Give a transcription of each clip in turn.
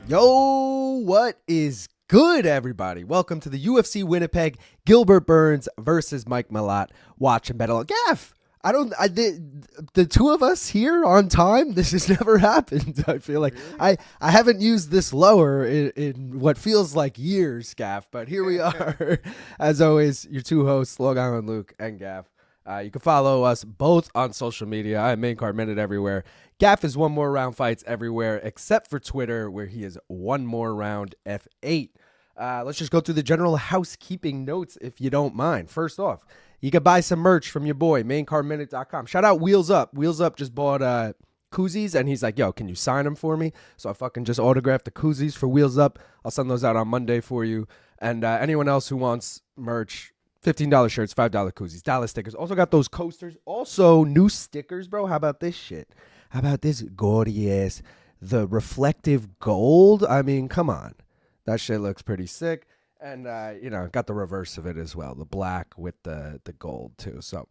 Yo, what is good, everybody? Welcome to the UFC Winnipeg Gilbert Burns versus Mike Malott watch and battle. Gaff, the two of us here on time. This has never happened. I feel like I haven't used this lower in what feels like years, Gaff. But here we are, as always. Your two hosts, Long Island Luke and Gaff. You can follow us both on social media. I am Main Card Minute everywhere. Gaff is One More Round Fights everywhere except for Twitter, where he is One More Round F8. Let's just go through the general housekeeping notes if you don't mind. First off, you can buy some merch from your boy, maincardminute.com. Shout out Wheels Up. Wheels Up just bought koozies, and he's like, yo, can you sign them for me? So I fucking just autographed the koozies for Wheels Up. I'll send those out on Monday for you. And anyone else who wants merch, $15 shirts, $5 koozies, dollar stickers. Also got those coasters. Also, new stickers, bro. How about this shit? How about this gaudy-ass, the reflective gold? I mean, come on. That shit looks pretty sick. And, got the reverse of it as well. The black with the gold, too. So,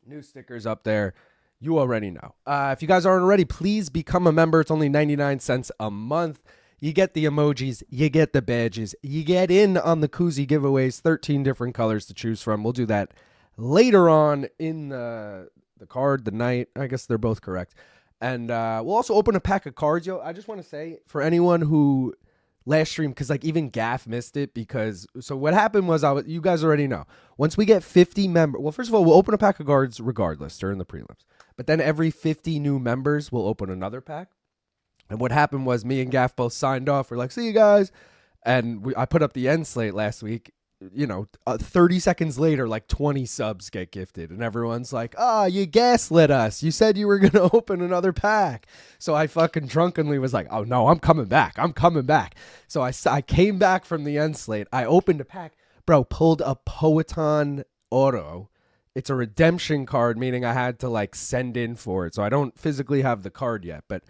new stickers up there. You already know. If you guys aren't already, please become a member. It's only 99 cents a month. You get the emojis. You get the badges. You get in on the koozie giveaways. 13 different colors to choose from. We'll do that later on in the card, the night. I guess they're both correct. And we'll also open a pack of cards, yo. I just want to say, for anyone who last stream, because like even Gaff missed it, because so what happened was, you guys already know. Once we get 50 members, well, first of all, we'll open a pack of cards regardless during the prelims. But then every 50 new members, we'll open another pack. And what happened was me and Gaff both signed off. We're like, see you guys. And I put up the end slate last week. 30 seconds later, like 20 subs get gifted. And everyone's like, you gaslit us. You said you were going to open another pack. So I fucking drunkenly was like, oh, no, I'm coming back. So I came back from the end slate. I opened a pack. Bro, pulled a Poeton Auto. It's a redemption card, meaning I had to like send in for it. So I don't physically have the card yet. But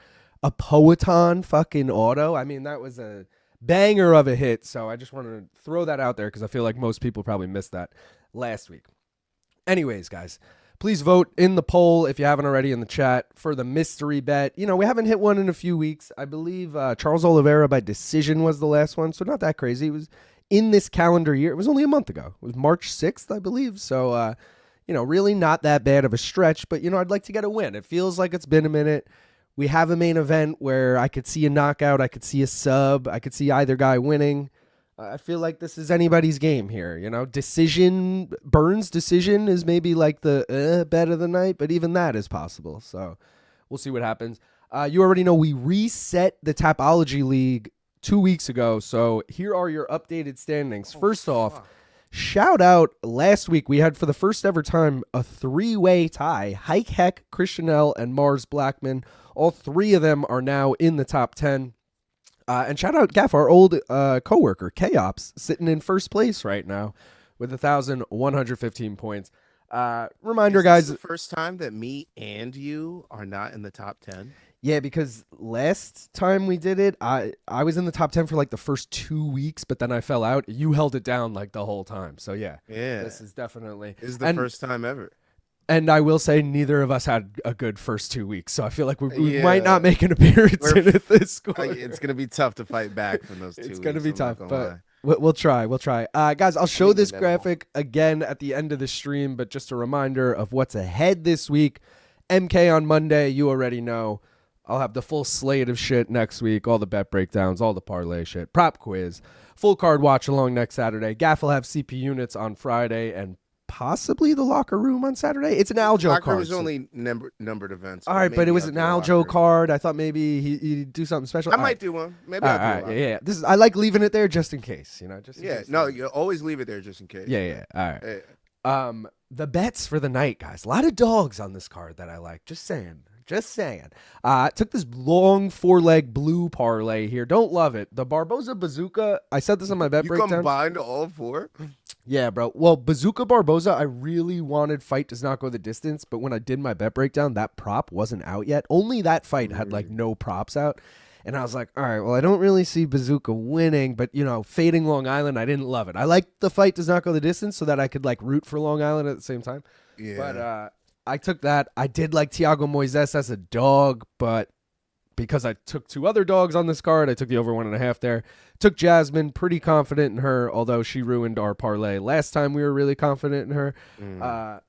a Poeton fucking Auto, I mean, that was a banger of a hit. So I just want to throw that out there because I feel like most people probably missed that last week. Anyways, guys, please vote in the poll if you haven't already in the chat for the mystery bet. We haven't hit one in a few weeks. I believe Charles Oliveira by decision was the last one, so not that crazy. It was in this calendar year. It was only a month ago. It was March 6th, I believe. So, really not that bad of a stretch, but, I'd like to get a win. It feels like it's been a minute. We have a main event where I could see a knockout, I could see a sub, I could see either guy winning. I feel like this is anybody's game here, Decision, Burns decision is maybe like the bet of the night, but even that is possible. So we'll see what happens. You already know we reset the Tapology League 2 weeks ago, so here are your updated standings. First off, shout out, last week we had for the first ever time a three-way tie. Hike Heck, Christianel, and Mars Blackman. All three of them are now in the top 10. And shout out Gaff, our old coworker, K-Ops, sitting in first place right now with 1,115 points. Reminder, guys. Is this the first time that me and you are not in the top 10? Yeah, because last time we did it, I was in the top 10 for like the first 2 weeks, but then I fell out. You held it down like the whole time. So yeah, this is definitely. This is the first time ever. And I will say neither of us had a good first 2 weeks. So I feel like we might not make an appearance in it this score. It's going to be tough to fight back from those 2 weeks. It's going to be tough, but we'll try. Guys, I'll show this graphic again at the end of the stream, but just a reminder of what's ahead this week. MK on Monday, you already know. I'll have the full slate of shit next week, all the bet breakdowns, all the parlay shit, prop quiz, full card watch along next Saturday. Gaff will have CP units on Friday and possibly the locker room on Saturday. It's an Aljo card. Locker room is only numbered events. All right, but it was an Aljo card. I thought maybe he'd do something special. I might do one. Maybe I'll do one. Yeah. I like leaving it there just in case. You always leave it there just in case. Yeah. All right. Yeah. The bets for the night, guys. A lot of dogs on this card that I like. Just saying. Took this long 4-leg blue parlay here. Don't love it. The Barbosa Buzukja. I said this on my bet breakdown. You combined all four? Yeah, bro. Well, Buzukja Barbosa, I really wanted fight does not go the distance, but when I did my bet breakdown, that prop wasn't out yet. Only that fight had like no props out. And I was like, all right, well, I don't really see Buzukja winning, but, fading Long Island, I didn't love it. I liked the fight does not go the distance so that I could, like, root for Long Island at the same time. Yeah. But I took that. I did like Thiago Moises as a dog, but because I took 2 other dogs on this card. I took the over 1.5 there. Took Jasmine, pretty confident in her, although she ruined our parlay last time we were really confident in her.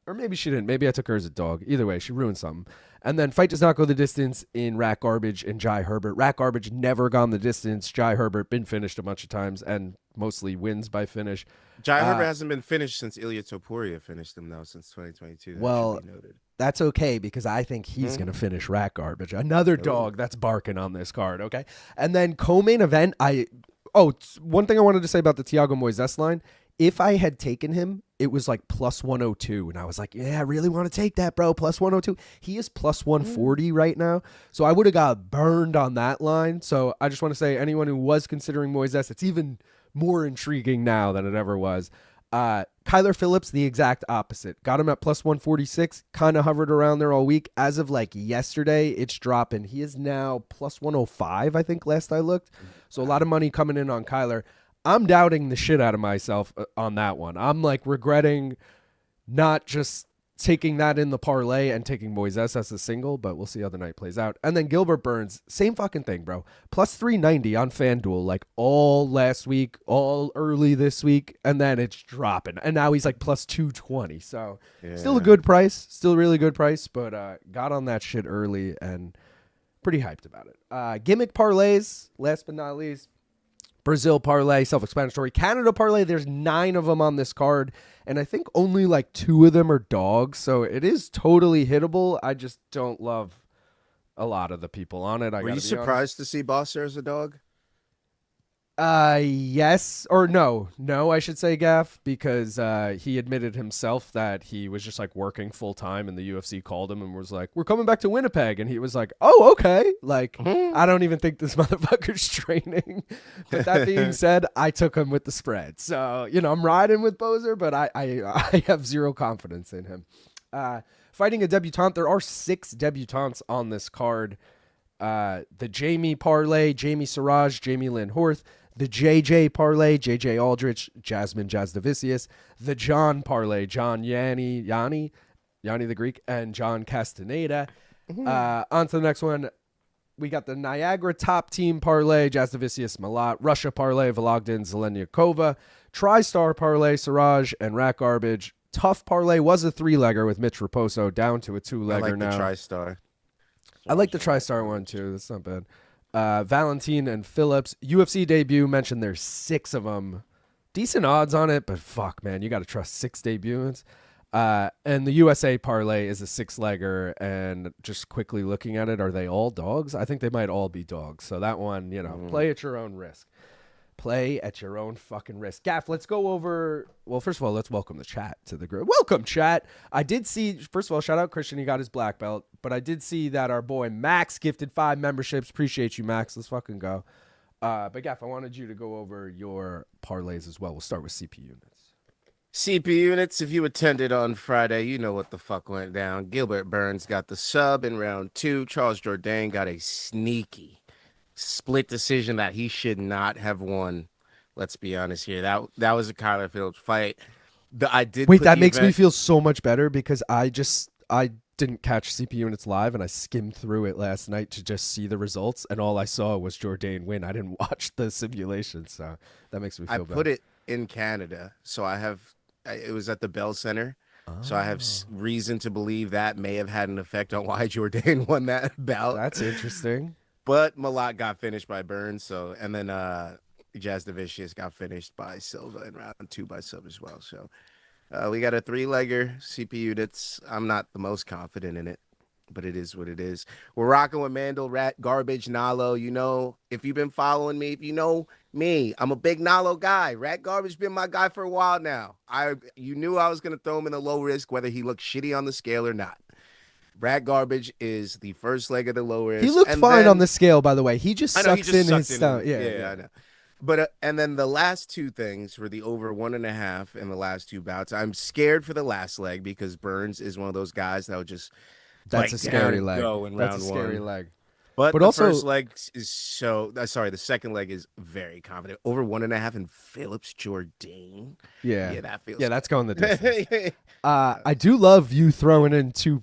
Or maybe she didn't. Maybe I took her as a dog. Either way, she ruined something. And then fight does not go the distance in Rat Garbage and Jai Herbert. Rat Garbage never gone the distance. Jai Herbert been finished a bunch of times and mostly wins by finish. Jai Herbert hasn't been finished since Ilya Topuria finished him, though, since 2022. Well, that's okay because I think he's going to finish Rat Garbage. Another dog that's barking on this card, okay? And then co-main event, one thing I wanted to say about the Thiago Moises line. If I had taken him, it was like plus 102. And I was like, yeah, I really want to take that, bro. Plus 102. He is plus 140 right now. So I would have got burned on that line. So I just want to say anyone who was considering Moises, it's even more intriguing now than it ever was. Kyler Phillips, the exact opposite. Got him at plus 146. Kind of hovered around there all week. As of like yesterday, it's dropping. He is now plus 105, I think, last I looked. So a lot of money coming in on Kyler. I'm doubting the shit out of myself on that one. I'm like regretting not just taking that in the parlay and taking Moises as a single, but we'll see how the night plays out. And then Gilbert Burns, same fucking thing, bro. Plus 390 on FanDuel, like all last week, all early this week, and then it's dropping. And now he's like plus 220. So still a good price, still really good price, but got on that shit early and pretty hyped about it. Gimmick parlays, last but not least. Brazil parlay, self-explanatory. Canada parlay, there's 9 of them on this card, and I think only like 2 of them are dogs, so it is totally hittable. I just don't love a lot of the people on it. Were you surprised to see Boser as a dog? Yes or no. No, I should say, Gaff, because he admitted himself that he was just like working full time and the UFC called him and was like, we're coming back to Winnipeg. And he was like, oh, okay. Like, I don't even think this motherfucker's training. But that being said, I took him with the spread. So, I'm riding with Boser, but I have zero confidence in him. Fighting a debutante, there are 6 debutantes on this card. The Jamie parlay, Jamie Siraj, Jamey-Lyn Horth. The JJ parlay, JJ Aldrich, Jasmine Jasudavicius. The John parlay, John Yanni the Greek, and John Castaneda. On to the next one. We got the Niagara top team parlay, Jasudavicius, Malott. Russia parlay, Vologdin, Zhelezniakova. TriStar parlay, Siraj, and Rat Garbage. Tough parlay was a 3-legger with Mitch Raposo down to a 2-legger now. I like the TriStar. I like the TriStar one too. That's not bad. Valentin and Phillips. UFC debut, mentioned there's 6 of them. Decent odds on it, but fuck, man. You got to trust 6 debuts. And the USA parlay is a 6-legger. And just quickly looking at it, are they all dogs? I think they might all be dogs. So that one, play at your own risk. Play at your own fucking risk. Gaff, let's go over. Well, first of all, let's welcome the chat to the group. Welcome, chat. I did see, first of all, shout out Christian. He got his black belt. But I did see that our boy Max gifted 5 memberships. Appreciate you, Max. Let's fucking go. But Gaff, I wanted you to go over your parlays as well. We'll start with CP units. CP units, if you attended on Friday, you know what the fuck went down. Gilbert Burns got the sub in round 2. Charles Jourdain got a sneaky split decision that he should not have won. Let's be honest here. That was a Kyler Phillips fight. Wait, that makes me feel so much better because I didn't catch CP units live and I skimmed through it last night to just see the results and all I saw was Jourdain win. I didn't watch the simulation, so that makes me feel better. I put it in Canada, so it was at the Bell Center. So I have reason to believe that may have had an effect on why Jourdain won that bout. That's interesting. But Malott got finished by Burns, and then Jasudavicius got finished by Silva in round 2 by sub as well. So we got a 3-legger CP units. I'm not the most confident in it, but it is what it is. We're rocking with Mandel, Rat Garbage, Nallo. If you've been following me, if you know me, I'm a big Nallo guy. Rat Garbage been my guy for a while now. You knew I was going to throw him in the low risk, whether he looked shitty on the scale or not. Rat Garbage is the first leg of the low risk. He looked fine on the scale, by the way. He just sucks in his stomach. Yeah, I know. But and then the last 2 things were the over 1.5 in the last 2 bouts. I'm scared for the last leg because Burns is one of those guys that will just that's a scary leg. Go in that's round a scary 1. leg. But But the also, first leg is sorry, the second leg is very confident. Over 1.5 in Phillips Jourdain. yeah. Yeah, that feels Yeah, that's going the distance. good. I do love you throwing in two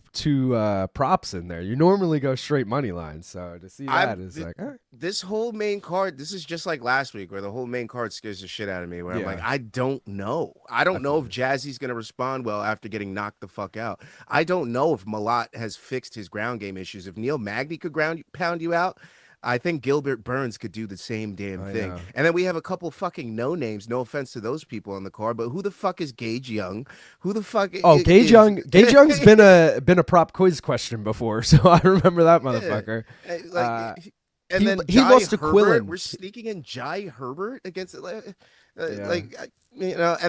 props in there. You normally go straight money line, so to see that is like, all right. This whole main card, this is just like last week where the whole main card scares the shit out of me. Where I'm like, I don't know. I don't know if Jazzy's gonna respond well after getting knocked the fuck out. I don't know if Malott has fixed his ground game issues. If Neil Magny could pound you out, I think Gilbert Burns could do the same damn thing. Know. And then we have a couple fucking no names. No offense to those people on the card, but who the fuck is Gage Young? Who the fuck? Gage Young. Gage Young's been a prop quiz question before, so I remember that motherfucker. And then he lost to Herbert. Quillen. We're sneaking in Jai Herbert against and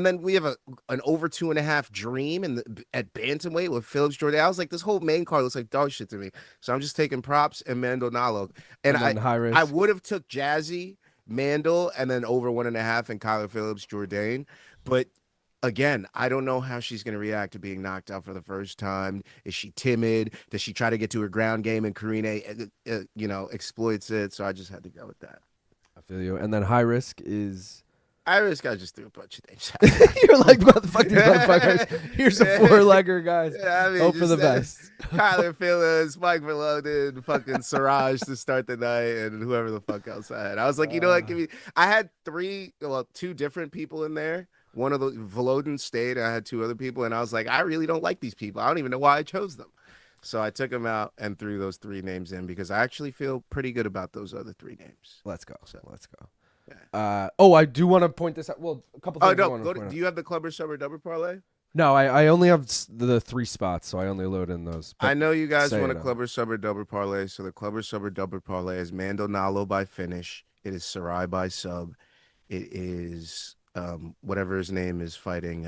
then we have an over 2.5 dream at bantamweight with Phillips Jourdain. I was like, this whole main card looks like dog shit to me. So I'm just taking props and Mandel Nallo. And I would have took Jazzy, Mandel, and then over 1.5 and Kyler Phillips Jourdain. But again, I don't know how she's going to react to being knocked out for the first time. Is she timid? Does she try to get to her ground game and Karine, exploits it? So I just had to go with that. I feel you. And then high risk is... I just threw a bunch of names. You're like, motherfuck these motherfuckers. Here's a 4-legger, guys. Yeah, I mean, hope for the best. Kyler Phillips, Mike Vologdin, fucking Siraj to start the night, and whoever the fuck else I had. I was like, you know what? I had two different people in there. One of the Vologdin stayed. I had 2 other people, and I was like, I really don't like these people. I don't even know why I chose them. So I took them out and threw those 3 names in because I actually feel pretty good about those other 3 names. Let's go. I do want to point this out. Well, a couple things. Do you have the Clubber Summer double parlay? No, I only have the 3 spots, so I only load in those. I know you guys want a Clubber Summer double parlay, so the Clubber Summer double parlay is Mandel Nallo by finish. It is Sarai by sub. It is whatever his name is fighting.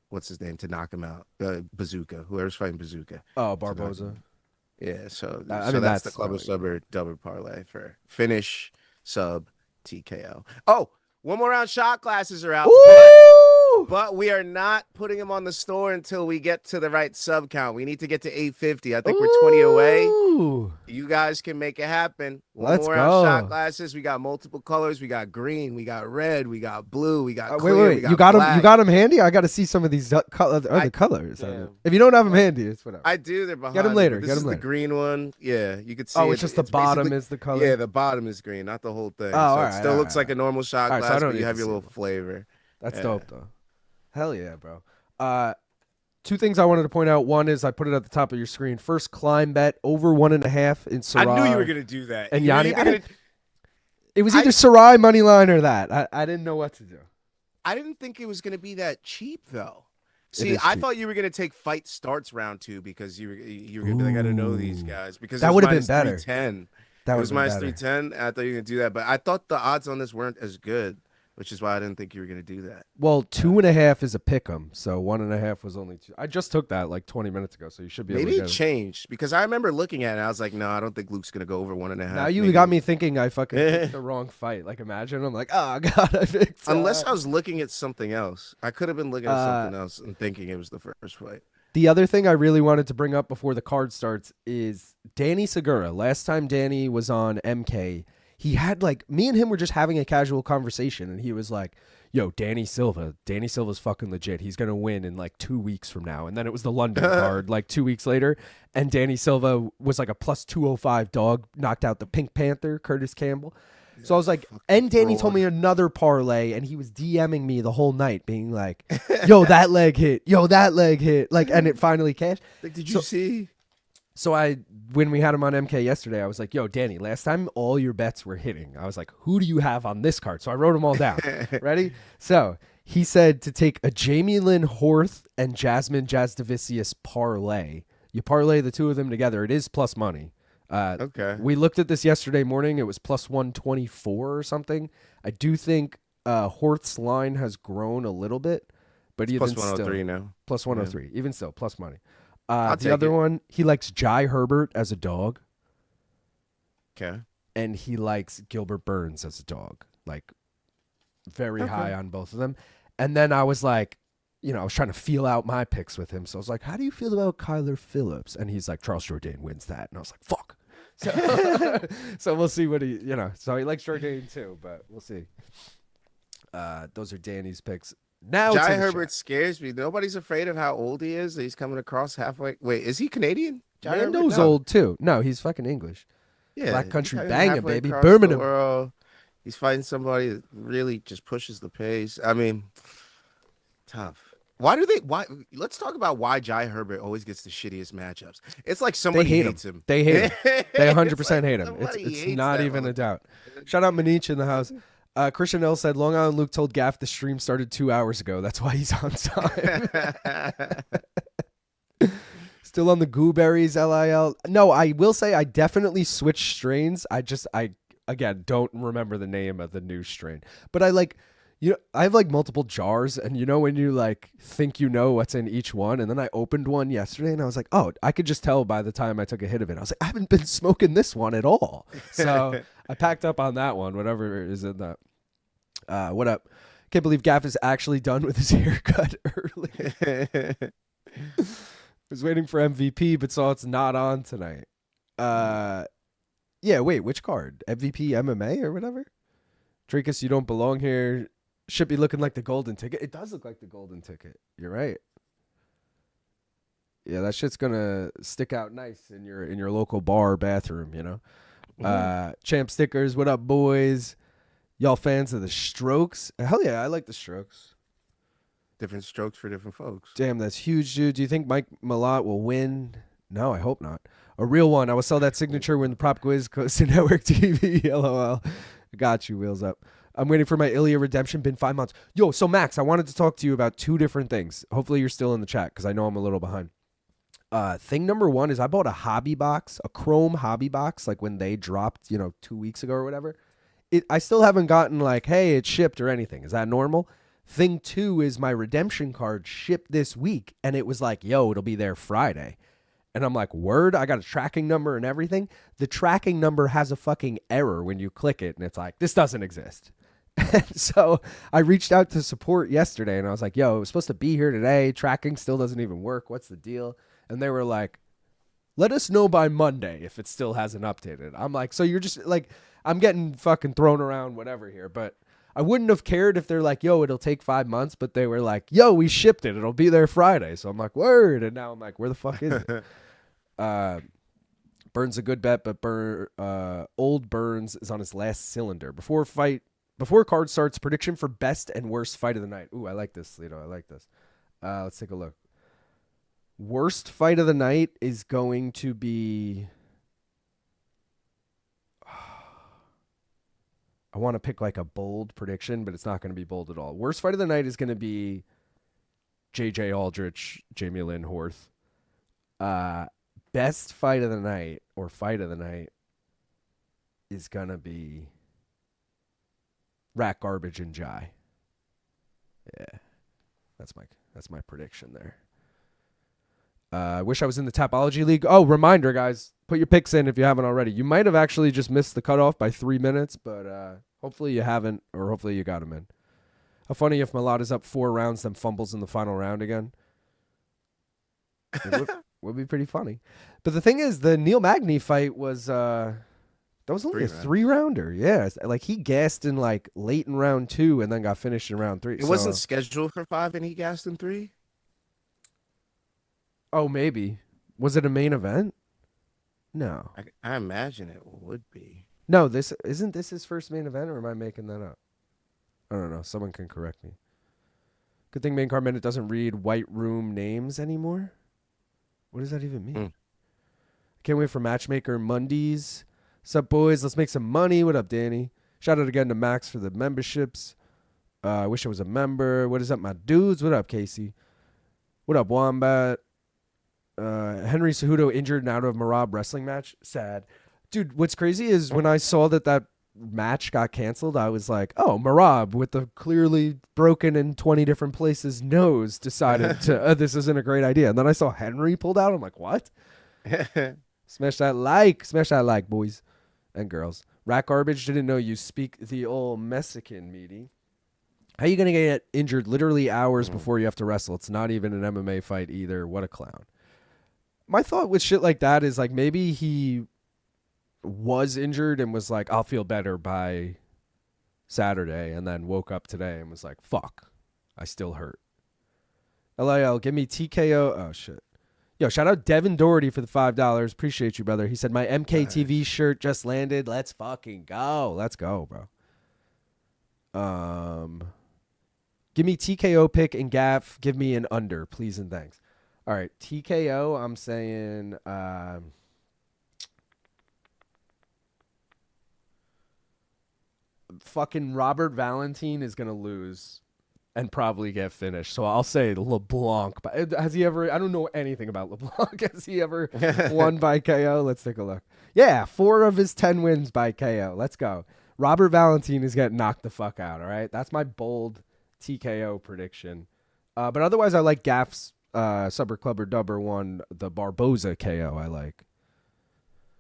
What's his name to knock him out? Buzukja. Whoever's fighting Buzukja. Oh, Barbosa. Yeah, so that's the Clubber Summer double parlay for finish, sub, TKO. Oh, one more round shot glasses are out. But we are not putting them on the store until we get to the right sub count. We need to get to 850. I think we're 20 away. You guys can make it happen. Let's more go. Round shot glasses. We got multiple colors. We got green. We got red. We got blue. We got clear. Wait. You got them? You got them handy? I got to see some of these other colors. If you don't have them handy, it's whatever. I do. They're behind. Get them later. This is the green one. Yeah, you could see. It's just the bottom is the color. Yeah, the bottom is green, not the whole thing. Oh, so it still looks like a normal shot glass, but you have your little flavor. That's dope, though. Hell yeah, bro. 2 things I wanted to point out. One is I put it at the top of your screen. First climb bet over 1.5 in Siraj. I knew you were gonna do that. And Yannis. It was either Siraj money line or that. I didn't know what to do. I didn't think it was gonna be that cheap though. See, I thought you were gonna take fight starts round 2 because you were gonna be like, I don't know these guys because that would have been better. 310. That was minus 310. I thought you were gonna do that, but I thought the odds on this weren't as good. Which is why I didn't think you were going to do that. Well, 2.5 is a pick'em, so 1.5 was only 2. I just took that like 20 minutes ago, so you should be able to Maybe it changed because I remember looking at it. And I was like, no, I don't think Luke's going to go over 1.5. Now you got me thinking I fucking picked the wrong fight. Like imagine I'm like, oh god, I picked. Unless I was looking at something else, I could have been looking at something else and thinking it was the first fight. The other thing I really wanted to bring up before the card starts is Danny Segura. Last time Danny was on MK, he had me and him were just having a casual conversation, and he was like, yo, Danny Silva's fucking legit. He's going to win in 2 weeks from now. And then it was the London card 2 weeks later. And Danny Silva was like a plus 205 dog, knocked out the Pink Panther, Curtis Campbell. So I was like, and Danny told me another parlay, and he was DMing me the whole night being like, yo, that leg hit. Yo, that leg hit. And it finally cashed. Did you see? So when we had him on MK yesterday, I was like, yo, Danny, last time all your bets were hitting. I was like, who do you have on this card? So I wrote them all down. Ready? So he said to take a Jamey-Lyn Horth and Jasmine Jasudavicius parlay. You parlay the 2 of them together. It is plus money. Okay. We looked at this yesterday morning. It was plus 124 or something. I do think Horth's line has grown a little bit, but it's even plus 103 now. Plus 103. Yeah. Even still, plus money. The other one, he likes Jai Herbert as a dog. Okay. And he likes Gilbert Burns as a dog. Very high on both of them. And then I was like, I was trying to feel out my picks with him. So I was like, how do you feel about Kyler Phillips? And he's like, Charles Jourdain wins that. And I was like, fuck. So we'll see what he, so he likes Jourdain too, but we'll see. Those are Danny's picks. Now Jai Herbert scares me. Nobody's afraid of how old he is. He's coming across halfway. Wait, is he Canadian? Mando's old too. No, he's fucking English. Yeah, Black country banging, baby. Birmingham. Birmingham. He's fighting somebody that really just pushes the pace. I mean, tough. Why? Let's talk about why Jai Herbert always gets the shittiest matchups. It's like somebody hates him. They hate him. They 100% hate him. It's not even a doubt. Shout out Manich in the house. Christian L said, Long Island Luke told Gaff the stream started 2 hours ago. That's why he's on time. Still on the gooberries, LIL. No, I will say I definitely switched strains. I again don't remember the name of the new strain. But I have like multiple jars, and when you like think you know what's in each one, and then I opened one yesterday and I was like, oh, I could just tell by the time I took a hit of it. I was like, I haven't been smoking this one at all. So I packed up on that one, whatever is in that. What up? Can't believe Gaff is actually done with his haircut early. Was waiting for MVP, but saw it's not on tonight. Yeah, wait, which card? MVP MMA or whatever? Drakus, you don't belong here. Should be looking like the golden ticket. It does look like the golden ticket. You're right. Yeah, that shit's gonna stick out nice in your local bar or bathroom, Champ stickers, what up, boys? Y'all fans of the Strokes? Hell yeah, I like the Strokes. Different strokes for different folks. Damn, that's huge, dude. Do you think Mike Malott will win? No, I hope not. A real one. I will sell that signature when the prop quiz goes to Network TV. LOL. Got you, wheels up. I'm waiting for my Ilya redemption. Been 5 months. Yo, so Max, I wanted to talk to you about 2 different things. Hopefully you're still in the chat because I know I'm a little behind. Thing number 1 is I bought a hobby box, a Chrome hobby box, like when they dropped, 2 weeks ago or whatever. I still haven't gotten like, hey, it's shipped or anything. Is that normal? Thing 2 is my redemption card shipped this week, and it was like, yo, it'll be there Friday. And I'm like, word? I got a tracking number and everything. The tracking number has a fucking error when you click it, and it's like, this doesn't exist. So I reached out to support yesterday, and I was like, yo, it was supposed to be here today. Tracking still doesn't even work. What's the deal? And they were like, let us know by Monday if it still hasn't updated. I'm like, so you're just like, I'm getting fucking thrown around whatever here, but I wouldn't have cared if they're like, yo, it'll take 5 months, but they were like, yo, we shipped it. It'll be there Friday. So I'm like, word. And now I'm like, where the fuck is it? Burns a good bet, but old Burns is on his last cylinder. Before card starts, prediction for best and worst fight of the night. Ooh, I like this, Lito. I like this. Let's take a look. Worst fight of the night is going to be... I want to pick like a bold prediction, but it's not going to be bold at all. Worst fight of the night is going to be JJ Aldrich, Jamey-Lyn, Horth. Best fight of the night or fight of the night is going to be Rat Garbage and Jai. Yeah. That's my prediction there. I wish I was in the Tapology League. Oh, reminder, guys. Put your picks in if you haven't already. You might have actually just missed the cutoff by 3 minutes, but hopefully you haven't, or hopefully you got them in. How funny if Malott is up 4 rounds, then fumbles in the final round again. It would be pretty funny. But the thing is, the Neil Magny fight was that was only a 3-rounder. Yeah, like he gassed in like late in round 2 and then got finished in round 3. It wasn't scheduled for 5 and he gassed in 3? Oh, maybe. Was it a main event? No. I imagine it would be. No, isn't this his first main event, or am I making that up? I don't know. Someone can correct me. Good thing Main Card Minute doesn't read White Room names anymore. What does that even mean? Can't wait for Matchmaker Mondays. Sup, boys? Let's make some money. What up, Danny? Shout out again to Max for the memberships. I wish I was a member. What is up, my dudes? What up, Casey? What up, Wombat? Henry Cejudo injured and out of Marab wrestling match. Sad. Dude, what's crazy is when I saw that match got canceled, I was like, oh, Marab with the clearly broken in 20 different places nose decided to, this isn't a great idea. And then I saw Henry pulled out. I'm like, what? Smash that like, boys and girls. Rat Garbage, didn't know you speak the old Mexican, meaty. How you going to get injured literally hours before you have to wrestle? It's not even an MMA fight either. What a clown. My thought with shit like that is like maybe he was injured and was like, I'll feel better by Saturday, and then woke up today and was like, fuck, I still hurt. LIL, give me TKO. Oh, shit. Yo, shout out Devin Doherty for the $5. Appreciate you, brother. He said, my MKTV shirt just landed. Let's fucking go. Let's go, bro. Give me TKO pick and gaff. Give me an under, please and thanks. All right, TKO, I'm saying fucking Robert Valentin is going to lose and probably get finished. So I'll say LeBlanc. But has he ever, I don't know anything about LeBlanc. Has he ever won by KO? Let's take a look. Yeah, 4 of his 10 wins by KO. Let's go. Robert Valentin is getting knocked the fuck out, all right? That's my bold TKO prediction. But otherwise, I like Gaff's Supper Clubber Dubber one, the Barbosa KO I like.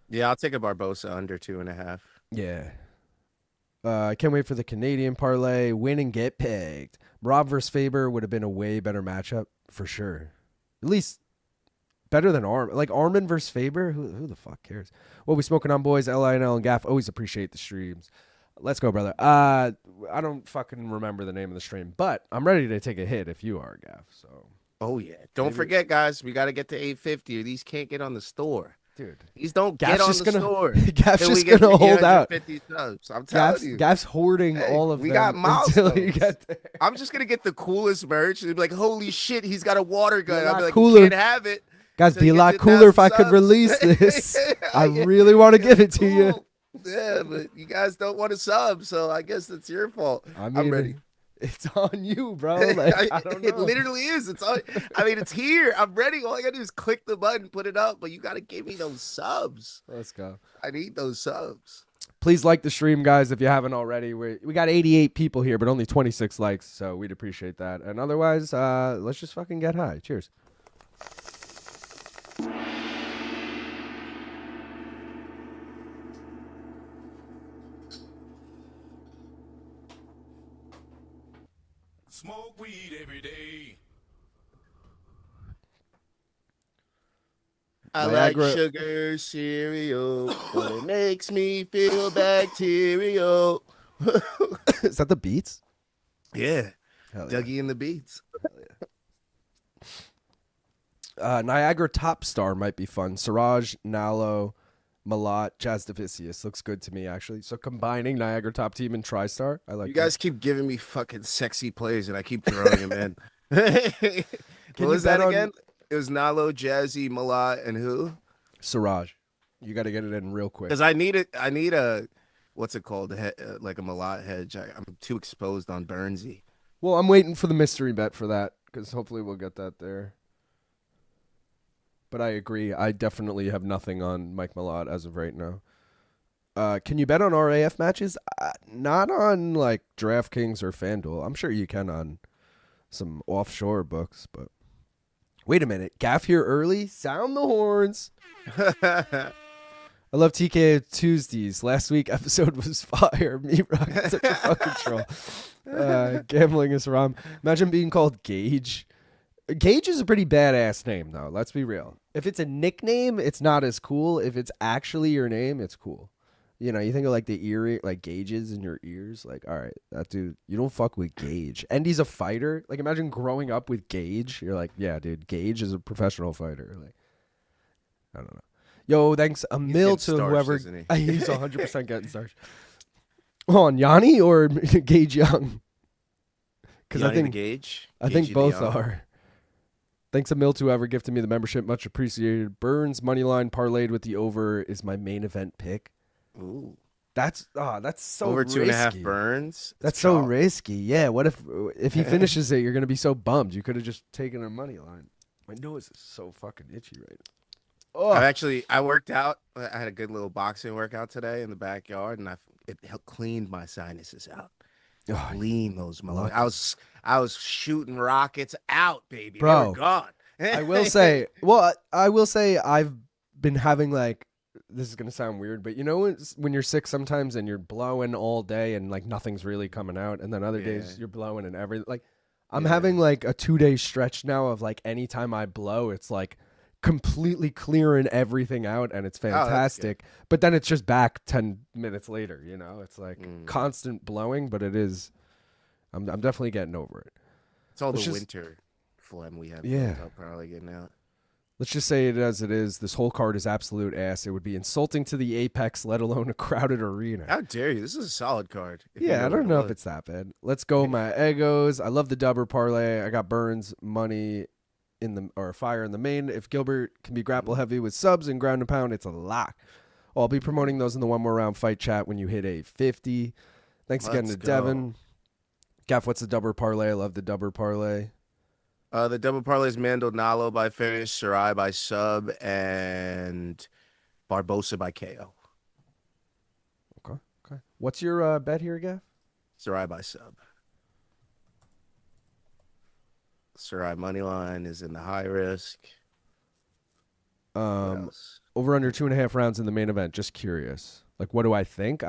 Yeah, I'll take a Barbosa under 2.5. Yeah. I can't wait for the Canadian parlay. Win and get pegged. Rob versus Faber would have been a way better matchup for sure. At least better than Armin. Like Armin versus Faber? Who the fuck cares? What we smoking on, boys? LINL and Gaff. Always appreciate the streams. Let's go, brother. I don't fucking remember the name of the stream, but I'm ready to take a hit if you are, Gaff. So. Oh, yeah. Don't forget, guys, we got to get to 850 or these can't get on the store. Dude. These don't Gaff's get on just the store. Gaff's just going to hold out. Subs. I'm telling you. Gaff's hoarding all of we them got milestones. until you get there. I'm just going to get the coolest merch and be like, holy shit, he's got a water gun. I'll be like, cooler. You can't have it. Guys, be a lot cooler if I could release this. I really want to give it to you. Yeah, but you guys don't want to sub, so I guess that's your fault. I'm ready. It's on you, bro. Like, I don't know. It literally is. It's on. I mean, it's here. I'm ready. All I gotta do is click the button, put it up. But you gotta give me those subs. Let's go. I need those subs. Please like the stream, guys, if you haven't already. We got 88 people here, but only 26 likes, so we'd appreciate that. And otherwise, let's just fucking get high. Cheers. Smoke weed every day. I Niagara. like sugar cereal, but it makes me feel bacterial. Is that the Beats? Yeah. Hell yeah. Dougie and the Beats. Niagara Top Star might be fun. Siraj, Nallo, Malott, Jasudavicius looks good to me, actually. So combining Niagara Top Team and TriStar, I like. You guys keep giving me fucking sexy plays, and I keep throwing them in. What was that again? It was Nallo, Jazzy, Malott, and who? Siraj. You got to get it in real quick. Because I need a, what's it called? Like a Malott hedge. I'm too exposed on Burnsy. Well, I'm waiting for the mystery bet for that, because hopefully we'll get that there. But I agree. I definitely have nothing on Mike Malott as of right now. Can you bet on RAF matches? Not on like DraftKings or FanDuel. I'm sure you can on some offshore books, but wait a minute. Gaff here early? Sound the horns. I love TK Tuesdays. Last week episode was fire. Me rock such a fucking troll. Gambling is wrong. Imagine being called Gage. Gage is a pretty badass name, though. Let's be real. If it's a nickname, it's not as cool. If it's actually your name, it's cool. You know, you think of like the ear, like gauges in your ears. Like, all right, that dude, you don't fuck with Gage. And he's a fighter. Like, imagine growing up with Gage. You're like, yeah, dude, Gage is a professional fighter. Like, I don't know. Yo, thanks a mil to whoever. Isn't he? He's 100% getting starched. On Yanni or Gage Young? Because I think Gage. I think both are. Thanks a mil to whoever gifted me the membership. Much appreciated. Burns moneyline parlayed with the over is my main event pick. Ooh. That's so over risky. 2.5 Burns. That's so risky. Yeah. What if he finishes it? You're gonna be so bummed. You could have just taken a money line. My nose is so fucking itchy right now. Oh. I worked out. I had a good little boxing workout today in the backyard, and it cleaned my sinuses out. Clean those motherfuckers. I was shooting rockets out, baby. Bro, they were gone. I will say I've been having like, this is gonna sound weird, but you know when you're sick sometimes and you're blowing all day and like nothing's really coming out, and then other days you're blowing and everything. Like I'm having like a 2-day stretch now of like anytime I blow, it's like completely clearing everything out, and it's fantastic. But then it's just back 10 minutes later. You know, it's like constant blowing, but it is. I'm definitely getting over it. It's all the winter phlegm we have. Yeah, built up, probably getting out. Let's just say it as it is. This whole card is absolute ass. It would be insulting to the Apex, let alone a crowded arena. How dare you? This is a solid card. Yeah, I don't know if it's that bad. Let's go my egos. I love the dubber parlay. I got Burns money or fire in the main. If Gilbert can be grapple heavy with subs and ground and pound, it's a lock. I'll be promoting those in the one more round fight chat when you hit 850. Thanks again to Devin. Gaff, what's the dubber parlay? I love the dubber parlay. The double parlay is Mandel Nallo by finish, Siraj by sub, and Barbosa by KO. Okay. What's your bet here, Gaff? Siraj by sub. Siraj money line is in the high risk. Over under 2.5 rounds in the main event. Just curious. Like, what do I think?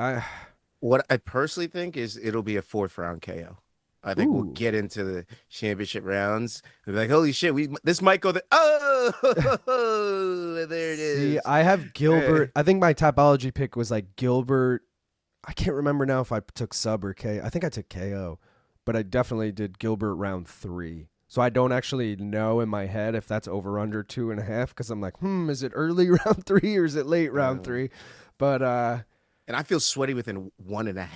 What I personally think is it'll be a 4th round KO. I think we'll get into the championship rounds. We'll be like, holy shit, this might go there. Oh, there it is. See, I have Gilbert. I think my topology pick was like Gilbert. I can't remember now if I took sub or KO. I think I took KO, but I definitely did Gilbert round 3. So I don't actually know in my head if that's over under 2.5 because I'm like, is it early round 3 or is it late round 3? But and I feel sweaty within 1.5.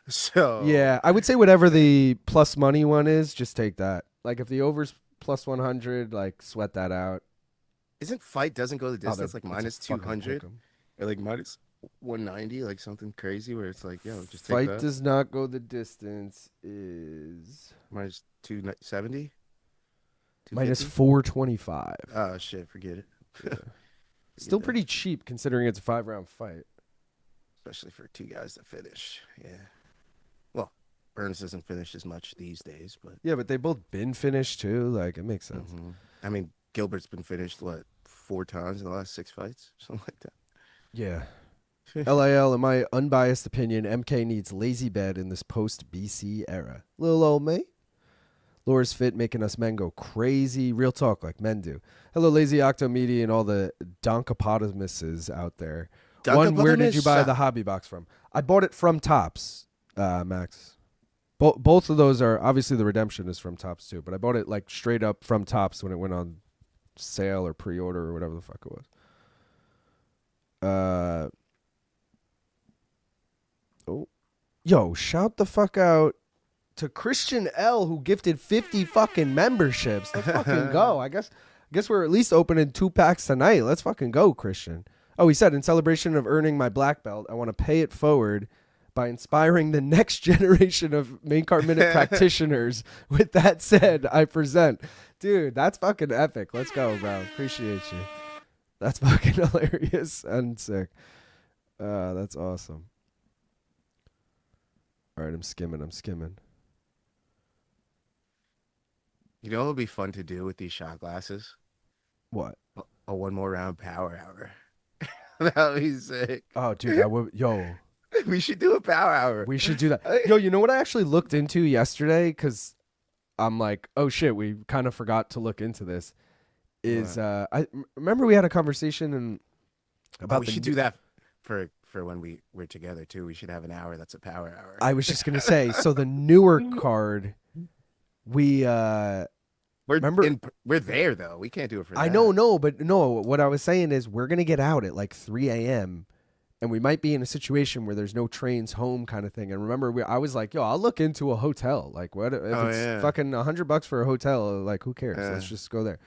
So yeah, I would say whatever the plus money one is, just take that. Like if the over's plus 100, like sweat that out. Isn't fight doesn't go the distance like minus 200 or like minus 190, like something crazy where it's like, yo, just take fight that. Does not go the distance is minus 270, minus 425. Oh shit, forget it. Yeah. Still pretty cheap considering it's a 5-round fight. Especially for 2 guys that finish. Yeah. Well, Burns doesn't finish as much these days, but yeah, but they both been finished too. Like it makes sense. I mean, Gilbert's been finished 4 times in the last 6 fights, something like that. Yeah. LAL, in my unbiased opinion, MK needs lazy bed in this post BC era. Little old me. Laura's fit making us men go crazy. Real talk like men do. Hello, Lazy Octomedi and all the donkopotamuses out there. One, where did you buy the hobby box from? I bought it from Tops, Max. Both of those are, obviously the redemption is from Tops too, but I bought it like straight up from Tops when it went on sale or pre-order or whatever the fuck it was. Yo, shout the fuck out to Christian L who gifted 50 fucking memberships. Let's fucking go. I guess we're at least opening 2 packs tonight. Let's fucking go, Christian. Oh, he said, in celebration of earning my black belt, I want to pay it forward by inspiring the next generation of main card minute practitioners. With that said, I present. Dude, that's fucking epic. Let's go, bro. Appreciate you. That's fucking hilarious and sick. That's awesome. All right, I'm skimming. You know what would be fun to do with these shot glasses? What? A 1 more round power hour. That would be sick. Oh, dude, that would, yo. We should do a power hour. We should do that. Yo, you know what I actually looked into yesterday? Because I'm like, oh shit, we kind of forgot to look into this. I remember we had a conversation about we should do that for when we're together too. We should have an hour that's a power hour. I was just gonna say, so the newer card, we're there though. We can't do it for that. I know, but what I was saying is we're gonna get out at like 3 a.m. and we might be in a situation where there's no trains home kind of thing. And remember, I was like, yo, I'll look into a hotel. Like, what if it's fucking $100 for a hotel? Like, who cares? Let's just go there.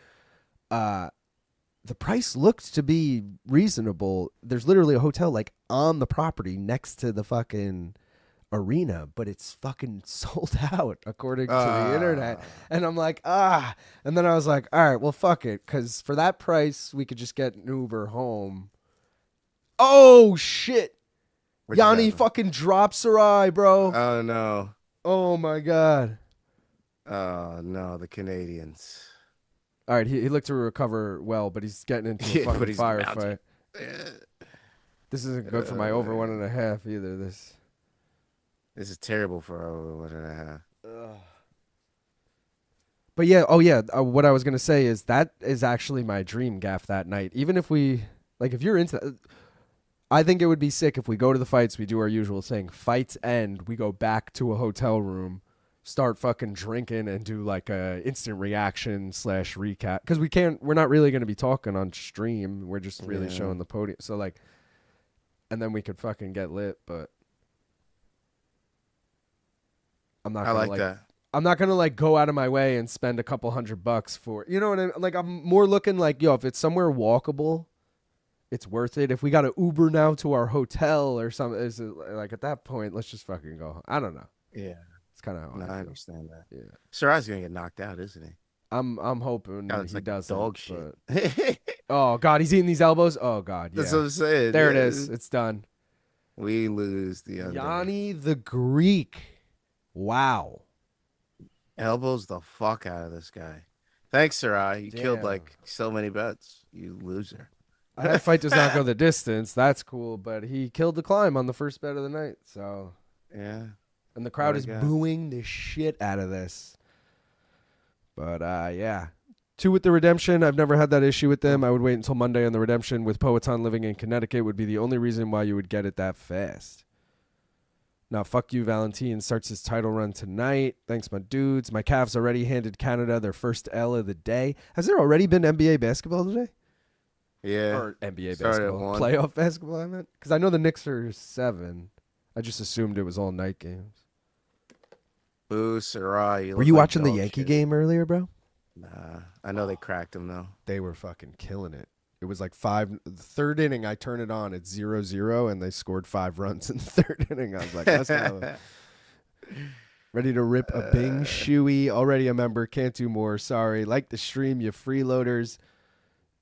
The price looked to be reasonable. There's literally a hotel like on the property next to the fucking arena, but it's fucking sold out according to the internet. And I'm like, and then I was like, all right, well, fuck it, because for that price we could just get an Uber home. Oh shit, Yanni fucking dropped Siraj, bro. Oh no. Oh my god. Oh no, the Canadians. All right, he looked to recover well, but he's getting into a fucking firefight. This isn't good for my over 1.5 either. This is terrible for over 1.5. But yeah, oh yeah, what I was gonna say is that is actually my dream gaff that night. Even if we like, if you're into, I think it would be sick if we go to the fights, we do our usual thing. Fights end, we go back to a hotel room, start fucking drinking, and do like a instant reaction / recap. Because we're not really gonna be talking on stream. We're just really showing the podium. So like, and then we could fucking get lit. But I'm not. I like that. I'm not gonna like go out of my way and spend a couple $100 for, you know what I mean? Like, I'm more looking like, yo, if it's somewhere walkable, it's worth it. If we got to Uber now to our hotel or something, is it like at that point, let's just fucking go. I don't know. Yeah, it's kind of how I understand that. Yeah, Siraj's gonna get knocked out, isn't he? I'm hoping he like doesn't. dog shit. Oh God, he's eating these elbows. Oh God, yeah. That's what I'm saying. There it is. It's done. We lose the under. Yannis the Greek. Wow. Elbows the fuck out of this guy. Thanks, Siraj. You killed Damn. like so many bets. You loser. That fight does not go the distance. That's cool, but he killed the climb on the first bet of the night. So yeah, and the crowd is God. booing the shit out of this. But yeah, 2 with the redemption. I've never had that issue with them. I would wait until Monday on the redemption. With Poetan living in Connecticut would be the only reason why you would get it that fast. Now, fuck you, Valentin starts his title run tonight. Thanks, my dudes. My Cavs already handed Canada their first L of the day. Has there already been NBA basketball today? Yeah. Or NBA Started at basketball. 1. Playoff basketball, I meant? Because I know the Knicks are 7. I just assumed it was all night games. Boo, Siraj. Were you watching the Yankee game earlier, bro? Nah. I know they cracked him, though. They were fucking killing it. It was like the third inning, I turn it on, it's 0-0, and they scored 5 runs in the third inning. I was like, let's go. Ready to rip a Bing Shoey. Already a member, can't do more. Sorry. Like the stream, you freeloaders.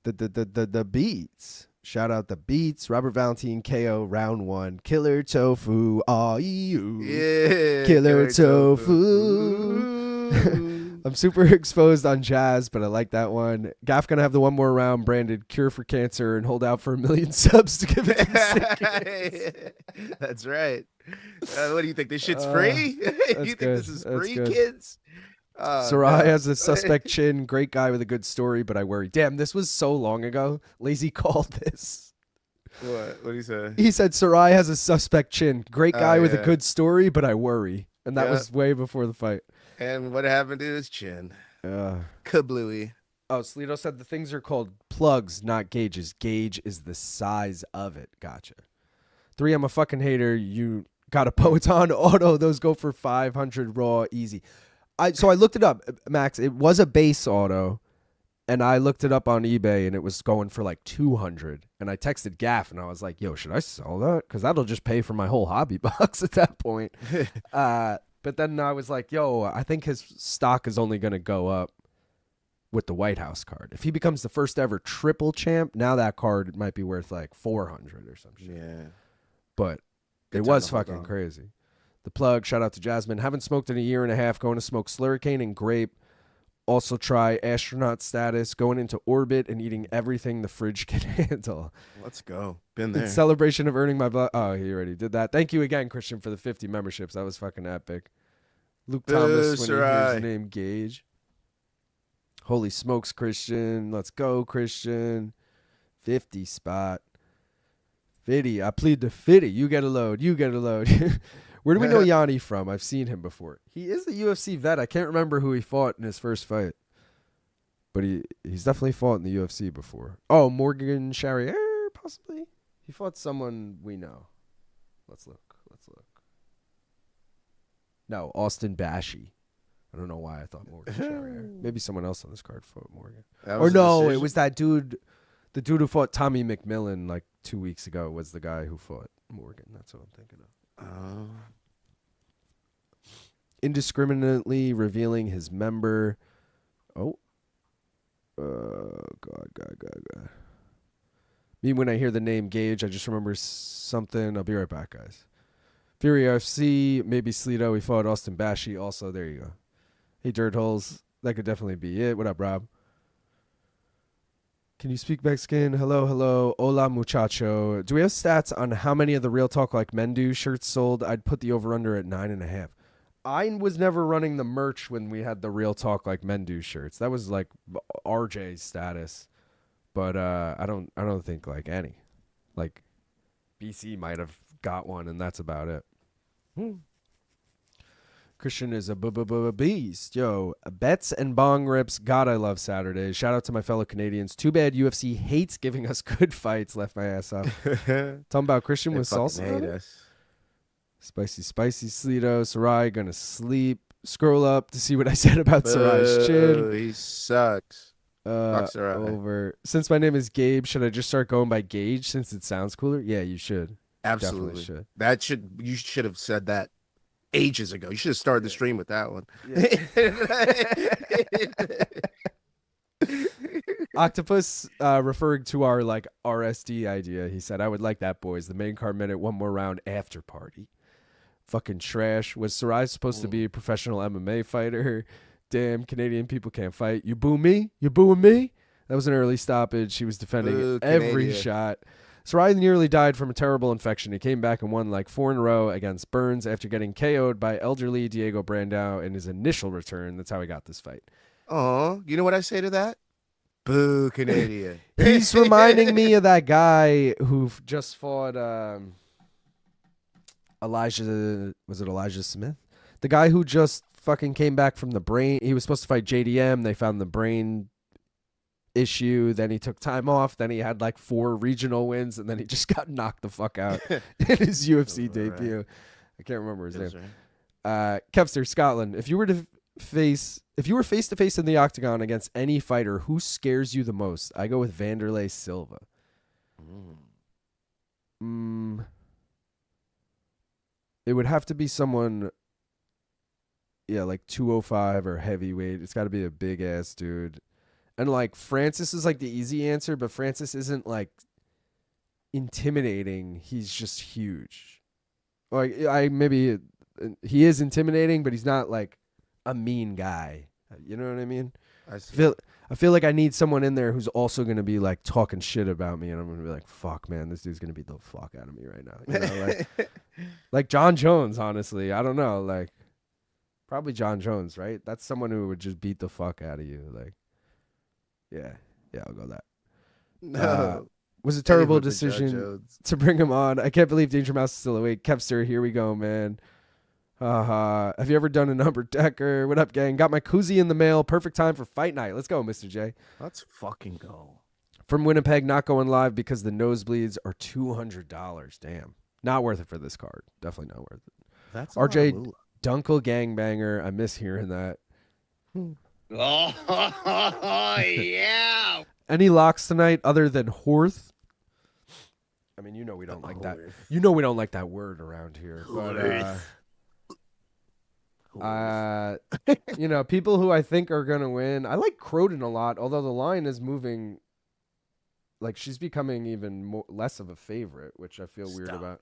The beats. Shout out the beats. Robert Valentin, KO, round 1. Killer Tofu. Aw-ee-oo. Yeah. Killer Tofu. I'm super exposed on Jazz, but I like that one. Gaff gonna have the one more round branded cure for cancer and hold out for 1 million subs to give it to the sick. That's right. What do you think? This shit's free? You think this is free, kids? Siraj has a suspect chin. Great guy with a good story, but I worry. Damn, this was so long ago. Lazy called this. What did he say? He said Siraj has a suspect chin. Great guy with a good story, but I worry. And that was way before the fight. And what happened to his chin? Kablooey. Oh, Slito said the things are called plugs, not gauges. Gauge is the size of it. Gotcha. 3, I'm a fucking hater. You got a Poetan auto. Those go for 500 raw, easy. So I looked it up, Max. It was a base auto, and I looked it up on eBay, and it was going for like 200. And I texted Gaff, and I was like, yo, should I sell that? Because that'll just pay for my whole hobby box at that point. But then I was like, yo, I think his stock is only going to go up with the White House card. If he becomes the first ever triple champ, now that card might be worth like 400 or something. Yeah. But it was fucking crazy. The plug, shout out to Jasmine. Haven't smoked in a year and a half. Going to smoke slurricane and grape. Also try astronaut status. Going into orbit and eating everything the fridge can handle. Let's go. Been there. In celebration of earning my blood. Oh, he already did that. Thank you again, Christian, for the 50 memberships. That was fucking epic. Luke Thomas, when he hears the name Gage. Holy smokes, Christian. Let's go, Christian. 50 spot. 50. I plead the 50. You get a load. You get a load. Where do we know Yanni from? I've seen him before. He is a UFC vet. I can't remember who he fought in his first fight. But he's definitely fought in the UFC before. Oh, Morgan Charrier, possibly? He fought someone we know. Let's look. No, Austin Bashy. I don't know why I thought Morgan Charrier. Maybe someone else on this card fought Morgan. Or no, it was that dude. The dude who fought Tommy McMillan like 2 weeks ago was the guy who fought Morgan. That's what I'm thinking of. Indiscriminately revealing his member. Oh. God. Me, when I hear the name Gage, I just remember something. I'll be right back, guys. Fury FC, maybe Slito. We fought Austin Bashy. Also, there you go. Hey, Dirt Holes. That could definitely be it. What up, Rob? Can you speak Mexican? Hello. Hola, muchacho. Do we have stats on how many of the Real Talk Like Men Do shirts sold? I'd put the over-under at 9.5. I was never running the merch when we had the Real Talk Like Men Do shirts. That was like RJ's status. But I don't think like any. Like BC might have got one, and that's about it. Christian is a beast. Yo, bets and bong rips. God, I love Saturdays. Shout out to my fellow Canadians. Too bad UFC hates giving us good fights. Left my ass up. Talking about Christian with salsa. Hate us. Spicy Sleeto. Siraj gonna sleep. Scroll up to see what I said about Siraj's chin. He sucks. Over. Since my name is Gabe, should I just start going by Gage since it sounds cooler? Yeah, you should. Absolutely. Should. You should have said that ages ago. You should have started the stream with that one. Yeah. Octopus referring to our like RSD idea. He said, I would like that, boys. The main card minute, one more round after party. Fucking trash. Was Siraj supposed to be a professional MMA fighter? Damn, Canadian people can't fight. You boo me? You booing me? That was an early stoppage. He was defending every shot. Siraj nearly died from a terrible infection. He came back and won like 4 in a row against Burns after getting KO'd by elderly Diego Brandao in his initial return. That's how he got this fight. Oh, you know what I say to that? Boo, Canadian. He's reminding me of that guy who just fought Elijah. Was it Elijah Smith? The guy who just fucking came back from the brain. He was supposed to fight JDM. They found the brain issue. Then he took time off. Then he had like 4 regional wins, and then he just got knocked the fuck out in his UFC debut. I can't remember his name. Kevster, Scotland. If you were face to face in the octagon against any fighter, who scares you the most? I go with Vanderlei Silva. It would have to be someone, yeah, like 205 or heavyweight. It's got to be a big ass dude. And like Francis is like the easy answer, but Francis isn't like intimidating. He's just huge. Like he is intimidating, but he's not like a mean guy. You know what I mean? I feel like I need someone in there who's also going to be like talking shit about me, and I'm going to be like, fuck, man, this dude's going to beat the fuck out of me right now. You know, like John Jones, honestly. I don't know. Like, probably John Jones, right? That's someone who would just beat the fuck out of you. Like, yeah, I'll go that. No. Was a terrible decision to bring him on. I can't believe Danger Mouse is still awake. Kevster, here we go, man. Have you ever done a number decker? What up, gang? Got my koozie in the mail. Perfect time for fight night. Let's go, Mr. J. Let's fucking go. From Winnipeg, not going live because the nosebleeds are $200. Damn. Not worth it for this card. Definitely not worth it. That's RJ Dunkel Gangbanger. I miss hearing that. Oh, yeah. Any locks tonight other than Horth? I mean, you know we don't like that. You know we don't like that word around here. But you know, people who I think are gonna win. I like Croden a lot, although the line is moving. Like she's becoming even less of a favorite, which I feel weird about.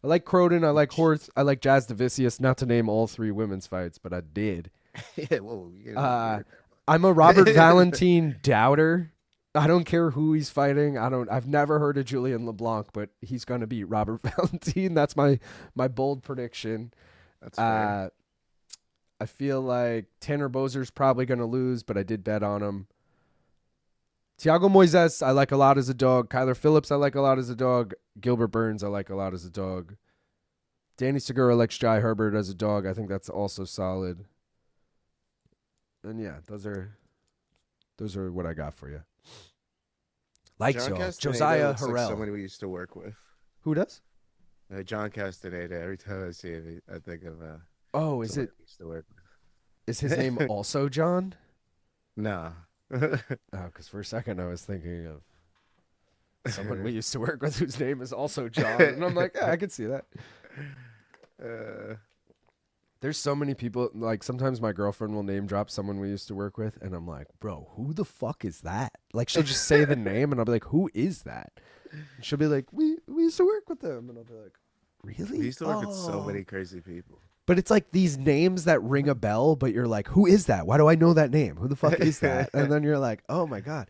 I like Croden. I like Horth. I like Jasudavicius. Not to name all 3 women's fights, but I did. Yeah, whoa, I'm a Robert Valentin doubter. I don't care who he's fighting. I've never heard of Julien LeBlanc, but he's gonna beat Robert Valentin. That's my bold prediction. That's fair. I feel like Tanner Boser's probably gonna lose, but I did bet on him. Thiago Moises, I like a lot as a dog. Kyler Phillips, I like a lot as a dog. Gilbert Burns, I like a lot as a dog. Danny Segura likes Jai Herbert as a dog. I think that's also solid. And yeah, those are what I got for you. Like Josiah Harrell. Like somebody we used to work with. Who does? John Castaneda. Every time I see him, I think of. Is it? We used to work with. Is his name also John? No. Because for a second I was thinking of someone we used to work with whose name is also John, and I'm like, yeah, I could see that. There's so many people. Like sometimes my girlfriend will name drop someone we used to work with, and I'm like, bro, who the fuck is that? Like she'll just say the name, and I'll be like, who is that? And she'll be like, we used to work with them, and I'll be like, really? We used to work with so many crazy people. But it's like these names that ring a bell, but you're like, who is that? Why do I know that name? Who the fuck is that? And then you're like, oh my God.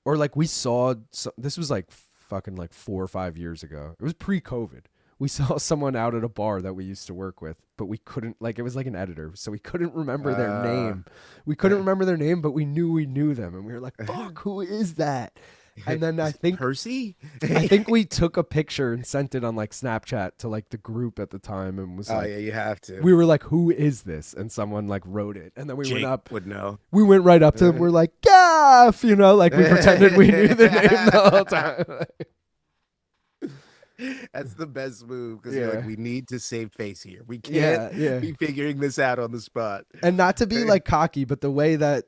Or like this was like fucking like 4 or 5 years ago. It was pre-COVID. we saw someone out at a bar that we used to work with, but we couldn't, like, it was like an editor, so we couldn't remember their name. We couldn't remember their name, but we knew them, and we were like, fuck, who is that? And then I think Percy. I think we took a picture and sent it on like Snapchat to like the group at the time, and was Oh like, yeah, you have to. we were like, who is this? And someone like wrote it, and then we Jake went up. would know. We went right up to them. We're like, Gaff, you know, like we pretended we knew the name the whole time. That's the best move because Yeah. like, we need to save face here. We can't be figuring this out on the spot. And not to be like cocky, but the way that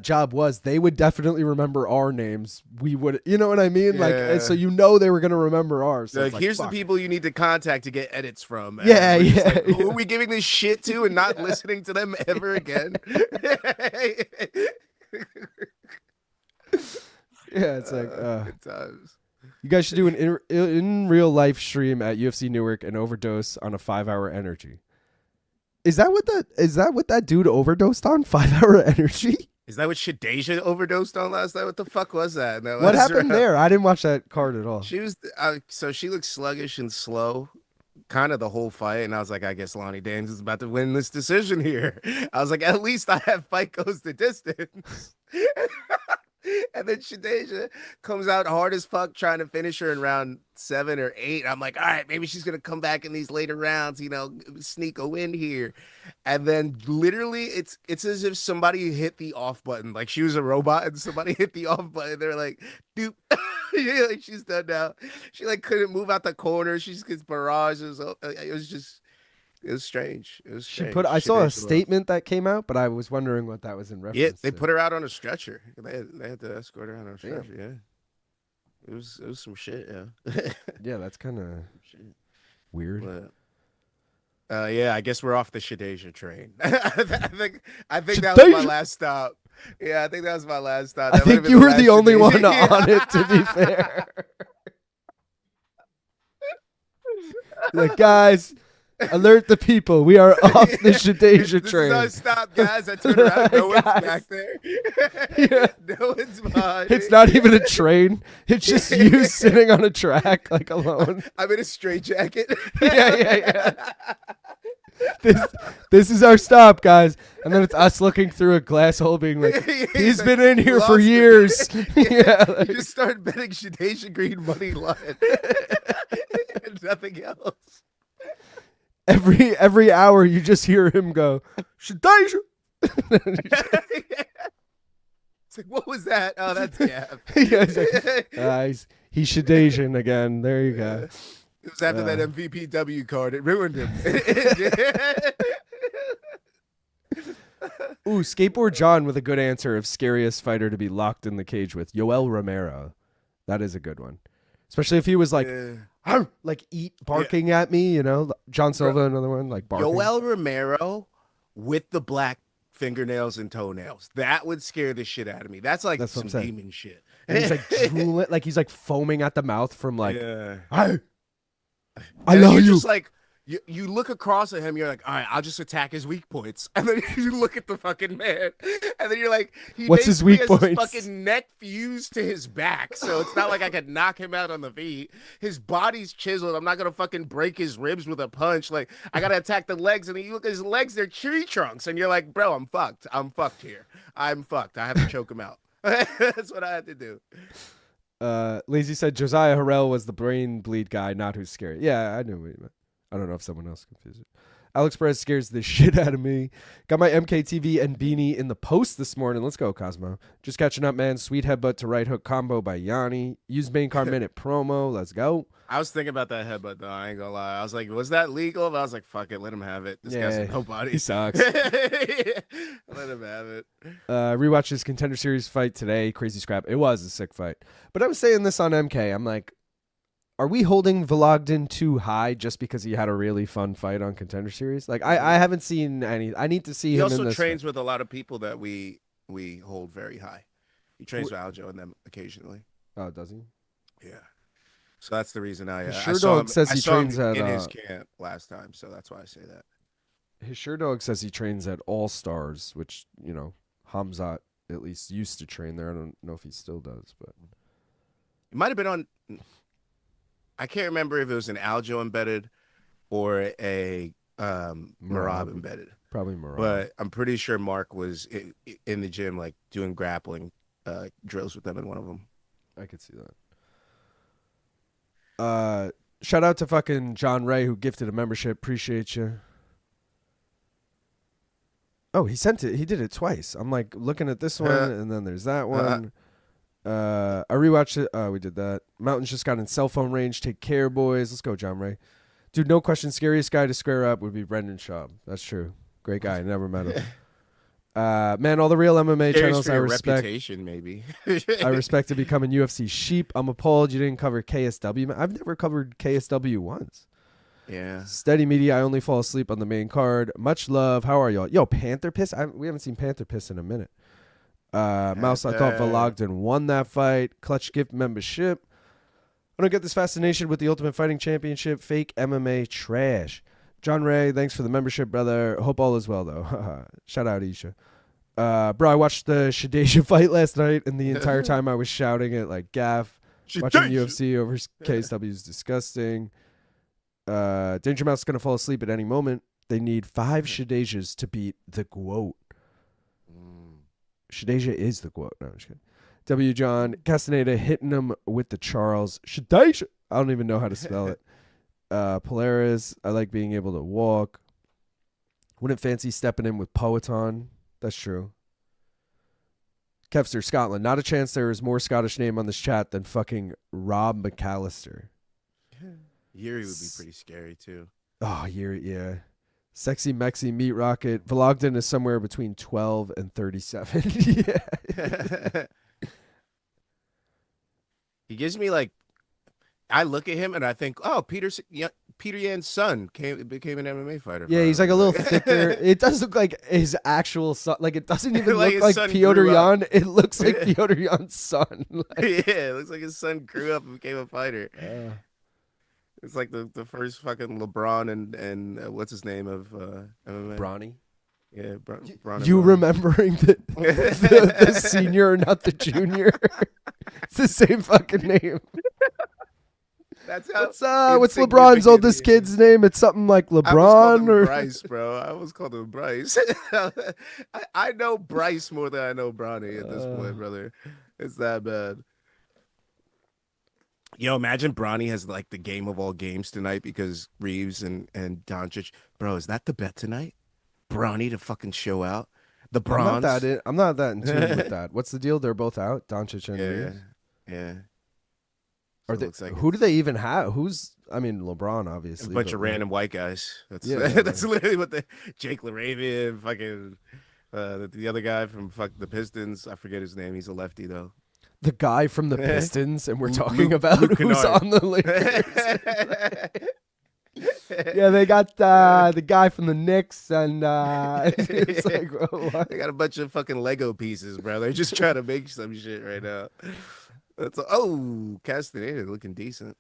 job was, they would definitely remember our names. We would, you know what I mean? Like, Yeah. so you know they were gonna remember ours. So Like, it's like, here's fuck. the people you need to contact to get edits from. And Yeah, we're just yeah, like, who yeah. are we giving this shit to and not listening to them ever again? Yeah, it's like, Good times. you guys should do an in real life stream at UFC Newark and overdose on a 5-hour energy. Is that what that dude overdosed on? 5-hour energy? Is that what Shadeja overdosed on last night? What the fuck was that? in that What last happened round? there? I didn't watch that card at all. She was so she looked sluggish and slow, kind of the whole fight, and I was like, I guess Lonnie Dames is about to win this decision here. I was like, at least I have fight goes the distance. And then Shadeja comes out hard as fuck trying to finish her in round 7 or 8. I'm like, all right, maybe she's gonna come back in these later rounds, you know, sneak a win here. And then literally it's as if somebody hit the off button. Like she was a robot and somebody hit the off button. They're like, dude, yeah, like she's done now. She like couldn't move out the corner. She just gets barrages. It was strange. It was strange. I saw a statement that came out, but I was wondering what that was in reference Yeah, they to. put her out on a stretcher. They had to escort her out on a stretcher. Yeah, it was some shit. Yeah, Yeah, that's kind of weird. But, yeah, I guess we're off the Shadeja train. I think that was my last stop. Yeah, I think that was my last stop. I That might have think been you the were the last only one Shadeja. on it, to be fair. Like, guys, alert the people. We are off the Shadeja train. This is our stop, guys. I turned around. No one's Guys. back there. Yeah. No one's behind It's me. not even a train. It's just you sitting on a track, like, alone. I'm in a straitjacket. Yeah. This is our stop, guys. And then it's us looking through a glass hole being like, he's been in here for Lost it. years. Yeah. You just start betting Shadeja Green money line. And nothing else. Every hour you just hear him go, Shadeja. It's like, what was that? Oh, that's Gav. Yeah, he's Shadasian again. There you go. It was after that MVPW card. It ruined him. Ooh, Skateboard John with a good answer of scariest fighter to be locked in the cage with. Yoel Romero. That is a good one. Especially if he was like, "Arr!" like barking at me, you know. John Silva, another one, like barking. Yoel Romero with the black fingernails and toenails. That would scare the shit out of me. That's like That's what some I'm saying. demon shit. And he's like drooling, like he's like foaming at the mouth from like, yeah. I And love you're you. just like you look across at him, you're like, all right, I'll just attack his weak points. And then you look at the fucking man, and then you're like, he What's his basically weak has his points? fucking neck fused to his back, so it's not like I could knock him out on the feet. His body's chiseled. I'm not gonna fucking break his ribs with a punch. Like, I gotta attack the legs, and then you look at his legs, they're tree trunks, and you're like, bro, I'm fucked. I'm fucked here. I'm fucked. I have to choke him out. That's what I had to do. Lazy said Josiah Harrell was the brain bleed guy, not who's scary. Yeah, I knew what you meant. I don't know if someone else confused it. Alex Perez scares the shit out of me. Got my MKTV and beanie in the post this morning. Let's go, Cosmo. Just catching up, man. Sweet headbutt to right hook combo by Yanni. Use main card minute promo. Let's go. I was thinking about that headbutt though. I ain't gonna lie. I was like, was that legal? But I was like, fuck it, let him have it. This guy's a nobody. He sucks. Let him have it. Rewatched his Contender Series fight today. Crazy scrap. It was a sick fight. But I was saying this on MK. I'm like, are we holding Vologdin too high just because he had a really fun fight on Contender Series? Like, I haven't seen any. I need to see He him also in this trains with a lot of people that we hold very high. He trains with Aljo and them occasionally. Oh, does he? Yeah. So that's the reason I Sure saw Dog him, says I he saw him trains at in his camp last time, so that's why I say that. His Sure Dog says he trains at All Stars, which, you know, Hamzat at least used to train there. I don't know if he still does, but It might have been on. I can't remember if it was an Aljo embedded or a Marab embedded. Probably Marab. But I'm pretty sure Mark was in the gym, like doing grappling drills with them in one of them. I could see that. Shout out to fucking John Ray who gifted a membership. Appreciate you. Oh, he sent it. He did it twice. I'm like looking at this one, and then there's that one. I rewatched it. We did that. Mountains just got in cell phone range. Take care, boys. Let's go, John Ray. Dude, no question. Scariest guy to square up would be Brendan Schaub. That's true. Great guy. Never met him. Man, all the real MMA channels I respect. Reputation, maybe. I respect to becoming UFC sheep. I'm appalled you didn't cover KSW. I've never covered KSW once. Yeah. Steady media. I only fall asleep on the main card. Much love. How are y'all? Yo, Panther Piss. We haven't seen Panther Piss in a minute. Mouse. I thought Vologdin won that fight. Clutch gift membership. I don't get this fascination with the Ultimate Fighting Championship. Fake MMA trash. John Ray, thanks for the membership, brother. Hope all is well, though. Shout out, Isha. Bro, I watched the Shadeja fight last night, and the entire time I was shouting it like gaff. Watching UFC over KSW is disgusting. Danger Mouse is going to fall asleep at any moment. They need 5 Shadejas to beat the GOAT. Shadeja is the GOAT. No, I'm just kidding. W. John Castaneda hitting him with the Charles. Shadeja. I don't even know how to spell it. Polaris. I like being able to walk. Wouldn't fancy stepping in with Poeton. That's true. Kevster, Scotland. Not a chance there is more Scottish name on this chat than fucking Rob McAllister. Yuri would be pretty scary, too. Oh, Yuri, yeah. Sexy Mexi Meat Rocket. Vologdin is somewhere between 12 and 37. Yeah. He gives me like, I look at him and I think, oh, Peter Yan's son became an MMA fighter. Yeah, he's like a little thicker. It does look like his actual son. Like it doesn't even Like look his like son Piotr grew up. Yan. It looks like Piotr Yan's son. Like, Yeah, it looks like his son grew up and became a fighter. It's like the first fucking LeBron and what's his name of MMA? Bronny. Yeah, Bron. You remembering the senior, not the junior? It's the same fucking name. That's how. What's LeBron's oldest kid's name? It's something like LeBron or Bryce, bro. I always called him Bryce. I know Bryce more than I know Bronny at this point, brother. It's that bad. Yo, imagine Bronny has like the game of all games tonight because Reeves and Doncic. Bro, is that the bet tonight? Bronny to fucking show out the bronze. I'm not that in tune with that. What's the deal? They're both out, Doncic and Reeves. Yeah. Are they, like who do they even have? LeBron, obviously. A bunch of random white guys. That's that's literally what Jake LaRavia, fucking the other guy from the Pistons. I forget his name. He's a lefty though. The guy from the Pistons, and we're talking about who's on the Lakers. Yeah, they got the guy from the Knicks, and it's like, what? They got a bunch of fucking Lego pieces, bro. They're just trying to make some shit right now. Castaneda looking decent.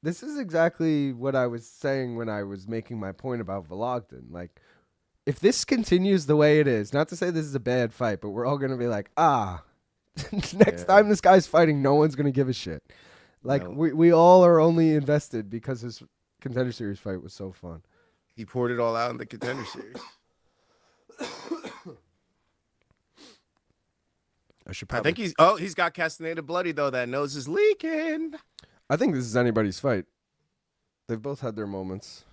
This is exactly what I was saying when I was making my point about Vologdin. Like, if this continues the way it is, not to say this is a bad fight, but we're all going to be like, next time this guy's fighting, no one's going to give a shit. Like, no. we all are only invested because his Contender Series fight was so fun. He poured it all out in the Contender Series. I think he's got Castaneda bloody, though. That nose is leaking. I think this is anybody's fight. They've both had their moments.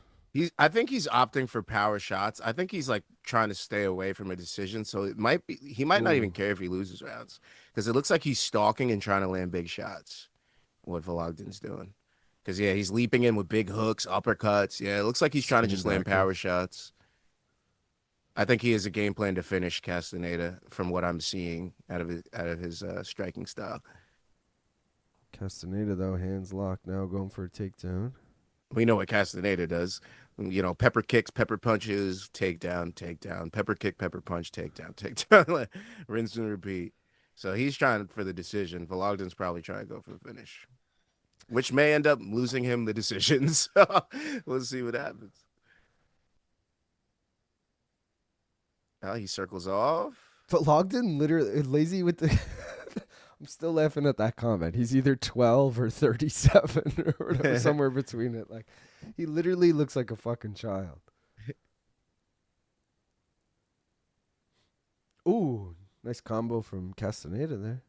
I think he's opting for power shots. I think he's like trying to stay away from a decision. So he might not even care if he loses rounds because it looks like he's stalking and trying to land big shots. What Vologdin's doing. Because, he's leaping in with big hooks, uppercuts. Yeah, it looks like he's trying to just land power shots. I think he has a game plan to finish Castaneda from what I'm seeing out of his striking style. Castaneda, though, hands locked now, going for a takedown. We know what Castaneda does. Pepper kicks, pepper punches, takedown, pepper kick, pepper punch, takedown. Rinse and repeat. So he's trying for the decision. Vologdin's probably trying to go for the finish, which may end up losing him the decision. So we'll see what happens. He circles off. Vologdin literally lazy with the I'm still laughing at that comment. He's either 12 or 37 or whatever, somewhere between it. Like, he literally looks like a fucking child. Ooh, nice combo from Castaneda there.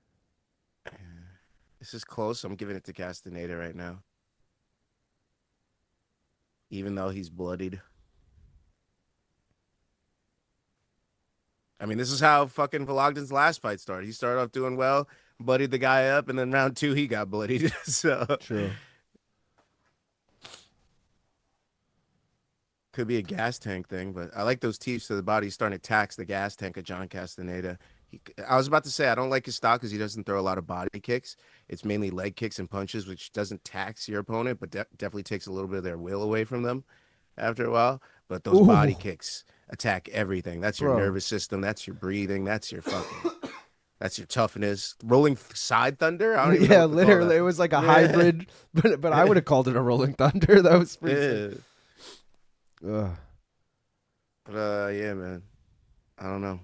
This is close. I'm giving it to Castaneda right now. Even though he's bloodied. I mean, this is how fucking Vologdin's last fight started. He started off doing well, bloodied the guy up, and then round 2, he got bloodied. So True. Could be a gas tank thing, but I like those teeps to the body. He's starting to tax the gas tank of John Castaneda. I was about to say I don't like his style because he doesn't throw a lot of body kicks. It's mainly leg kicks and punches, which doesn't tax your opponent, but definitely takes a little bit of their will away from them after a while. But those body kicks attack everything. That's your nervous system. That's your breathing. That's your fucking. That's your toughness. Rolling side thunder. I don't even know what to call literally, that. it was like a hybrid, but I would have called it a rolling thunder. That was pretty. But yeah, man. I don't know.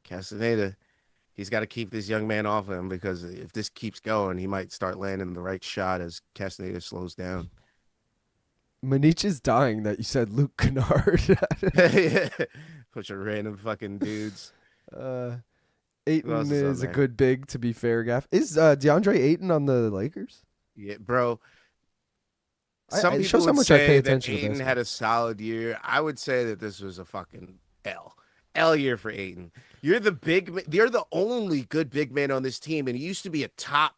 Castaneda, he's got to keep this young man off of him because if this keeps going, he might start landing the right shot as Castaneda slows down. Manich is dying that you said Luke Kennard. Bunch of random fucking dudes. Ayton is a good big, to be fair, Gaff. Is DeAndre Ayton on the Lakers? Yeah, bro. Some It people shows would how much say I pay that attention Ayton to had a solid year. I would say that this was a fucking L year for Ayton. You're the only good big man on this team, and he used to be a top,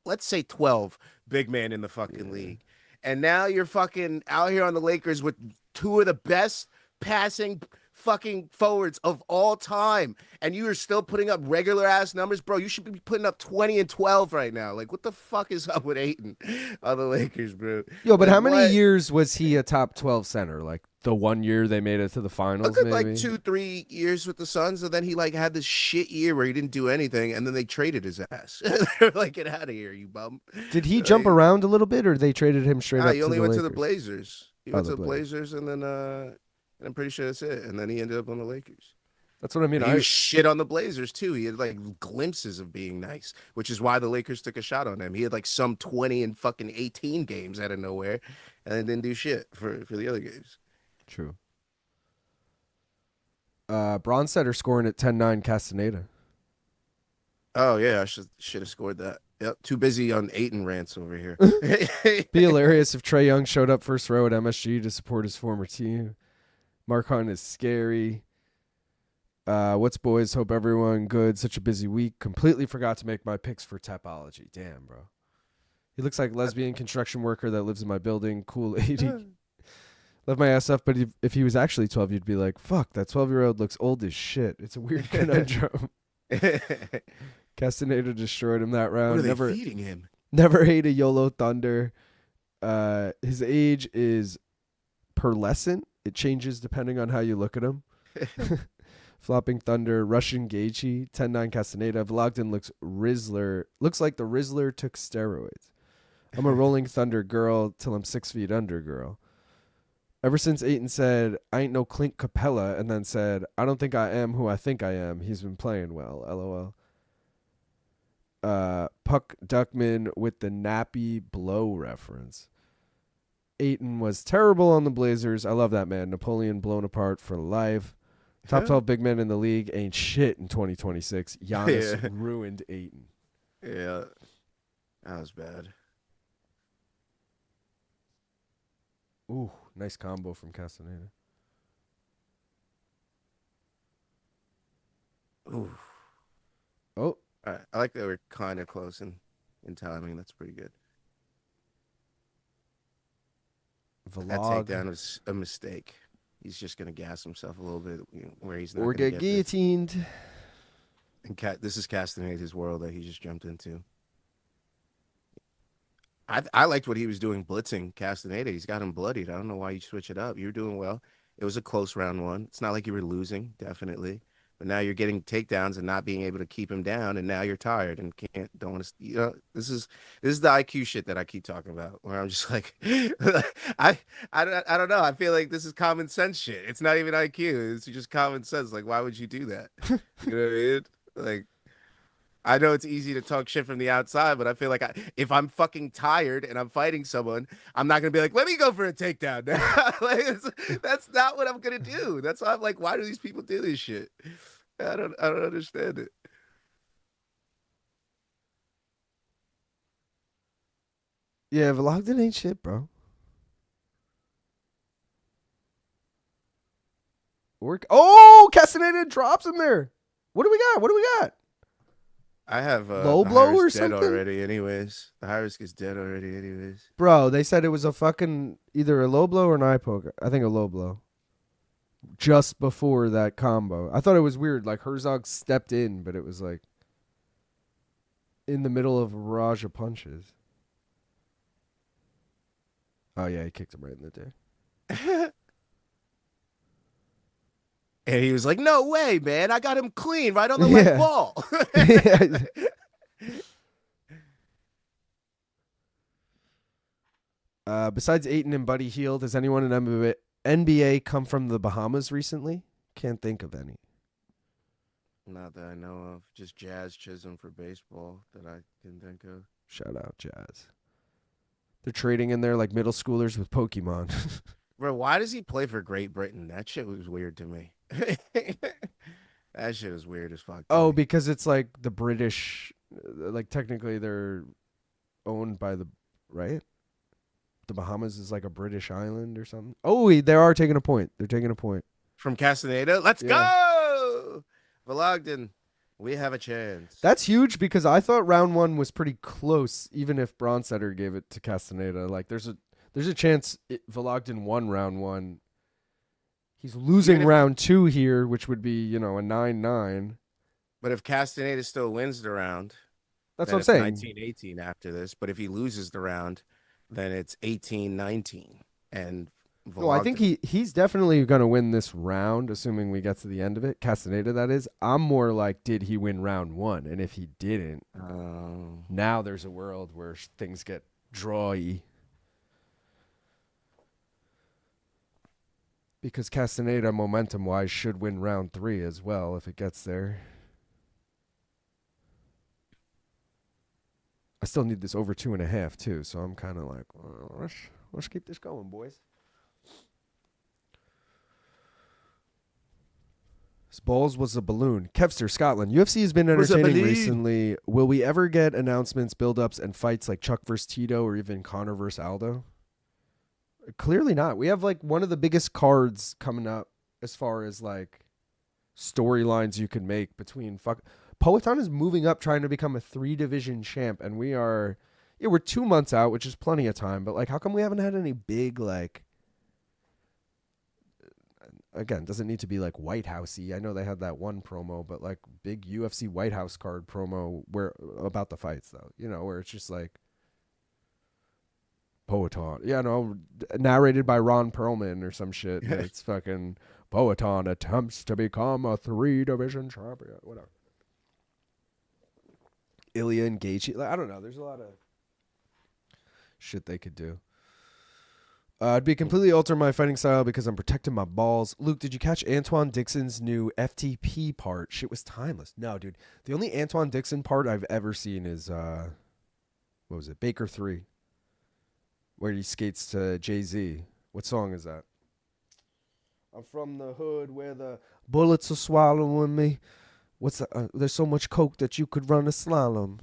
let's say 12 big man in the fucking league. And now you're fucking out here on the Lakers with 2 of the best passing fucking forwards of all time, and you are still putting up regular ass numbers, bro. You should be putting up 20 and 12 right now. Like, what the fuck is up with Ayton on the Lakers, bro? Yo, but like, how many years was he a top 12 center? Like the 1 year they made it to the finals, a good, maybe? like 2-3 years with the Suns, and then he like had this shit year where he didn't do anything, and then they traded his ass. They're like, get out of here, you bum. Did he jump around a little bit, or they traded him straight up? He only to the went Lakers? to the Blazers. He went to the Blazers, and then and I'm pretty sure that's it. And then he ended up on the Lakers. That's what I mean. He was shit on the Blazers too. He had like glimpses of being nice, which is why the Lakers took a shot on him. He had like some 20 and fucking 18 games out of nowhere, and then didn't do shit for the other games. True. Bronstetter scoring at 10-9 Castaneda. Oh yeah, I should have scored that. Yep, too busy on Ayton rants over here. Be hilarious if Trae Young showed up first row at MSG to support his former team. Mark Hunt is scary. What's boys? Hope everyone good. Such a busy week. Completely forgot to make my picks for Tapology. Damn, bro. He looks like lesbian construction worker that lives in my building. Cool lady. Love my ass off, but if he was actually 12, you'd be like, fuck, that 12-year-old looks old as shit. It's a weird conundrum. Castaneda destroyed him that round. What are they feeding him? Never ate a YOLO Thunder. His age is pearlescent. It changes depending on how you look at him. Flopping Thunder, Russian Gaethje, 10-9 Castaneda. Vologdin looks like the Rizzler took steroids. I'm a Rolling Thunder girl till I'm 6 feet under girl. Ever since Ayton said, I ain't no Clint Capella, and then said, I don't think I am who I think I am, he's been playing well, LOL. Puck Duckman with the nappy blow reference. Ayton was terrible on the Blazers. I love that man. Napoleon blown apart for life. Top 12 big men in the league ain't shit in 2026. Yannis ruined Ayton. Yeah, that was bad. Ooh, nice combo from Castaneda. Ooh. Oh. All right. I like that we're kind of close in timing. That's pretty good. That takedown was a mistake. He's just going to gas himself a little bit where he's not or get guillotined. And this is Castaneda's world that he just jumped into. I liked what he was doing blitzing Castaneda. He's got him bloodied. I don't know why you switch it up. You're doing well. It was a close round one. It's not like you were losing, definitely. But now you're getting takedowns and not being able to keep him down, and now you're tired and don't want to. This is the IQ shit that I keep talking about. Where I'm just like, I don't know. I feel like this is common sense shit. It's not even IQ. It's just common sense. Like, why would you do that? You know what I mean? Like, I know it's easy to talk shit from the outside, but I feel like if I'm fucking tired and I'm fighting someone, I'm not gonna be like, let me go for a takedown. That's not what I'm gonna do. That's why I'm like, why do these people do this shit? I don't understand it. Yeah, Vologdin ain't shit, bro. Oh, Castaneda drops him there. What do we got? What do we got? I have Low the blow High or Risk dead something? already, anyways. The High Risk is dead already, anyways. Bro, they said it was a fucking either a low blow or an eye poke. I think a low blow. Just before that combo. I thought it was weird. Like Herzog stepped in, but it was like in the middle of a barrage of punches. Oh yeah, he kicked him right in the dick. And he was like, no way, man. I got him clean right on the left ball. Besides Ayton and Buddy Hield, has anyone in NBA come from the Bahamas recently? Can't think of any. Not that I know of. Just Jazz Chisholm for baseball that I can think of. Shout out Jazz. They're trading in there like middle schoolers with Pokemon. Bro, why does he play for Great Britain? That shit was weird to me. That shit is weird as fuck. Oh, because it's like the British, like technically they're owned by the, right? The Bahamas is like a British island or something. Oh, they are taking a point. They're taking a point. From Castaneda? Let's go! Vologdin, we have a chance. That's huge because I thought round one was pretty close, even if Bronstetter gave it to Castaneda. Like there's a chance Vologdin won round one. He's losing round two here, which would be, a 9-9. But if Castaneda still wins the round, that's what I'm saying. 19-18 after this. But if he loses the round, then it's 18-19. And no, I think he's definitely going to win this round, assuming we get to the end of it. Castaneda, that is. I'm more like, did he win round one? And if he didn't, now there's a world where things get drawy. Because Castaneda, momentum-wise, should win round three as well if it gets there. I still need this over 2.5, too, so I'm kind of like, let's keep this going, boys. This Bowles was a balloon. Kevster, Scotland. UFC has been entertaining recently. Will we ever get announcements, build-ups, and fights like Chuck versus Tito or even Conor versus Aldo? Clearly not. We have like one of the biggest cards coming up as far as like storylines you can make between Poatan is moving up trying to become a 3-division champ, and we're 2 months out, which is plenty of time, but like how come we haven't had any big like, again, doesn't need to be like White Housey. I know they had that one promo, but like big UFC White House card promo where about the fights though, where it's just like Poatan, narrated by Ron Perlman or some shit. It's fucking Poatan attempts to become a 3-division champion. Whatever. Ilya and Gaethje. I don't know. There's a lot of shit they could do. I'd be completely alter my fighting style because I'm protecting my balls. Luke, did you catch Antoine Dixon's new FTP part? Shit was timeless. No, dude. The only Antoine Dixon part I've ever seen is what was it? Baker 3. Where he skates to Jay-Z. What song is that? I'm from the hood where the bullets are swallowing me. What's that? There's so much coke that you could run a slalom.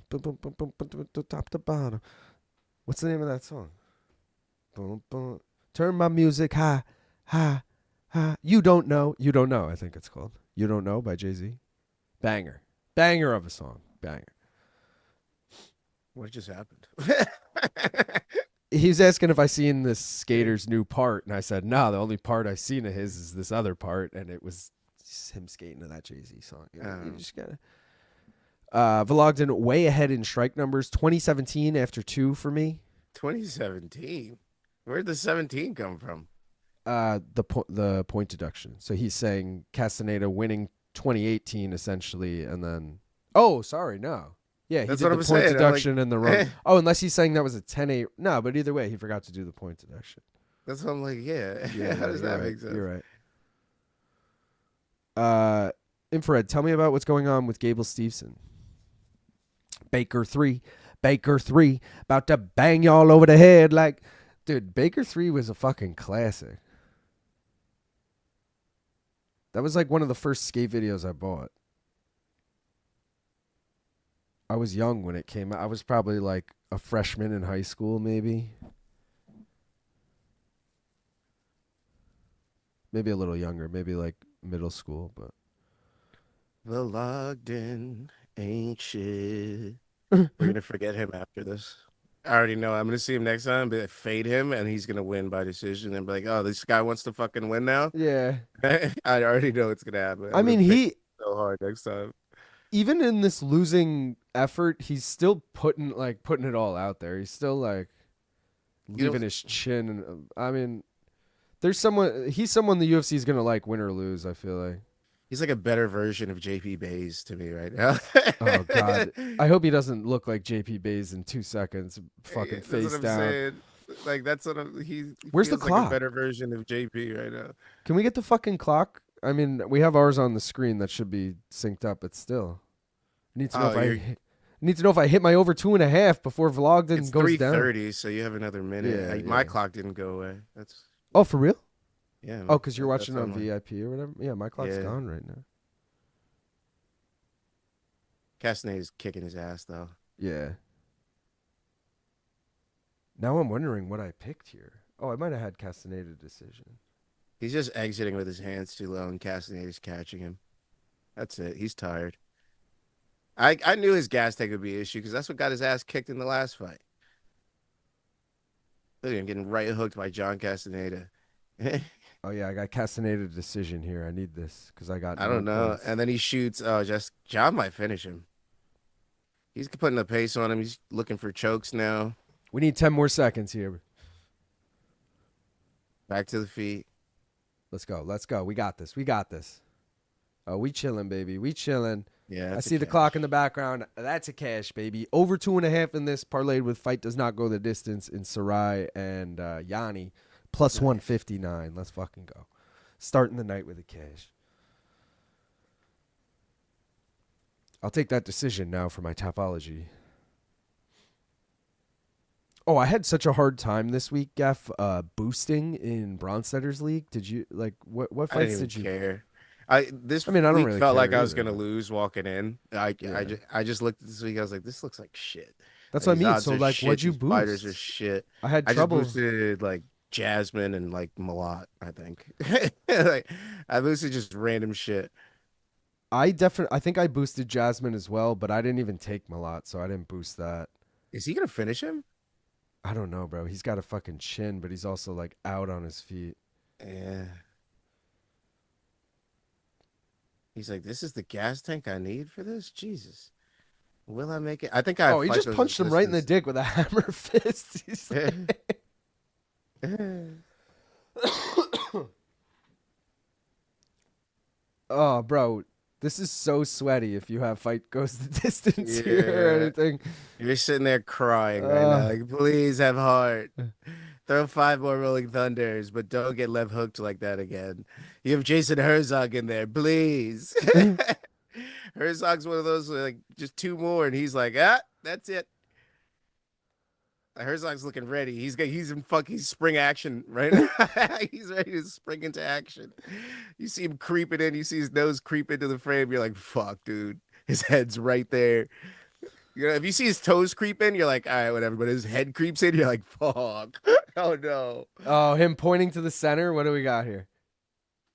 Top to bottom. What's the name of that song? Turn my music high, high, high. You don't know, I think it's called. You Don't Know by Jay-Z. Banger. Banger of a song. Banger. What just happened? He was asking if I seen this skater's new part, and I said, no, the only part I've seen of his is this other part, and it was him skating to that Jay-Z song. You just gotta... Vologdin way ahead in strike numbers. 2017 after 2 for me. 2017? Where'd the 17 come from? The point deduction. So he's saying Castaneda winning 2018 essentially, and then... Oh, sorry, no. Yeah, he That's did what the I'm point saying. deduction and the run. Oh, unless he's saying that was a 10-8. No, but either way, he forgot to do the point deduction. That's what I'm like, yeah. How does that make sense? You're right. Infrared, tell me about what's going on with Gable Steveson. Baker 3. Baker 3. About to bang y'all over the head. Like, dude, Baker 3 was a fucking classic. That was like one of the first skate videos I bought. I was young when it came out. I was probably like a freshman in high school, maybe. Maybe a little younger, maybe like middle school, but Vologdin ain't shit. We're gonna forget him after this. I already know. I'm gonna see him next time, but fade him, and he's gonna win by decision. And be like, "Oh, this guy wants to fucking win now." yeah. I already know it's gonna happen. I mean, he so hard next time. even in this losing effort, he's still putting it all out there. He's still like leaving his chin, and I mean, he's someone the UFC is gonna like, win or lose. I feel like He's like a better version of JP Bays to me right now. oh god, I hope he doesn't look like JP Bays in 2 seconds, fucking That's face what I'm down. saying. Like that's what he Where's the feels like clock? a better version of JP right now. Can we get the fucking clock? I mean, we have ours on the screen that should be synced up, but still, I need to know if I hit my over 2.5 before Vologdin It's goes down. 3:30, so you have another minute. My clock didn't go away. That's Oh, for real? yeah. Oh, because you're watching that's on VIP or whatever? Yeah, my clock's Yeah. gone right now. Castaneda's kicking his ass though. Yeah. Now I'm wondering what I picked here. Oh, I might have had Castaneda decision. He's just exiting with his hands too low, and Castaneda's catching him. That's it. He's tired. I knew his gas tank would be an issue because that's what got his ass kicked in the last fight. Look at him getting right hooked by John Castaneda. Oh, yeah, I got Castaneda decision here. I need this because I got I don't know. points. And then he shoots. Oh, just John might finish him. He's putting the pace on him. He's looking for chokes now. We need 10 more seconds here. Back to the feet. Let's go. Let's go. We got this. We got this. Oh, we chilling, baby. We chilling. Yeah, I see the clock in the background. That's a cash, baby. Over 2.5 in this, parlayed with fight does not go the distance in Siraj and Yannis. Plus 159. Let's fucking go. Starting the night with a cash. I'll take that decision now for my topology. Oh, I had such a hard time this week, Geff, boosting in Bronzetter's League. Did you like what I fights didn't did you care. I don't week really felt like care I was either, gonna but- lose walking in. I Yeah. just looked at this week. I was like, this looks like shit. That's Like, what I these mean. odds So are like shit, what'd you these fighters are boost? shit. I had I trouble. just boosted like Jasmine and like Malott, I think. Like I boosted just random shit. I think I boosted Jasmine as well, but I didn't even take Malott, so I didn't boost that. Is he gonna finish him? I don't know, bro. He's got a fucking chin, but he's also like out on his feet. Yeah. He's like, this is the gas tank I need for this? Jesus. Will I make it? I think I Oh, he just punched him right in the dick with a hammer fist. He's like, oh, bro, this is so sweaty if you have fight goes the distance here or Yeah. anything. You're sitting there crying right now. Like, please have heart. Throw 5 more Rolling Thunders, but don't get left hooked like that again. You have Jason Herzog in there, please. Herzog's one of those like just 2 more, and he's like, that's it. Herzog's looking ready. He's in fucking spring action right now. He's ready to spring into action. You see him creeping in. You see his nose creep into the frame. You're like, fuck, dude. His head's right there. You know, if you see his toes creep in, you're like, all right, whatever. But his head creeps in, you're like, fuck. Oh no. Oh, him pointing to the center. What do we got here?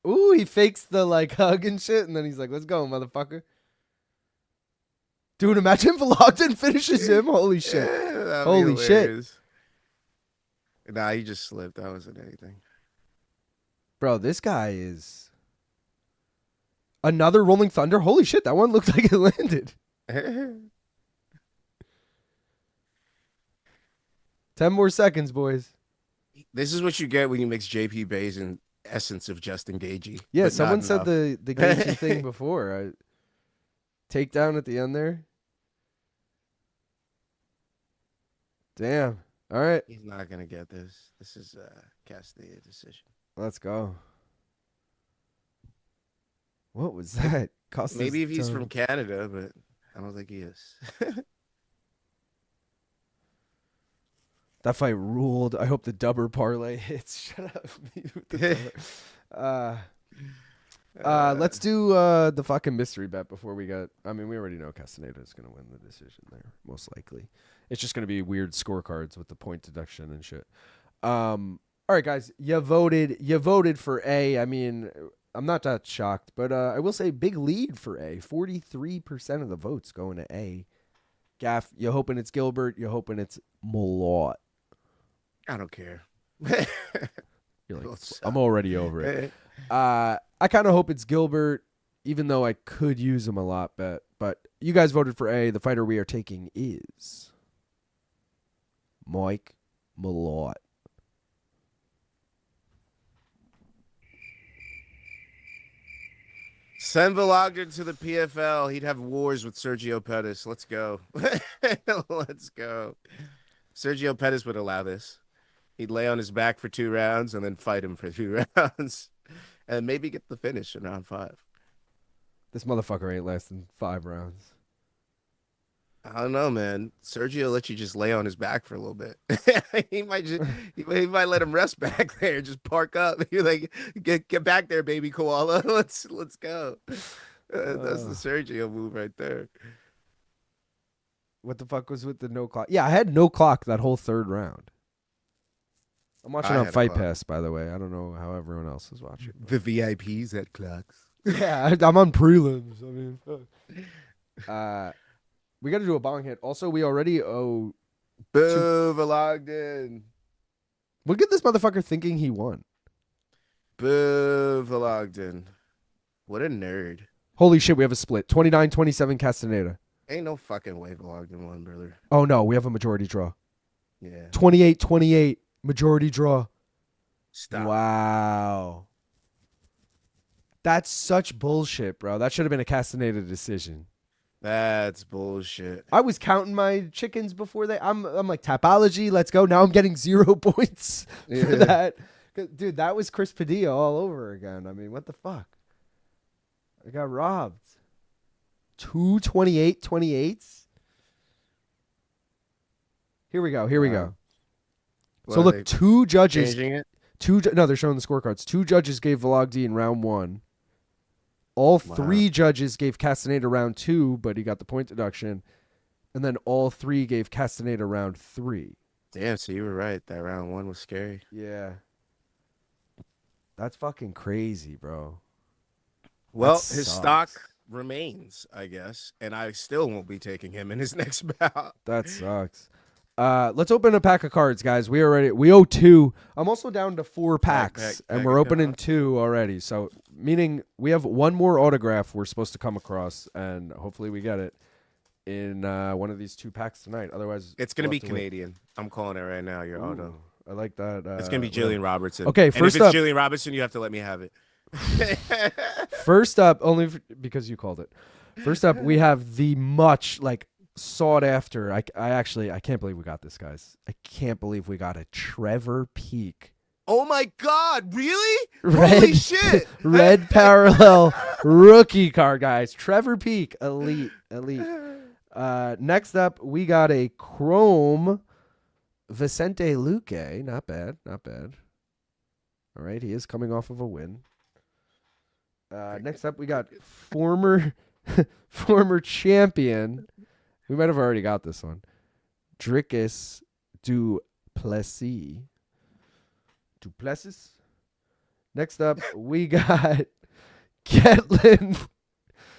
Ooh, he fakes the like hug and shit, and then he's like, "Let's go, motherfucker." Dude, imagine Vologdin finishes him. Holy shit. That'd be Holy shit. hilarious. Nah, he just slipped. That wasn't anything. Bro, this guy is another Rolling Thunder. Holy shit, that one looked like it landed. 10 more seconds, boys. This is what you get when you mix JP Bays and essence of Justin Gagey. Yeah, but someone not said enough. the Gaethje thing before. Takedown at the end there. Damn. All right, He's not gonna get this. This is a Castaneda decision. let's go. What was that? Cost Maybe if us he's time. from Canada, but I don't think he is. That fight ruled. I hope the dubber parlay hits. Shut up. Let's do the fucking mystery bet before we get. I mean, we already know Castaneda is going to win the decision there, most likely. It's just going to be weird scorecards with the point deduction and shit. All right, guys, you voted for A. I mean, I'm not that shocked, but I will say big lead for A. 43% of the votes going to A. Gaff, you hoping it's Gilbert? You hoping it's Malott? I don't care. You're like, I'm already over it. I kind of hope it's Gilbert, even though I could use him a lot, but you guys voted for A. The fighter we are taking is Mike Malott. Send Vologdin to the PFL. He'd have wars with Sergio Pettis. Let's go. Let's go. Sergio Pettis would allow this. He'd lay on his back for 2 rounds and then fight him for 2 rounds. And maybe get the finish in round 5. This motherfucker ain't lasting 5 rounds. I don't know, man. Sergio let you just lay on his back for a little bit. he might let him rest back there, just park up. You're like, get back there, baby koala. Let's go. That's the Sergio move right there. What the fuck was with the no clock? Yeah, I had no clock that whole 3rd round. I'm watching on Fight Pass, by the way. I don't know how everyone else is watching. The VIPs at clocks. Yeah, I'm on prelims. I mean, fuck. We got to do a bong hit. Also, we already owe. Boo, Vologdin. Look at this motherfucker thinking he won. Boo, Vologdin. What a nerd. Holy shit, we have a split. 29-27 Castaneda. Ain't no fucking way Vologdin won, brother. Oh, no, we have a majority draw. Yeah. 28-28. Majority draw. Stop. Wow. That's such bullshit, bro. That should have been a Castaneda decision. That's bullshit. I was counting my chickens before they. I'm like, Tapology, let's go. Now I'm getting 0 points for that. Dude, that was Chris Padilla all over again. I mean, what the fuck? I got robbed. 2 28-28s. Here we go. So look, 2 judges. Changing it? No, they're showing the scorecards. 2 judges gave Vologdin round 1. All 3 judges gave Castaneda round 2, but he got the point deduction. And then all 3 gave Castaneda round 3. Damn, so you were right. That round 1 was scary. Yeah. That's fucking crazy, bro. Well, his stock remains, I guess, and I still won't be taking him in his next bout. That sucks. Let's open a pack of cards, guys. We owe 2. I'm also down to 4 packs, and we're opening 2 already. So, meaning we have 1 more autograph we're supposed to come across, and hopefully we get it in one of these 2 packs tonight. Otherwise, it's gonna be Canadian. Wait. I'm calling it right now. Your auto. I like that. It's gonna be Julian Robertson. Okay, first up, Julian Robertson, you have to let me have it. First up, only because you called it. First up, we have the much sought after. I can't believe we got this, guys. I can't believe we got a Trevor Peak. Oh my God, really? Holy shit. Red parallel rookie card, guys. Trevor Peak, elite. Next up, we got a Chrome Vicente Luque. Not bad. All right, he is coming off of a win. Next up, we got former champion. We might have already got this one. Dricus Duplessis. Next up, we got Ketlin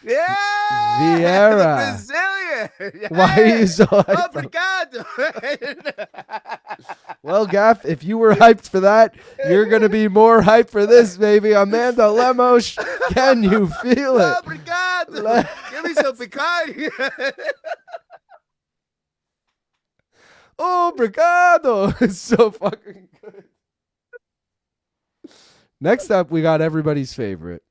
Vieira. Brazilian. Why are you so hyped? Obrigado. Well, Gaff, if you were hyped for that, you're going to be more hyped for this, baby. Amanda Lemos, can you feel it? Obrigado. Give me some Picardi. Obrigado. It's so fucking good. Next up, we got everybody's favorite.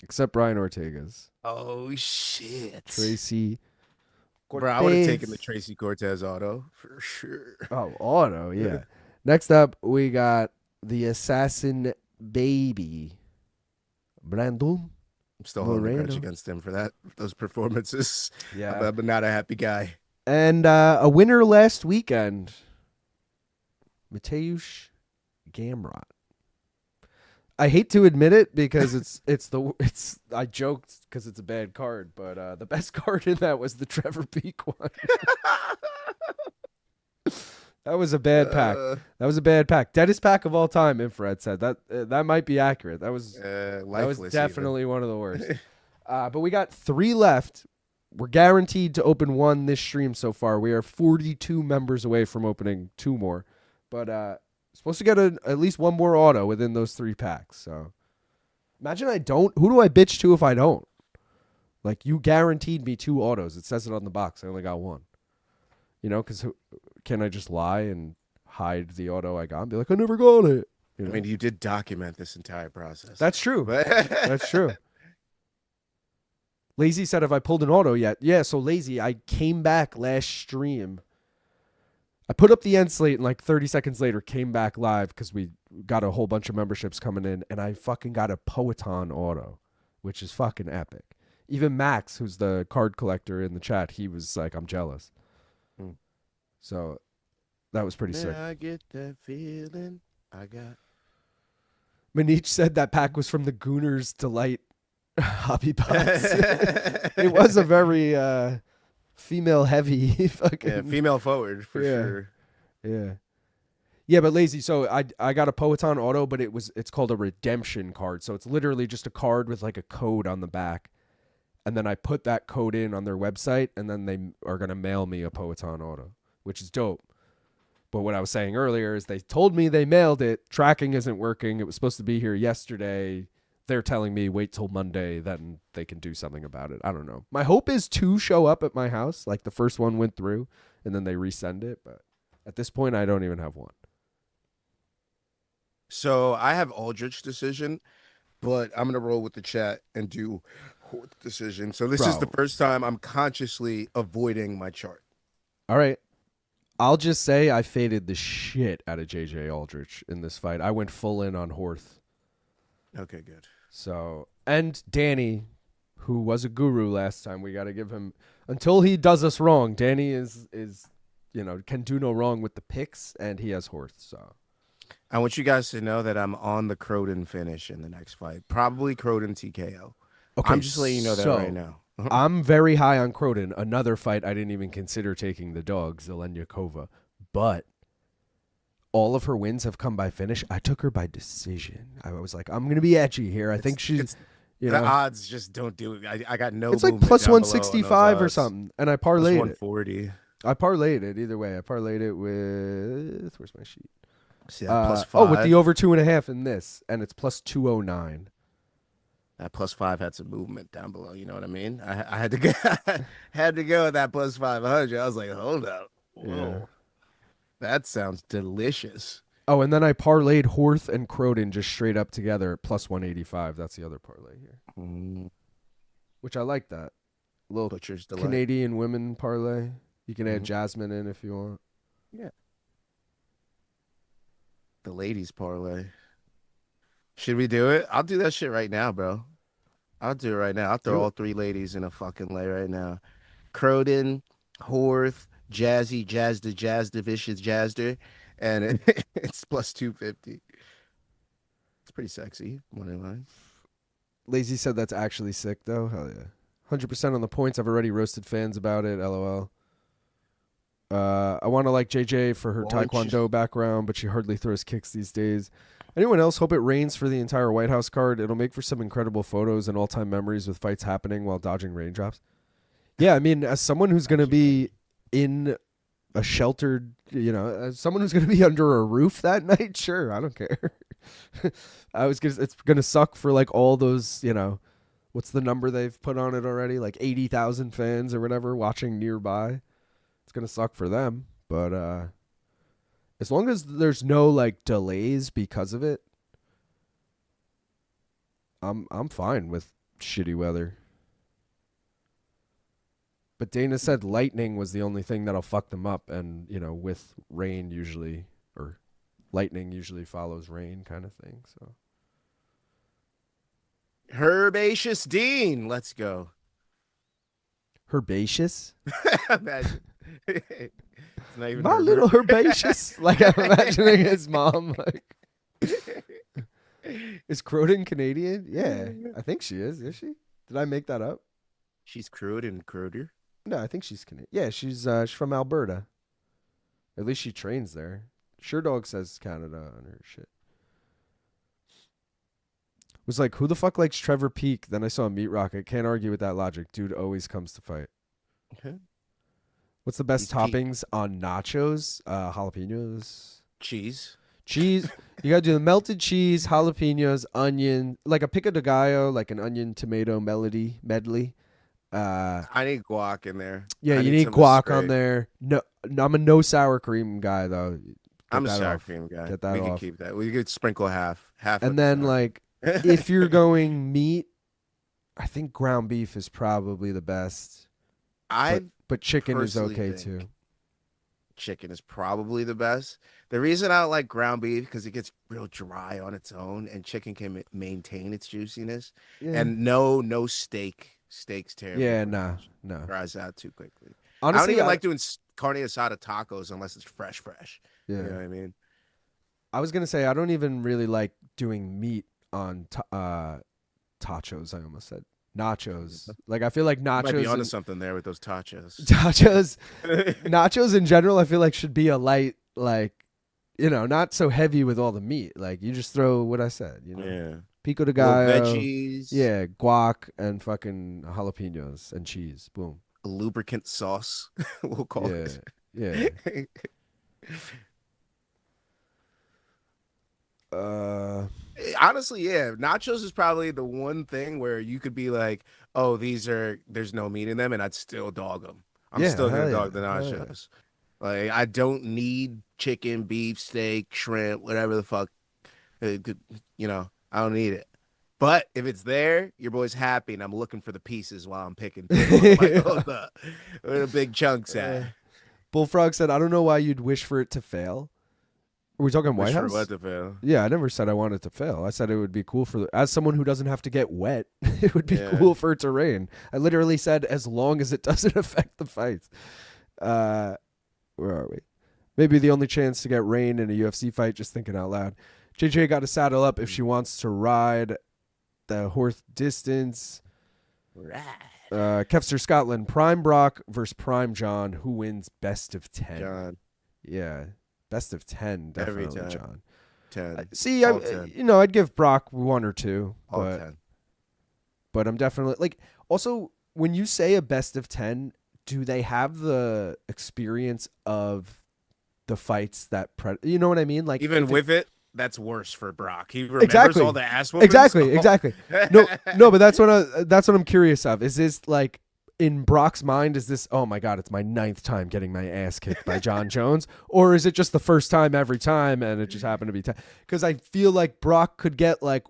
Except Brian Ortega's. Oh, shit. Tracy Cortez. Bro, I would have taken the Tracy Cortez auto for sure. Oh, auto, yeah. Next up, we got the Assassin Baby. Brandon. I'm still holding a grudge against him for those performances. Yeah. I'm not a happy guy. And a winner last weekend. Mateusz Gamrot. I hate to admit it because it's I joked because it's a bad card, but the best card in that was the Trevor Peak one. That was a bad pack. That was a bad pack. Deadest pack of all time. Infrared said that might be accurate. That was definitely one of the worst. But we got 3 left. We're guaranteed to open 1 this stream so far. We are 42 members away from opening 2 more, but supposed to get at least 1 more auto within those 3 packs. So imagine I don't. Who do I bitch to if I don't? Like, you guaranteed me 2 autos. It says it on the box. I only got 1. You know, because can I just lie and hide the auto I got and be like, I never got it? You know? I mean, you did document this entire process. That's true. That's true. Lazy said, have I pulled an auto yet? Yeah, so Lazy, I came back last stream. I put up the end slate and like 30 seconds later came back live because we got a whole bunch of memberships coming in, and I fucking got a Poeton auto, which is fucking epic. Even Max, who's the card collector in the chat, he was like, I'm jealous. So that was pretty sick. I get that feeling I got. Manich said that pack was from the Gooners Delight hobby box. It was a very female heavy fucking female forward for sure. Yeah, but Lazy, so I got a Poeton auto, but it's called a redemption card. So it's literally just a card with like a code on the back. And then I put that code in on their website, and then they are going to mail me a Poeton auto, which is dope. But what I was saying earlier is they told me they mailed it. Tracking isn't working. It was supposed to be here yesterday. They're telling me wait till Monday, then they can do something about it. I don't know. My hope is 2 show up at my house. Like the first one went through, and then they resend it. But at this point, I don't even have 1. So I have Aldrich decision, but I'm going to roll with the chat and do Horth decision. So this is the first time I'm consciously avoiding my chart. All right. I'll just say I faded the shit out of JJ Aldrich in this fight. I went full in on Horth. Okay, good. So, and Danny, who was a guru last time, we got to give him, until he does us wrong, Danny is can do no wrong with the picks, and he has Horth. So I want you guys to know that I'm on the Croden finish in the next fight. Probably Croden TKO. Okay, I'm just letting you know that right now. I'm very high on Croden. Another fight I didn't even consider taking the dog, Zhelezniakova. But all of her wins have come by finish. I took her by decision. I was like, I'm going to be edgy here. I think she's... The odds just don't do it. I got no. It's like plus 165 or something, and I parlayed it. 140. I parlayed it either way. I parlayed it with... Where's my sheet? See that plus 5. Oh, with the over 2.5 in this, and it's plus 209. That plus 5 had some movement down below. You know what I mean? I had to go. Had to go with that plus 500. I was like, hold up, whoa, yeah. That sounds delicious. Oh, and then I parlayed Horth and Croden just straight up together at plus 185. That's the other parlay here, which I like that. A little Butcher's Delight. Canadian women parlay. You can add Jasmine in if you want. Yeah. The ladies parlay. Should we do it? I'll do that shit right now, bro. I'll do it right now. I'll throw all 3 ladies in a fucking lay right now. Croden, Horth, Jazzy, Jasudavicius, Jasder, and it's plus 250. It's pretty sexy. Money line. Lazy said that's actually sick, though. Hell yeah. 100% on the points. I've already roasted fans about it. LOL. I want to like JJ for her Taekwondo background, but she hardly throws kicks these days. Anyone else hope it rains for the entire White House card? It'll make for some incredible photos and all-time memories with fights happening while dodging raindrops. Yeah, I mean, as someone who's going to be in a sheltered, as someone who's going to be under a roof that night, sure, I don't care. It's going to suck for like all those, what's the number they've put on it already? Like 80,000 fans or whatever watching nearby. It's going to suck for them, but as long as there's no like delays because of it, I'm fine with shitty weather. But Dana said lightning was the only thing that'll fuck them up, and with rain usually, or lightning usually follows rain kind of thing. So Herbaceous Dean, let's go. Herbaceous? Imagine. It's not even My Herbert. little herbaceous. Like I'm imagining his mom. Like, is Croden Canadian? Yeah, I think she is. Is she? Did I make that up? She's Croden Croder. No, I think she's Canadian. Yeah, she's from Alberta. At least she trains there. Sure Dog says Canada on her shit. Was like, who the fuck likes Trevor Peak? Then I saw Meat Rocket. Can't argue with that logic. Dude always comes to fight. Okay. What's the best He's peak. toppings on nachos? Jalapenos. Cheese. Cheese. You gotta do the melted cheese, jalapenos, onion, like a pico de gallo, like an onion tomato medley. I need guac in there. Yeah, I you need some guac spray. on there. No, I'm a no sour cream guy though. I'm a that sour off. cream guy. Get that we can off. keep that. We could sprinkle half. And then like, if you're going meat, I think ground beef is probably the best. But chicken is personally okay think too. chicken is probably the best. The reason I don't like ground beef because it gets real dry on its own, and chicken can maintain its juiciness. Yeah. And no steak. Steak's terrible. Yeah, for no, me. no. Dries out too quickly. Honestly, I don't even like doing carne asada tacos unless it's fresh. Yeah. You know what I mean? I was gonna say I don't even really like doing meat on tachos. I almost said nachos. Like I feel like You might be nachos. onto something there with those tachos. Nachos in general, I feel like should be a light, like, you know, not so heavy with all the meat. Like you just throw what I said, you know, Yeah. pico de Little gallo, veggies. yeah, guac and fucking jalapenos and cheese. Boom. A lubricant sauce. We'll call Yeah, it. yeah. Honestly, yeah. Nachos is probably the one thing where you could be like, "Oh, there's no meat in them," and I'd still dog them. I'm Yeah, still gonna hell dog the yeah, hell yeah. nachos. Like, I don't need chicken, beef, steak, shrimp, whatever the fuck. You know, I don't need it. But if it's there, your boy's happy, and I'm looking for the pieces while I'm picking. Like, where the big chunks at? Bullfrog said, "I don't know why you'd wish for it to fail." Are we talking White Wish for House? what to fail? Yeah, I never said I wanted it to fail. I said it would be cool as someone who doesn't have to get wet, it would be Yeah. cool for it to rain. I literally said as long as it doesn't affect the fights. Where are we? Maybe the only chance to get rain in a UFC fight, just thinking out loud. JJ got to saddle up if she wants to ride the Horth distance. Right. Kevster Scotland, Prime Brock versus Prime John. Who wins best of 10? John, Yeah. Best of 10, Every definitely, time. John. 10. See, All 10. I'd give Brock 1 or 2, All but 10. but I'm definitely like. Also, when you say a best of 10, do they have the experience of the fights that you know what I mean? Like Even if with it, that's worse for Brock. He remembers Exactly. all the ass whoopings. exactly. No, but that's what I'm curious of. Is this like in Brock's mind? Is this, oh my god, it's my 9th time getting my ass kicked by John Jones, or is it just the first time every time and it just happened to be 10? Because I feel like Brock could get like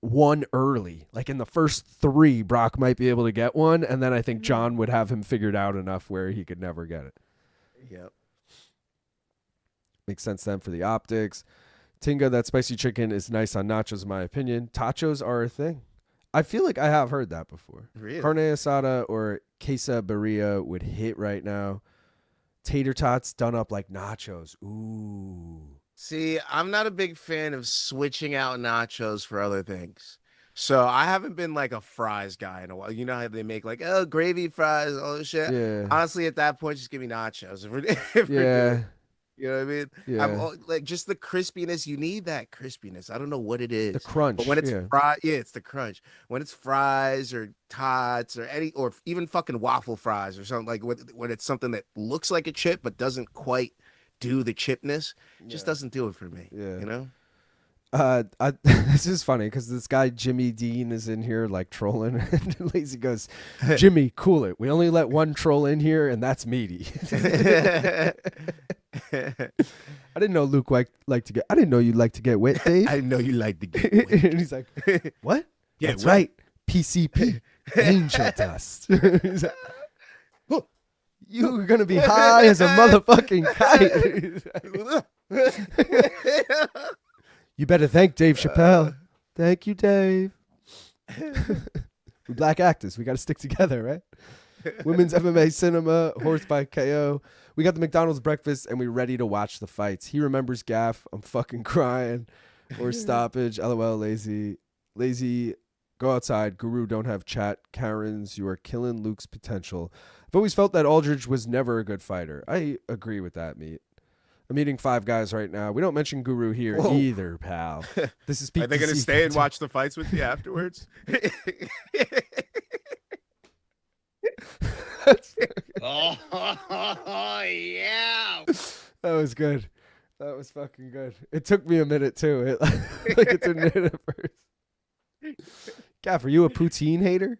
1 early, like in the first 3, Brock might be able to get 1, and then I think John would have him figured out enough where he could never get it. Yep. Makes sense then for the optics. Tinga, that spicy chicken is nice on nachos, in my opinion. Tachos are a thing. I feel like I have heard that before. Really? Carne asada or quesadilla would hit right now. Tater tots done up like nachos. Ooh. See, I'm not a big fan of switching out nachos for other things. So I haven't been like a fries guy in a while. You know how they make like, oh, gravy fries, all this shit. Yeah. Honestly, at that point, just give me nachos. If we're Yeah. doing- you know what I mean? Yeah. Like just the crispiness. You need that crispiness. I don't know what it is. The crunch. But when it's yeah. fried, yeah, it's the crunch. When it's fries or tots or or even fucking waffle fries or something, like when it's something that looks like a chip but doesn't quite do the chipness, just doesn't do it for me. Yeah. You know? This is funny because this guy Jimmy Dean is in here like trolling, and Lazy goes, "Jimmy, cool it. We only let 1 troll in here, and that's meaty." I didn't know Luke liked to get. I didn't know you like to get wet, Dave. I know you like to get wet. And he's like, "What? Get That's wet. right. PCP, angel dust." He's like, "Oh, you're gonna be high as a motherfucking kite." You better thank Dave Chappelle. Thank you, Dave. We black actors. We got to stick together, right? Women's MMA Cinema, Horth by KO. We got the McDonald's breakfast and we're ready to watch the fights. He remembers gaff. I'm fucking crying. Or stoppage. LOL, lazy. Lazy. Go outside. Guru, don't have chat. Karens, you are killing Luke's potential. I've always felt that Aldrich was never a good fighter. I agree with that, Meat. I'm eating Five Guys right now. We don't mention Guru here either, pal. This is Are they going to stay and watch the fights with you afterwards? Oh, yeah. That was good. That was fucking good. It took me a minute too. It didn't hit at first. Gaff, are you a poutine hater?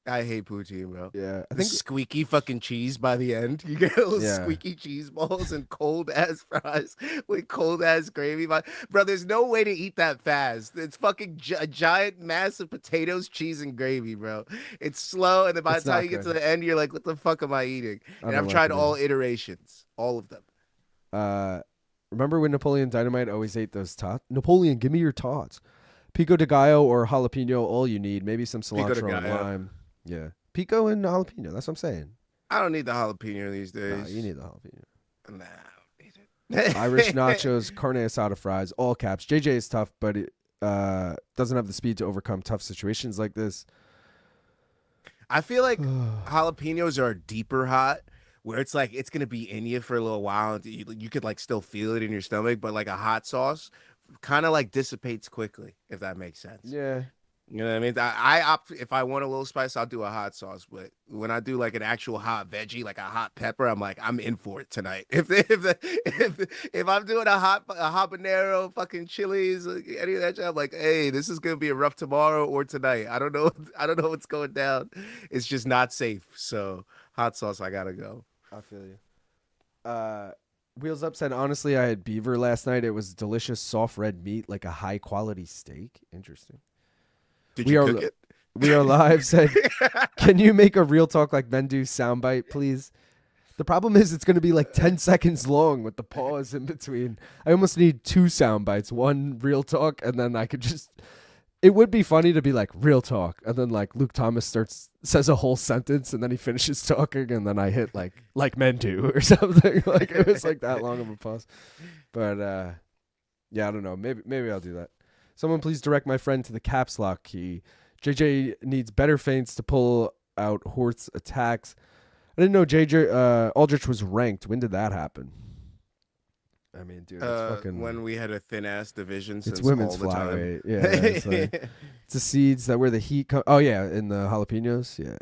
I hate poutine, bro. Yeah, I The think squeaky fucking cheese by the end. You get little squeaky cheese balls and cold ass fries with cold ass gravy. Bro, there's no way to eat that fast. It's fucking a giant mass of potatoes, cheese, and gravy, bro. It's slow, and then by the time you get to the end, you're like, what the fuck am I eating? And I've tried all iterations, all of them. Remember when Napoleon Dynamite always ate those tots? Napoleon, give me your tots. Pico de gallo or jalapeno, all you need. Maybe some cilantro and lime. Yeah. Pico and jalapeno. That's what I'm saying. I don't need the jalapeno these days. Nah, you need the jalapeno. Nah, I don't need it. Irish nachos, carne asada fries, all caps. JJ is tough, but it doesn't have the speed to overcome tough situations like this. I feel like jalapenos are deeper hot, where it's like it's gonna be in you for a little while, and you could like still feel it in your stomach, but like a hot sauce kind of like dissipates quickly, if that makes sense. Yeah. You know what I mean? I opt, if I want a little spice, I'll do a hot sauce. But when I do like an actual hot veggie, like a hot pepper, I'm like, I'm in for it tonight. If I'm doing a habanero, fucking chilies, any of that shit, I'm like, hey, this is gonna be a rough tomorrow or tonight. I don't know what's going down. It's just not safe. So hot sauce, I gotta go. I feel you. Wheels Up said, honestly, I had beaver last night. It was delicious, soft red meat, like a high quality steak. Interesting. Did you cook it? We Are Live said, can you make a real talk like men do soundbite, please? The problem is it's going to be like 10 seconds long with the pause in between. I almost need 2 sound bites, one real talk, and then I could just... It would be funny to be like, real talk, and then like Luke Thomas says a whole sentence, and then he finishes talking, and then I hit like men do or something. Like it was like that long of a pause. But yeah, I don't know. Maybe I'll do that. Someone please direct my friend to the caps lock key. JJ needs better feints to pull out Horth's attacks. I didn't know Aldrich was ranked. When did that happen? I mean, dude, it's fucking... when we had a thin-ass division since it's women's all the time. flyweight. Yeah, it's, it's the seeds that where the heat come... Oh, yeah, in the jalapenos. Yeah.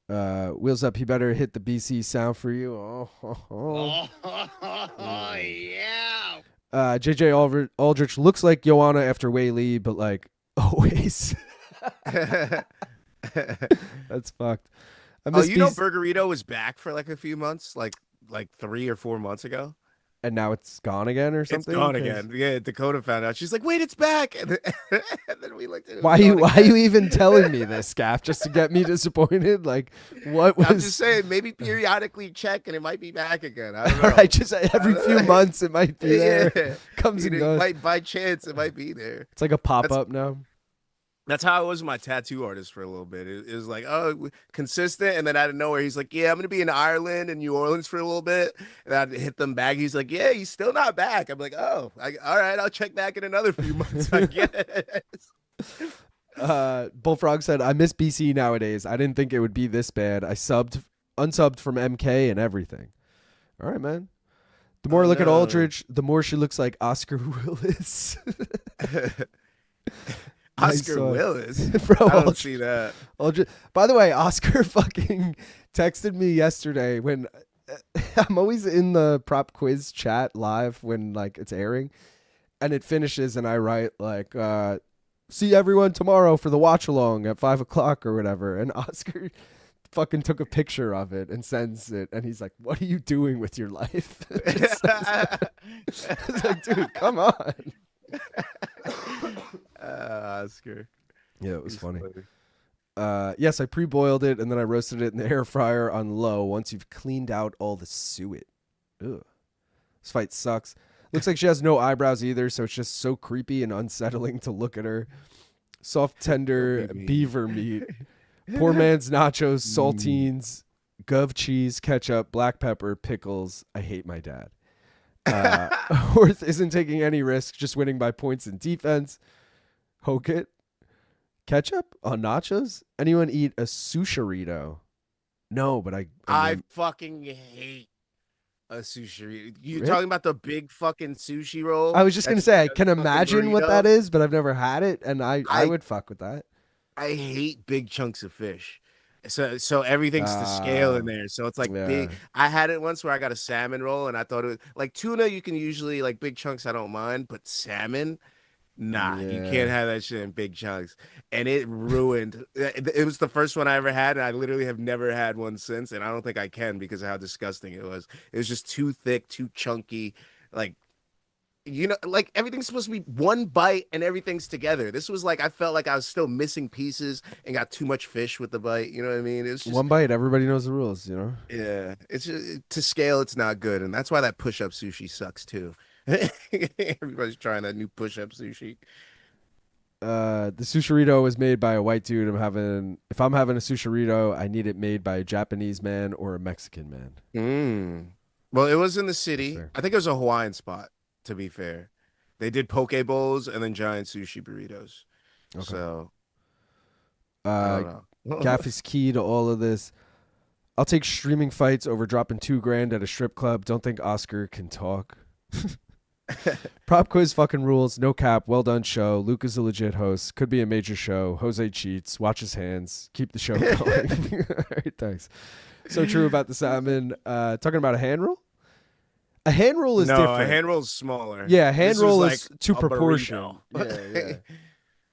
Yeah. Wheels Up, he better hit the BC sound for you. Oh, yeah. JJ Aldrich looks like Joanna after Wei Lee, but like always. That's fucked. Burgerito was back for like a few months, like 3 or 4 months ago. And now it's gone again or something? It's gone again. Yeah, Dakota found out. She's like, wait, it's back. And then we looked at it. Why are you even telling me this, Gaff? Just to get me disappointed? Like, what was... I'm just saying, maybe periodically check and it might be back again. I don't know. Right, just every few months it might be there. Yeah. Comes and goes. By chance, it might be there. It's like a pop-up now. That's how I was with my tattoo artist for a little bit. It was like, consistent. And then out of nowhere, he's like, yeah, I'm going to be in Ireland and New Orleans for a little bit. And I'd hit them back. He's like, yeah, he's still not back. I'm like, all right, I'll check back in another few months, I guess. Bullfrog said, I miss BC nowadays. I didn't think it would be this bad. I unsubbed from MK and everything. All right, man. The more I look at Aldrich, the more she looks like Oscar Willis. Oscar Willis? Bro, I don't see that. Aldrich. By the way, Oscar fucking texted me yesterday when I'm always in the prop quiz chat live when like it's airing, and it finishes and I write like, see everyone tomorrow for the watch along at 5:00 or whatever. And Oscar fucking took a picture of it and sends it, and he's like, what are you doing with your life? It's like, dude, come on. Oscar. Yeah, it was funny. Yes, I pre-boiled it and then I roasted it in the air fryer on low once you've cleaned out all the suet. Ugh. This fight sucks. Looks like she has no eyebrows either, so it's just so creepy and unsettling to look at her. Soft, tender beaver meat. Poor man's nachos, saltines, Gov cheese, ketchup, black pepper, pickles. I hate my dad. Horth isn't taking any risks, just winning by points in defense. Hokit. Ketchup on nachos? Anyone eat a sushirito? No, but I fucking hate a sushi. You Really? talking about the big fucking sushi roll? I was just going to say, I can fucking imagine what burrito? that is, but I've never had it, and I would fuck with that. I hate big chunks of fish. So everything's to scale in there. So it's like big. I had it once where I got a salmon roll and I thought it was like tuna. You can usually like big chunks. I don't mind, but salmon, nah, you can't have that shit in big chunks. And it ruined. It was the first one I ever had, and I literally have never had one since. And I don't think I can because of how disgusting it was. It was just too thick, too chunky. Like, you know, like everything's supposed to be one bite and everything's together. This was like I felt like I was still missing pieces and got too much fish with the bite. You know what I mean? It's just one bite. Everybody knows the rules, you know. Yeah, it's just, to scale. It's not good, and that's why that push-up sushi sucks too. Everybody's trying that new push-up sushi. The sushirito was made by a white dude. If I'm having a sushirito, I need it made by a Japanese man or a Mexican man. Well, it was in the city. Fair. I think it was a Hawaiian spot. To be fair, they did poke bowls and then giant sushi burritos. Okay. So, I don't know. Gaff is key to all of this. I'll take streaming fights over dropping $2,000 at a strip club. Don't think Oscar can talk. Prop quiz fucking rules. No cap. Well done show. Luke is a legit host. Could be a major show. Jose cheats. Watch his hands. Keep the show going. All right, thanks. So true about the salmon. Talking about a hand roll? A hand roll is different. No, a hand roll is smaller. Yeah, a hand roll like is to a proportion. burrito.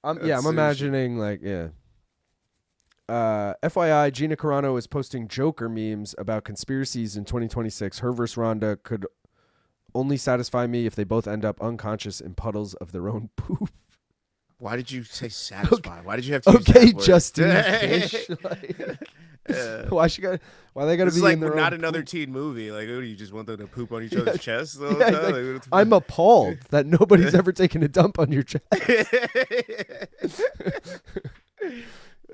I'm That's imagining like, FYI, Gina Carano is posting Joker memes about conspiracies in 2026. Her versus Ronda could only satisfy me if they both end up unconscious in puddles of their own poop. Why did you say satisfy? Why did you have to use Okay, that word? Justine Fish. Why they gotta It's be like in their not own another poop? teen movie. Like, what, do you just want them to poop on each other's chests all the time? Like, I'm appalled that nobody's ever taken a dump on your chest.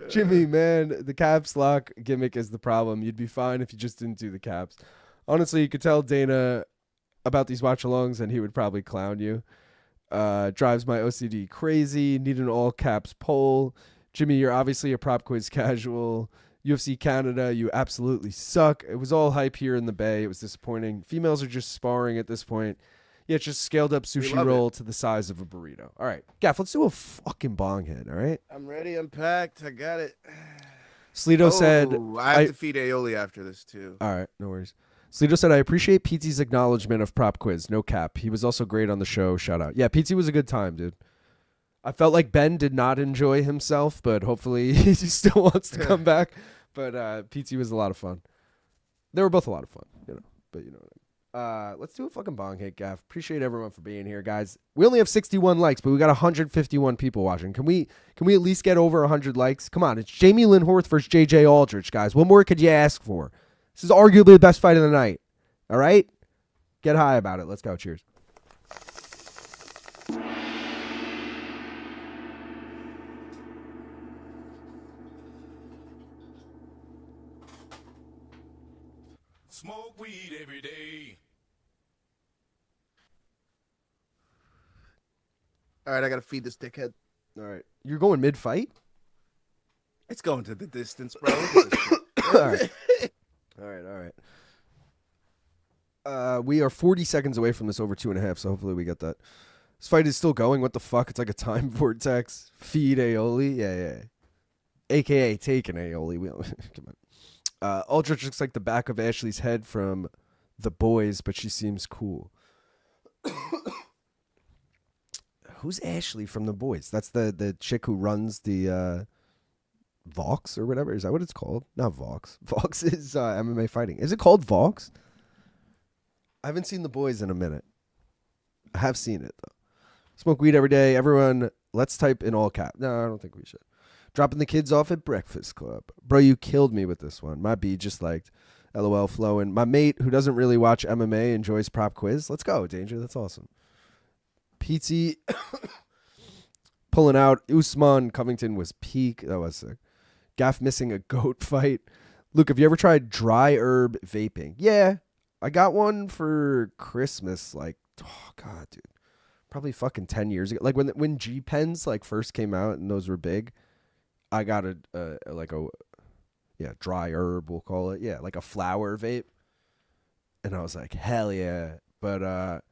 Jimmy, man, the caps lock gimmick is the problem. You'd be fine if you just didn't do the caps. Honestly, you could tell Dana about these watch-alongs and he would probably clown you. Drives my OCD crazy. Need an all caps poll. Jimmy, you're obviously a prop quiz casual. UFC Canada, you absolutely suck. It was all hype here in the Bay. It was disappointing. Females are just sparring at this point. Yeah, it's just scaled up sushi roll to the size of a burrito. All right, Gaff, let's do a fucking bong hit, all right? I'm ready. I'm packed. I got it. Sleeto said... I have to feed aioli after this, too. All right, no worries. Sleeto said, I appreciate PT's acknowledgement of prop quiz. No cap. He was also great on the show. Shout out. Yeah, PT was a good time, dude. I felt like Ben did not enjoy himself, but hopefully he still wants to come back. But PT was a lot of fun. They were both a lot of fun, you know. But you know what I mean. Let's do a fucking bong hit, Gaff. Appreciate everyone for being here, guys. We only have 61 likes, but we got 151 people watching. Can we at least get over 100 likes? Come on, it's Jamey-Lyn Horth versus JJ Aldrich, guys. What more could you ask for? This is arguably the best fight of the night. All right? Get high about it. Let's go. Cheers. Smoke weed every day. All right, I got to feed this dickhead. All right. You're going mid-fight? It's going to the distance, bro. All right. All right. We are 40 seconds away from this over 2.5, so hopefully we get that. This fight is still going. What the fuck? It's like a time vortex. Feed aioli. Yeah. AKA take an aioli. Come on. Aldrich looks like the back of Ashley's head from The Boys, but she seems cool. Who's Ashley from The Boys? That's the chick who runs the Vox or whatever. Is that what it's called? Not Vox. Vox is MMA fighting. Is it called Vox? I haven't seen The Boys in a minute. I have seen it, though. Smoke weed every day. Everyone, let's type in all cap. No, I don't think we should. Dropping the kids off at Breakfast Club. Bro, you killed me with this one. My B just liked LOL flowing. My mate, who doesn't really watch MMA, enjoys prop quiz. Let's go, Danger. That's awesome. PT pulling out. Usman Covington was peak. That was sick. Gaff missing a goat fight. Luke, have you ever tried dry herb vaping? Yeah, I got one for Christmas. Like, oh god, dude, probably fucking 10 years ago. Like when G pens like first came out and those were big, I got a dry herb, we'll call it. Yeah, like a flower vape, and I was like, hell yeah. But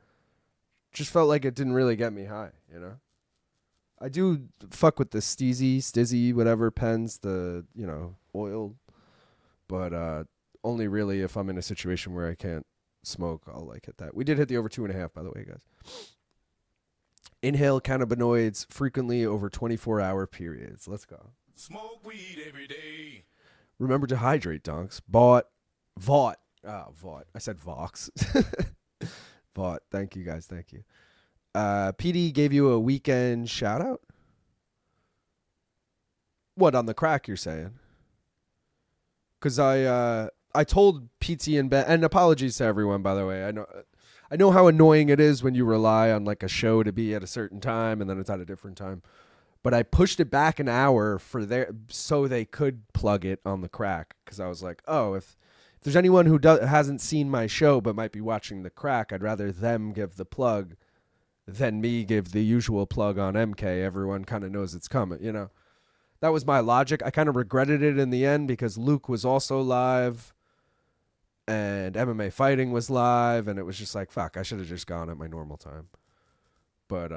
just felt like it didn't really get me high, you know. I do fuck with the Stizzy, whatever pens, the oil. But only really if I'm in a situation where I can't smoke, I'll like hit that. We did hit the over 2.5, by the way, guys. Inhale cannabinoids frequently over 24-hour periods. Let's go. Smoke weed every day. Remember to hydrate, donks. Vought. I said Vox. Vought. Thank you, guys. Thank you. PD gave you a weekend shout out. What, on the crack you're saying? Because I told PT and Ben, and apologies to everyone, by the way. I know how annoying it is when you rely on like a show to be at a certain time and then it's at a different time. But I pushed it back an hour so they could plug it on the crack. Because I was like, oh, if there's anyone who hasn't seen my show but might be watching the crack, I'd rather them give the plug than me give the usual plug on MK. Everyone kind of knows it's coming, you know. That was my logic. I kind of regretted it in the end because Luke was also live and MMA fighting was live, and it was just like, fuck, I should have just gone at my normal time. But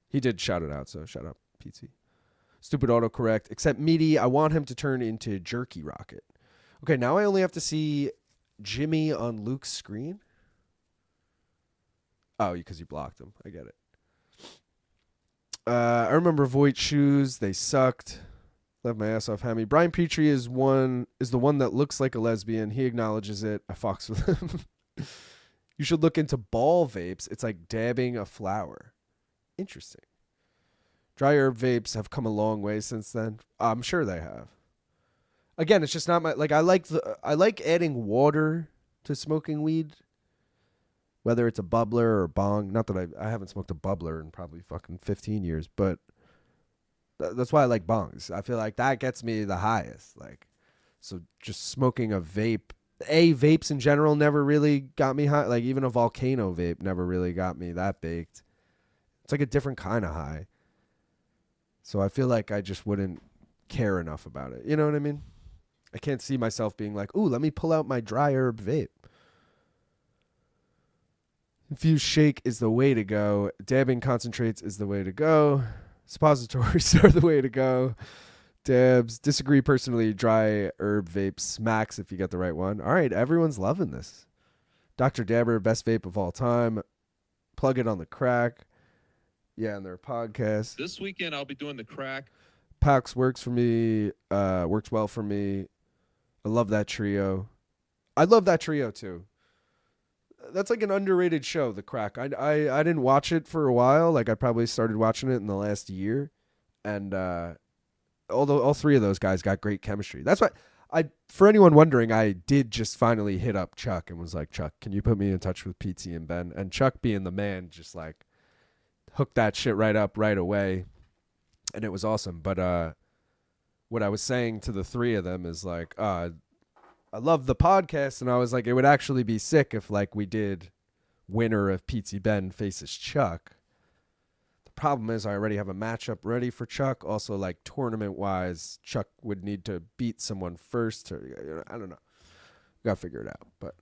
he did shout it out, so shout out PT. Stupid autocorrect. Except Meaty, I want him to turn into Jerky Rocket. Okay, now I only have to see Jimmy on Luke's screen. Oh, because you blocked him. I get it. I remember Voight shoes. They sucked. Left my ass off Hammy. Brian Petrie is the one that looks like a lesbian. He acknowledges it. I fox with him. You should look into ball vapes. It's like dabbing a flower. Interesting. Dry herb vapes have come a long way since then. I'm sure they have. Again, it's just not my like. I like adding water to smoking weed. Whether it's a bubbler or bong. Not that I haven't smoked a bubbler in probably fucking 15 years, but that's why I like bongs. I feel like that gets me the highest. Like, so just smoking a vape. Vapes in general never really got me high. Like even a volcano vape never really got me that baked. It's like a different kind of high. So I feel like I just wouldn't care enough about it. You know what I mean? I can't see myself being like, ooh, let me pull out my dry herb vape. Infused shake is the way to go. Dabbing concentrates is the way to go. Suppositories are the way to go. Dabs. Disagree personally. Dry herb vape smacks if you get the right one. All right, everyone's loving this. Dr. Dabber, best vape of all time. Plug it on the crack. Yeah, on their podcast. This weekend I'll be doing the crack. Pax works for me. Works well for me. I love that trio. I love that trio too. That's like an underrated show, The Crack. I didn't watch it for a while. Like I probably started watching it in the last year, and all three of those guys got great chemistry. That's why for anyone wondering, I did just finally hit up Chuck and was like, Chuck, can you put me in touch with PT and Ben? And Chuck, being the man, just like hooked that shit right up right away, and it was awesome. But what I was saying to the three of them is like, I love the podcast, and I was like, it would actually be sick if like we did winner of PT Ben faces Chuck. The problem is I already have a matchup ready for Chuck. Also, like tournament wise, Chuck would need to beat someone first. I don't know. We got to figure it out. But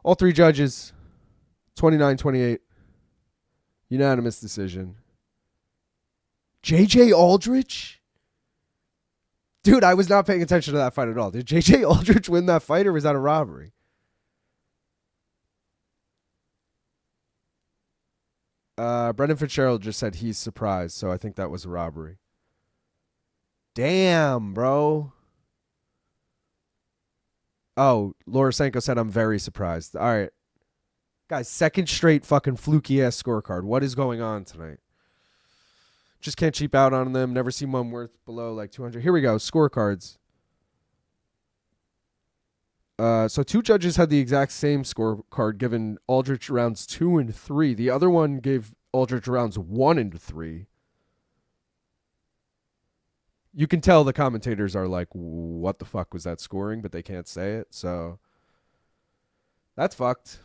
all three judges, 29-28, unanimous decision. JJ Aldrich? Dude, I was not paying attention to that fight at all. Did JJ Aldrich win that fight, or was that a robbery? Brendan Fitzgerald just said he's surprised, so I think that was a robbery. Damn, bro. Oh, Laura Sanko said I'm very surprised. All right. Guys, second straight fucking fluky-ass scorecard. What is going on tonight? Just can't cheap out on them. Never seen one worth below like 200. Here we go. Scorecards. So two judges had the exact same scorecard given Aldrich rounds 2 and 3. The other one gave Aldrich rounds 1 and 3. you can tell the commentators are like, what the fuck was that scoring? But they can't say it. So that's fucked.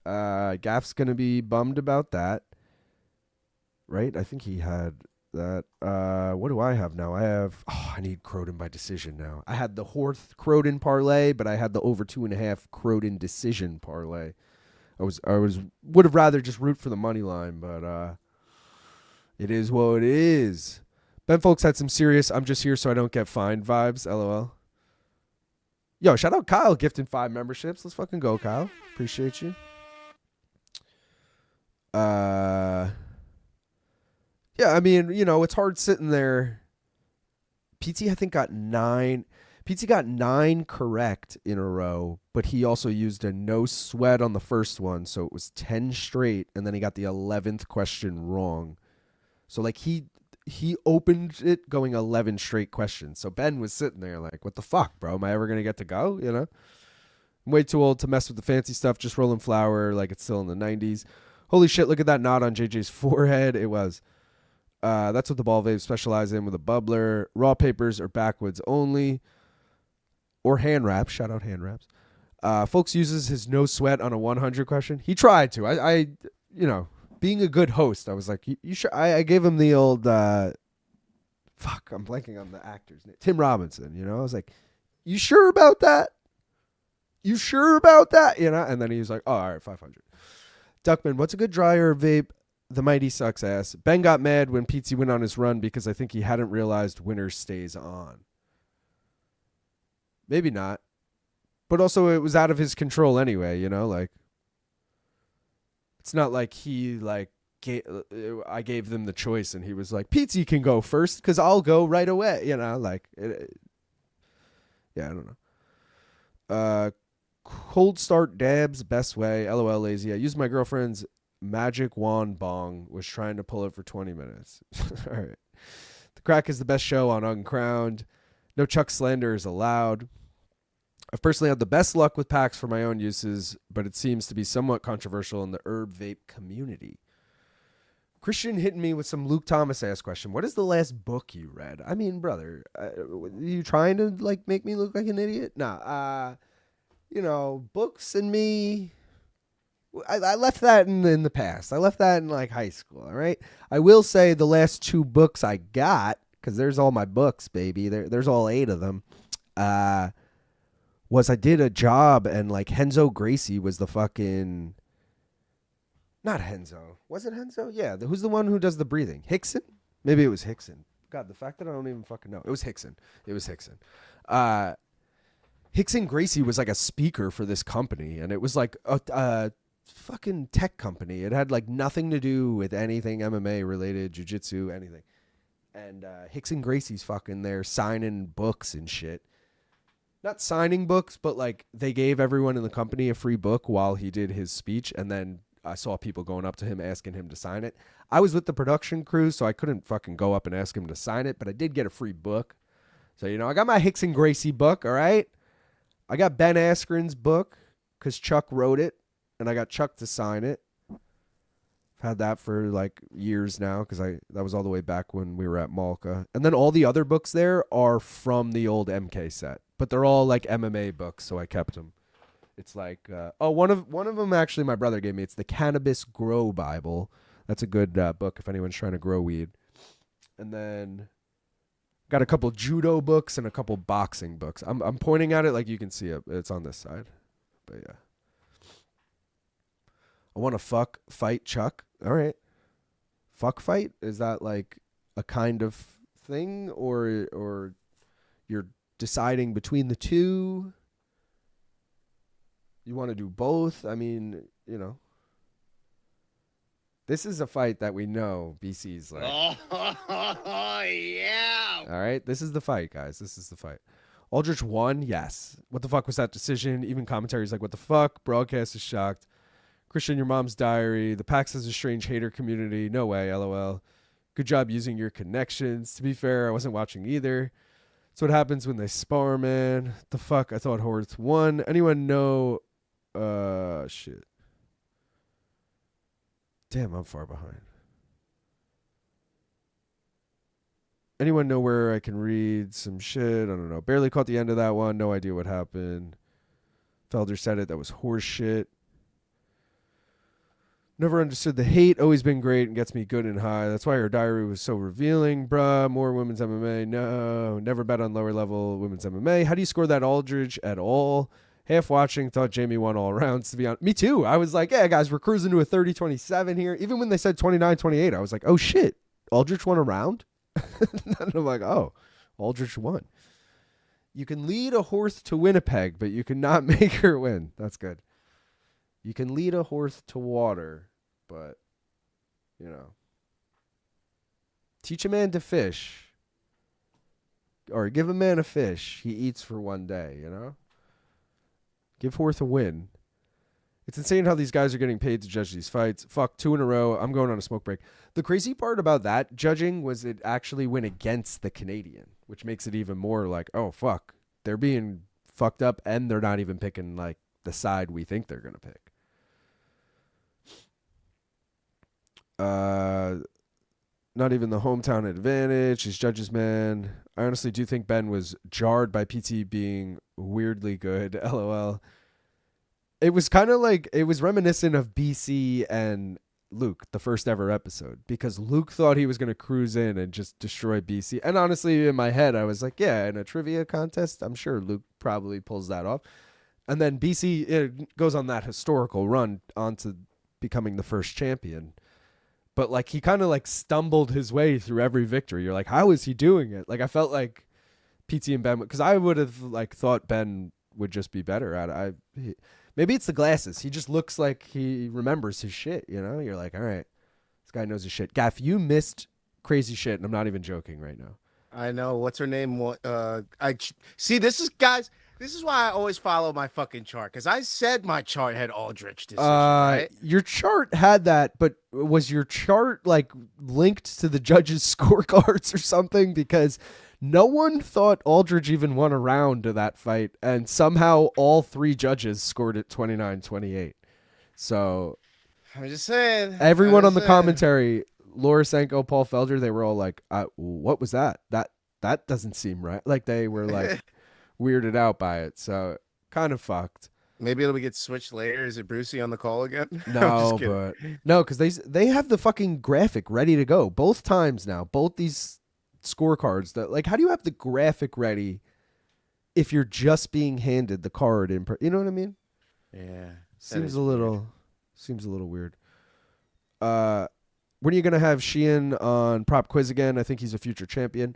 Gaff's going to be bummed about that. Right? I think he had that. What do I have now? I need Croden by decision now. I had the Horth Croden parlay, but I had the over 2.5 Croden decision parlay. Would have rather just root for the money line, but it is what it is. Ben Folks had some serious I'm just here so I don't get fined vibes. LOL. Yo, shout out Kyle gifting 5 memberships. Let's fucking go, Kyle. Appreciate you. Yeah, I mean, it's hard sitting there. PT, I think, got 9. PT got 9 correct in a row, but he also used a no sweat on the first one, so it was 10 straight, and then he got the 11th question wrong. So, like, he opened it going 11 straight questions. So Ben was sitting there like, what the fuck, bro? Am I ever going to get to go? I'm way too old to mess with the fancy stuff, just rolling flour like it's still in the 90s. Holy shit, look at that knot on JJ's forehead. It was. That's what the ball vaves specialize in with a bubbler. Raw papers are backwoods only. Or hand wraps. Shout out hand wraps. Folks uses his no sweat on a 100 question. He tried to. I being a good host, I was like, you should. I gave him the old, fuck, I'm blanking on the actor's name. Tim Robinson, I was like, you sure about that? You sure about that? And then he was like, oh, all right, 500. Duckman, what's a good dryer vape? The mighty sucks ass. Ben got mad when Pizzi went on his run because I think he hadn't realized winner stays on. Maybe not. But also it was out of his control anyway, like. It's not like I gave them the choice and he was like, Pizzi can go first because I'll go right away. Yeah, I don't know. Cold start dabs, best way. LOL lazy. I used my girlfriend's magic wand bong, was trying to pull it for 20 minutes. All right. The Crack is the best show on Uncrowned. No Chuck slander is allowed. I've personally had the best luck with packs for my own uses, but it seems to be somewhat controversial in the herb vape community. Christian hitting me with some Luke Thomas ass question. What is the last book you read? I mean, brother, are you trying to make me look like an idiot? Nah. Books and me. I left that in the past. I left that in high school. All right. I will say the last 2 books I got, because there's all my books, baby. There's all 8 of them. Was I did a job and Henzo Gracie was the fucking, not Henzo. Was it Henzo? Yeah. Who's the one who does the breathing? Hickson? Maybe it was Hickson. God, the fact that I don't even fucking know. It was Hickson. Hickson Gracie was a speaker for this company, and it was a fucking tech company. It had nothing to do with anything MMA related, jiu-jitsu, anything. And Hickson Gracie's fucking there signing books and shit. Not signing books, but they gave everyone in the company a free book while he did his speech, and then I saw people going up to him asking him to sign it. I was with the production crew, so I couldn't fucking go up and ask him to sign it, but I did get a free book. So, I got my Hickson Gracie book, all right? I got Ben Askren's book because Chuck wrote it, and I got Chuck to sign it. I've had that for years now because that was all the way back when we were at Malka. And then all the other books there are from the old MK set. But they're all MMA books, so I kept them. It's one of them actually my brother gave me. It's the Cannabis Grow Bible. That's a good book if anyone's trying to grow weed. And then got a couple judo books and a couple boxing books. I'm pointing at it like you can see it. It's on this side. But yeah. I want to fight Chuck. All right. Fuck fight? Is that a kind of thing or you're deciding between the two? You want to do both? I mean, this is a fight that we know BC's Oh, yeah. All right, this is the fight, guys. This is the fight. Aldrich won, yes. What the fuck was that decision? Even commentary's what the fuck? Broadcast is shocked. Christian, your mom's diary. The PAX has a strange hater community. No way, LOL. Good job using your connections. To be fair, I wasn't watching either. That's what happens when they spar, man. The fuck? I thought Horth won. Anyone know? Shit. Damn, I'm far behind. Anyone know where I can read some shit? I don't know. Barely caught the end of that one. No idea what happened. Felder said it. That was horse shit. Never understood the hate. Always been great and gets me good and high. That's why her diary was so revealing. Bruh, more women's MMA. No, never bet on lower level women's MMA. How do you score that Aldrich at all? Half watching, thought Jamie won all rounds, to be honest. Me too. I was like, yeah, guys, we're cruising to a 30-27 here. Even when they said 29-28, I was like, oh, shit. Aldrich won a round? And I'm like, oh, Aldrich won. You can lead a horse to Winnipeg, but you cannot make her win. That's good. You can lead a horse to water, but, you know. Teach a man to fish. Or give a man a fish. He eats for one day, you know? Give Horth a win. It's insane how these guys are getting paid to judge these fights. Fuck, 2 in a row. I'm going on a smoke break. The crazy part about that judging was it actually went against the Canadian, which makes it even more like, oh, fuck. They're being fucked up, and they're not even picking, like, the side we think they're going to pick. Not even the hometown advantage. He's judges, man. I honestly do think Ben was jarred by PT being weirdly good. LOL. It was kind of like, it was reminiscent of BC and Luke, the first ever episode, because Luke thought he was going to cruise in and just destroy BC. And honestly, in my head, I was like, yeah, in a trivia contest, I'm sure Luke probably pulls that off. And then BC it goes on that historical run onto becoming the first champion. But like he kind of like stumbled his way through every victory. You're like, how is he doing it? Like I felt like PT and Ben, because I would have like thought Ben would just be better at it. Maybe it's the glasses. He just looks like he remembers his shit. You know, you're like, all right, this guy knows his shit. Gaff, you missed crazy shit, and I'm not even joking right now. I know. What's her name? See. This is guys. This is why I always follow my fucking chart, because I said my chart had Aldrich decision, right? Your chart had that, but was your chart like linked to the judges' scorecards or something? Because no one thought Aldrich even won a round to that fight, and somehow all 3 judges scored it 29-28. So I'm just saying. Everyone on the commentary, Laura Senko, Paul Felder, they were all like, what was that? That doesn't seem right. Like they were like weirded out by it. So kind of fucked. Maybe it'll get switched later. Is it Brucey on the call again? No, but no, because they have the fucking graphic ready to go both times now. Both these scorecards. That like, how do you have the graphic ready if you're just being handed the card in? You know what I mean? Yeah, seems a little weird. When are you gonna have Sheehan on Prop Quiz again? I think he's a future champion.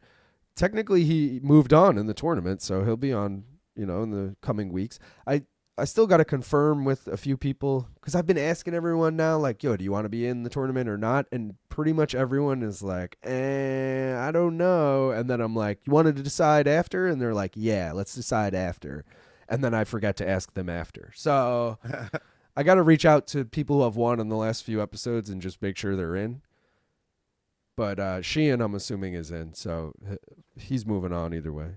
Technically, he moved on in the tournament, so he'll be on, in the coming weeks. I still got to confirm with a few people, because I've been asking everyone now, like, yo, do you want to be in the tournament or not? And pretty much everyone is like, I don't know. And then I'm like, you wanted to decide after? And they're like, yeah, let's decide after. And then I forget to ask them after. So I got to reach out to people who have won in the last few episodes and just make sure they're in. But Sheehan, I'm assuming, is in, so he's moving on either way.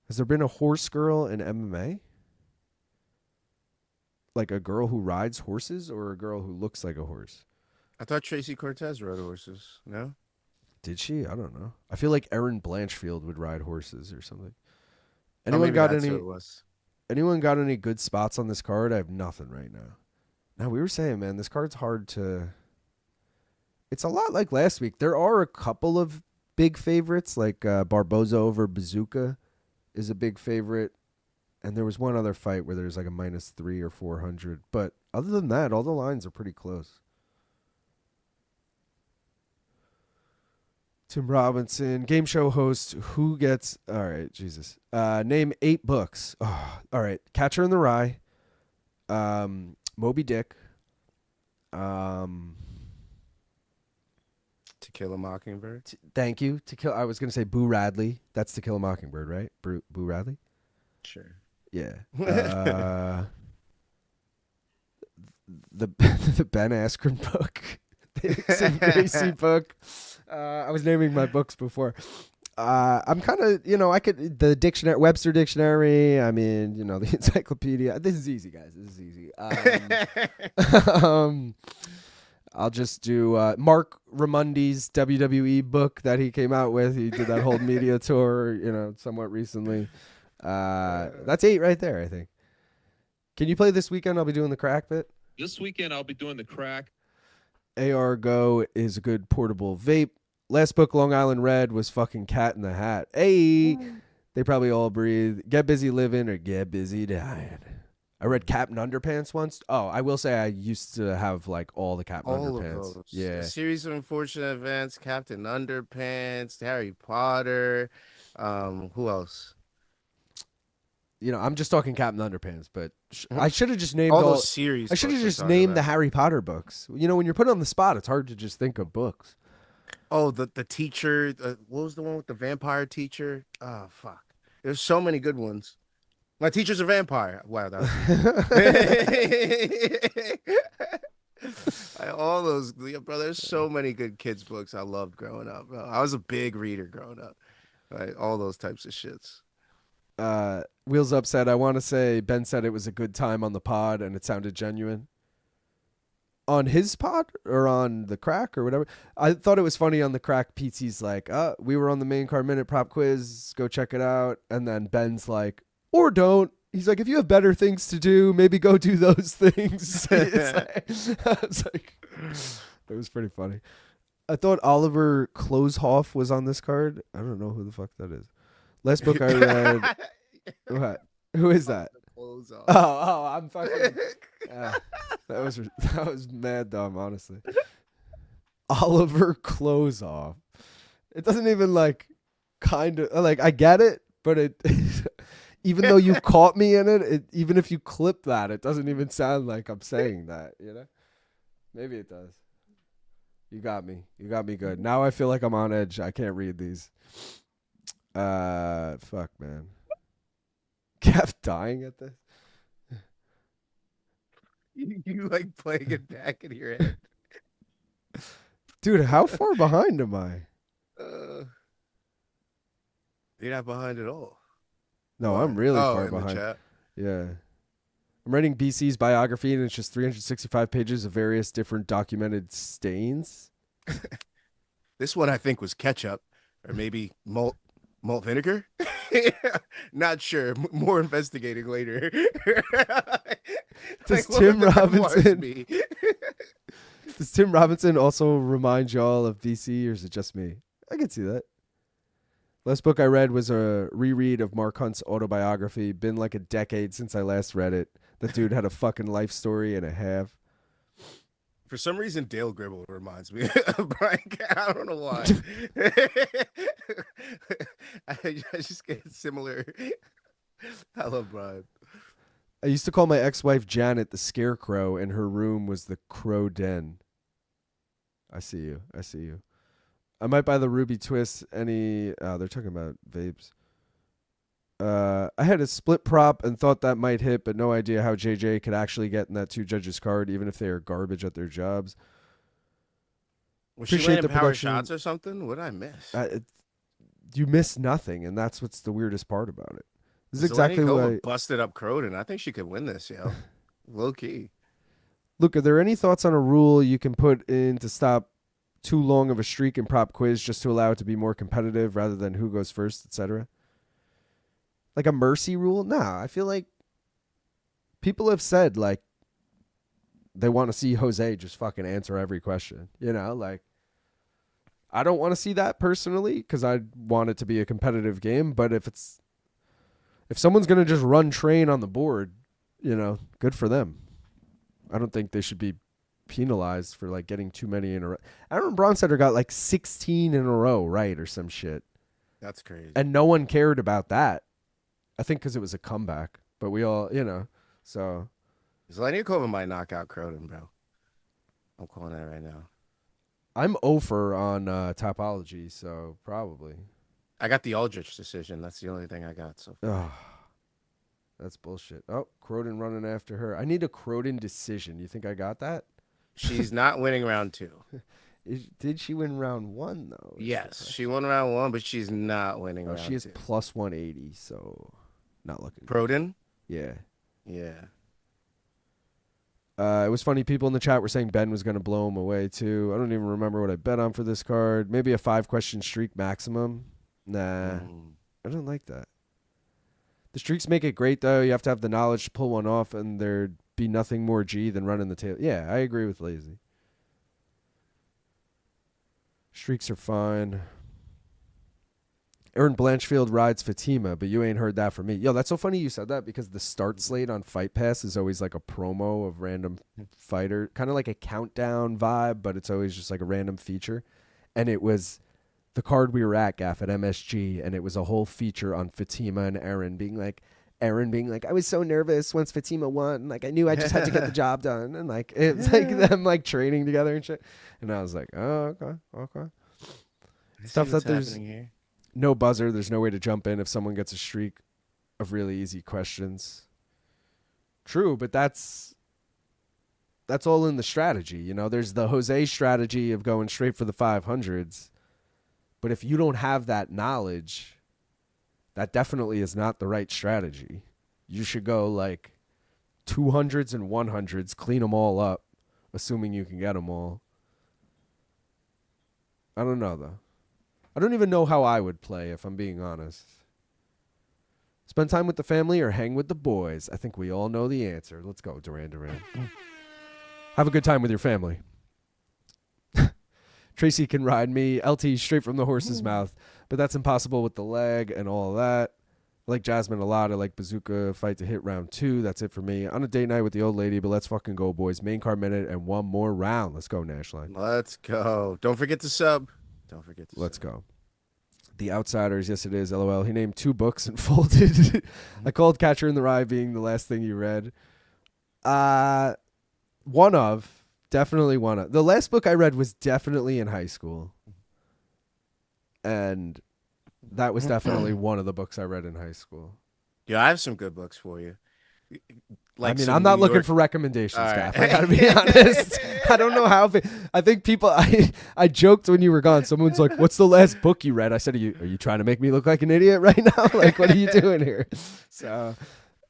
Has there been a horse girl in MMA? Like a girl who rides horses or a girl who looks like a horse? I thought Tracy Cortez rode horses. No? Did she? I don't know. I feel like Erin Blanchfield would ride horses or something. Anyone got any good spots on this card? I have nothing right now. Now, we were saying, man, this card's hard to... It's a lot like last week. There are a couple of big favorites, like Barbosa over Buzukja is a big favorite. And there was one other fight where there's like a -3 or 400. But other than that, all the lines are pretty close. Tim Robinson, game show host, who gets... All right, Jesus. Name 8 books. Oh, all right. Catcher in the Rye. Moby Dick. To Kill a Mockingbird. Thank you. I was going to say Boo Radley. That's To Kill a Mockingbird, right? Boo Radley? Sure. Yeah. The Ben Askren book. The Nixon Gracie book. I was naming my books before. I'm kind of, I could, the dictionary, Webster Dictionary, I mean, the encyclopedia. This is easy, guys. This is easy. I'll just do Mark Ramundi's WWE book that he came out with. He did that whole media tour, somewhat recently. That's 8 right there, I think. Can you play this weekend? I'll be doing the crack bit. This weekend, I'll be doing the crack. AR Go is a good portable vape. Last book, Long Island Red, was fucking Cat in the Hat. Hey, they probably all breathe. Get busy living or get busy dying. I read Captain Underpants once. Oh, I will say I used to have like all the Captain Underpants. Of those. Yeah. A Series of Unfortunate Events, Captain Underpants, Harry Potter. Who else? I'm just talking Captain Underpants, but I should have just named all those series. I should have just named the Harry Potter books. When you're put on the spot, it's hard to just think of books. Oh, the teacher. What was the one with the vampire teacher? Oh, fuck. There's so many good ones. My teacher's a vampire. Wow, that was all those, bro. There's so many good kids books I loved growing up, bro. I was a big reader growing up. Right, all those types of shits. Wheels Up said, I want to say Ben said it was a good time on the pod and it sounded genuine. On his pod or on the crack or whatever? I thought it was funny on the crack. PT's like, we were on the main card minute prop quiz. Go check it out. And then Ben's like, or don't. He's like, if you have better things to do, maybe go do those things. It was pretty funny. I thought Oliver Kloeshoff was on this card. I don't know who the fuck that is. Last book I read. What? Who is that? Oh, I'm fucking. That was mad dumb, honestly. Oliver Kloeshoff. It doesn't even I get it, but it. Even though you caught me in it, even if you clip that, it doesn't even sound like I'm saying that. Maybe it does. You got me. You got me good. Now I feel like I'm on edge. I can't read these. Fuck, man. Kept dying at this. You like playing it back in your head. Dude, how far behind am I? You're not behind at all. No, I'm really far in behind. The chat. Yeah. I'm writing BC's biography, and it's just 365 pages of various different documented stains. This one I think was ketchup, or maybe malt vinegar. Not sure. More investigating later. Does Tim Robinson? Does Tim Robinson also remind y'all of BC, or is it just me? I can see that. Last book I read was a reread of Mark Hunt's autobiography. Been like a decade since I last read it. The dude had a fucking life story and a half. For some reason, Dale Gribble reminds me of Brian. I don't know why. I just get similar. I love Brian. I used to call my ex-wife Janet the Scarecrow, and her room was the Croden. I see you. I see you. I might buy the Ruby Twist. They're talking about vapes. I had a split prop and thought that might hit, but no idea how JJ could actually get in that 2 judges card, even if they are garbage at their jobs. Was she landing power shots or something? What did I miss? You missed nothing, and that's what's the weirdest part about it. This is exactly what I busted up Croden. I think she could win this, yo. Low key. Look, are there any thoughts on a rule you can put in to stop too long of a streak in prop quiz just to allow it to be more competitive rather than who goes first, etc.? Like a mercy rule? Nah, I feel like people have said like they want to see Jose just fucking answer every question. I don't want to see that personally because I want it to be a competitive game. But if someone's going to just run train on the board, good for them. I don't think they should be penalized for like getting too many in a row. Aaron Bronstetter got like 16 in a row, right? Or some shit. That's crazy. And no one cared about that. I think because it was a comeback, but we all, so. Zhelezniakova might knock out Croden, bro. I'm calling that right now. I'm 0 on Topology, so probably. I got the Aldrich decision. That's the only thing I got so far. Oh, that's bullshit. Oh, Croden running after her. I need a Croden decision. You think I got that? She's not winning round 2. Did she win round 1, though? Yes, she won round 1, but she's not winning round 2. She is plus 180, so not looking Croden? good. Yeah. Yeah. It was funny. People in the chat were saying Ben was going to blow him away, too. I don't even remember what I bet on for this card. Maybe a 5-question streak maximum. Nah, I don't like that. The streaks make it great, though. You have to have the knowledge to pull one off, and there'd be nothing more G than running the tail. Yeah, I agree with Lazy. Streaks are fine. Aaron Blanchfield rides Fatima, but you ain't heard that from me. Yo, that's so funny you said that because the start slate on Fight Pass is always like a promo of random fighter, kind of like a countdown vibe, but it's always just like a random feature. And it was the card we were at, Gaff, at MSG, and it was a whole feature on Fatima and Aaron being like, I was so nervous once Fatima won. Like, I knew I just had to get the job done. And like, it was like them like training together and shit. And I was like, oh, okay. Stuff that there's here. no buzzer. There's no way to jump in if someone gets a streak of really easy questions. True, but that's all in the strategy. You know, there's the Jose strategy of going straight for the 500s. But if you don't have that knowledge, that definitely is not the right strategy. You should go like 200s and 100s, clean them all up, assuming you can get them all. I don't know, though. I don't even know how I would play, if I'm being honest. Spend time with the family or hang with the boys? I think we all know the answer. Let's go, Duran. Have a good time with your family. Tracy can ride me. LT straight from the horse's mouth. But that's impossible with the leg and all that. I like Jasmine a lot. I like Buzukja fight to hit round 2. That's it for me. On a date night with the old lady, but let's fucking go, boys. Main card minute and one more round. Let's go, Nashline. Let's go. Don't forget to sub. Let's go. The Outsiders, yes it is, LOL. He named 2 books and folded. I called Catcher in the Rye being the last thing you read. Definitely one of. The last book I read was definitely in high school. And that was definitely one of the books I read in high school. Yeah, I have some good books for you. Like, I mean, I'm not looking for recommendations, Gaff. I gotta be honest. I don't know how. I think people. I joked when you were gone. Someone's like, "What's the last book you read?" I said, "Are you trying to make me look like an idiot right now? Like, what are you doing here?" So,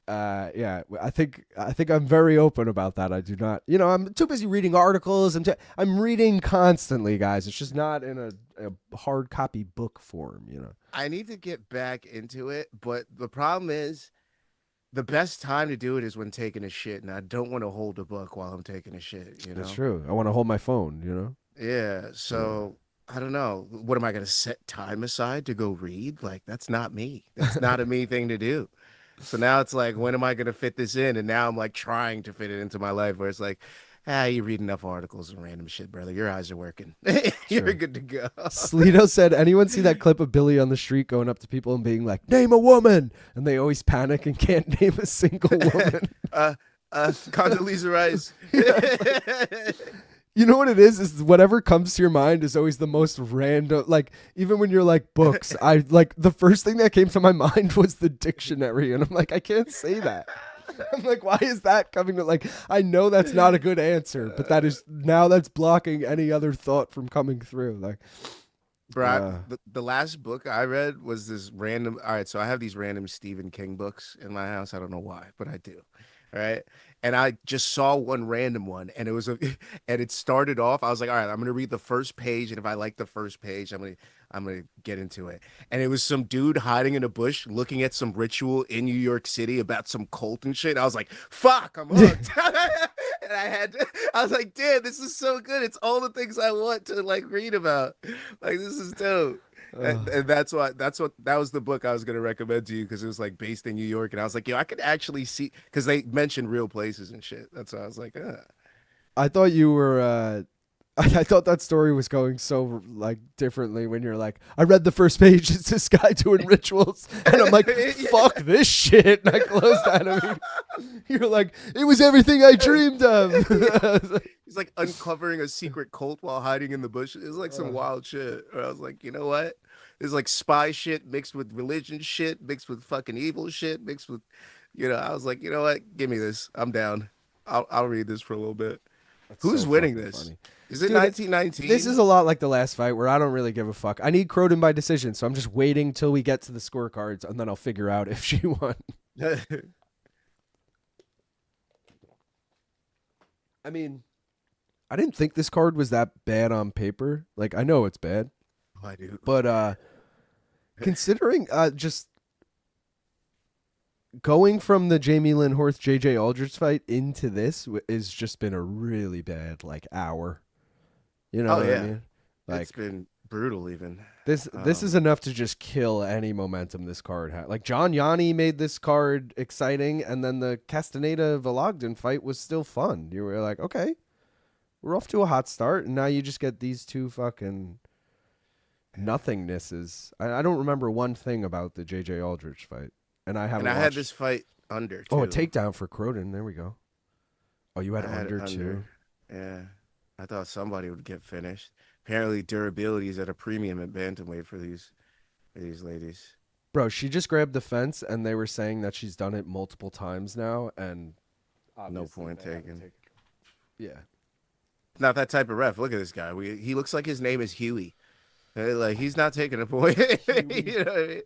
yeah, I think I'm very open about that. I do not. You know, I'm too busy reading articles. I'm reading constantly, guys. It's just not in a hard copy book form. You know. I need to get back into it, but the problem is, the best time to do it is when taking a shit, and I don't want to hold a book while I'm taking a shit, you know? That's true. I want to hold my phone, you know? Yeah, so I don't know. What am I going to set time aside to go read? Like, that's not me. That's not a me thing to do. So now it's like, when am I going to fit this in? And now I'm like trying to fit it into my life where it's like, you read enough articles and random shit, brother. Your eyes are working. You're good to go. Sleeto said, anyone see that clip of Billy on the street going up to people and being like, name a woman? And they always panic and can't name a single woman. Condoleezza Rice. You know what it is whatever comes to your mind is always the most random. Like, even when you're like books, the first thing that came to my mind was the dictionary. And I'm like, I can't say that. I'm like, why is that coming to, like, I know that's not a good answer, but that's blocking any other thought from coming through. Like, bro, the last book I read was this random. All right, so I have these random Stephen King books in my house. I don't know why, but I do. All right. And I just saw one random one, and and it started off. I was like, all right, I'm gonna read the first page, and if I like the first page, I'm gonna get into it. And it was some dude hiding in a bush looking at some ritual in New York City about some cult and shit. I was like, fuck, I'm hooked. And I was like, damn, this is so good. It's all the things I want to like read about. Like, this is dope. And that was the book I was going to recommend to you because it was like based in New York. And I was like, yo, I could actually see, because they mentioned real places and shit. That's why I was like, I thought you were, I thought that story was going so like differently when you're like, I read the first page, it's this guy doing rituals, and I'm like, fuck this shit, and I closed that. I mean, you're like, it was everything I dreamed of. He's like uncovering a secret cult while hiding in the bushes. It's like some wild shit. Or I was like, you know what? It's like spy shit mixed with religion shit, mixed with fucking evil shit, mixed with, you know, I was like, you know what? Give me this. I'm down. I'll read this for a little bit. That's Who's so winning this? Funny. Is it Dude, 1919? This is a lot like the last fight where I don't really give a fuck. I need Croden by decision, so I'm just waiting till we get to the scorecards, and then I'll figure out if she won. I mean, I didn't think this card was that bad on paper. Like, I know it's bad. Oh, I do. But considering just going from the Jamey-Lyn Horth JJ Aldrich fight into this has just been a really bad like hour. You know what I mean? Like, it's been brutal even. This is enough to just kill any momentum this card had. Like Yannis made this card exciting, and then the Castaneda Vologdin fight was still fun. You were like, okay, we're off to a hot start, and now you just get these two fucking nothingnesses. I don't remember one thing about the JJ Aldrich fight, and I haven't. And I watched... had this fight under. Too. Oh, a takedown for Croden. There we go. Oh, you had under too. Yeah, I thought somebody would get finished. Apparently, durability is at a premium at bantamweight for these ladies. Bro, she just grabbed the fence, and they were saying that she's done it multiple times now, and no point taken. Yeah, not that type of ref. Look at this guy. He looks like his name is Huey. Like he's not taking a point. You know what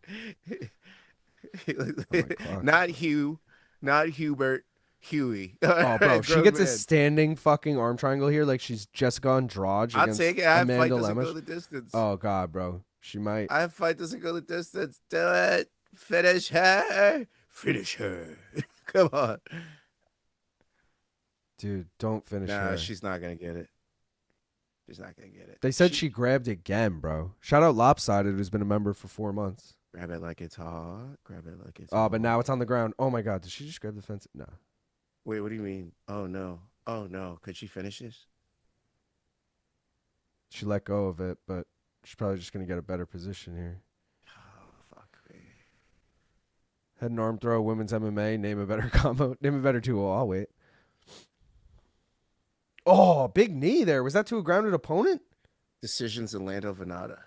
I mean? Not Hugh, not Hubert. Huey. Oh, bro, she gets a standing fucking arm triangle here like she's Jessica Andrade. I'll take it. I have fight doesn't Lemesh. Go the distance. Oh, God, bro. She might. I have fight doesn't go the distance. Do it. Finish her. Finish her. Come on. Dude, don't finish her. Nah, she's not going to get it. She's not going to get it. They said she grabbed again, bro. Shout out Lopsided, who's been a member for 4 months. Grab it like it's hot. Grab it like it's hot. hot. But now it's on the ground. Oh, my God. Did she just grab the fence? No. Wait, what do you mean? Oh, no. Oh, no. Could she finish this? She let go of it, but she's probably just going to get a better position here. Oh, fuck me. Head and arm throw, women's MMA. Name a better combo. Name a better duo. I'll wait. Oh, big knee there. Was that to a grounded opponent? Decisions in Lando Venata.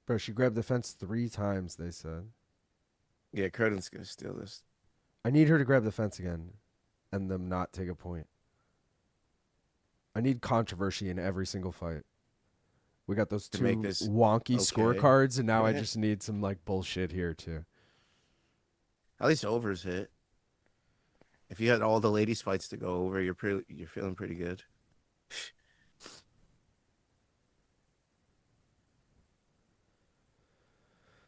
Bro, she grabbed the fence 3 times, they said. Yeah, Croden's going to steal this. I need her to grab the fence again and them not take a point. I need controversy in every single fight. We got those 2 wonky scorecards, and now I just need some like bullshit here too. At least overs hit. If you had all the ladies' fights to go over, you're feeling pretty good.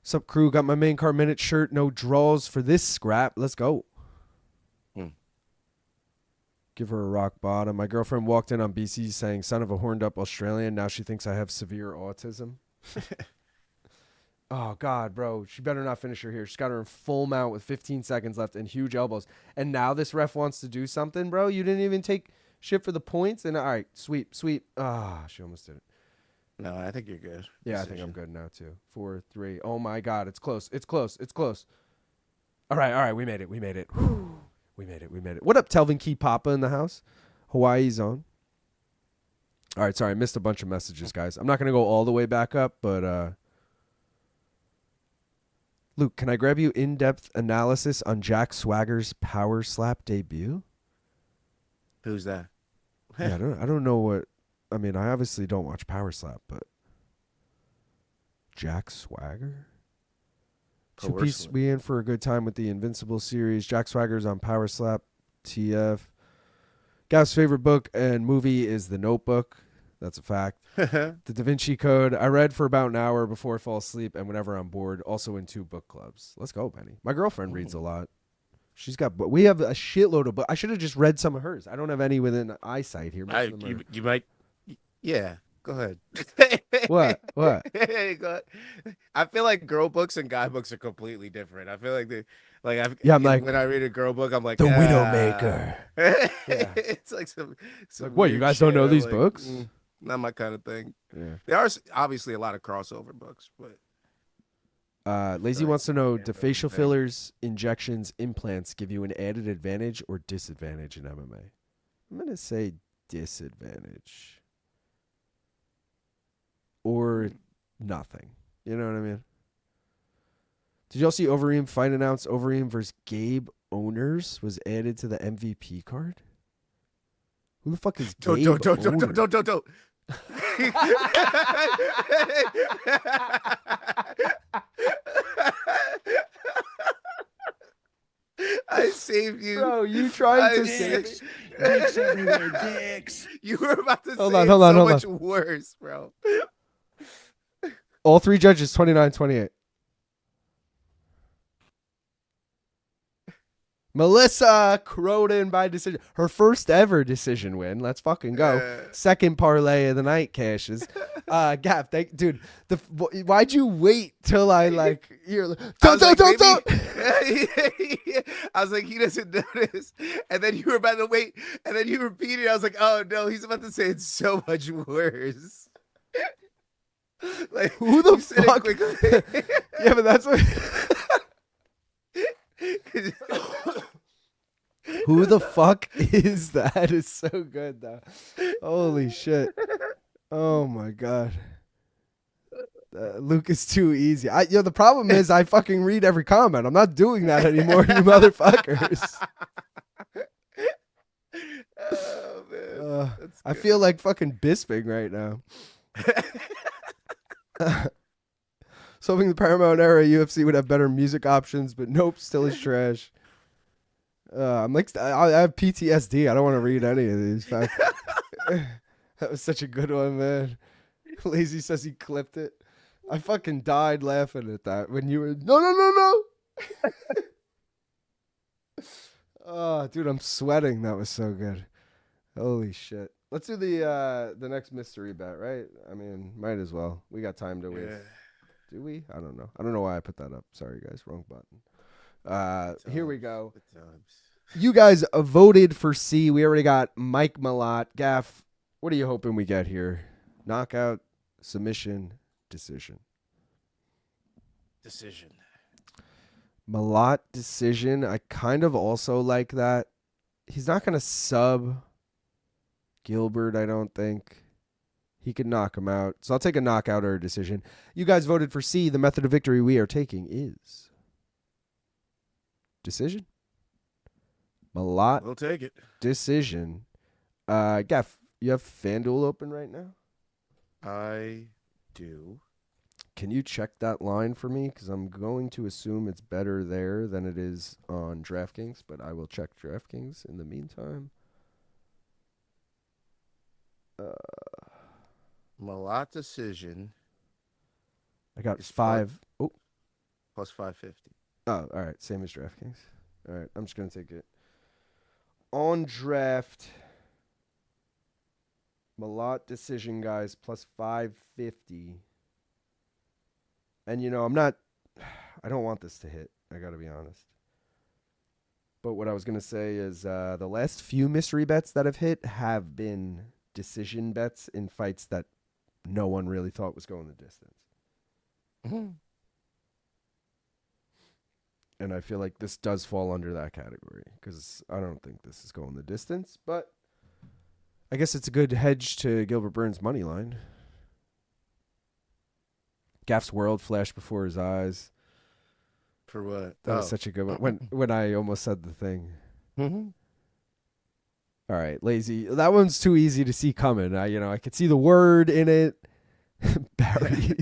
Sup, crew? Got my main card minute shirt. No draws for this scrap. Let's go. Give her a rock bottom. My girlfriend walked in on BC saying, son of a horned up Australian. Now she thinks I have severe autism. Oh, God, bro. She better not finish her here. She's got her in full mount with 15 seconds left and huge elbows. And now this ref wants to do something, bro. You didn't even take shit for the points. And all right, sweep. Ah, she almost did it. No, I think you're good. Yeah, I think I'm good now, too. 4-3. Oh, my God. It's close. All right. We made it. Whew. We made it. What up, Telvin Key Papa in the house? Hawaii's on. All right, sorry. I missed a bunch of messages, guys. I'm not going to go all the way back up, but Luke, can I grab you in-depth analysis on Jack Swagger's power slap debut? Who's that? Yeah, I don't know what. I mean, I obviously don't watch Power Slap, but Jack Swagger? 2-piece, we in for a good time with the Invincible series. Jack Swagger's on Power Slap, TF. Gav's favorite book and movie is The Notebook. That's a fact. The Da Vinci Code. I read for about an hour before I fall asleep and whenever I'm bored. Also in 2 book clubs. Let's go, Benny. My girlfriend reads a lot. She's got, but we have a shitload of books. I should have just read some of hers. I don't have any within eyesight here. You might. Yeah. Go ahead. What? Go ahead. I feel like girl books and guy books are completely different. I feel like I'm like, when I read a girl book, I'm like The Widowmaker. Yeah. It's like some like, what? You guys don't know these books? Not my kind of thing. Yeah. There are obviously a lot of crossover books, but Lazy wants to know: do facial fillers, injections, implants give you an added advantage or disadvantage in MMA? I'm gonna say disadvantage. Or nothing. You know what I mean? Did y'all see Overeem fight announced? Overeem versus Gabe Owners was added to the MVP card? Who the fuck is Gabe Owners? Don't. I saved you. Bro, you trying to I save me? saved- Dicks everywhere, dicks. You were about to Hold say on, it hold on, so hold much worse, bro. All three judges, 29-28. Melissa Croden by decision. Her first ever decision win. Let's fucking go. Second parlay of the night cashes. Gav, dude, why'd you wait till I like, you're like, don't. I was like, he doesn't notice. And then you were about to wait. And then you repeated. I was like, oh no, he's about to say it's so much worse. Like, Who the you said it fuck? quickly. Yeah, but that's what. Who the fuck is that? Is so good though. Holy shit. Oh my god. Luke is too easy. The problem is I fucking read every comment. I'm not doing that anymore, you motherfuckers. Oh man. I feel like fucking Bisping right now. So hoping the Paramount era UFC would have better music options, but nope, still is trash. I'm like, I have PTSD. I don't want to read any of these. That was such a good one, man. Lazy says he clipped it. I fucking died laughing at that when you were no. Oh, dude, I'm sweating. That was so good. Holy shit. Let's do the next mystery bet, right? I mean, might as well. We got time to waste. Yeah. Do we? I don't know. I don't know why I put that up. Sorry, guys. Wrong button. Here we go. You guys voted for C. We already got Mike Malott. Gaff, what are you hoping we get here? Knockout, submission, decision. Decision. Malott decision. I kind of also like that. He's not going to sub Gilbert, I don't think. He could knock him out. So I'll take a knockout or a decision. You guys voted for C. The method of victory we are taking is decision. Malott. We'll take it. Decision. Gaff, you have FanDuel open right now? I do. Can you check that line for me? Because I'm going to assume it's better there than it is on DraftKings, but I will check DraftKings in the meantime. Malott decision. I got It's 5. Oh, plus 550. all right. Same as DraftKings. All right. I'm just going to take it. On draft, Malott decision, guys, plus 550. And, I don't want this to hit. I got to be honest. But what I was going to say is the last few mystery bets that have hit have been decision bets in fights that no one really thought was going the distance. Mm-hmm. And I feel like this does fall under that category because I don't think this is going the distance. But I guess it's a good hedge to Gilbert Burns' money line. Gaff's world flashed before his eyes. For what? That was such a good one. When I almost said the thing. Mm-hmm. All right, lazy. That one's too easy to see coming. I could see the word in it. Barry.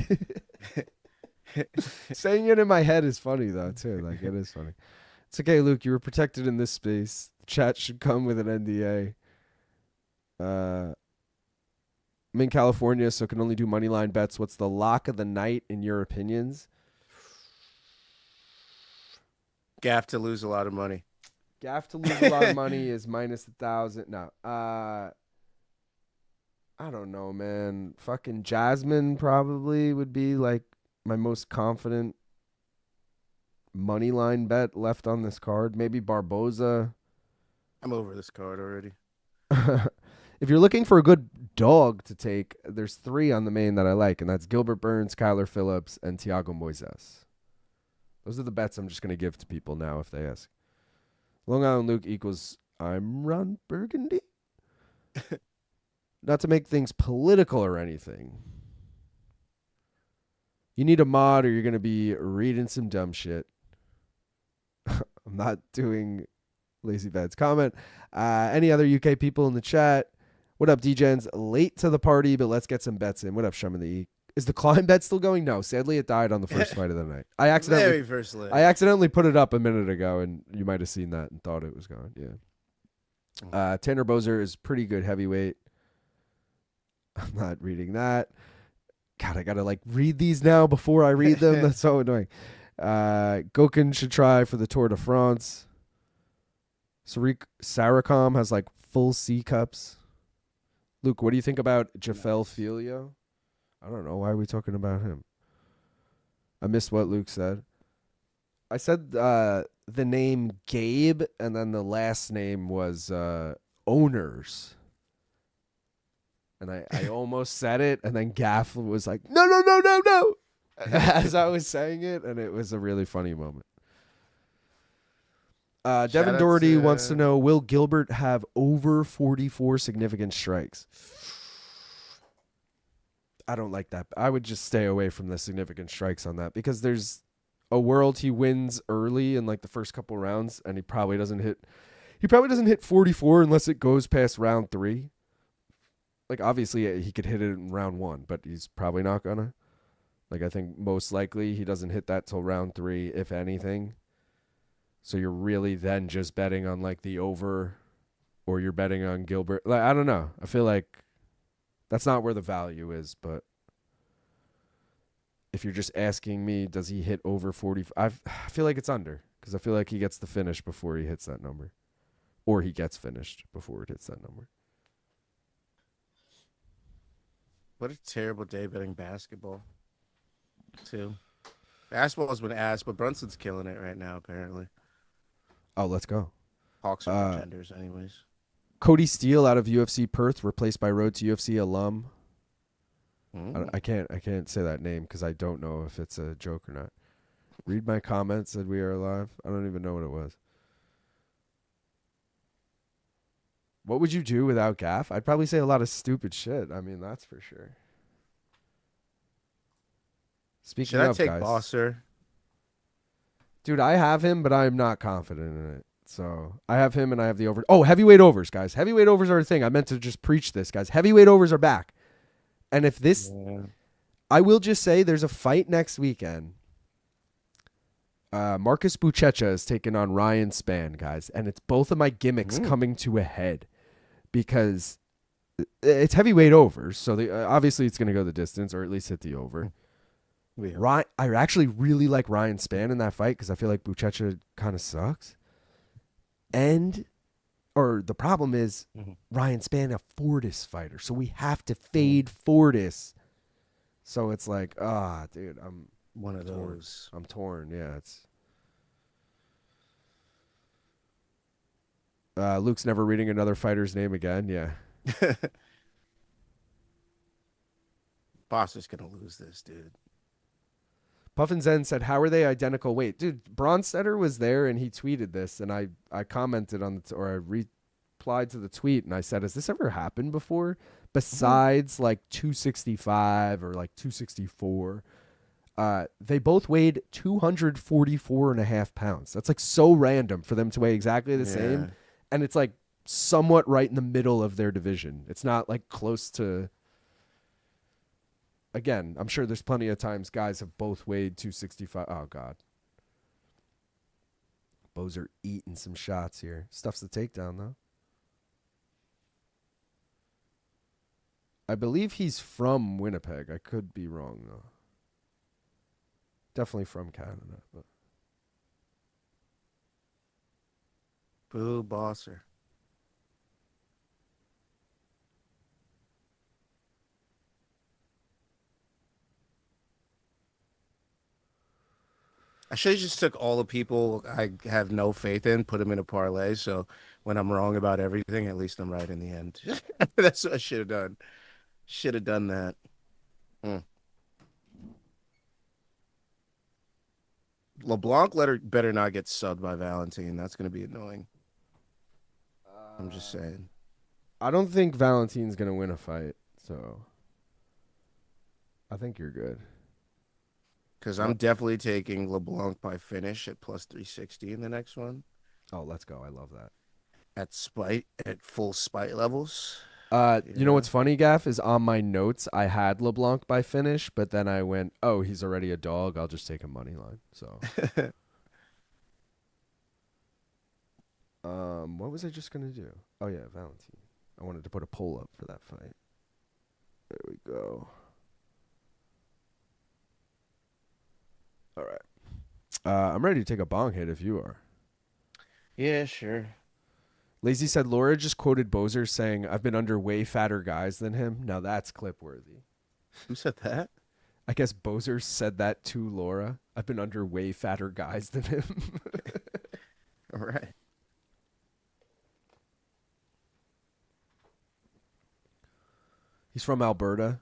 Saying it in my head is funny though too. Like it is funny. It's okay, Luke. You were protected in this space. The chat should come with an NDA. I'm in California, so can only do money line bets. What's the lock of the night in your opinions? Gaff to lose a lot of money. Gaff to lose a lot of money is minus 1,000. No. I don't know, man. Fucking Jasmine probably would be like my most confident money line bet left on this card. Maybe Barbosa. I'm over this card already. If you're looking for a good dog to take, there's 3 on the main that I like, and that's Gilbert Burns, Kyler Phillips, and Thiago Moises. Those are the bets I'm just going to give to people now if they ask. Long Island Luke equals I'm Ron Burgundy. Not to make things political or anything. You need a mod or you're going to be reading some dumb shit. I'm not doing lazy bets. Comment. Any other UK people in the chat? What up, DJs? Late to the party, but let's get some bets in. What up, Shum of the Is the climb bet still going? No, sadly it died on the first fight of the night. I Very first leg. accidentally put it up a minute ago, and you might have seen that and thought it was gone. Yeah. Tanner Boser is pretty good heavyweight. I'm not reading that. God, I gotta read these now before I read them. That's so annoying. Gokhan should try for the Tour de France. Saricam has full C cups. Luke, what do you think about Jafel Filio? I don't know. Why are we talking about him? I missed what Luke said. I said the name Gabe, and then the last name was Owners. And I almost said it, and then Gaff was like, no, no, no, no, no, as I was saying it, and it was a really funny moment. Devin Doherty wants to know, will Gilbert have over 44 significant strikes? I don't like that. I would just stay away from the significant strikes on that, because there's a world he wins early in the first couple rounds, and he probably doesn't hit 44 unless it goes past round 3. Obviously he could hit it in round 1, but he's probably not gonna. I think most likely he doesn't hit that till round 3, if anything. So you're really then just betting on the over, or you're betting on Gilbert. I don't know. I feel like that's not where the value is, but if you're just asking me, does he hit over 40? I feel like it's under, because I feel like he gets the finish before he hits that number, or he gets finished before it hits that number. What a terrible day betting basketball, too. Basketball's been ass, but Brunson's killing it right now, apparently. Oh, let's go. Hawks are contenders, anyways. Cody Steele out of UFC Perth, replaced by Road to UFC alum. I can't say that name because I don't know if it's a joke or not. Read my comments, said we are alive. I don't even know what it was. What would you do without Gaff? I'd probably say a lot of stupid shit. I mean, that's for sure. Speaking of, Should I take guys, Boser? dude, I have him, but I'm not confident in it. So I have him, and I have the over. Oh, heavyweight overs, guys. Heavyweight overs are a thing. I meant to just preach this, guys. Heavyweight overs are back. And if this, I will just say there's a fight next weekend. Marcus Buzukja is taking on Ryan Spann, guys. And it's both of my gimmicks coming to a head because it's heavyweight overs. So obviously it's going to go the distance or at least hit the over. I actually really like Ryan Spann in that fight because I feel like Buzukja kind of sucks. Or the problem is Ryan Spann, a Fortis fighter. So we have to fade Fortis. So it's like, dude, I'm one of those. I'm torn. Yeah, it's. Luke's never reading another fighter's name again. Yeah. Boser's gonna lose this, dude. Puffin Zen said, "How are they identical weight, dude?" Bronstetter was there and he tweeted this, and I commented on or I replied to the tweet and I said, "Has this ever happened before? Besides 265 or 264." They both weighed 244.5 pounds. That's so random for them to weigh exactly the same. And it's somewhat right in the middle of their division. It's not close to. Again, I'm sure there's plenty of times guys have both weighed 265. Oh, God. Boser eating some shots here. Stuff's the takedown, though. I believe he's from Winnipeg. I could be wrong, though. Definitely from Canada. But. Boo, Boser. I should have just took all the people I have no faith in, put them in a parlay. So when I'm wrong about everything, at least I'm right in the end. That's what I should have done. Should have done that. Leblanc better not get subbed by Valentin. That's going to be annoying. I'm just saying. I don't think Valentin's going to win a fight, so I think you're good. Because I'm definitely taking LeBlanc by finish at plus 360 in the next one. Oh, let's go. I love that. At full spite levels. You know what's funny, Gaff, is on my notes I had LeBlanc by finish, but then I went, oh, he's already a dog. I'll just take a money line. So, what was I just gonna do? Oh yeah, Valentin. I wanted to put a poll up for that fight. There we go. All right. I'm ready to take a bong hit if you are. Yeah, sure. Lazy said Laura just quoted Boser saying, I've been under way fatter guys than him. Now that's clip worthy. Who said that? I guess Boser said that to Laura. I've been under way fatter guys than him. All right. He's from Alberta.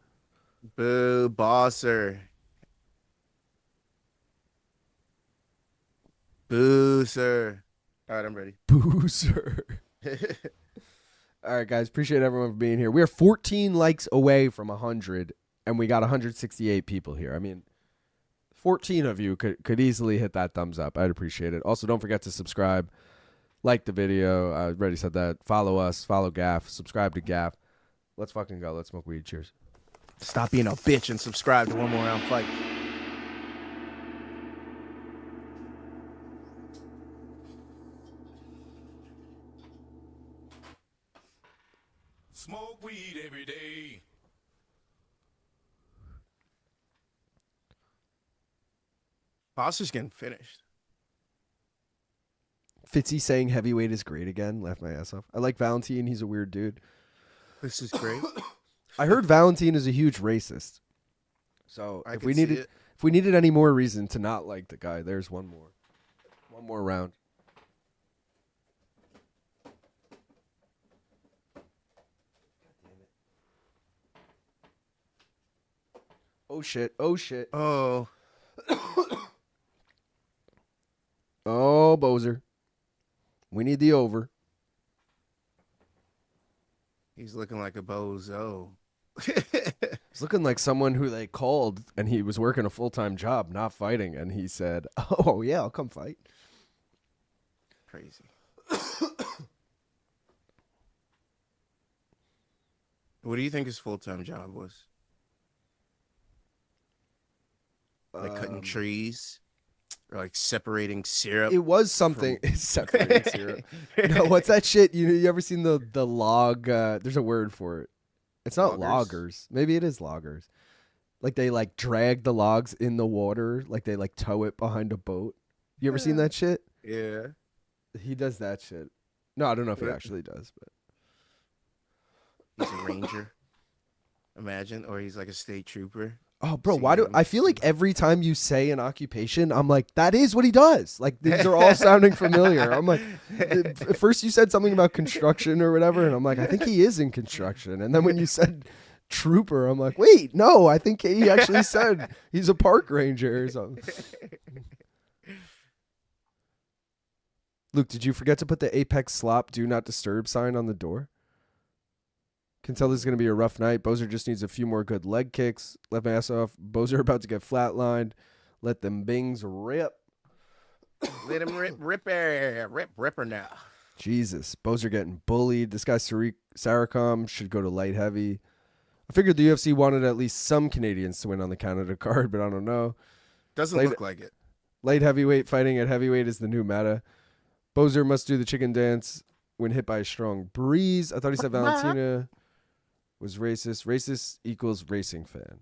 Boo, Boser. Booser. All right, I'm ready. Booser. All right, guys. Appreciate everyone for being here. We are 14 likes away from 100, and we got 168 people here. I mean, 14 of you could easily hit that thumbs up. I'd appreciate it. Also, don't forget to subscribe, like the video. I already said that. Follow us. Follow Gaff. Subscribe to Gaff. Let's fucking go. Let's smoke weed. Cheers. Stop being a bitch and subscribe to One More Round Fight. Smoke weed every day. Boser's getting finished. Fitzy saying heavyweight is great again. Laughed my ass off. I like Valentin. He's a weird dude. This is great. I heard Valentin is a huge racist. So if we needed any more reason to not like the guy, there's one more round. Oh shit! Oh shit! Oh. Oh, Boser. We need the over. He's looking like a bozo. He's looking like someone who they called and he was working a full-time job, not fighting, and he said, "Oh yeah, I'll come fight." Crazy. What do you think his full-time job was? Like cutting trees? Or like separating syrup? It was something. Separating syrup. No, what's that shit? You ever seen the log? There's a word for it. It's not loggers. Maybe it is loggers. Like they like drag the logs in the water, like they like tow it behind a boat. You ever seen that shit? Yeah. He does that shit. No, I don't know if he actually does, but He's a ranger. Imagine, or he's like a state trooper. oh, bro, why do I feel like every time you say an occupation, I'm like, that is what he does. Like these are all sounding familiar. I'm like, at first you said something about construction or whatever, and I'm like, I think he is in construction. And then when you said trooper, I'm like, wait, no, I think he actually said he's a park ranger or something. Luke, did you forget to put the Apex Slop Do Not Disturb sign on the door? Can tell this is going to be a rough night. Boser just needs a few more good leg kicks. Let my ass off. Boser about to get flatlined. Let them bings rip. Let him ripper now. Jesus. Boser getting bullied. This guy Saricam should go to light heavy. I figured the UFC wanted at least some Canadians to win on the Canada card, but I don't know. Doesn't look like it. Light heavyweight fighting at heavyweight is the new meta. Boser must do the chicken dance when hit by a strong breeze. I thought he said Valentina was racist. Racist equals racing fan.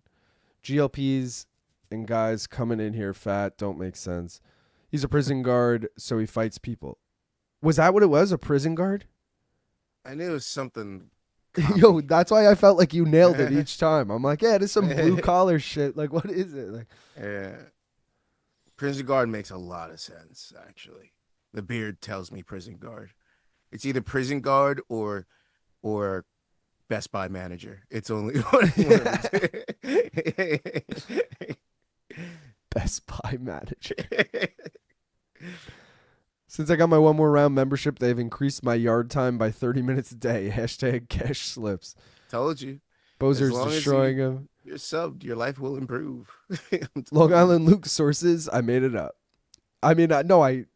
GLPs and guys coming in here fat don't make sense. He's a prison guard, so he fights people. Was that what it was? A prison guard? I knew it was something. Yo, that's why I felt like you nailed it each time. I'm like, yeah, it is some blue collar shit. Like, what is it? Like, Yeah. Prison guard makes a lot of sense, actually. The beard tells me prison guard. It's either prison guard or Best Buy manager. It's only one of the two. Best Buy manager. Since I got my one more round membership, they've increased my yard time by 30 minutes a day. Hashtag cash slips. Told you. Boser's destroying him. You're subbed. Your life will improve. Long Island Luke sources. I made it up. I mean, I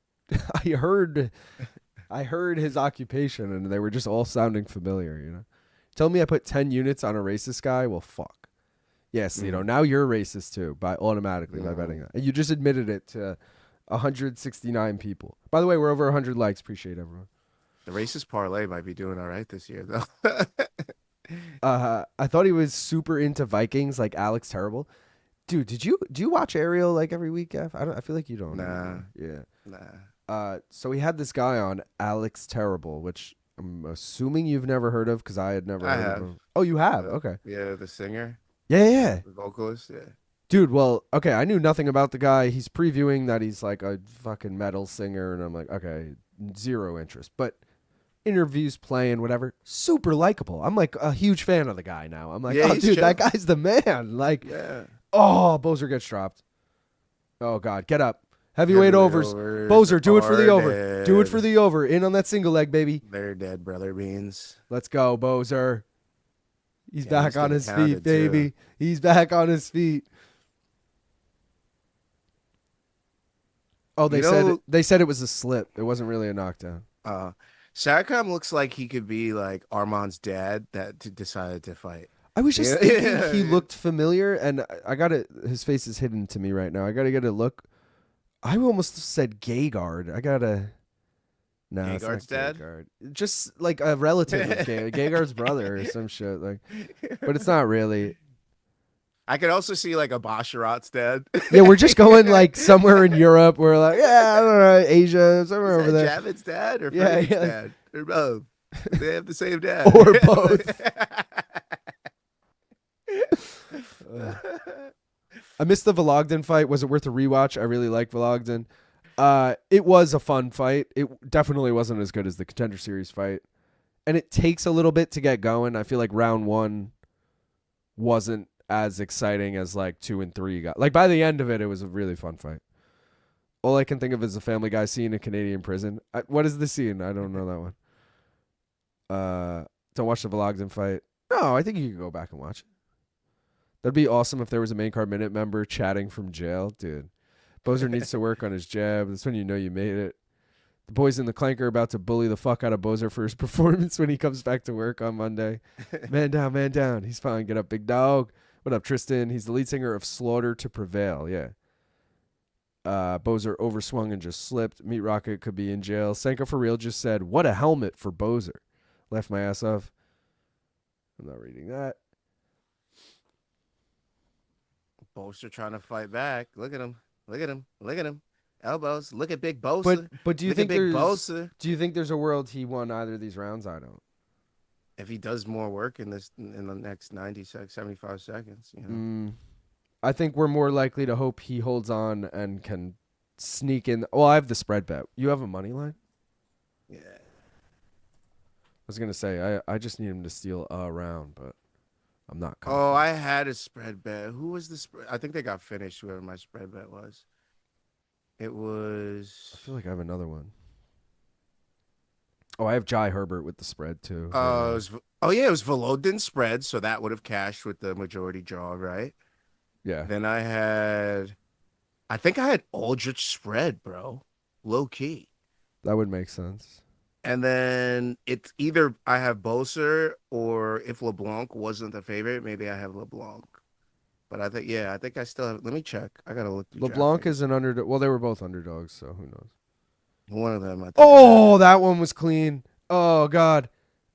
heard his occupation, and they were just all sounding familiar. You know, Tell me I put 10 units on a racist guy. Well, fuck. Yes, now you're racist too by betting that. And you just admitted it to 169 people. By the way, we're over 100 likes. Appreciate everyone. The racist parlay might be doing all right this year, though. I thought he was super into Vikings, like Alex Terrible. Dude, do you watch Ariel like every week, F? I feel like you don't. Nah. Anymore. Yeah. Nah. So we had this guy on, Alex Terrible, which I'm assuming you've never heard of because I had never heard of him. Oh, you have? Okay. Yeah, the singer. Yeah. The vocalist, yeah. Dude, well, okay, I knew nothing about the guy. He's previewing that he's like a fucking metal singer, and I'm like, okay, zero interest. But interviews, playing, whatever, super likable. I'm like a huge fan of the guy now. I'm like, Yeah, oh, he's dude, chill. that guy's the man. Like, Yeah. oh, Boser gets dropped. Oh, God, get up. Heavyweight overs. Boser, do it for the over. Dead. Do it for the over. In on that single leg, baby. They're dead, brother beans. Let's go, Boser. He's Yeah, back he's on getting his feet, pounded, baby. too. He's back on his feet. Oh, they said it was a slip. It wasn't really a knockdown. Saricam looks like he could be like Armand's dad that decided to fight. I was just Yeah. thinking Yeah. he looked familiar, and I got it. His face is hidden to me right now. I got to get a look. I almost said Gegard. I gotta. No, it's not Gegard's dad? Gegard. Just like a relative of Gegard's brother or some shit. Like, but it's not really. I could also see like a Basharat's dad. Yeah, we're just going like somewhere in Europe. We're like, yeah, I don't know, Asia, somewhere over Is there, that Javid's dad or Yeah, Freddie's yeah. dad? Or both. They have the same dad. or both. I missed the Vologdin fight. Was it worth a rewatch? I really like Vologdin. It was a fun fight. It definitely wasn't as good as the Contender Series fight. And it takes a little bit to get going. I feel like round 1 wasn't as exciting as like 2 and 3 got. Like by the end of it, it was a really fun fight. All I can think of is a Family Guy scene in Canadian prison. What is the scene? I don't know that one. Don't watch the Vologdin fight. No, I think you can go back and watch it. That'd be awesome if there was a main card minute member chatting from jail. Dude, Boser needs to work on his jab. That's when you know you made it. The boys in the clanker are about to bully the fuck out of Boser for his performance when he comes back to work on Monday. Man down, man down. He's fine. Get up, big dog. What up, Tristan? He's the lead singer of Slaughter to Prevail. Yeah. Boser overswung and just slipped. Meat Rocket could be in jail. Senko for real just said, what a helmet for Boser. Left my ass off. I'm not reading that. Boser trying to fight back. Look at him. Look at him. Look at him. Elbows. Look at Big Boser. But do you Look think at Big there's Boser. do you think there's a world he won either of these rounds? I don't. If he does more work in the next 75 seconds, you know. I think we're more likely to hope he holds on and can sneak in. Well, I have the spread bet. You have a money line? Yeah. I was gonna say I just need him to steal a round, but I'm not. Oh, confident. I had a spread bet. Who was the spread? I think they got finished. Whoever my spread bet was. It was. I feel like I have another one. Oh, I have Jai Herbert with the spread too. It was Vologdin spread, so that would have cashed with the majority draw, right? Yeah. Then I think I had Aldrich spread, bro, low key. That would make sense. And then it's either I have Boser or if LeBlanc wasn't the favorite, maybe I have LeBlanc. But I think I still have. Let me check. I gotta look. LeBlanc is an underdog. Well, they were both underdogs, so who knows? one of them. I think. Oh, that one was clean. Oh, God.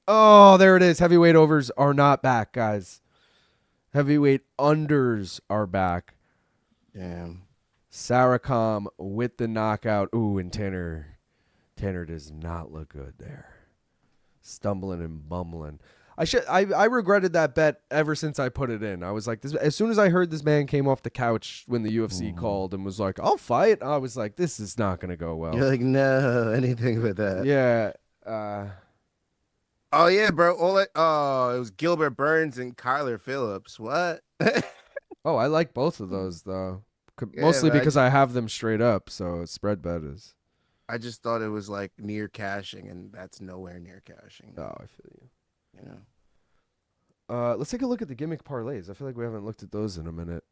Oh, there it is. Heavyweight overs are not back, guys. Heavyweight unders are back. Damn. Saricam with the knockout. Ooh, and Tanner does not look good there. Stumbling and bumbling. I regretted that bet ever since I put it in. I was like, this. As soon as I heard this man came off the couch when the UFC called and was like, I'll fight, I was like, this is not going to go well. You're like, no, anything but that. Yeah. Oh yeah, bro. It was Gilbert Burns and Kyler Phillips. What? Oh, I like both of those though. Yeah, Mostly but because I have them straight up, so spread bet is. I just thought it was like near cashing, and that's nowhere near cashing. Oh, I feel you. You know. Let's take a look at the gimmick parlays. I feel like we haven't looked at those in a minute.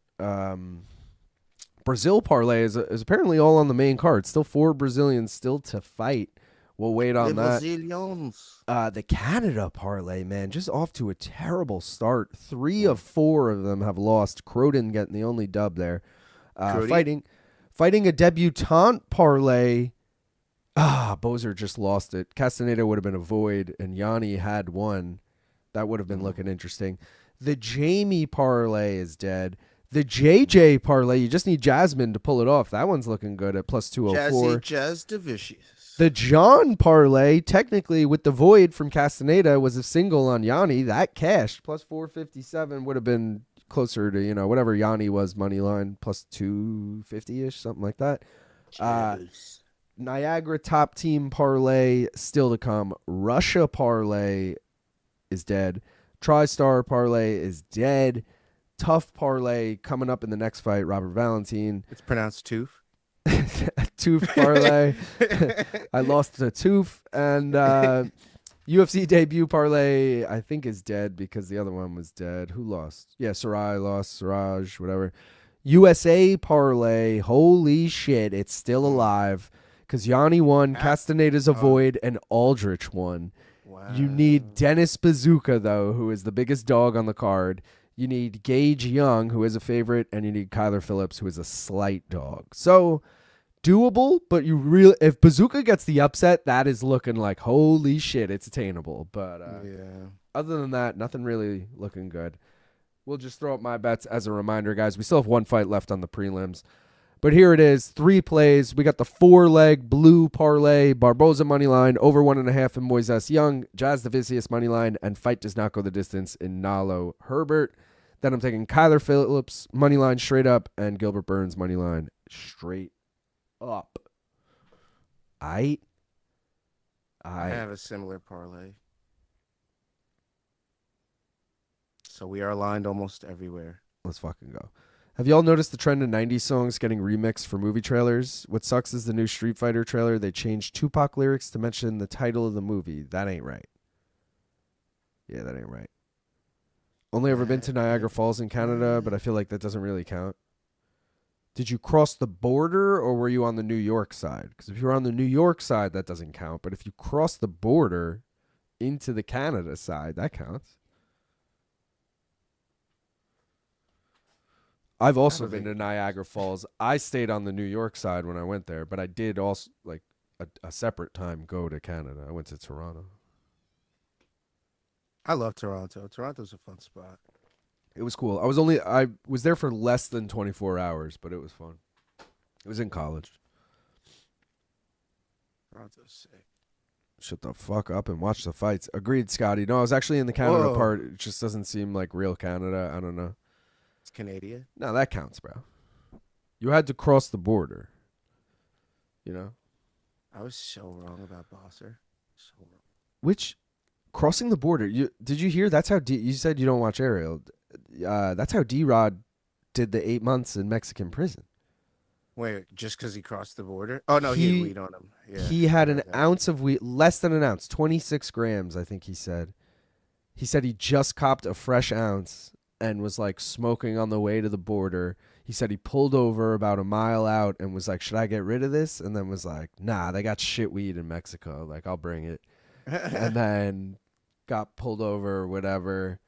Brazil parlay is apparently all on the main card. Still 4 Brazilians still to fight. We'll wait on that. Brazilians. The Canada parlay, man, just off to a terrible start. 3 of 4 of them have lost. Croden getting the only dub there. Fighting a debutante parlay. Boser just lost it. Castaneda would have been a void, and Yannis had one. That would have been looking interesting. The Jamey parlay is dead. The JJ parlay, you just need Jasmine to pull it off. That one's looking good at plus 204. Jasudavicius. The John parlay, technically with the void from Castaneda, was a single on Yannis. That cashed. Plus 457 would have been closer to, whatever Yannis was money line, plus 250-ish, something like that. Niagara top team parlay still to come. Russia parlay is dead. TriStar parlay is dead. Tough parlay coming up in the next fight. Robert Valentin. It's pronounced tooth. Tooth parlay. I lost the tooth. And UFC debut parlay, I think, is dead because the other one was dead. Who lost? Yeah, Siraj lost. Siraj, whatever. USA parlay. Holy shit. It's still alive because Yannis won. Castaneda's a void. And Aldrich won. Wow. You need Dennis Buzukja, though, who is the biggest dog on the card. You need Gage Young, who is a favorite, and you need Kyler Phillips, who is a slight dog. So doable, but if Buzukja gets the upset, that is looking like holy shit, it's attainable. But other than that, nothing really looking good. We'll just throw up my bets as a reminder, guys. We still have one fight left on the prelims. But here it is, 3 plays. We got the 4-leg blue parlay, Barbosa money line, over 1.5 in Moises Young, Jasudavicius money line, and fight does not go the distance in Nallo Herbert. Then I'm taking Kyler Phillips money line straight up and Gilbert Burns money line straight up. I have a similar parlay. So we are aligned almost everywhere. Let's fucking go. Have y'all noticed the trend of 90s songs getting remixed for movie trailers? What sucks is the new Street Fighter trailer. They changed Tupac lyrics to mention the title of the movie. That ain't right. Yeah, that ain't right. Only ever been to Niagara Falls in Canada, but I feel like that doesn't really count. Did you cross the border or were you on the New York side? Because if you're on the New York side, that doesn't count. But if you cross the border into the Canada side, that counts. I've also been to Niagara Falls. I stayed on the New York side when I went there, but I did also, like, a separate time go to Canada. I went to Toronto. I love Toronto. Toronto's a fun spot. It was cool. I was there for less than 24 hours, but it was fun. It was in college. Toronto's sick. Shut the fuck up and watch the fights. Agreed, Scotty. No, I was actually in the Canada part. It just doesn't seem like real Canada. I don't know. It's Canadian. No, that counts, bro. You had to cross the border. You know? I was so wrong about Boser. So wrong. Which, crossing the border, did you hear? That's how you said you don't watch Ariel. That's how D-Rod did the 8 months in Mexican prison. Wait, just because he crossed the border? Oh, no, he had weed on him. Yeah, he had an ounce of weed, less than an ounce, 26 grams, I think he said. He said he just copped a fresh ounce and was like smoking on the way to the border. He said he pulled over about a mile out and was like, should I get rid of this? And then was like, nah, they got shit weed in Mexico. Like, I'll bring it. And then got pulled over or whatever.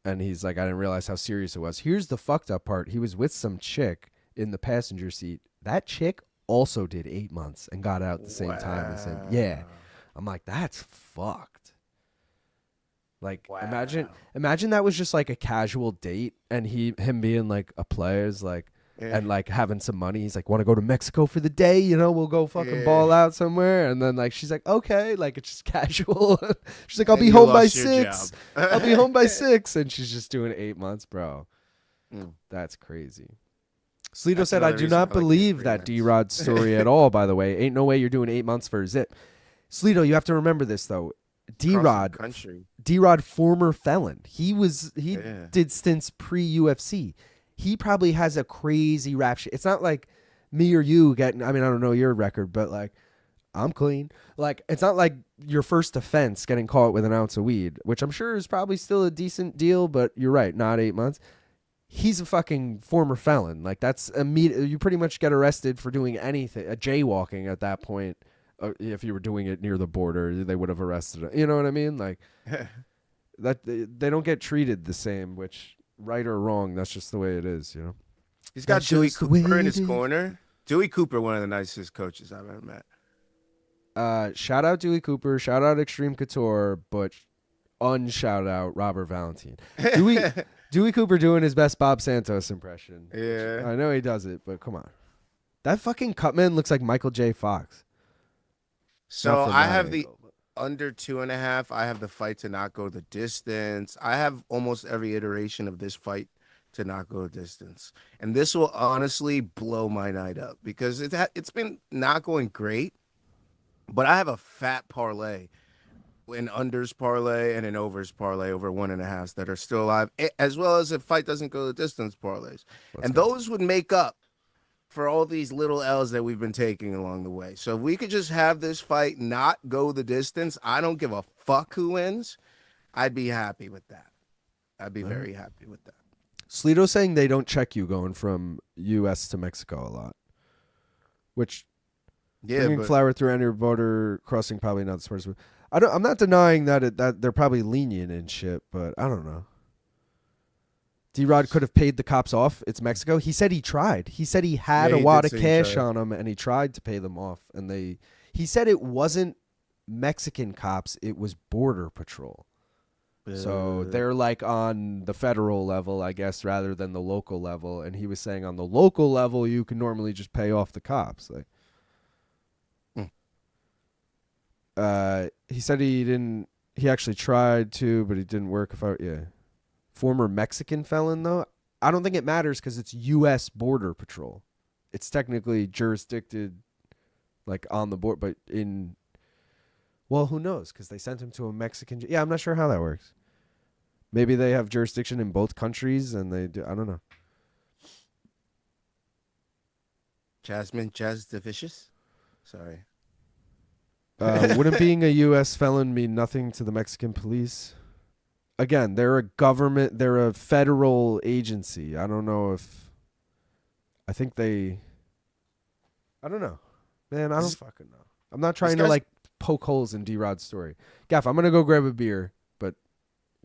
And he's like, I didn't realize how serious it was. Here's the fucked up part. He was with some chick in the passenger seat. That chick also did 8 months and got out at the same time as him. Yeah. I'm like, that's fucked. Like, imagine that was just like a casual date and him being like a player's like, and like having some money. He's like, want to go to Mexico for the day? You know, we'll go fucking ball out somewhere. And then like, she's like, okay, like it's just casual. She's like, I'll be home by 6. I'll be home by 6. And she's just doing 8 months, bro. That's crazy. Slito said, I do not believe that D-Rod story at all, by the way. Ain't no way you're doing 8 months for a zip. Slito, you have to remember this, though. D-Rod, former felon. He did stints pre-UFC. He probably has a crazy rap sheet. It's not like me or you getting, I mean, I don't know your record, but like, I'm clean. Like, it's not like your first offense getting caught with an ounce of weed, which I'm sure is probably still a decent deal, but you're right, not 8 months. He's a fucking former felon. Like, that's immediate. You pretty much get arrested for doing anything, jaywalking at that point. If you were doing it near the border, they would have arrested him. You know what I mean? Like that they don't get treated the same, which right or wrong, that's just the way it is, you know. He's got That's Dewey just the way Cooper in it his is. corner. Dewey Cooper, one of the nicest coaches I've ever met. Shout out Dewey Cooper, shout out Extreme Couture, but unshout out Robert Valentin. Dewey Cooper doing his best Bob Santos impression. Yeah. I know he does it, but come on. That fucking Cutman looks like Michael J. Fox. So Not from I that have the angle, but- under 2.5. I have the fight to not go the distance. I have almost every iteration of this fight to not go the distance. And this will honestly blow my night up because it's been not going great, but I have a fat parlay, an unders parlay and an overs parlay over 1.5 that are still alive, as well as if fight doesn't go the distance parlays. And those would make up for all these little L's that we've been taking along the way. So if we could just have this fight not go the distance, I don't give a fuck who wins. I'd be happy with that. I'd be very happy with that. Slito's saying they don't check you going from U.S. to Mexico a lot, which bringing flour through any border crossing probably not the smartest move. I'm not denying that they're probably lenient and shit, but I don't know. D-Rod could have paid the cops off. It's Mexico. He said he tried. He said he had a wad of cash on him, and he tried to pay them off. And he said it wasn't Mexican cops. It was Border Patrol. So they're like on the federal level, I guess, rather than the local level. And he was saying on the local level, you can normally just pay off the cops. Like, he said he didn't. He actually tried to, but it didn't work. Former Mexican felon, though, I don't think it matters because it's U.S. Border Patrol. It's technically jurisdicted, like, on the board, but well, who knows? Because they sent him to a Mexican. Yeah, I'm not sure how that works. Maybe they have jurisdiction in both countries, and they do. I don't know. Jasmine, Jasudavicius? Sorry. Wouldn't being a U.S. felon mean nothing to the Mexican police? Again, they're a government. They're a federal agency. I don't know if. I think they. I don't know, man. I don't fucking know. I'm not trying to like poke holes in D-Rod's story. Gaff, I'm gonna go grab a beer. But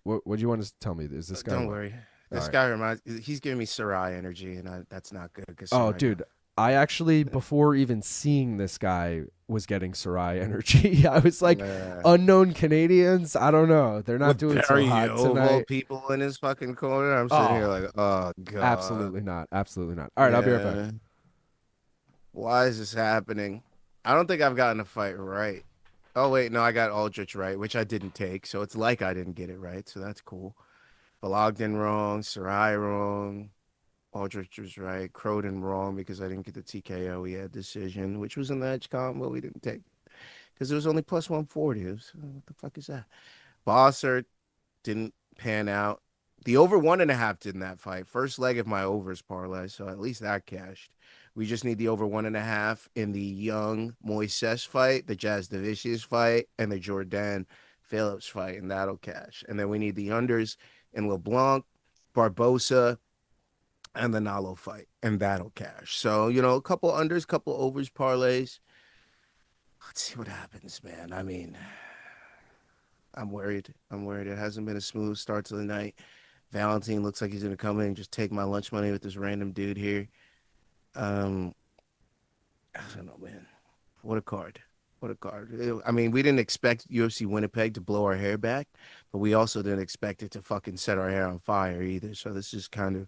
what do you want to tell me? Is this guy? Don't worry. This guy he's giving me Siraj energy, and that's not good. Oh, dude. I actually, before even seeing this guy, was getting Siraj energy. I was like, unknown Canadians? I don't know. They're not doing so hot tonight. People in his fucking corner. I'm sitting here like, oh, God. Absolutely not. Absolutely not. All right, I'll be right back. Why is this happening? I don't think I've gotten a fight right. Oh, wait. No, I got Aldrich right, which I didn't take. So it's like I didn't get it right. So that's cool. Vologdin wrong. Siraj wrong. Aldrich was right. Croden wrong because I didn't get the TKO. We had decision, which was in the edge combo. We didn't take it because it was only plus 140. What the fuck is that? Boser didn't pan out. The over 1.5 did in that fight. First leg of my overs parlay, so at least that cashed. We just need the over 1.5 in the young Moises fight, the Jasudavicius fight, and the Jourdain Phillips fight, and that'll cash. And then we need the unders in Leblanc, Barbosa, and the Nallo fight, and that'll cash. So, a couple unders, couple overs parlays. Let's see what happens, man. I mean, I'm worried. It hasn't been a smooth start to the night. Valentin looks like he's going to come in and just take my lunch money with this random dude here. I don't know, man. What a card. I mean, we didn't expect UFC Winnipeg to blow our hair back, but we also didn't expect it to fucking set our hair on fire either. So this is kind of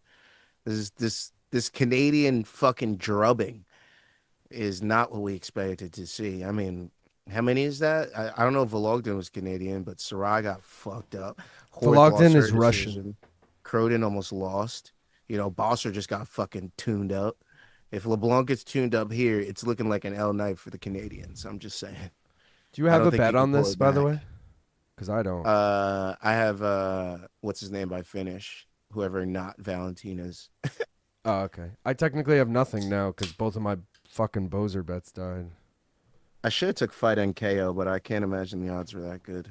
this Canadian fucking drubbing is not what we expected to see. I mean, how many is that? I don't know if Vologdin was Canadian, but Siraj got fucked up. Vologdin is Russian. Croden almost lost. Boser just got fucking tuned up. If LeBlanc gets tuned up here, it's looking like an L night for the Canadians. I'm just saying. Do you have a bet on this, by the way? Because I don't. I have what's his name by finish. Whoever not Valentin is. Oh, okay. I technically have nothing now because both of my fucking Boser bets died. I should have took fight and KO, but I can't imagine the odds were that good.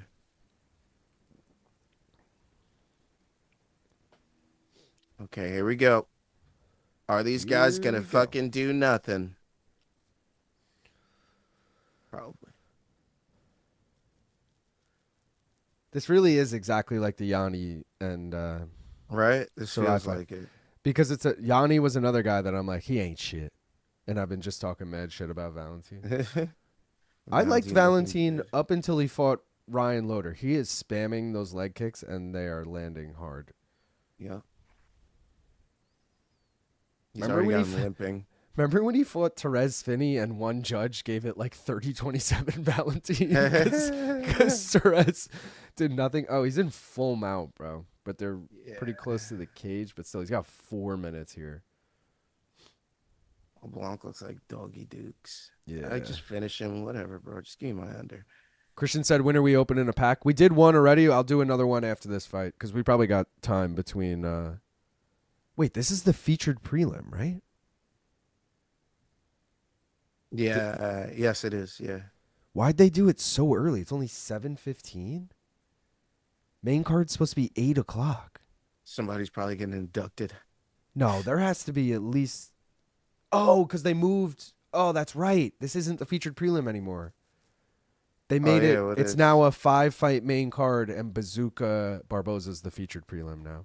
Okay, here we go. Are these guys going to fucking do nothing? Probably. This really is exactly like the Yanni and Right? This Siraj feels fight. like it. because Yanni was another guy that I'm like, he ain't shit. And I've been just talking mad shit about Valentin. I liked Valentin up until he fought Ryan Loder. He is spamming those leg kicks and they are landing hard. Yeah. He's Remember already when got he him limping. Remember when he fought Therese Finney and one judge gave it like 30-27 Valentin because Therese did nothing? Oh, he's in full mount, bro. But they're pretty close to the cage, but still, he's got 4 minutes here. Leblanc looks like doggy dukes. Yeah. I just finish him, whatever, bro. Just give me my under. Christian said, when are we opening a pack? We did one already. I'll do another one after this fight because we probably got time between. Wait, this is the featured prelim, right? Yeah. Yes, it is. Yeah. Why'd they do it so early? It's only 7:15. Main card's supposed to be 8 o'clock. Somebody's probably getting inducted. No, there has to be at least. Oh, because they moved. Oh, that's right. This isn't the featured prelim anymore. They made it. Well, It's now a 5-fight main card, and Buzukja Barbosa's the featured prelim now.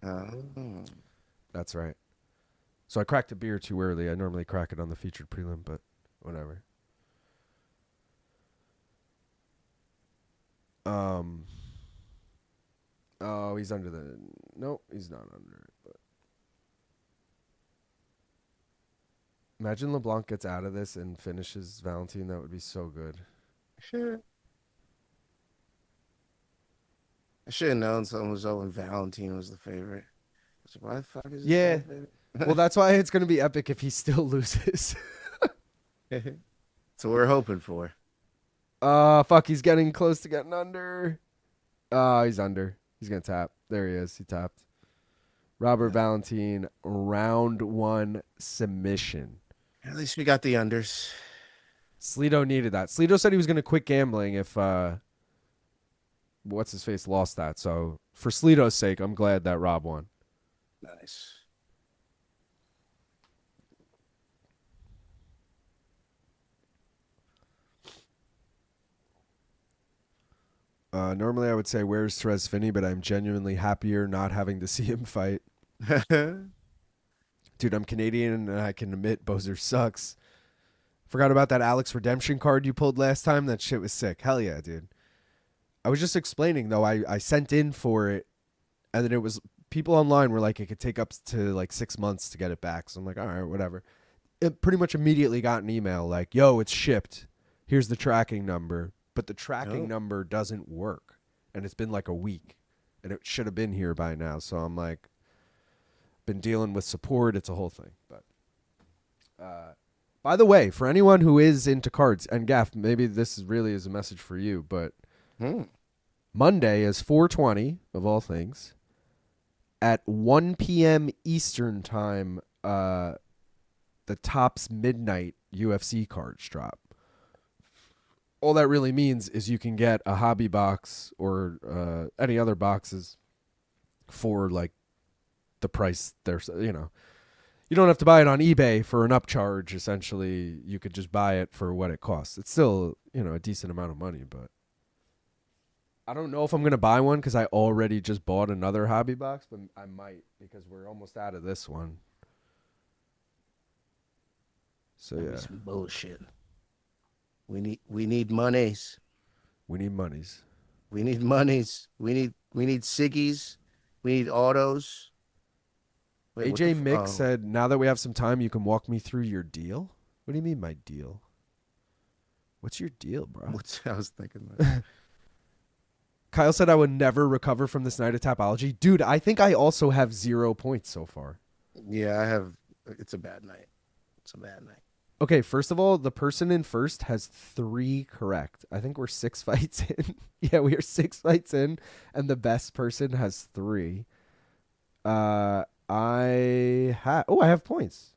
That's right. So I cracked a beer too early. I normally crack it on the featured prelim, but whatever. Oh, he's under the. Nope, he's not under it. But imagine LeBlanc gets out of this and finishes Valentin. That would be so good. Sure. I should have known something was up when Valentin was the favorite. I was like, why the fuck is this Yeah. guy favorite? Well, that's why it's gonna be epic if he still loses. That's what we're hoping for. Fuck, he's getting close to getting under. He's under. He's gonna tap. There he is. He tapped. Robert Valentin, round 1 submission. At least we got the unders. Slido needed that. Slido said he was gonna quit gambling if what's his face lost that. So for Slido's sake, I'm glad that Rob won. Nice. Normally I would say where's Therese Finney, but I'm genuinely happier not having to see him fight. Dude, I'm Canadian and I can admit Boser sucks. Forgot about that Alex redemption card you pulled last time. That shit was sick. Hell yeah, dude. I was just explaining though. I sent in for it, and then it was people online were like it could take up to like 6 months to get it back. So I'm like, all right, whatever. It pretty much immediately got an email like, yo, it's shipped. Here's the tracking number. But the tracking number doesn't work. And it's been like a week. And it should have been here by now. So I'm like, been dealing with support. It's a whole thing. But by the way, for anyone who is into cards, and Gaff, maybe this really is a message for you, but Monday is 4/20 of all things. At 1 p.m. Eastern time, the Topps Midnight UFC cards drop. All that really means is you can get a hobby box or any other boxes for like the price there's, you know, you don't have to buy it on eBay for an upcharge. Essentially, you could just buy it for what it costs. It's still, you know, a decent amount of money, but I don't know if I'm going to buy one because I already just bought another hobby box, but I might because we're almost out of this one. So yeah, Some bullshit. We need monies. we need monies. We need monies. We need ciggies. We need autos. Wait, what AJ the Mick said, now that we have some time, you can walk me through your deal? What do you mean, my deal? What's your deal, bro? I was thinking that. Kyle said I would never recover from this night of Tapology. Dude, I think I also have 0 points so far. Yeah, I have. It's a bad night. It's a bad night. Okay, first of all, the person in first has 3 correct. I think we're 6 fights in. Yeah, we are 6 fights in, and the best person has 3. I have points.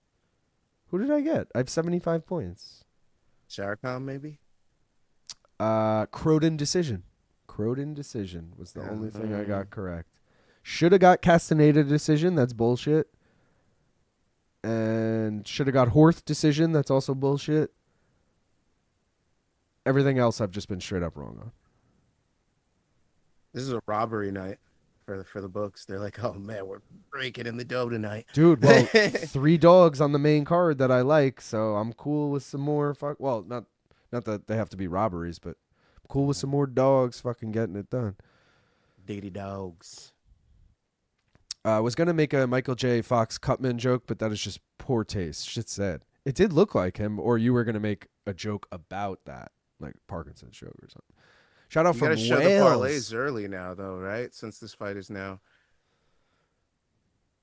Who did I get? I have 75 points. Saricam, maybe? Croden decision. Croden decision was the only thing I got correct. Should have got Castaneda decision. That's bullshit. And should have got Horth decision. That's also bullshit. Everything else I've just been straight up wrong on. This is a robbery night for the books. They're like, oh man, we're breaking in the dough tonight, Dude, well, 3 dogs on the main card that I like, so I'm cool with some more. Well, not that they have to be robberies, but I'm cool with some more dogs fucking getting it done. Diggity dogs. I was going to make a Michael J. Fox Cutman joke, but that is just poor taste. Shit said. It did look like him, or you were going to make a joke about that, like Parkinson's joke or something. Shout out You from gotta show the Wales. parlays early now, though, right? Since this fight is now.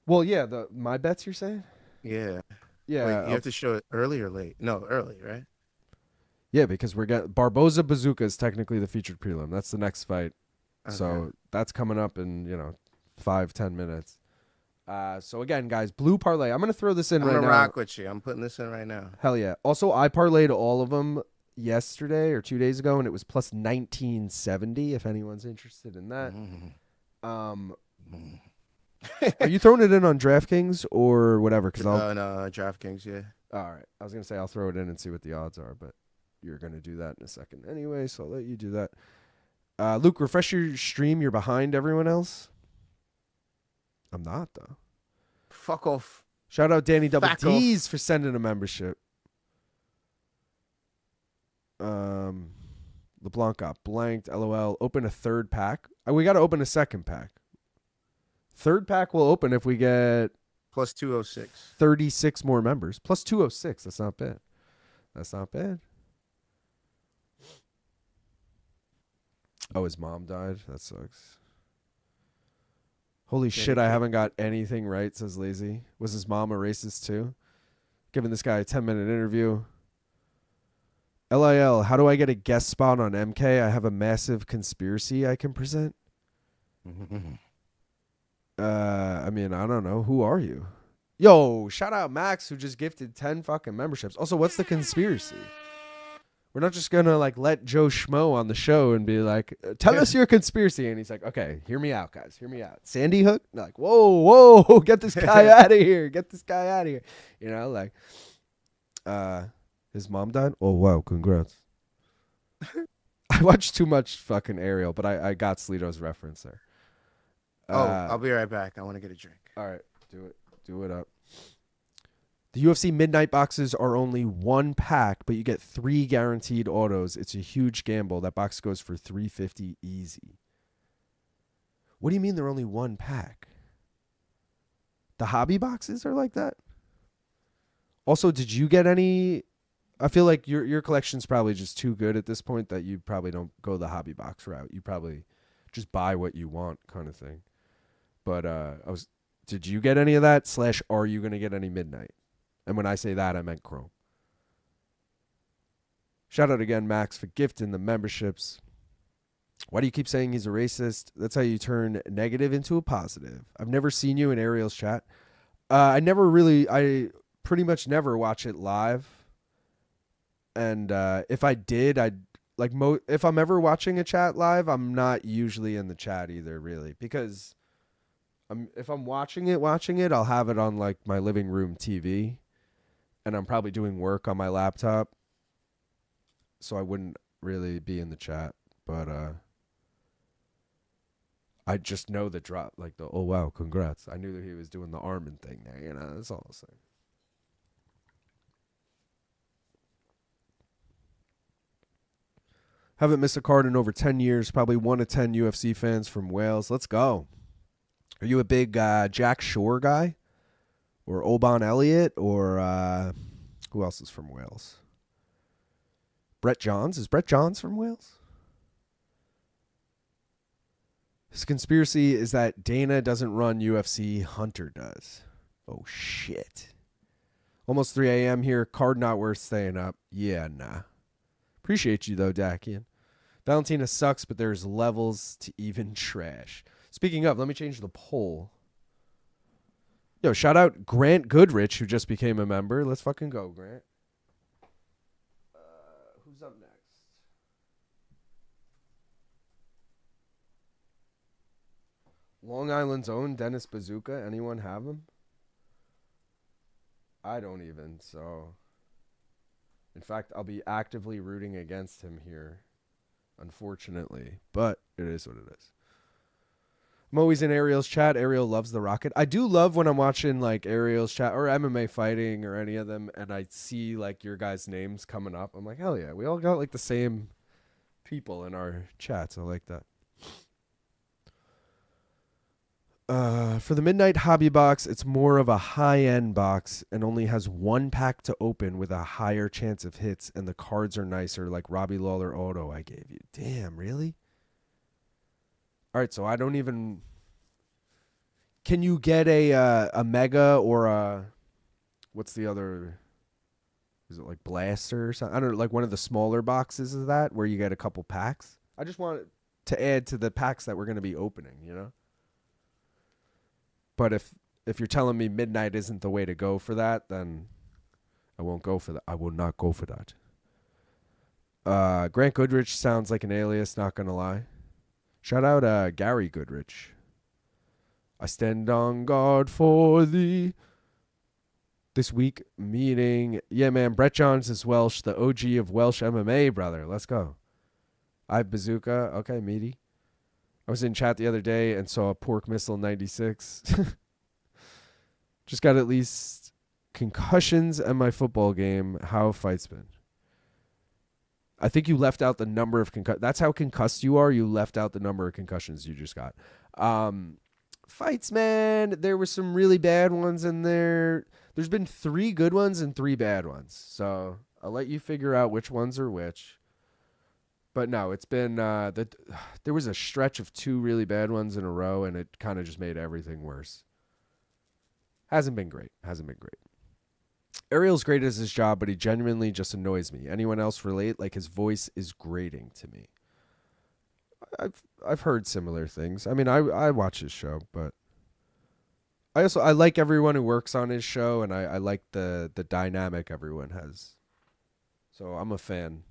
Well, yeah, my bets you're saying? Yeah. Yeah. Wait, you have to show it early or late? No, early, right? Yeah, because we're getting Barbosa Buzukja is technically the featured prelim. That's the next fight. Okay. So that's coming up in, 5-10 minutes. So again, guys, blue parlay. I'm going to throw this in I'm right gonna now. rock with you. I'm putting this in right now. Hell yeah. Also, I parlayed all of them yesterday or 2 days ago, and it was plus 1970 if anyone's interested in that. Are you throwing it in on DraftKings or whatever? Because I'll No, DraftKings, yeah. All right. I was going to say I'll throw it in and see what the odds are, but you're going to do that in a second anyway, so I'll let you do that. Luke, refresh your stream. You're behind everyone else. I'm not, though. Fuck off. Shout out Danny Double Fuck D's for sending a membership. LeBlanc got blanked. LOL. Open a 3rd pack. We got to open a 2nd pack. 3rd pack will open if we get Plus 206. 36 more members. Plus 206. That's not bad. That's not bad. Oh, his mom died? That sucks. Holy shit, I haven't got anything right, says Lazy. Was his mom a racist too? Giving this guy a 10-minute interview. LIL, how do I get a guest spot on MK? I have a massive conspiracy I can present. I mean, I don't know. Who are you? Yo, shout out Max who just gifted 10 fucking memberships. Also, what's the conspiracy? We're not just going to like let Joe Schmo on the show and be like, tell us your conspiracy. And he's like, okay, hear me out, guys. Hear me out. Sandy Hook? Like, whoa, get this guy out of here. Get this guy out of here. You know, like, his mom died? Oh, wow, congrats. I watched too much fucking Ariel, but I got Slito's reference there. I'll be right back. I want to get a drink. All right, do it. Do it up. The UFC Midnight boxes are only 1 pack, but you get 3 guaranteed autos. It's a huge gamble. That box goes for $350 easy. What do you mean they're only 1 pack? The hobby boxes are like that? Also, did you get any? I feel like your collection's probably just too good at this point that you probably don't go the hobby box route. You probably just buy what you want kind of thing. But did you get any of that? / are you going to get any Midnight? And when I say that, I meant Chrome. Shout out again, Max, for gifting the memberships. Why do you keep saying he's a racist? That's how you turn negative into a positive. I've never seen you in Ariel's chat. I pretty much never watch it live. And if I did, if I'm ever watching a chat live, I'm not usually in the chat either, really. Because if I'm watching it, I'll have it on like my living room TV. And I'm probably doing work on my laptop. So I wouldn't really be in the chat. But I just know the drop, like oh wow, congrats. I knew that he was doing the Armin thing there, that's all I'm saying. Haven't missed a card in over 10 years. Probably 1 of 10 UFC fans from Wales. Let's go. Are you a big Jack Shore guy? Or Oban Elliott? Or who else is from Wales? Brett Johns? Is Brett Johns from Wales? His conspiracy is that Dana doesn't run UFC. Hunter does. Oh, shit. Almost 3 a.m. here. Card not worth staying up. Yeah, nah. Appreciate you, though, Dakian. Valentina sucks, but there's levels to even trash. Speaking of, let me change the poll. Yo, shout out Grant Goodrich, who just became a member. Let's fucking go, Grant. Who's up next? Long Island's own Dennis Buzukja. Anyone have him? I don't even, so... In fact, I'll be actively rooting against him here, unfortunately. But it is what it is. I'm always in Ariel's chat. Ariel loves the Rocket. I do love when I'm watching like Ariel's chat or MMA fighting or any of them, and I see like your guys' names coming up. I'm like, hell yeah, we all got like the same people in our chats. I like that. For the Midnight Hobby Box, it's more of a high-end box and only has one pack to open with a higher chance of hits, and the cards are nicer, like Robbie Lawler Auto I gave you. Damn, really? All right, so I don't even... Can you get a Mega or a... What's the other... Is it like Blaster or something? I don't know, like one of the smaller boxes of that where you get a couple packs? I just want to add to the packs that we're going to be opening, you know? But if you're telling me Midnight isn't the way to go for that, then I won't go for that. I will not go for that. Grant Goodrich sounds like an alias, not going to lie. Shout out Gary Goodrich. I stand on guard for thee. This week, meeting... Yeah, man, Brett Johns is Welsh, the OG of Welsh MMA, brother. Let's go. I have Buzukja. Okay, meaty. I was in chat the other day and saw a Pork Missile 96. Just got at least concussions and my football game. How have fights been? I think you left out the number of concussions. That's how concussed you are. You left out the number of concussions you just got. Fights, man. There were some really bad ones in there. There's been 3 good ones and 3 bad ones. So I'll let you figure out which ones are which. But no, it's been there was a stretch of 2 really bad ones in a row, and it kind of just made everything worse. Hasn't been great. Ariel's great at his job, but he genuinely just annoys me. Anyone else relate? Like, his voice is grating to me. I've heard similar things. I mean, I watch his show, but I like everyone who works on his show, and I like the dynamic everyone has. So I'm a fan.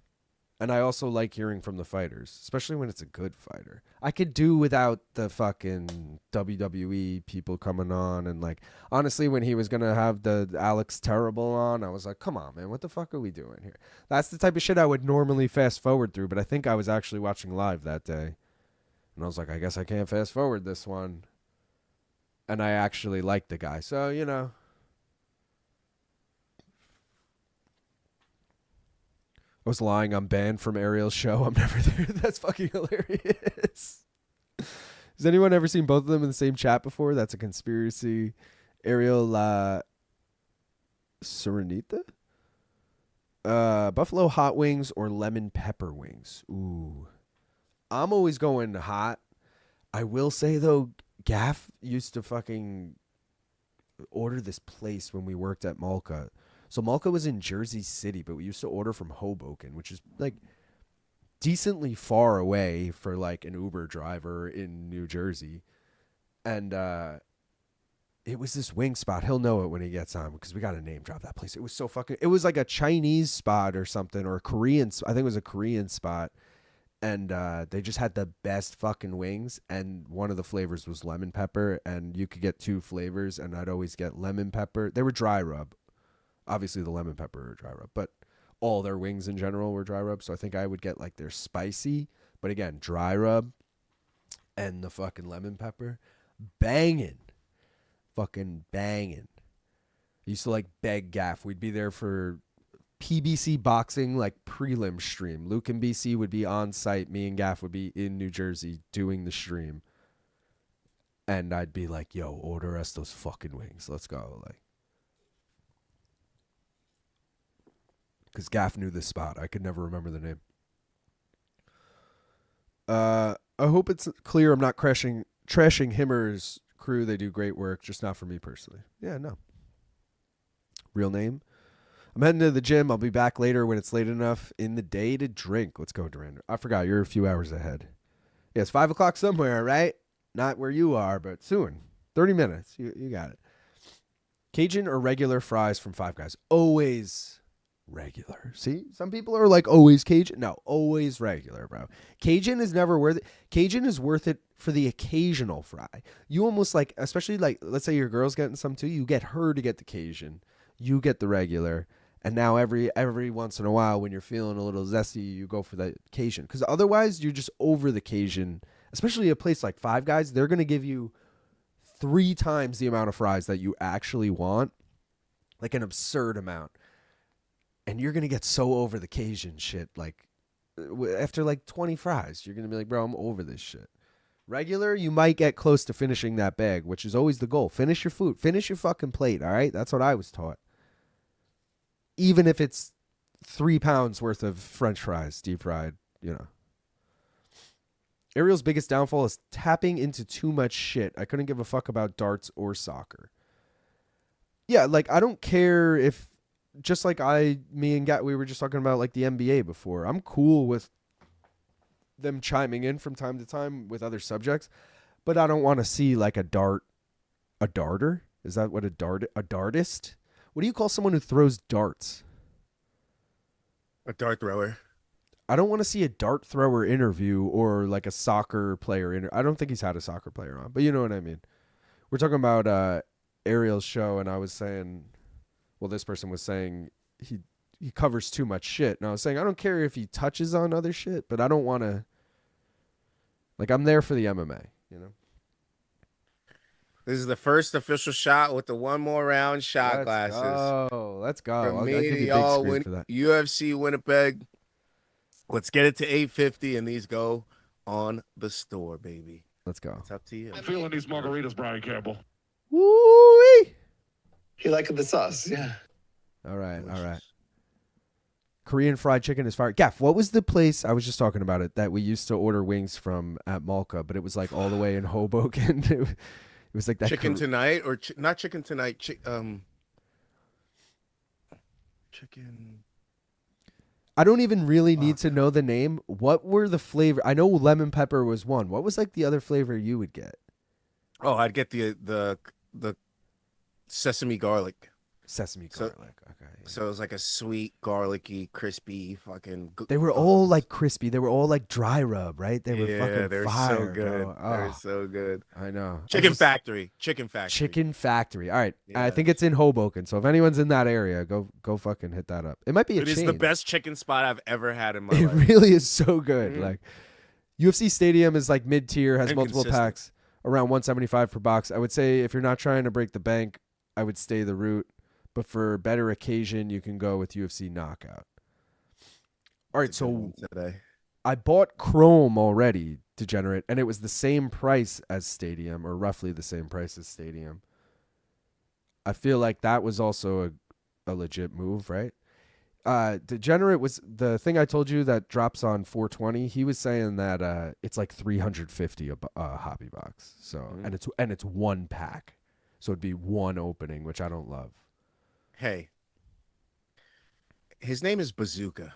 And I also like hearing from the fighters, especially when it's a good fighter. I could do without the fucking WWE people coming on. And, like, honestly, when he was going to have the Alex Terrible on, I was like, come on, man, what the fuck are we doing here? That's the type of shit I would normally fast forward through. But I think I was actually watching live that day. And I was like, I guess I can't fast forward this one. And I actually liked the guy. So, you know. I was lying. I'm banned from Ariel's show. I'm never there. That's fucking hilarious. Has anyone ever seen both of them in the same chat before? That's a conspiracy. Ariel Serenita? Buffalo hot wings or lemon pepper wings? Ooh. I'm always going hot. I will say, though, Gaff used to fucking order this place when we worked at Malka. So Malka was in Jersey City, but we used to order from Hoboken, which is like decently far away for like an Uber driver in New Jersey. And it was this wing spot. He'll know it when he gets on because we got to name drop that place. It was so fucking... It was like a Chinese spot or something, or a Korean... I think it was a Korean spot. And they just had the best fucking wings. And one of the flavors was lemon pepper. And you could get 2 flavors. And I'd always get lemon pepper. They were dry rub. Obviously, the lemon pepper or dry rub, but all their wings in general were dry rub. So I think I would get like their spicy, but again, dry rub and the fucking lemon pepper. Banging. Fucking banging. I used to like beg Gaff. We'd be there for PBC boxing, like prelim stream. Luke and BC would be on site. Me and Gaff would be in New Jersey doing the stream. And I'd be like, yo, order us those fucking wings. Let's go. Like, because Gaff knew this spot. I could never remember the name. I hope it's clear I'm not trashing Himmer's crew. They do great work, just not for me personally. Yeah, no. Real name? I'm heading to the gym. I'll be back later when it's late enough in the day to drink. Let's go, Durand. I forgot. You're a few hours ahead. Yeah, it's 5 o'clock somewhere, right? Not where you are, but soon. 30 minutes. You got it. Cajun or regular fries from Five Guys? Always regular. See, some people are like always Cajun. No, always regular, bro. Cajun is never worth it. Cajun is worth it for the occasional fry. You almost like, especially like, let's say your girl's getting some too. You get her to get the Cajun. You get the regular. And now every once in a while when you're feeling a little zesty, you go for the Cajun. Because otherwise you're just over the Cajun, especially a place like Five Guys. They're going to give you 3 times the amount of fries that you actually want, like an absurd amount. And you're going to get so over the Cajun shit. Like after like 20 fries, you're going to be like, bro, I'm over this shit. Regular, you might get close to finishing that bag, which is always the goal. Finish your food. Finish your fucking plate, all right? That's what I was taught. Even if it's 3 pounds worth of French fries, deep fried, you know. Ariel's biggest downfall is tapping into too much shit. I couldn't give a fuck about darts or soccer. Yeah, like I don't care if, just like me and Gat, we were just talking about like the NBA before. I'm cool with them chiming in from time to time with other subjects, but I don't want to see like a darter? Is that what a dartist? What do you call someone who throws darts? A dart thrower. I don't want to see a dart thrower interview or like a soccer player I don't think he's had a soccer player on, but you know what I mean. We're talking about Ariel's show, and I was saying, well, this person was saying he covers too much shit. And I was saying, I don't care if he touches on other shit, but I don't want to, like, I'm there for the MMA, you know? This is the first official shot with the one more round shot glasses. Let's go. From I'll me give to you a big y'all, screen for that. UFC Winnipeg. Let's get it to 850, and these go on the store, baby. Let's go. It's up to you. I'm feeling these margaritas, Brian Campbell. Woo-wee! You like the sauce, yeah. All right, Delicious. all right. Korean fried chicken is fire. Gaff, what was the place, I was just talking about it, that we used to order wings from at Malka, but it was like all the way in Hoboken. It was like that. Chicken tonight, or not chicken tonight, chicken. I don't even really need to know the name. What were the flavor? I know lemon pepper was one. What was like the other flavor you would get? Oh, I'd get the sesame garlic. Sesame garlic. Okay. Yeah. So it was like a sweet, garlicky, crispy fucking. They were all like crispy. They were all like dry rub, right? They were fucking they're fire, so good. bro. They're Oh, so good. I know. Chicken Factory. Chicken Factory. All right. I Yeah. think it's in Hoboken. So if anyone's in that area, go fucking hit that up. It might be a It chain. is the best chicken spot I've ever had in my It life. really is so good. Mhm. Like UFC Stadium is like mid-tier, has And multiple consistent. packs, around 175 per box. I would say if you're not trying to break the bank, I would stay the route. But for better occasion, you can go with UFC Knockout. All right, That's a good so one today. I bought Chrome already, Degenerate, and it was the same price as Stadium, or roughly the same price as Stadium. I feel like that was also a legit move, right? Degenerate was the thing I told you that drops on 420. He was saying that it's like 350 a hobby box. So and it's one pack, so it'd be one opening, which I don't love. Hey, his name is Buzukja.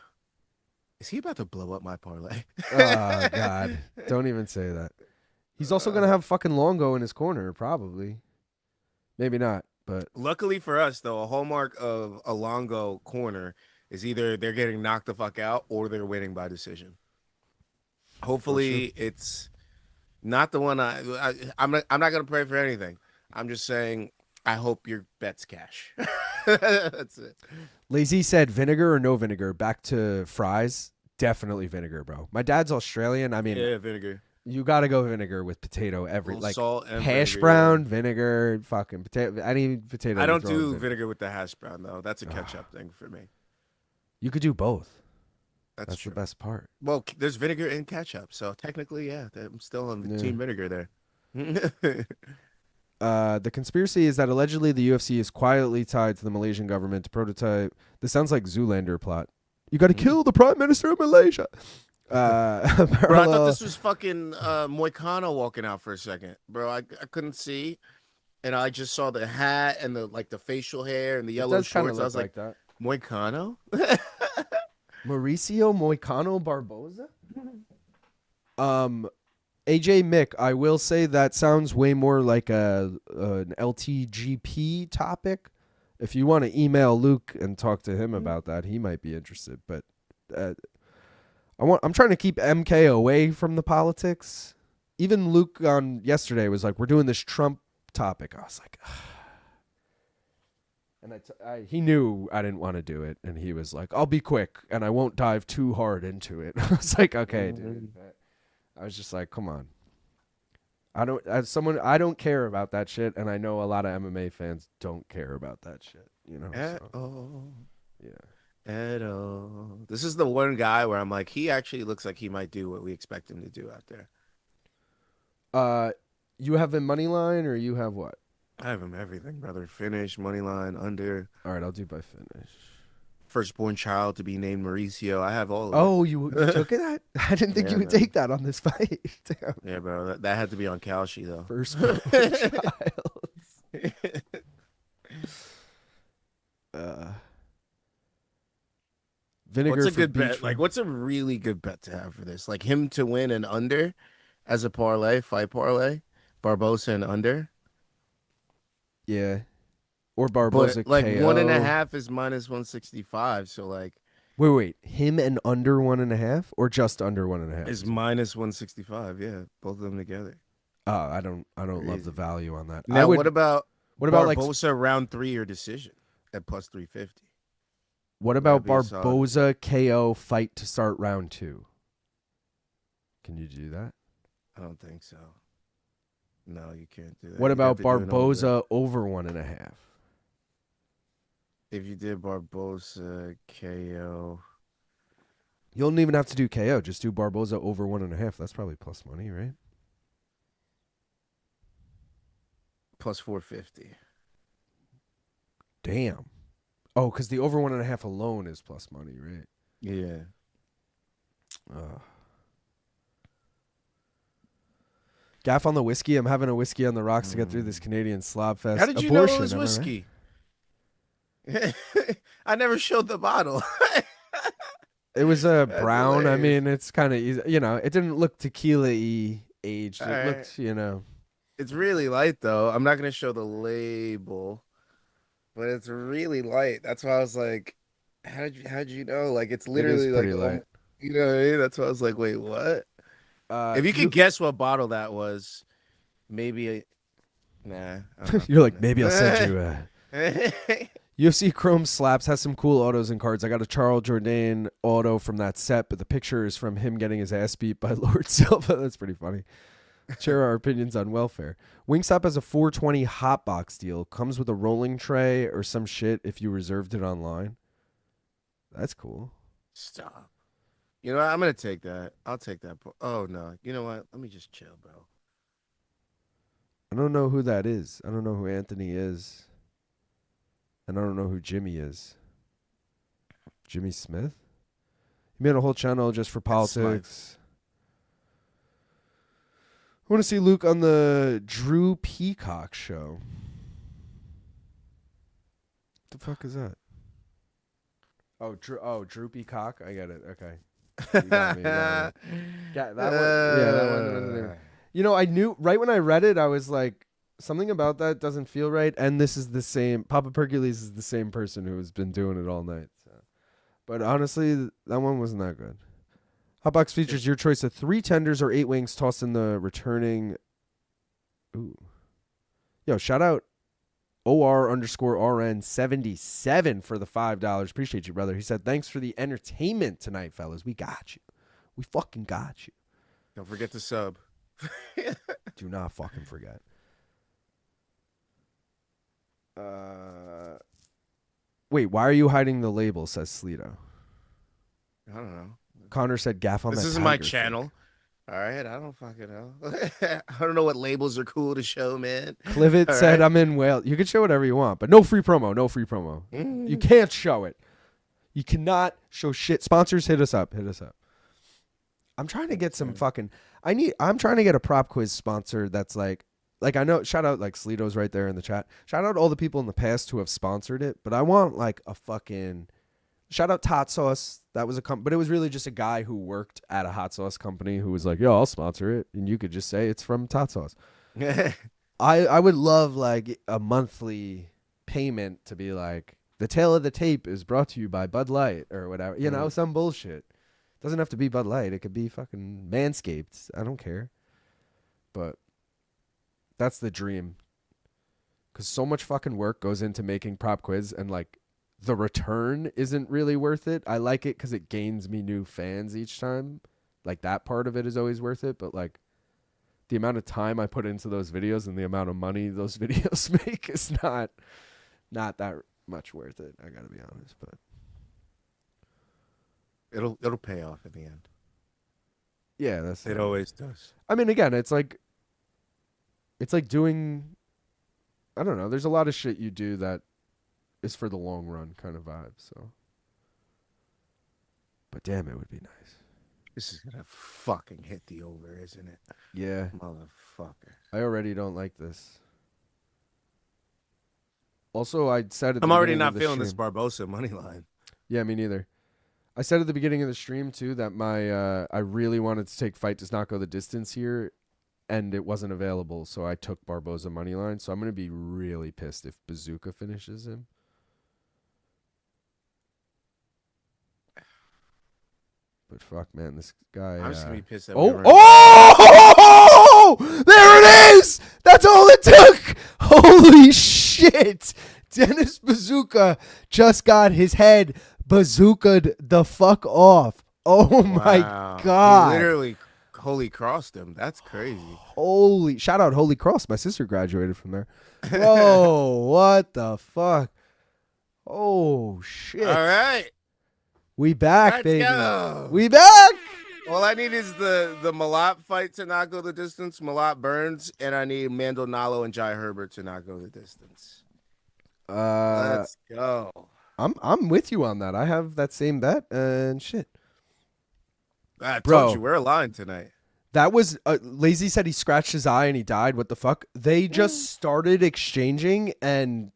Is he about to blow up my parlay? Oh God! Don't even say that. He's also gonna have fucking Longo in his corner, probably. Maybe not, but Luckily for us, though, a hallmark of a Longo corner is either they're getting knocked the fuck out or they're winning by decision. Hopefully, it's not the one. I'm not gonna pray for anything. I'm just saying I hope your bet's cash. That's it. Lazy said vinegar or no vinegar. Back to fries. Definitely vinegar, bro. My dad's Australian. I mean, Yeah, vinegar. you got to go vinegar with potato every Little like salt and hash vinegar, brown, yeah. vinegar, fucking potato. Any potato. I you don't throw in do vinegar with the hash brown though. That's a ketchup thing for me. You could do both. That's the true. best part. Well, there's vinegar and ketchup, so technically, yeah, I'm still on Yeah. team vinegar there. The conspiracy is that allegedly the UFC is quietly tied to the Malaysian government to prototype. This sounds like Zoolander plot. You got to kill the Prime Minister of Malaysia. Bro, I thought Parallel- this was fucking Moicano walking out for a second, bro. I couldn't see, and I just saw the hat and the facial hair and the It yellow does kinda shorts. I look was like, that. Moicano? Mauricio Moicano Barbosa? AJ Mick, I will say that sounds way more like an LTGP topic. If you want to email Luke and talk to him about that, he might be interested. But I'm trying to keep MK away from the politics. Even Luke on yesterday was like, "We're doing this Trump topic." I was like, And he knew I didn't want to do it, and he was like, "I'll be quick, and I won't dive too hard into it." I was like, "Okay, dude." I was just like, "Come on." I don't care about that shit, and I know a lot of MMA fans don't care about that shit. At So, all. yeah. At all. This is the one guy where I'm like, he actually looks like he might do what we expect him to do out there. You have a money line, or you have what? I have him everything, brother. Finish, money line, under. All right, I'll do by finish. Firstborn child to be named Marcio. I have all of it. Oh, you took it? I didn't think Yeah, you would man. take that on this fight. Damn. Yeah, bro. That had to be on Kalshi, though. Firstborn child. Vinegar What's a for good beach bet? Like, what's a really good bet to have for this? Like, him to win and under as a parlay, fight parlay. Barbosa and under. Yeah. Or Barbosa But, like, KO. 1.5 is minus 165. So, like, Wait. Him and under 1.5, or just under 1.5? is minus 165. Yeah, both of them together. Oh, I don't love Crazy. the value on that. Now, what about like Barbosa round 3 or decision at plus 350? what about That'd be solid. Barbosa KO fight to start round 2? Can you do that? I don't think so. No, you can't do that. What You'd about have to do an over. Barbosa over 1.5? If you did Barbosa KO, You don't even have to do KO. Just do Barbosa over 1.5. That's probably plus money, right? plus 450. Damn. Oh, because the over 1.5 alone is plus money, right? Yeah. Gaff on the whiskey. I'm having a whiskey on the rocks to get through this Canadian slob fest. How did you know it was whiskey? I never showed the bottle. It was a That's brown. hilarious. I mean, it's kind of easy. It didn't look tequila-y aged. All It right. looked, It's really light, though. I'm not going to show the label, but it's really light. That's why I was like, how'd you know? Like, it's literally like, pretty light. you know what I mean? That's why I was like, wait, what? If you could guess what bottle that was, maybe nah. You're like, maybe I'll send you a... UFC Chrome Slaps has some cool autos and cards. I got a Charles Jourdain auto from that set, but the picture is from him getting his ass beat by Lord Silva. That's pretty funny. Share our opinions on welfare. Wingstop has a 420 hot box deal. Comes with a rolling tray or some shit if you reserved it online. That's cool. Stop. You know what? I'm going to take that. I'll take that. Oh, no. You know what? Let me just chill, bro. I don't know who that is. I don't know who Anthony is. And I don't know who Jimmy is. Jimmy Smith? He made a whole channel just for politics. I want to see Luke on the Drew Peacock show. What the fuck is that? Oh, Drew Peacock? I get it. Okay. You got me. Yeah, that one. Yeah, that one. I knew right when I read it, I was like, something about that doesn't feel right. And this is the same. Papa Percules is the same person who has been doing it all night. So. But honestly, that one wasn't that good. Hotbox features your choice of 3 tenders or 8 wings tossed in the returning. Ooh. Yo, shout out OR_RN77 for the $5. Appreciate you, brother. He said, thanks for the entertainment tonight, fellas. We got you. We fucking got you. Don't forget to sub. Do not fucking forget. Wait, why are you hiding the label, says Sleeto. I don't know. Connor said gaff on This that isn't my tiger channel. flick. All right. I don't fucking know. I don't know what labels are cool to show, man. Clivet All said, right. I'm in Wales. You can show whatever you want, but no free promo. No free promo. You can't show it. You cannot show shit. Sponsors, hit us up. Hit us up. I'm trying to get some fucking... I'm trying to get a prop quiz sponsor that's like I know, shout out like Sleeto's right there in the chat. Shout out all the people in the past who have sponsored it, but I want like a fucking... Shout out Tot Sauce. That was but it was really just a guy who worked at a hot sauce company who was like, yo, I'll sponsor it. And you could just say it's from Tot Sauce. I would love like a monthly payment to be like, the tail of the tape is brought to you by Bud Light or whatever. You know, some bullshit. Doesn't have to be Bud Light. It could be fucking Manscaped. I don't care. But that's the dream. because so much fucking work goes into making prop quiz, and like the return isn't really worth it. I like it because it gains me new fans each time. Like that part of it is always worth it, but like the amount of time I put into those videos and the amount of money those videos make is not that much worth it. I gotta be honest, but It'll pay off in the end. yeah, that's It always does. I mean, again, it's like doing. I don't know. There's a lot of shit you do that is for the long run kind of vibe. So, but damn, it would be nice. This is gonna fucking hit the over, isn't it? Yeah, Motherfucker. I already don't like this. Also, I said at the I'm already beginning not of the feeling this stream- Barbosa money line. Yeah, me neither. I said at the beginning of the stream too that my I really wanted to take fight does not go the distance here, and it wasn't available, so I took Barbosa money line. So I'm gonna be really pissed if Buzukja finishes him. But fuck, man, this guy. I'm just gonna be pissed that Oh! There it is! That's all it took! Holy shit! Dennis Buzukja just got his head bazookaed the fuck off. Oh my god. He literally holy crossed him. That's crazy. Holy shout out Holy Cross. My sister graduated from there. Whoa, what the fuck? Oh shit. All right. We back, Let's baby. go. We back. All I need is the Malott fight to not go the distance. Malott Burns, and I need Mandel, Nallo, and Jai Herbert to not go the distance. Let's go. I'm with you on that. I have that same bet and shit. I Bro. told you we're aligned tonight. That was Lazy said he scratched his eye and he died. What the fuck? They just started exchanging and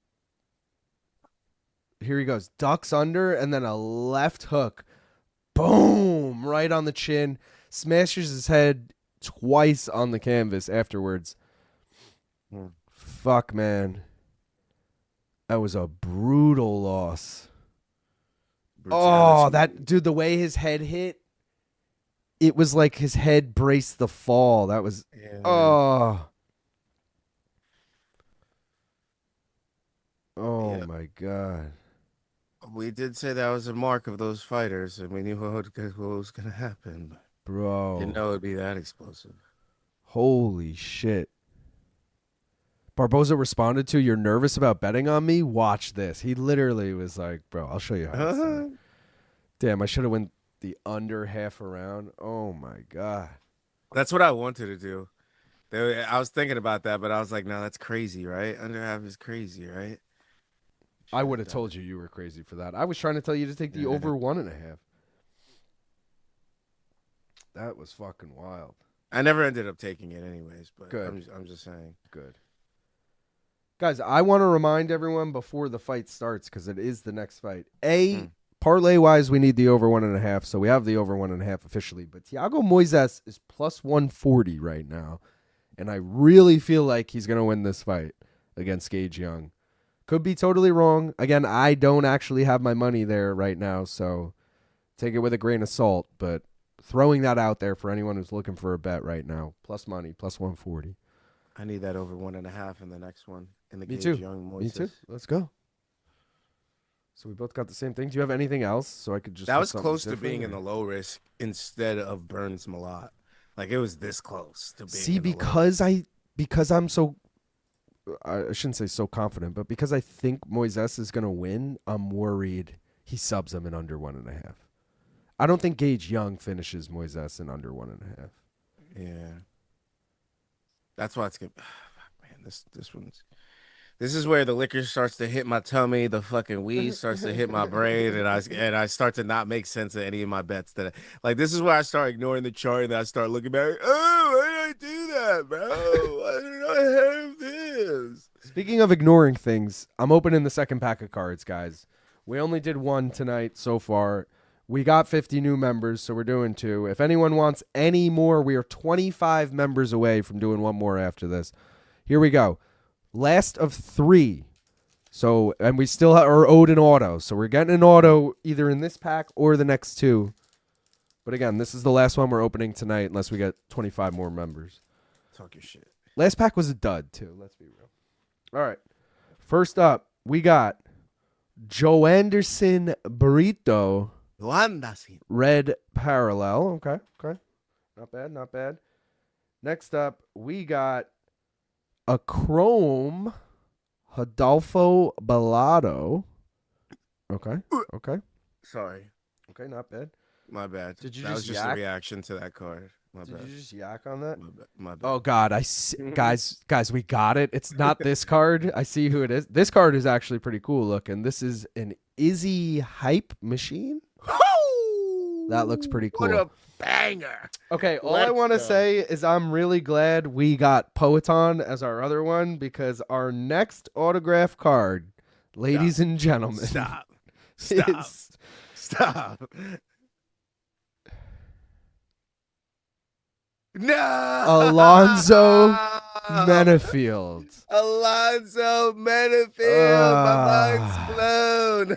here he goes. Ducks under and then a left hook. Boom! Right on the chin. Smashes his head twice on the canvas afterwards. Fuck, man. That was a brutal loss. Oh, that dude, the way his head hit, it was like his head braced the fall. That was oh my god. We did say that was a mark of those fighters, and we knew what was going to happen. Bro. Didn't know it would be that explosive. Holy shit. Barbosa responded to, "You're nervous about betting on me? Watch this." He literally was like, "Bro, I'll show you how." It's Damn, I should have went the under half around. Oh my god. That's what I wanted to do. I was thinking about that, but I was like, no, that's crazy, right? Under half is crazy, right? I would have told you were crazy for that. I was trying to tell you to take the over 1.5. That was fucking wild. I never ended up taking it anyways, but Good. I'm just saying. Good. Guys, I want to remind everyone before the fight starts, because it is the next fight. Parlay-wise, we need the over 1.5, so we have the over 1.5 officially. But Thiago Moises is plus 140 right now, and I really feel like he's going to win this fight against Gage Young. Could be totally wrong. Again, I don't actually have my money there right now, so take it with a grain of salt. But throwing that out there for anyone who's looking for a bet right now, plus money, plus 140. I need that over 1.5 in the next one. In the Me Gage too. Young Moises. Me too. Let's go. So we both got the same thing. Do you have anything else so I could just? That put was something close to different, being or? in the low risk instead of Burns Malott. Like it was this close to being. See, in the because I'm so, I shouldn't say so confident, but because I think Moises is gonna win, I'm worried he subs him in under 1.5. I don't think Gage Young finishes Moises in under 1.5. Yeah. That's why it's good. Man, this one's. This is where the liquor starts to hit my tummy, the fucking weed starts to hit my brain, and I start to not make sense of any of my bets. Like this is where I start ignoring the chart, and then I start looking back. Oh, why did I do that, bro? Why did I have this? Speaking of ignoring things, I'm opening the second pack of cards, guys. We only did one tonight so far. We got 50 new members, so we're doing 2. If anyone wants any more, we are 25 members away from doing one more after this. Here we go. Last of 3. So, and we still are owed an auto. So we're getting an auto either in this pack or the next 2. But again, this is the last one we're opening tonight unless we get 25 more members. Talk your shit. Last pack was a dud, too. Let's be real. All right. First up, we got Joe Anderson Burrito, red parallel. Okay. Not bad. Next up, we got a chrome Rodolfo Bellado. Okay. Sorry. Okay, not bad. My bad. Did you that just was just yak? a reaction to that card. My Did bad. you just yak on that? My bad. Oh God, guys, we got it. It's not this card. I see who it is. This card is actually pretty cool looking. This is an Izzy hype machine. That looks pretty cool. What a banger. Okay, all I Let's want to go. say is I'm really glad we got Poeton as our other one because our next autograph card, ladies and gentlemen, Stop. is Stop. No. Alonzo Menafield. Alonzo Menafield. My mind's blown.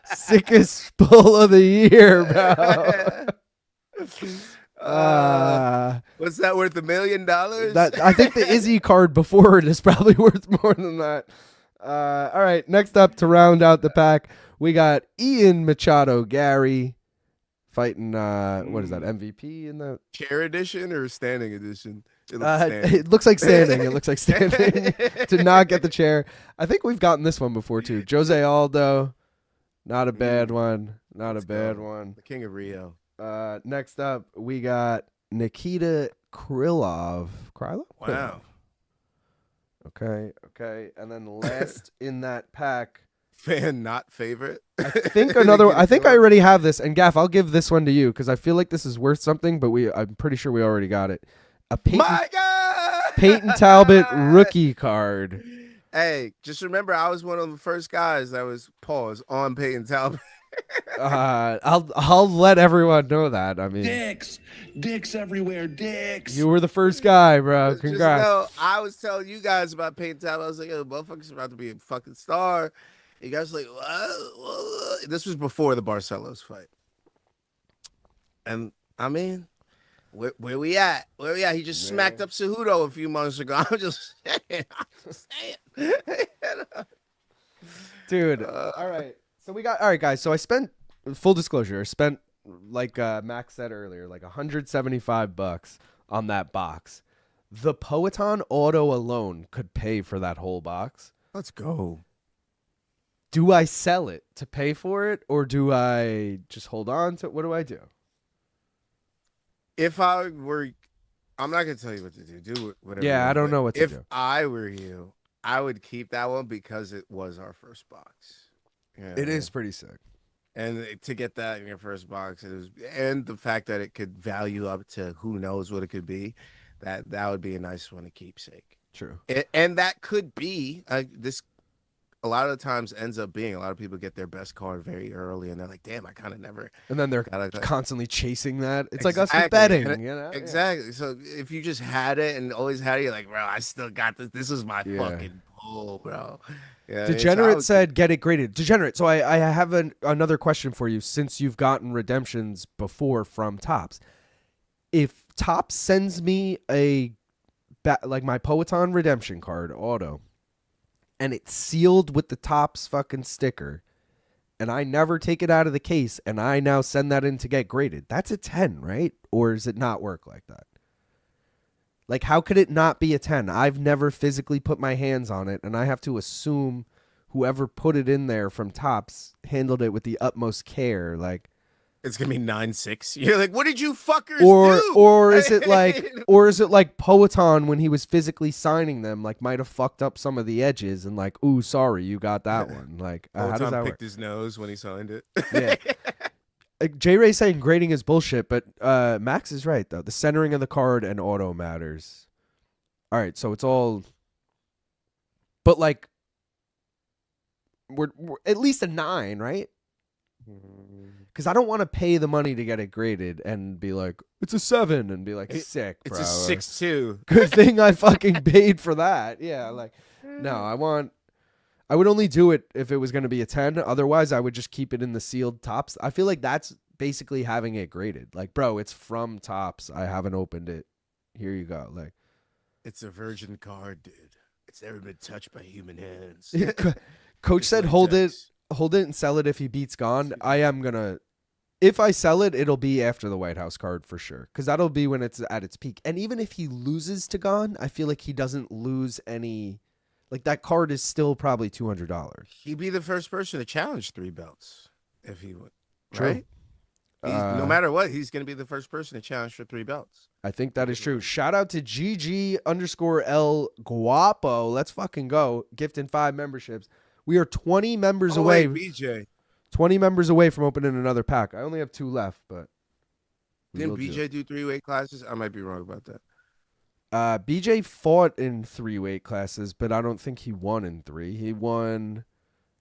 Sickest pull of the year, bro. What's that worth? $1 million? That I think the Izzy card before it is probably worth more than that. All right, next up to round out the pack, we got Ian Machado Gary fighting what is that, MVP in the chair edition or standing edition? It it looks like standing. It looks like standing. Did not get the chair. I think we've gotten this one before too. Jose Aldo, not a bad one. Not a bad one. The King of Rio. Next up, we got Nikita Krylov. Wow. Okay. And then last in that pack, Fan not favorite. I think I already have this. And Gaff, I'll give this one to you because I feel like this is worth something, but I'm pretty sure we already got it. A My God! Peyton Talbot rookie card. Hey, just remember, I was one of the first guys that was on Peyton Talbot. I'll let everyone know that. I mean, Dicks everywhere, dicks. you were the first guy, bro. Just Congrats. know, I was telling you guys about Peyton Talbot. I was like, yo, motherfucker's about to be a fucking star. You guys were like, what? This was before the Barcelos fight. And, I mean, where we at? Where we at? He just smacked up Cejudo a few months ago. I'm just saying. Dude. All right. So all right, guys. So I spent, full disclosure, like Max said earlier, like $175 on that box. The Poeton auto alone could pay for that whole box. Let's go. Do I sell it to pay for it, or do I just hold on to it? What do I do? If I were, I'm not gonna tell you what to do. Do whatever. Yeah, you want, I don't know what to if do. I were you, I would keep that one because it was our first box. It is pretty sick. And to get that in your first box, and the fact that it could value up to who knows what it could be, that would be a nice one to keepsake. True. And that could be this. A lot of the times ends up being a lot of people get their best card very early, and they're like, "Damn, I kind of never." And then they're gotta, constantly chasing that. It's like Exactly. us with betting, And you know? Exactly. So if you just had it and always had it, you're like, bro, I still got this. This is my Yeah. fucking pull, bro. Yeah, Degenerate said, "Get it graded." Degenerate. So I have another question for you. Since you've gotten redemptions before from Topps, if Topps sends me like my Poeton redemption card auto, and it's sealed with the Topps fucking sticker, and I never take it out of the case, and I now send that in to get graded, that's a 10, right? Or does it not work like that? Like, how could it not be a 10? I've never physically put my hands on it, and I have to assume whoever put it in there from Topps handled it with the utmost care. Like, it's gonna be 9-6. You're like, what did you fuckers do? Or is it like Poeton when he was physically signing them, like might have fucked up some of the edges and like, ooh, sorry, you got that one. Like, how does that picked work? his nose when he signed it. Yeah. J Ray saying grading is bullshit, but Max is right though. The centering of the card and auto matters. All right, so it's all, but like, we're at least a 9, right? Because I don't want to pay the money to get it graded and be like, it's a 7 and be like, sick, bro. It's a 6-2. Good thing I fucking paid for that. Yeah, like, no, I would only do it if it was going to be a 10. Otherwise, I would just keep it in the sealed Topps. I feel like that's basically having it graded. Like, bro, it's from Topps. I haven't opened it. Here you go. Like, It's a virgin card, dude. that's ever been touched by human hands. Coach It's said hold it latex. and sell it if he beats Gone. I am gonna. If I sell it, it'll be after the White House card for sure, because that'll be when it's at its peak. And even if he loses to Gone, I feel like he doesn't lose any. Like that card is still probably $200. He'd be the first person to challenge 3 belts if he would. True. Right? No matter what, he's going to be the first person to challenge for 3 belts. I think that is true. Shout out to GG_L Guapo. Let's fucking go. Gifting 5 memberships. We are 20 members away. Wait, BJ. 20 members away from opening another pack. I only have 2 left, but Didn't BJ do 3 weight classes? I might be wrong about that. BJ fought in 3 weight classes, but I don't think he won in 3. He won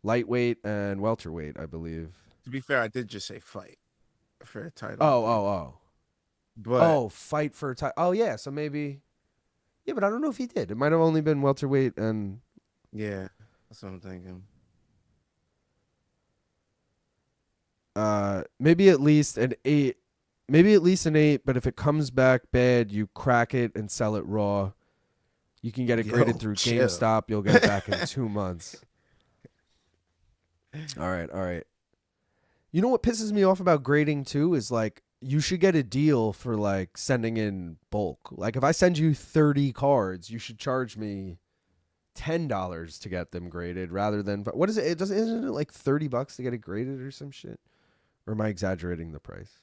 lightweight and welterweight, I believe. To be fair, I did just say fight for a title. Oh, fight for a title. Oh, yeah, so maybe. Yeah, but I don't know if he did. It might have only been welterweight and. Yeah, that's what I'm thinking. Maybe at least an 8. Maybe at least an 8, but if it comes back bad, you crack it and sell it raw. You can get it graded through chill. GameStop. You'll get it back in 2 months. All right. You know what pisses me off about grading too is like you should get a deal for like sending in bulk. Like if I send you 30 cards, you should charge me $10 to get them graded rather than what is it? Isn't it like $30 to get it graded or some shit? Or am I exaggerating the price?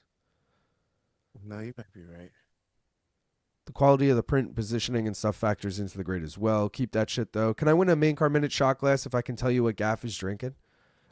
No, you might be right. The quality of the print, positioning, and stuff factors into the grade as well. Keep that shit, though. Can I win a main card minute shot glass if I can tell you what Gaff is drinking?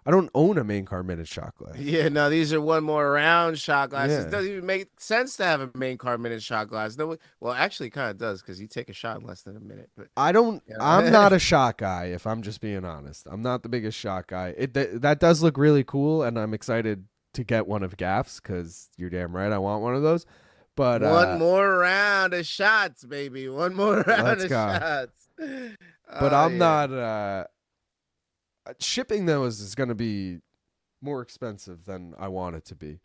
I don't own a main card minute shot glass. Yeah, no, these are one more round shot glasses. Yeah. It doesn't even make sense to have a main card minute shot glass. No, well, actually, it kind of does because you take a shot in less than a minute. But I don't. Yeah. I'm not a shot guy. If I'm just being honest, I'm not the biggest shot guy. That does look really cool, and I'm excited to get one of Gaff's because you're damn right I want one of those. But one more round of shots, baby. One more round of shots. But I'm not. Shipping those is going to be more expensive than I want it to be.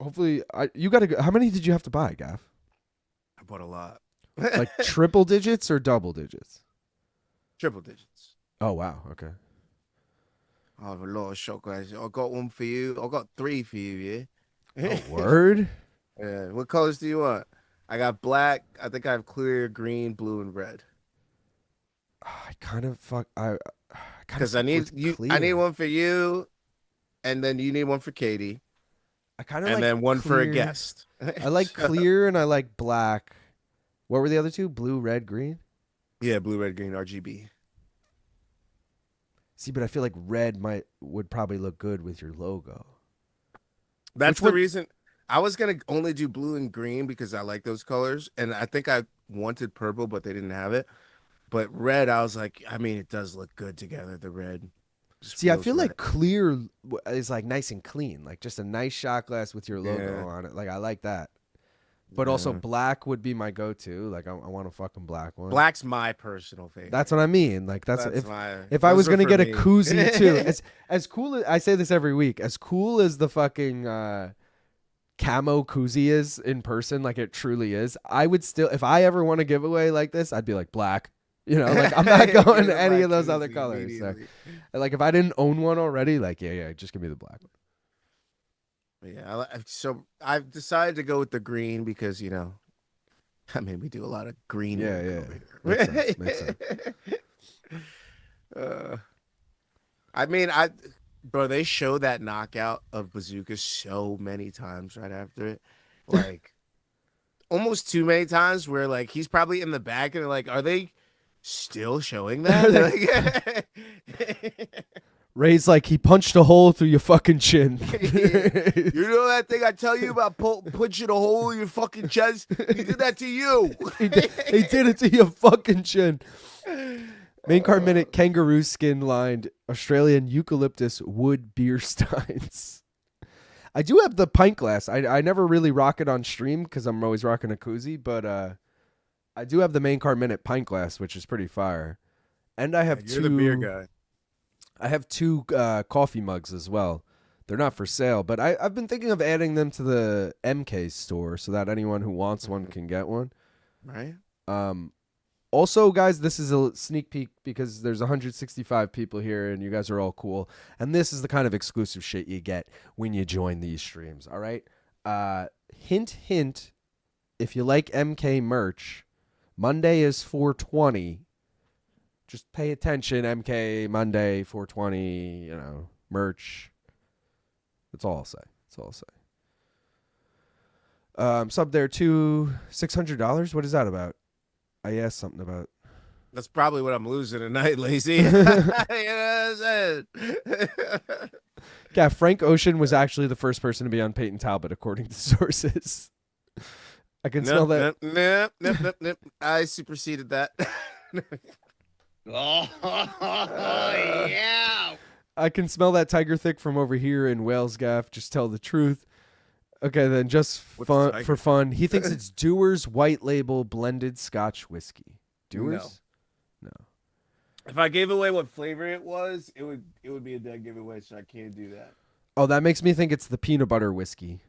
Hopefully, you got to. How many did you have to buy, Gaff? I bought a lot. Like triple digits or double digits? Triple digits. Oh wow. Okay. I have a lot of shot glasses. I got one for you. I got 3 for you. Yeah. Oh, word. Yeah. What colors do you want? I got black. I think I have clear, green, blue, and red. I kind of fuck. I because I need one for you, and then you need one for Katie. I kind of and like then one clear. for a guest. I like clear and I like black. What were the other 2? Blue, red, green. Yeah, blue, red, green, RGB. See, but I feel like red would probably look good with your logo. That's the reason. I was gonna only do blue and green because I like those colors, and I think I wanted purple, but they didn't have it. But red, I was like, I mean, it does look good together. The red. See, I feel like clear is like nice and clean, like just a nice shot glass with your logo on it. Like I like that. But also black would be my go-to. Like I want a fucking black one. Black's my personal favorite. That's what I mean. Like that's if I was those are gonna for get a me. koozie too, as cool as I say this every week, as cool as the fucking camo koozie is in person, like it truly is. I would still, if I ever want a giveaway like this, I'd be like black. You know, like I'm not going to any of those other colors. So, like if I didn't own one already, like yeah, just give me the black one. Yeah, so I've decided to go with the green because I mean we do a lot of green. Yeah. Makes sense. I mean, bro, they show that knockout of Buzukja so many times right after it, like almost too many times. Where like he's probably in the back and they're like, are they still showing that? Ray's like, he punched a hole through your fucking chin. You know that thing I tell you about punching a hole in your fucking chest? He did that to you. He did it to your fucking chin. Main card minute, kangaroo skin lined Australian eucalyptus wood beer steins. I do have the pint glass. I never really rock it on stream because I'm always rocking a koozie, but I do have the main card minute pint glass, which is pretty fire. And I have You're the beer guy. I have 2 coffee mugs as well. They're not for sale, but I've been thinking of adding them to the MK store so that anyone who wants one can get one. Right. Also, guys, this is a sneak peek because there's 165 people here and you guys are all cool. And this is the kind of exclusive shit you get when you join these streams, all right? Hint, hint, if you like MK merch, Monday is 420. Just pay attention, MK, Monday, 420, merch. That's all I'll say. Sub there too, $600. What is that about? I asked something about. That's probably what I'm losing tonight, lazy. You know what I'm saying? Yeah, Frank Ocean was actually the first person to be on Peyton Talbot, according to sources. I can smell that. Nope. I superseded that. Oh, yeah. I can smell that tiger thick from over here in Wales, Gaff. Just tell the truth. Okay, then just for fun, he thinks it's Dewar's White Label blended Scotch whiskey. Dewar's? No. If I gave away what flavor it was, it would be a dead giveaway, so I can't do that. Oh, that makes me think it's the peanut butter whiskey.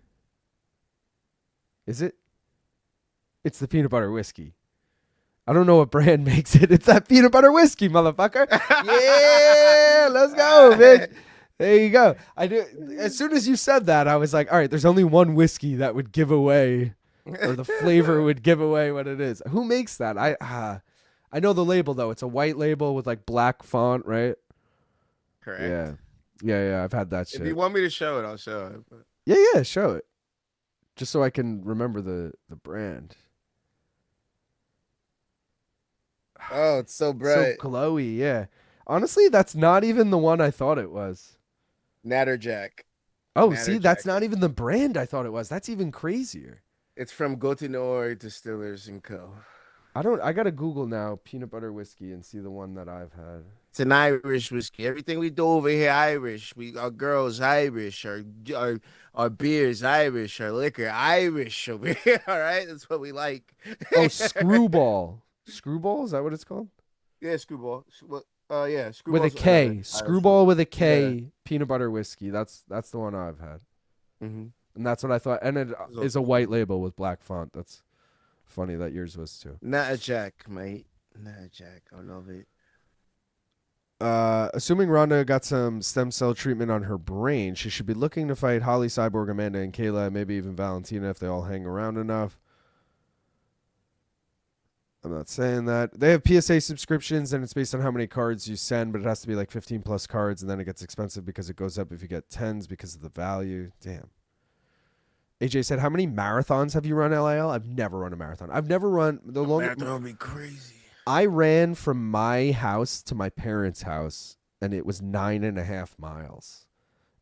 Is it? It's the peanut butter whiskey. I don't know what brand makes it. It's that peanut butter whiskey, motherfucker. Yeah, let's go, bitch. There you go. I do. As soon as you said that, I was like, all right, there's only one whiskey that would give away, or the flavor would give away what it is. Who makes that? I know the label, though. It's a white label with like black font, right? Correct. Yeah. I've had that shit. If you want me to show it, I'll show it. But... Yeah, show it. Just so I can remember the brand. Oh, it's so bright. So glowy, yeah. Honestly, that's not even the one I thought it was. Natterjack. Oh, see, that's not even the brand I thought it was. That's even crazier. It's from Gothenor Distillers & Co. I gotta Google now peanut butter whiskey and see the one that I've had. It's an Irish whiskey. Everything we do over here, Irish. Our girls Irish. Our beers Irish. Our liquor Irish over here. All right, that's what we like. Oh, Screwball. Screwball, is that what it's called? Yeah, Screwball. Yeah, Screwball with a K. Screwball with a K. Yeah. Peanut butter whiskey. That's the one I've had. Mm-hmm. And that's what I thought. And it is a white label with black font. That's funny that yours was too. Natterjack, mate. Natterjack. I love it. Assuming Ronda got some stem cell treatment on her brain, she should be looking to fight Holly, Cyborg, Amanda, and Kayla, maybe even Valentina if they all hang around enough. I'm not saying that. They have PSA subscriptions, and it's based on how many cards you send, but it has to be like 15 plus cards, and then it gets expensive because it goes up if you get 10s because of the value. Damn. AJ said, how many marathons have you run, LIL? I've never run a marathon. I've never run the longest. Marathon would be crazy. I ran from my house to my parents' house, and it was 9.5 miles.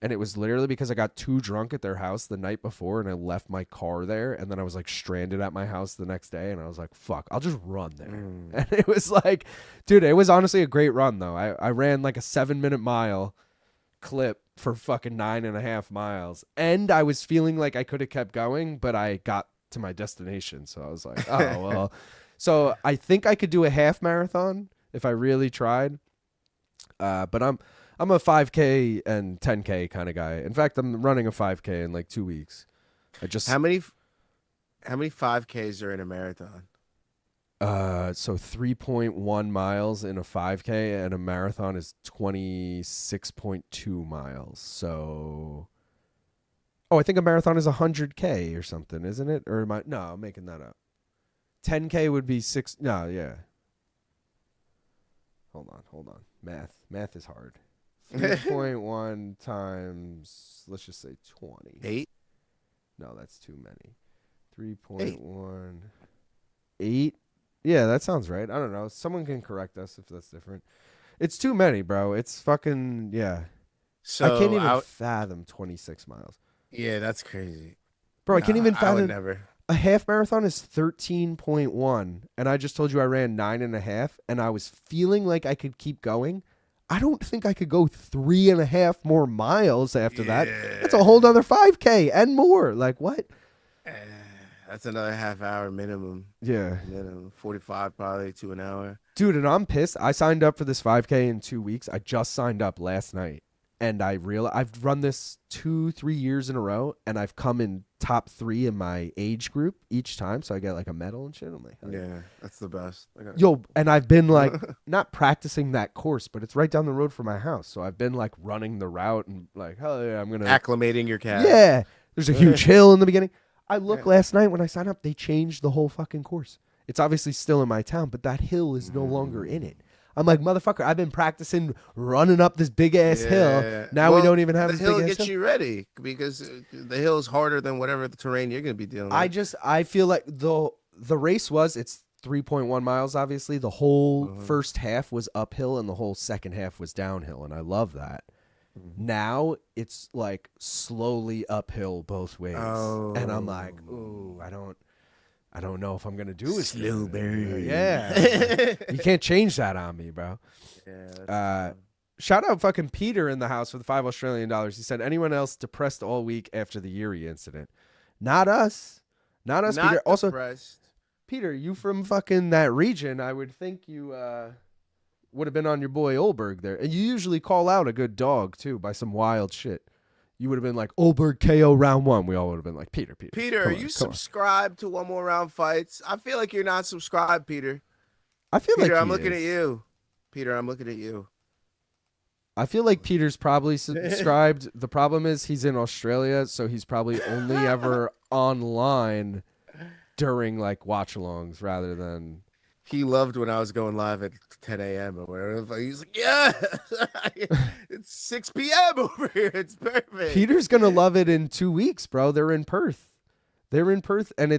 And it was literally because I got too drunk at their house the night before, and I left my car there, and then I was like stranded at my house the next day, and I was like, fuck, I'll just run there. And it was like, dude, it was honestly a great run, though. I ran like a 7-minute mile clip for fucking 9.5 miles, and I was feeling like I could have kept going, but I got to my destination, so I was like, oh, well. So I think I could do a half marathon if I really tried, but I'm a 5K and 10K kind of guy. In fact, I'm running a 5K in like 2 weeks. How many 5Ks are in a marathon? So 3.1 miles in a 5K, and a marathon is 26.2 miles. So, I think a marathon is 100K or something, isn't it? Or no, I'm making that up. 10K would be 6. No, yeah. Hold on. Math is hard. 3.1 times, let's just say 20. 8? No, that's too many. 3.1. 8? Yeah, that sounds right. I don't know. Someone can correct us if that's different. It's too many, bro. It's fucking, yeah. So I can't even fathom 26 miles. Yeah, that's crazy. Bro, I can't even fathom. I would never. A half marathon is 13.1, and I just told you I ran 9.5, and I was feeling like I could keep going. I don't think I could go 3.5 more miles after that. That's a whole other 5K and more. Like, what? That's another half hour minimum. Yeah. 45 probably to an hour. Dude, and I'm pissed. I signed up for this 5K in 2 weeks. I just signed up last night. and I've run this 2-3 years in a row, and I've come in top 3 in my age group each time, so I get like a medal and shit. I'm like, Yeah, that's the best. yo, and I've been like not practicing that course, but it's right down the road from my house, so I've been like running the route and like, hell yeah, I'm gonna acclimating your calf. Yeah, there's a huge hill in the beginning. I looked last night when I signed up, they changed the whole fucking course. It's obviously still in my town, but that hill is no longer in it. I'm like, motherfucker, I've been practicing running up this big ass hill. Now we don't even have this big ass hill. The hill gets you ready because the hill is harder than whatever the terrain you're going to be dealing with. I feel like the race it's 3.1 miles, obviously. The whole first half was uphill and the whole second half was downhill, and I love that. Now it's like slowly uphill both ways. And I'm like, ooh, I don't know if I'm gonna do it. Slow burn. Yeah. You can't change that on me, bro. Yeah. Shout out fucking Peter in the house for the $5 Australian. He said, anyone else depressed all week after the Erie incident? Not us. Not us, Peter. Also, depressed. Peter, you from fucking that region, I would think you would have been on your boy Olberg there. And you usually call out a good dog, too, by some wild shit. You would have been like, Olberg KO round 1. We all would have been like, Peter. Peter, are you subscribed to One More Round Fights? I feel like you're not subscribed, Peter. I feel like I'm looking at you. Peter, I'm looking at you. I feel like Peter's probably subscribed. The problem is he's in Australia, so he's probably only ever online during like watch-alongs rather than... He loved when I was going live at 10 a.m. or whatever. He's like, yeah, it's 6 p.m. over here. It's perfect. Peter's going to love it in 2 weeks, bro. They're in Perth. And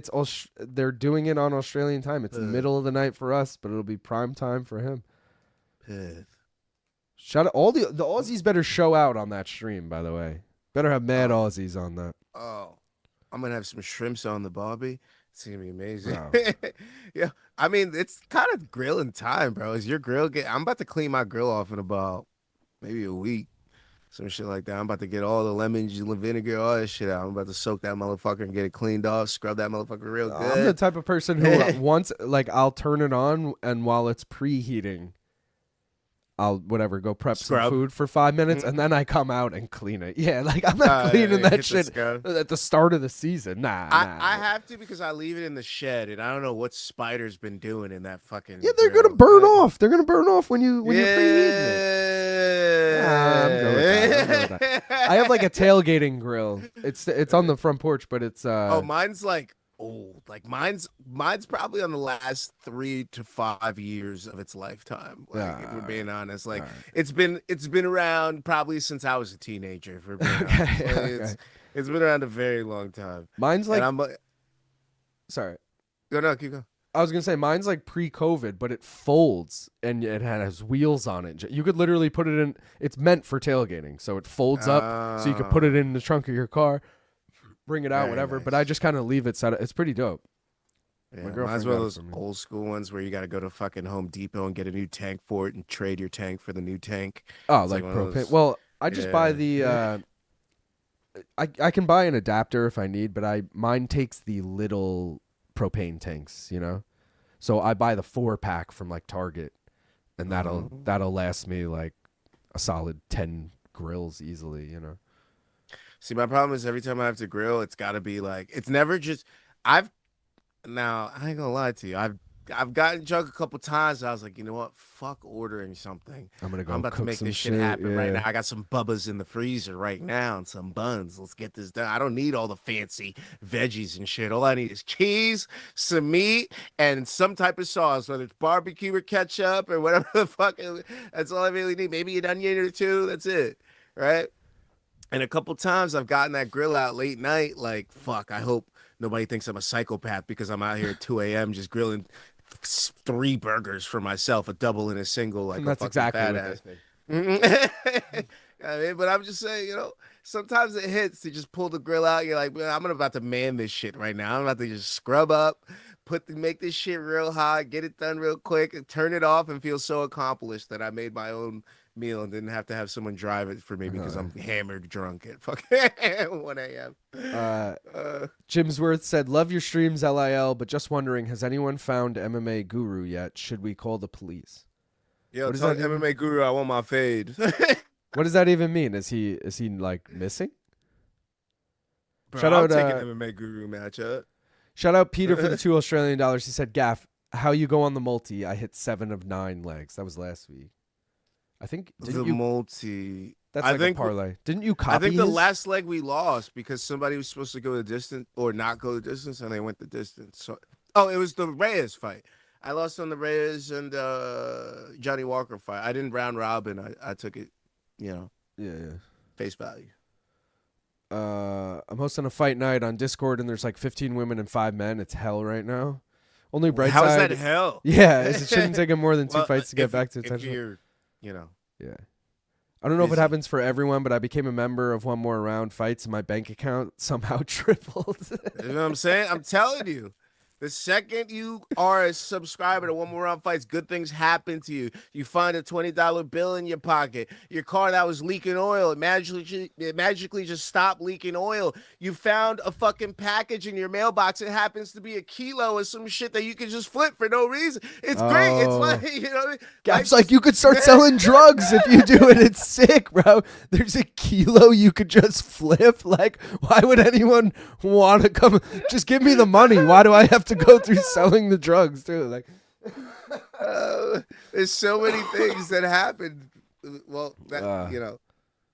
they're doing it on Australian time. It's the middle of the night for us, but it'll be prime time for him. Perth. Shout out. All the Aussies better show out on that stream, by the way. Better have mad Aussies on that. Oh, I'm going to have some shrimps on the barbie. It's gonna be amazing. Wow. Yeah, I mean, it's kind of grilling time, bro. Is your grill I'm about to clean my grill off in about maybe a week, some shit like that. I'm about to get all the lemons, vinegar, all that shit out. I'm about to soak that motherfucker and get it cleaned off, scrub that motherfucker real good. I'm the type of person who once, like, I'll turn it on, and while it's preheating, I'll go prep some food for 5 minutes, and then I come out and clean it. Yeah, like I'm not cleaning that shit at the start of the season. Nah. I have to because I leave it in the shed, and I don't know what spider's been doing in that fucking. Yeah, they're gonna burn off. They're gonna burn off when you're preheating it. I'm good with that. I have like a tailgating grill. It's on the front porch, but it's mine's like old. Like mine's probably on the last 3 to 5 years of its lifetime. Like if we're being honest, like it's been around probably since I was a teenager. If we're being honest. It's been around a very long time. Mine's like, and sorry. No, keep going. I was gonna say mine's like pre-COVID, but it folds and it has wheels on it. You could literally put it in. It's meant for tailgating, so it folds up, so you could put it in the trunk of your car. Bring it out, very whatever. Nice. But I just kind of leave it set. It's pretty dope. Yeah, mine's one of those old school ones where you got to go to fucking Home Depot and get a new tank for it and trade your tank for the new tank. Oh, it's like propane. Well, I just buy the. I can buy an adapter if I need, but mine takes the little propane tanks, you know. So I buy the 4-pack from like Target, and that'll last me like a solid 10 grills easily, you know. See, my problem is every time I have to grill, it's got to be like, it's never just, now, I ain't gonna lie to you. I've gotten drunk a couple times. I was like, you know what? Fuck ordering something. I'm about to make this shit happen right now. I got some Bubbas in the freezer right now and some buns. Let's get this done. I don't need all the fancy veggies and shit. All I need is cheese, some meat, and some type of sauce, whether it's barbecue or ketchup or whatever the fuck. That's all I really need. Maybe an onion or two. That's it. Right? And a couple times I've gotten that grill out late night, like, fuck, I hope nobody thinks I'm a psychopath because I'm out here at 2 a.m. just grilling 3 burgers for myself, a double and a single, like and that's a exactly badass. I mean, but I'm just saying, you know, sometimes it hits to just pull the grill out. You're like, man, I'm about to man this shit right now. I'm about to just scrub up, make this shit real hot, get it done real quick, and turn it off and feel so accomplished that I made my own meal and didn't have to have someone drive it for me because I'm hammered drunk at fucking 1 a.m. Jimsworth said, love your streams, LIL, but just wondering, has anyone found MMA Guru yet? Should we call the police? Yo, tell MMA Guru I want my fade. What does that even mean? Is he like missing? Bro, Shout I'll out, take an MMA guru matchup. Shout out Peter for the $2 Australian. He said, Gaff, how you go on the multi? I hit 7 of 9 legs. That was last week. I think Multi. That's like a parlay. Didn't you copy I think the his? last leg we lost because somebody was supposed to go the distance or not go the distance, and they went the distance. So, it was the Reyes fight. I lost on the Reyes and Johnny Walker fight. I didn't round robin. I took it, Yeah. face value. I'm hosting a fight night on Discord, and there's like 15 women and 5 men. It's hell right now. Only bright How side. is that hell? Yeah, it shouldn't take him more than 2 fights to get back to if attention. you're, Yeah. I don't know if it busy. happens for everyone, but I became a member of One More Round Fights, and my bank account somehow tripled. You know what I'm saying? I'm telling you. The second you are a subscriber to One More Round Fights, good things happen to you. You find a $20 bill in your pocket. Your car that was leaking oil, it magically just stopped leaking oil. You found a fucking package in your mailbox. It happens to be a kilo of some shit that you can just flip for no reason. It's great. It's like, Gaff's like, you could start selling drugs if you do it. It's sick, bro. There's a kilo you could just flip. Like, why would anyone want to come? Just give me the money. Why do I have to go through selling the drugs too? Like, there's so many things that happen. Well,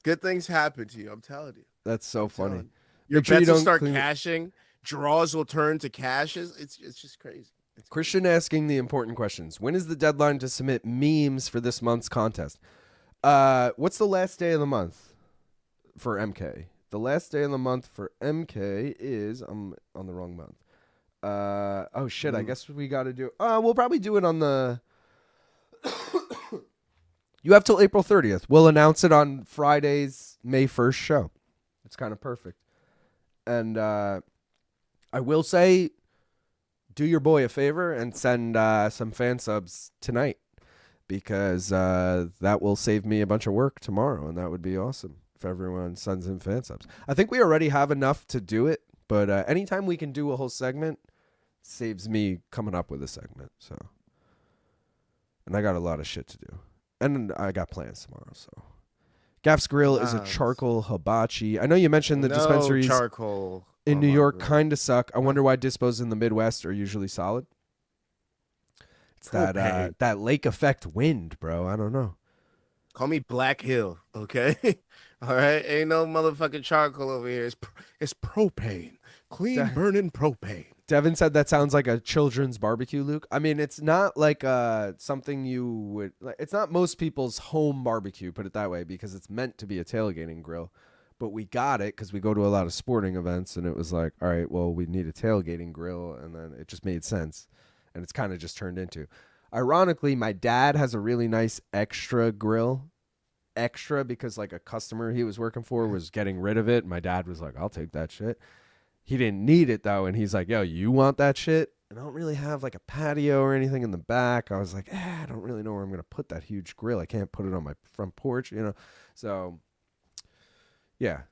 good things happen to you. I'm telling you. That's so funny. Your Make sure bets you will don't start clean- cashing. Draws will turn to cashes. It's just crazy. Christian asking the important questions. When is the deadline to submit memes for this month's contest? What's the last day of the month for MK? The last day of the month for MK is I'm on the wrong month. Oh shit, I guess we got to do we'll probably do it on the You have till April 30th. We'll announce it on Friday's May 1st show. It's kind of perfect. And I will say, do your boy a favor and send some fan subs tonight, because that will save me a bunch of work tomorrow, and that would be awesome if everyone sends in fan subs. I think we already have enough to do it, but anytime we can do a whole segment, saves me coming up with a segment. So, and I got a lot of shit to do, and I got plans tomorrow. So, Gaff's Grill is a charcoal hibachi. I know you mentioned the dispensaries charcoal in New York kind of suck. I wonder why dispos in the Midwest are usually solid. It's that lake effect wind, bro. I don't know. Call me Black Hill, okay? All right, ain't no motherfucking charcoal over here. It's propane, clean burning propane. Devin said that sounds like a children's barbecue, Luke. I mean, it's not like something you would like. It's not most people's home barbecue, put it that way, because it's meant to be a tailgating grill. But we got it because we go to a lot of sporting events, and it was like, all right, well, we need a tailgating grill, and then it just made sense, and it's kind of just turned into. Ironically, my dad has a really nice extra grill. Extra because like a customer he was working for was getting rid of it. My dad was like, I'll take that shit. He didn't need it though, and he's like, yo, you want that shit? And I don't really have like a patio or anything in the back. I was like, I don't really know where I'm going to put that huge grill. I can't put it on my front porch, you know? So, yeah.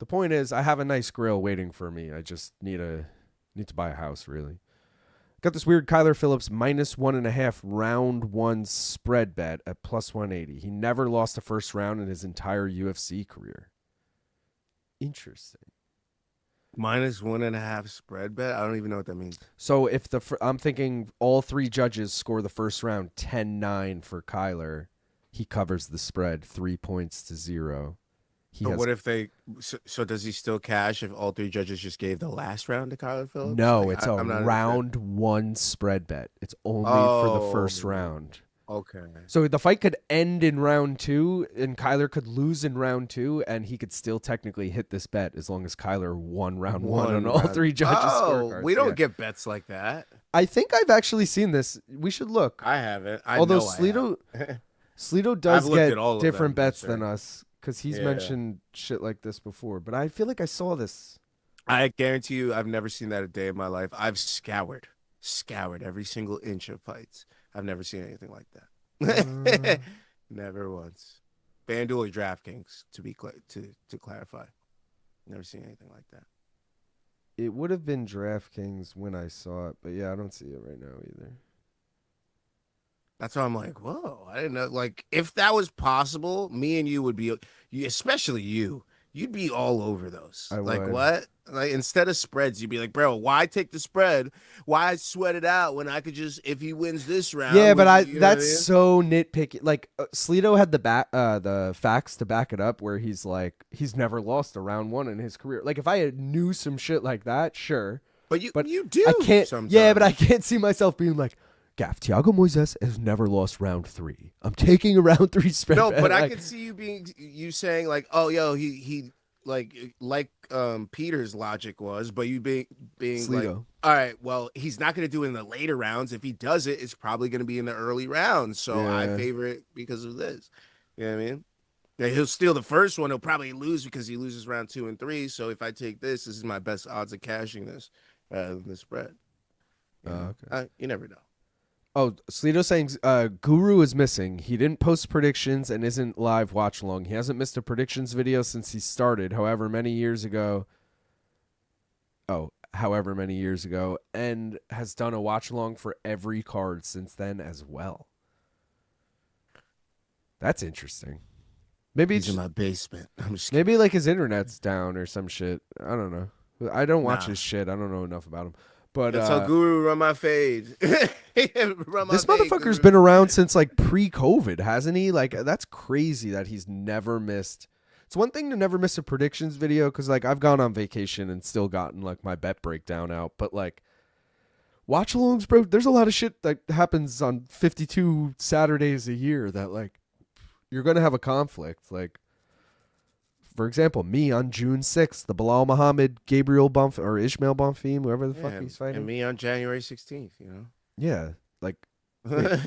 The point is, I have a nice grill waiting for me. I just need to buy a house, really. Got this weird Kyler Phillips -1.5 round 1 spread bet at +180. He never lost a first round in his entire UFC career. Interesting. -1.5 spread bet? I don't even know what that means. So if I'm thinking all 3 judges score the first round 10-9 for Kyler, he covers the spread 3 points to 0. But what if they? So does he still cash if all 3 judges just gave the last round to Kyler Phillips? No, like, it's a round 1 spread bet. It's only for the first round. Okay. So the fight could end in round 2, and Kyler could lose in round 2, and he could still technically hit this bet as long as Kyler won round 1 on all 3 judges' scorecards. We don't get bets like that. I think I've actually seen this. We should look. I haven't. Although Sleeto does get different bets than us, because he's mentioned shit like this before. But I feel like I saw this. I guarantee you I've never seen that a day in my life. I've scoured every single inch of fights. I've never seen anything like that. Never once. FanDuel or DraftKings, to clarify. Never seen anything like that. It would have been DraftKings when I saw it, but yeah, I don't see it right now either. That's why I'm like, whoa, I didn't know. Like, if that was possible, me and you would be, especially you'd be all over those. I Like, would. what? Like, instead of spreads, you'd be like, bro, why take the spread? Why sweat it out when I could just, if he wins this round? Yeah, but you know that's what I mean? so nitpicky. Like Slido had the facts to back it up, where he's like he's never lost a round one in his career. Like if I had knew some shit like that, sure. But you do. I can't. Sometimes. Yeah, but I can't see myself being like, Gaff, Thiago Moises has never lost round 3. I'm taking a round 3 spread. No, bet. but I Like, could see you saying like, oh, yo, he like Peter's logic was, but you being like, Slido. all right, well, he's not going to do it in the later rounds. If he does it, it's probably going to be in the early rounds. So I Yeah. favor it because of this. You know what I mean? Yeah, he'll steal the first one. He'll probably lose because he loses round 2 and 3. So if I take this is my best odds of cashing this rather than the spread. You know? Okay. You never know. Oh, Slido saying Guru is missing. He didn't post predictions and isn't live watch along. He hasn't missed a predictions video since he started, however many years ago, and has done a watch along for every card since then as well. That's interesting. Maybe He's it's, in my basement. I'm just maybe like his internet's down or some shit. I don't know. I don't watch Nah. his shit. I don't know enough about him. But That's how Guru run my fade. Run my this fade, motherfucker's Guru. been around since like pre-COVID, hasn't he? Like that's crazy that he's never missed. It's one thing to never miss a predictions video because like I've gone on vacation and still gotten like my bet breakdown out, but like watch alongs, bro. There's a lot of shit that happens on 52 Saturdays a year that like you're gonna have a conflict. Like for example, me on June 6th, the Bilal Muhammad, Gabriel Bonf or Ishmael Bonfim, whoever the fuck he's fighting. And me on January 16th, you know. Yeah, like wait,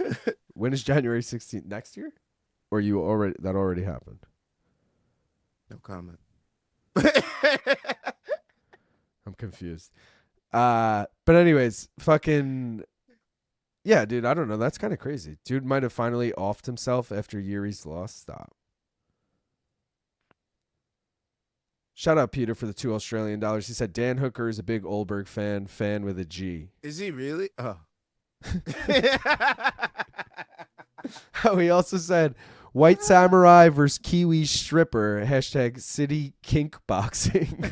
when is January 16th? Next year? Or you already happened? No comment. I'm confused. But anyways, fucking yeah, dude, I don't know. That's kind of crazy. Dude might have finally offed himself after Yuri's loss. Stop. Shout out Peter for the $2 Australian. He said Dan Hooker is a big Oldberg fan with a G. Is he really? Oh. Oh, he also said White Samurai versus Kiwi Stripper. # City Kink Boxing.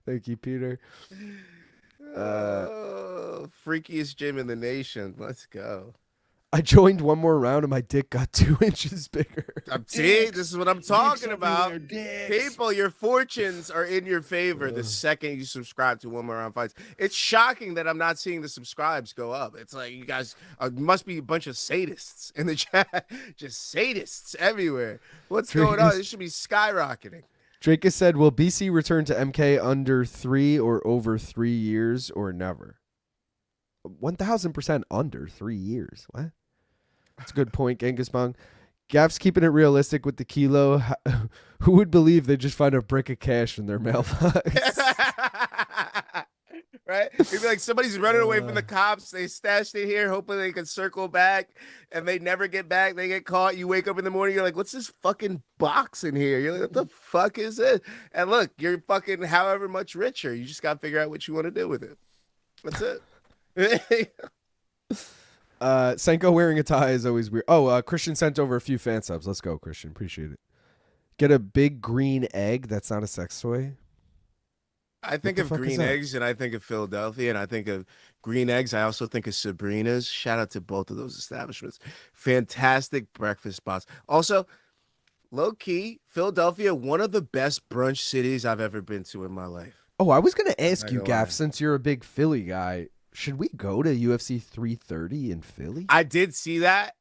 Thank you, Peter. Freakiest gym in the nation. Let's go. I joined one more round and my dick got 2 inches bigger. I'm seeing. This is what I'm talking Dicks about. everywhere, dicks. People, your fortunes are in your favor the second you subscribe to One More Round Fights. It's shocking that I'm not seeing the subscribes go up. It's like you guys must be a bunch of sadists in the chat. Just sadists everywhere. What's going on? This should be skyrocketing. Drake has said, will BC return to MK under 3 or over 3 years or never? 1,000% under 3 years. What? That's a good point, Genghis Bong. Gaff's keeping it realistic with the kilo. Who would believe they just find a brick of cash in their mailbox? Right? It'd be like somebody's running away from the cops. They stashed it here, hoping they can circle back, and they never get back. They get caught. You wake up in the morning, you're like, what's this fucking box in here? You're like, what the fuck is this? And look, you're fucking however much richer. You just got to figure out what you want to do with it. That's it. Senko wearing a tie is always weird. Oh, Christian sent over a few fan subs. Let's go, Christian. Appreciate it. Get a big green egg. That's not a sex toy. I think the of fuck is green that? eggs, and I think of Philadelphia, and I think of green eggs. I also think of Sabrina's. Shout out to both of those establishments. Fantastic breakfast spots. Also, low key, Philadelphia, one of the best brunch cities I've ever been to in my life. Oh, I was going to ask Not you, gonna Gaff, lie. since you're a big Philly guy, should we go to UFC 330 in Philly? I did see that,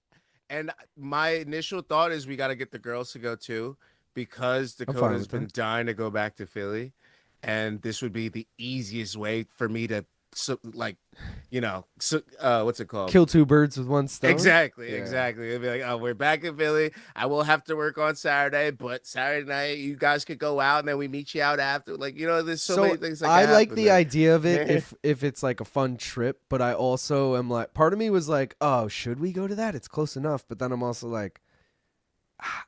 and my initial thought is we got to get the girls to go too, because fine Dakota's with been that. dying to go back to Philly, and this would be the easiest way for me to, what's it called? Kill 2 birds with 1 stone? Exactly, Yeah. exactly. It'd be like, oh, we're back in Philly. I will have to work on Saturday, but Saturday night you guys could go out, and then we meet you out after. Like, there's so many things. That I can like happen the there. idea of it if it's like a fun trip, but I also am like, part of me was like, oh, should we go to that? It's close enough. But then I'm also like,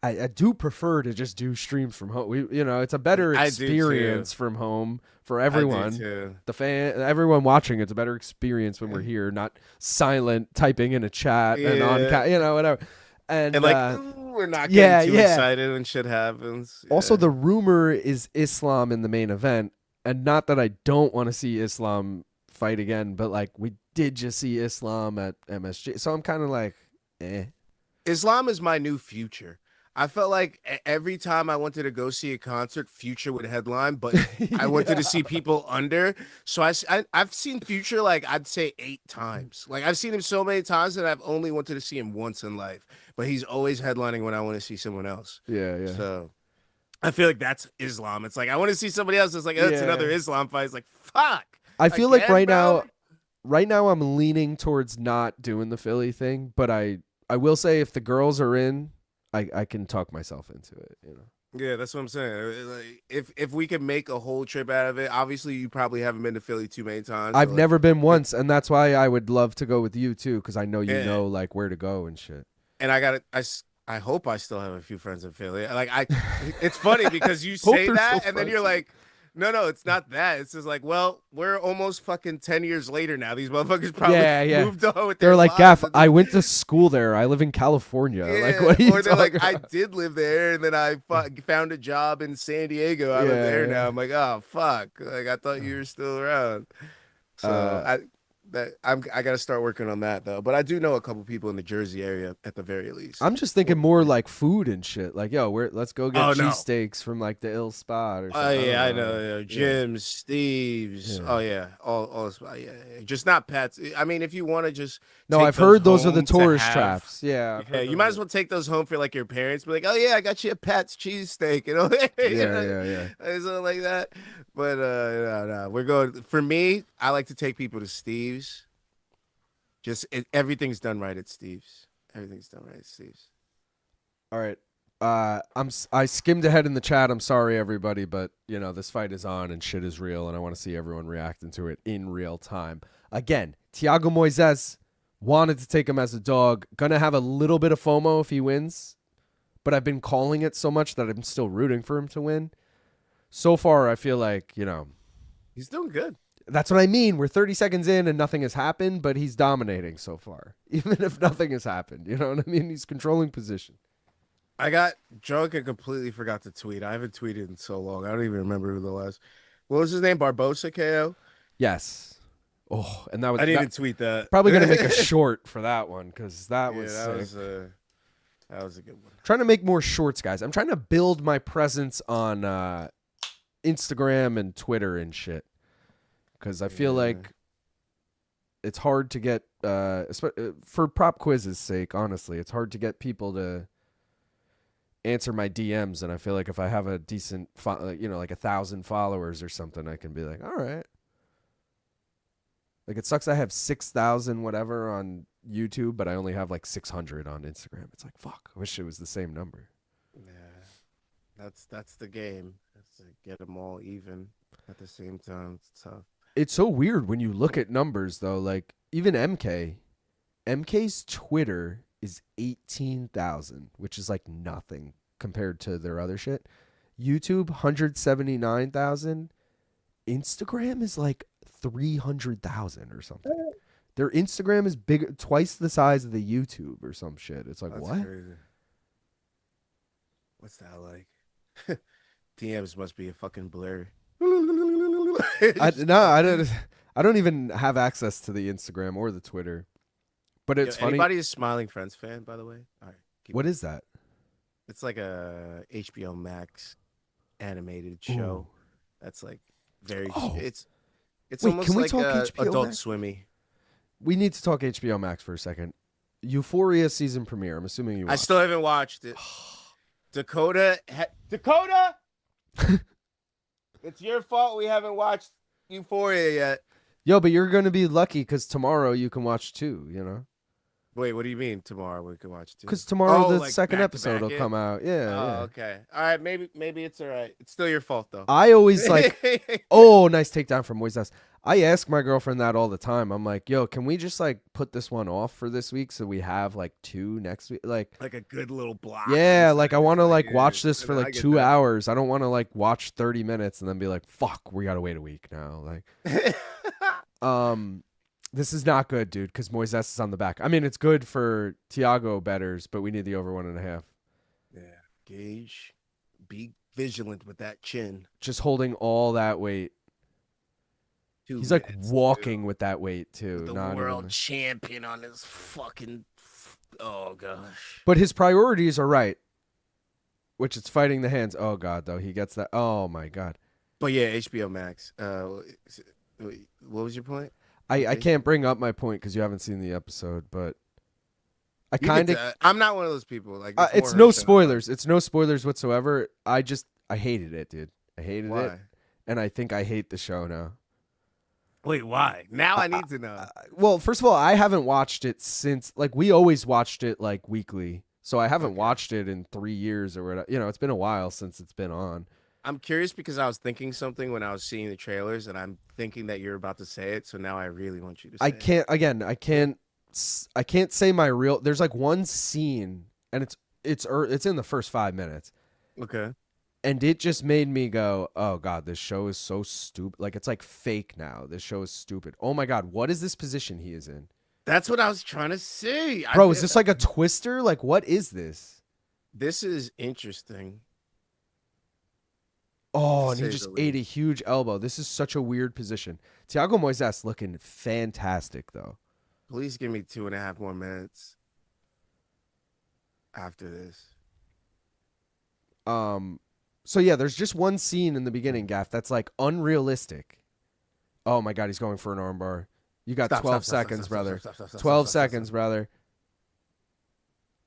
I do prefer to just do streams from home. It's a better I do experience too. from home for I do everyone. too. Everyone watching, it's a better experience when we're here, not silent typing in a chat and on, whatever. And ooh, we're not yeah, getting too yeah. excited when shit happens. Also, Yeah. the rumor is Islam in the main event, and not that I don't want to see Islam fight again, but like we did just see Islam at MSG, so I'm kind of like, eh. Islam is my new Future. I felt like every time I wanted to go see a concert, Future would headline, but I wanted to see people under. So I've seen Future like I'd say 8 times. Like I've seen him so many times that I've only wanted to see him once in life. But he's always headlining when I want to see someone else. Yeah. So I feel like that's Islam. It's like I want to see somebody else. It's like it's another Islam fight. It's like fuck. I feel like right bro? now I'm leaning towards not doing the Philly thing, but I will say if the girls are in, I can talk myself into it, Yeah, that's what I'm saying. Like, if we could make a whole trip out of it, obviously you probably haven't been to Philly too many times. I've never been once, and that's why I would love to go with you too, because I know you know like where to go and shit. And I hope I still have a few friends in Philly. It's funny because you say that and then you're like, no, it's not that. It's just like, well, we're almost fucking 10 years later now. These motherfuckers probably moved on with their They're like, lives. Gaff, I went to school there. I live in California. Like, what are you or they're like, talking about? I did live there, and then I found a job in San Diego. I live there now. I'm like, oh fuck! Like I thought you were still around. So I got to start working on that though. But I do know a couple people in the Jersey area at the very least. I'm just thinking more like food and shit. Like, yo, let's go get cheesesteaks from like the ill spot or something. Oh yeah, I know. Jim's, Steve's. Yeah. Oh yeah, all spot. Yeah, just not pets. I mean, if you want to just I've heard those are the tourist traps. Yeah, you might as well take those home for like your parents. Be like, oh yeah, I got you a Pat's cheesesteak. Yeah. Something like that. But no, we're going. For me, I like to take people to Steve's. Everything's done right at Steve's. Everything's done right at Steve's. All right. I skimmed ahead in the chat. I'm sorry, everybody, but this fight is on and shit is real, and I want to see everyone reacting to it in real time. Again, Thiago Moises wanted to take him as a dog. Gonna have a little bit of FOMO if he wins, but I've been calling it so much that I'm still rooting for him to win. So far, I feel like he's doing good. That's what I mean. We're 30 seconds in and nothing has happened, but he's dominating so far, even if nothing has happened. You know what I mean? He's controlling position. I got drunk and completely forgot to tweet. I haven't tweeted in so long. I don't even remember who the last. What was his name? Barbosa KO? Yes. Oh, and that was. I didn't even tweet that. Probably gonna make a short for that one because that was. That was a good one. Trying to make more shorts, guys. I'm trying to build my presence on Instagram and Twitter and shit because I feel like it's hard to get for prop quizz's sake. Honestly, it's hard to get people to answer my DMs, and I feel like if I have a decent, like 1,000 followers or something, I can be like, all right. Like it sucks. I have 6,000 whatever on YouTube, but I only have like 600 on Instagram. It's like fuck. I wish it was the same number. Yeah, that's the game. That's to get them all even at the same time. It's tough. It's so weird when you look at numbers though. Like even MK's Twitter is 18,000, which is like nothing compared to their other shit. YouTube 179,000. Instagram is like 300,000 or something. Their Instagram is big, twice the size of the YouTube or some shit. It's like, That's what? Crazy. What's that like? DMs must be a fucking blur. I don't even have access to the Instagram or the Twitter. But it's funny. Anybody a Smiling Friends fan, by the way? All right. What is that? It's like a HBO Max animated show. That's like very. It's Wait, almost can we like talk HBO Adult Max? Swimmy. We need to talk HBO Max for a second. Euphoria season premiere. I'm assuming you watched. I still haven't watched it. Dakota. It's your fault we haven't watched Euphoria yet. Yo, but you're going to be lucky because tomorrow you can watch 2, Wait, what do you mean tomorrow we can watch it? Because tomorrow the like second back to episode back will it? come out. Yeah, Oh, yeah. okay. All right, maybe it's all right. It's still your fault though. I always like, oh, nice takedown from Moises. I ask my girlfriend that all the time. I'm like, yo, can we just like put this one off for this week so we have like 2 next week? Like a good little block. yeah, like I want to like yeah, watch this for I like get 2 that. hours. I don't want to like watch 30 minutes and then be like, fuck, we gotta wait a week now. Like, this is not good, dude, because Moises is on the back. I mean, it's good for Thiago betters, but we need the over 1.5. Yeah, Gage, be vigilant with that chin. Just holding all that weight. 2 He's like minutes, walking dude. with that weight too. With the not world even... champion on his fucking. Oh gosh. But his priorities are right, which is fighting the hands. Oh god, though he gets that. Oh my god. But yeah, HBO Max. What was your point? I can't bring up my point because you haven't seen the episode, but I You kind get of. to- I'm not one of those people. Like It's more no her show. spoilers. It's no spoilers whatsoever. I hated it, dude. I hated it, Why? and I think I hate the show now. Wait, why? Now I need to know. Well, first of all, I haven't watched it since like we always watched it like weekly, so I haven't watched it in 3 years or whatever. You know, it's been a while since it's been on. I'm curious because I was thinking something when I was seeing the trailers, and I'm thinking that you're about to say it. So now I really want you to say I can't. Again, I can't say my real. There's like one scene, and it's in the first 5 minutes, it. Okay. and it just made me go, "Oh God, this show is so stupid. Like it's like fake now. This show is stupid. Oh my God, what is this position he is in, That's what I was trying to say. bro? Is this like a twister? Like what is this? This is interesting. Oh, To and he say just the ate a huge elbow. This is such a weird position. Thiago Moises looking fantastic though. Please give me 2.5 more minutes after this. So yeah, there's just one scene in the beginning, Gaff, that's like unrealistic. Oh my God, he's going for an armbar. You got 12 seconds, brother. 12 seconds, brother.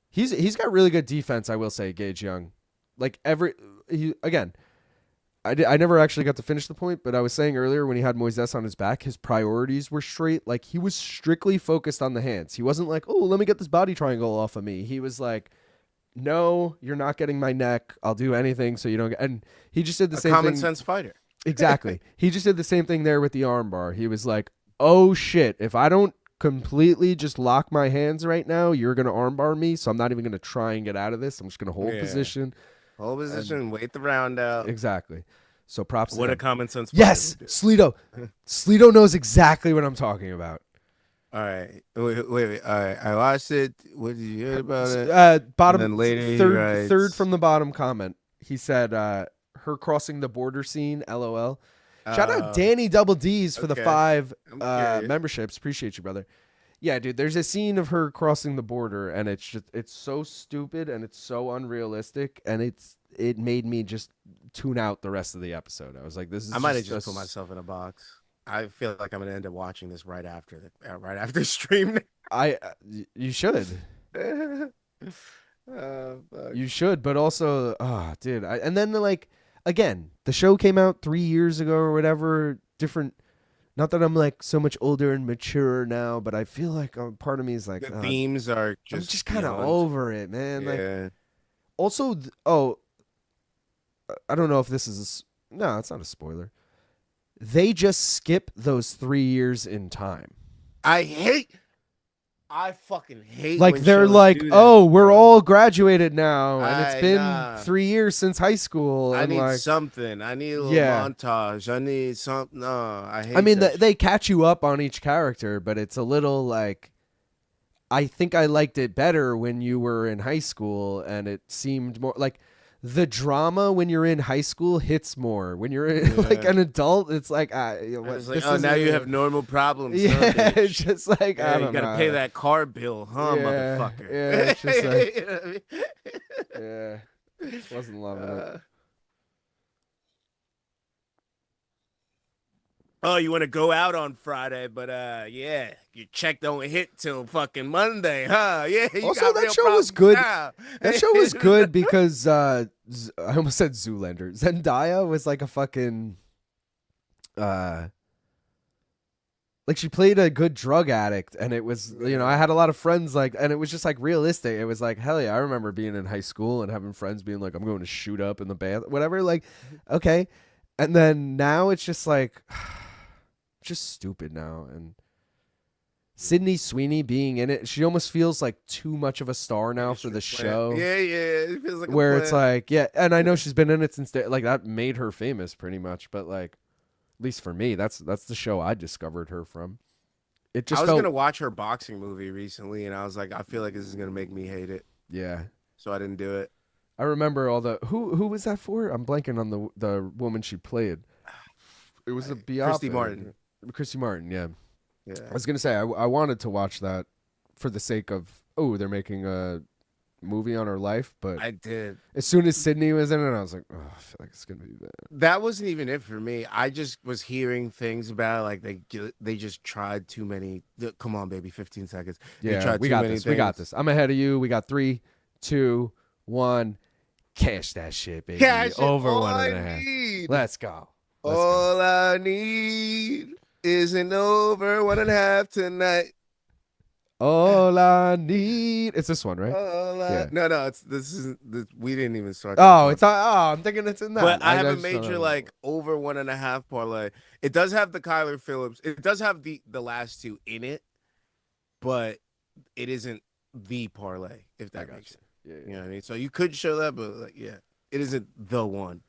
He's got really good defense, I will say, Gage Young. Like again, I never actually got to finish the point, but I was saying earlier when he had Moises on his back, his priorities were straight. Like he was strictly focused on the hands. He wasn't like, oh, let me get this body triangle off of me. He was like, no, you're not getting my neck. I'll do anything so you don't get. And he just did the same common thing. sense fighter. Exactly. He just did the same thing there with the armbar. He was like, oh shit, if I don't completely just lock my hands right now, you're going to armbar me. So I'm not even going to try and get out of this. I'm just going to hold position. Hold position, wait the round out. Exactly. So props to What a him. common sense fighter. Yes, Sleeto. Sleeto knows exactly what I'm talking about. All right. Wait. All right. I watched it. What did you hear about it? Bottom And then later he third writes- from the bottom comment. He said her crossing the border scene, LOL. Shout out Danny Double D's for the okay. 5 I'm curious. memberships. Appreciate you, brother. Yeah, dude, there's a scene of her crossing the border, and it's so stupid and it's so unrealistic, and it made me just tune out the rest of the episode. I was like, this is I might have just put myself in a box. I feel like I'm gonna end up watching this right after stream. You should. Fuck. You should, but also, dude. And then, like, again, the show came out 3 years ago or whatever. Different. Not that I'm, like, so much older and mature now, but I feel like part of me is like, The themes are I'm just just kind of beyond. over it, man. Yeah. Like, also, I don't know if this is no, it's not a spoiler. They just skip those 3 years in time. I fucking hate Like when they're shows like, do that, oh, we're bro. all graduated now, and it's been Nah. 3 years since high school. I and need like, something. I need a little Yeah. montage. I need something. No, I hate. I mean, that they catch you up on each character, but it's a little like, I think I liked it better when you were in high school, and it seemed more like the drama when you're in high school hits more. When you're like Yeah. an adult, it's like, It's like, oh, now you have normal problems. huh, Yeah, bitch? it's just like, Yeah, I don't you gotta know. pay that car bill, huh, Yeah, motherfucker? yeah, it's just like- Yeah, wasn't loving it. Oh, you want to go out on Friday, but yeah, your check don't hit till fucking Monday, huh? Yeah. You Also, got that real show was problems good. now. That show was good because I almost said Zoolander. Zendaya was like a fucking Like she played a good drug addict, and it was, I had a lot of friends and it was just like realistic. It was like, hell yeah, I remember being in high school and having friends being like, I'm going to shoot up in the bath, whatever. Like, okay, and then now it's just like, just stupid now. And Sydney Sweeney being in it, she almost feels like too much of a star now for the show. Yeah, it feels like where it's like, yeah, and I know she's been in it since like that made her famous pretty much, but like. At least for me, that's the show I discovered her from. It just I was felt... gonna watch her boxing movie recently, and I was like, I feel like this is gonna make me hate it. Yeah, so I didn't do it. I remember all the who was that for? I'm blanking on the woman she played. It was a Christy Martin. Christy Martin, yeah. Yeah. I was gonna say I wanted to watch that for the sake of they're making a movie on her life, but I did. As soon as Sydney was in it, I was like, oh, I feel like it's gonna be bad. That wasn't even it for me. I just was hearing things about it, like they just tried too many. Come on, baby, 15 seconds. Yeah, we got this. Things. We got this. I'm ahead of you. We got 3, 2, 1. Cash that shit, baby. Cash over all 1.5. Let's go. All I need isn't over 1.5 tonight. All I need. It's this one, right? Yeah. No, we didn't even start. I'm thinking it's in that. But I have a major like over 1.5 parlay. It does have the Kyler Phillips. It does have the last two in it, but it isn't the parlay. If that makes sense. Yeah. You know what I mean? So you could show that, but like, yeah, it isn't the one.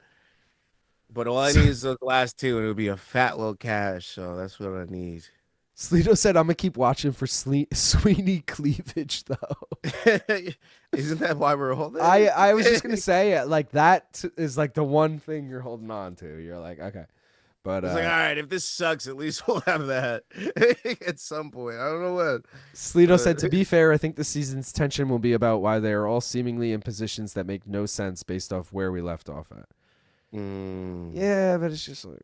But all I need is those last two, and it would be a fat little cash. So that's what I need. Sleeto said, I'm going to keep watching for Sweeney cleavage, though. Isn't that why we're holding? I was just going to say, like, that is, like, the one thing you're holding on to. You're like, okay. But it's like, all right, if this sucks, at least we'll have that at some point. I don't know what. Sleeto said, to be fair, I think this season's tension will be about why they are all seemingly in positions that make no sense based off where we left off at. Yeah, but it's just like...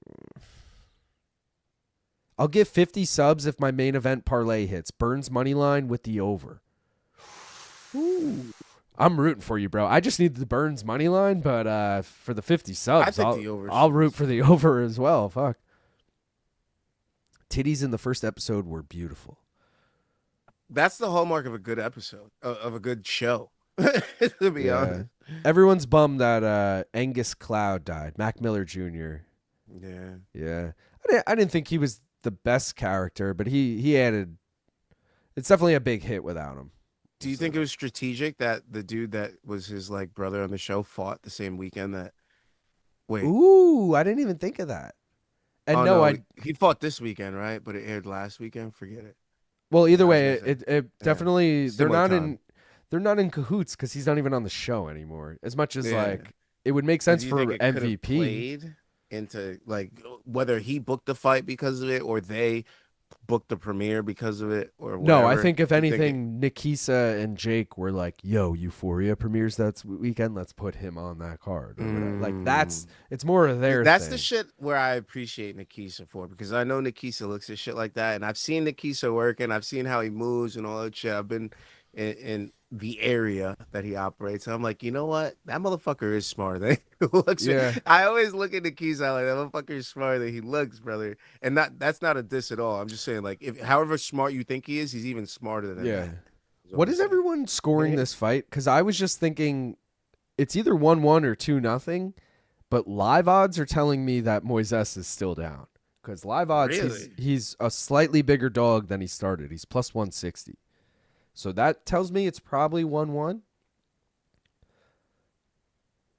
I'll give 50 subs if my main event parlay hits. Burns money line with the over. Ooh. I'm rooting for you, bro. I just need the Burns money line, but for the 50 subs, I'll root for the over as well. Fuck. Titties in the first episode were beautiful. That's the hallmark of a good episode, of a good show, to be honest. Everyone's bummed that Angus Cloud died. Mac Miller Jr. Yeah. I didn't think he was the best character, but he added. It's definitely a big hit without him. Do you think it was strategic that the dude that was his like brother on the show fought the same weekend that? Wait. Ooh, I didn't even think of that. And he fought this weekend, right? But it aired last weekend. Forget it. Well, either way, it definitely they're not in cahoots because he's not even on the show anymore. As much as like it would make sense for MVP. Into like whether he booked the fight because of it or they booked the premiere because of it or whatever. No, I think if anything, Nikisa and Jake were like, yo, Euphoria premieres that weekend, let's put him on that card. Like it's more of their That's thing. The shit where I appreciate Nikisa for, because I know Nikisa looks at shit like that, and I've seen Nikisa work and I've seen how he moves and all that shit. I've been in the area that he operates. I'm like, you know what? That motherfucker is smarter than he looks. Yeah. I always look at Nikisa like that motherfucker is smarter than he looks, brother. And that's not a diss at all. I'm just saying, like, if however smart you think he is, he's even smarter than that. What is everyone scoring this fight? Because I was just thinking it's either 1-1 or 2-0, but live odds are telling me that Moises is still down. Because live odds, he's a slightly bigger dog than he started. He's plus 160. So that tells me it's probably 1-1.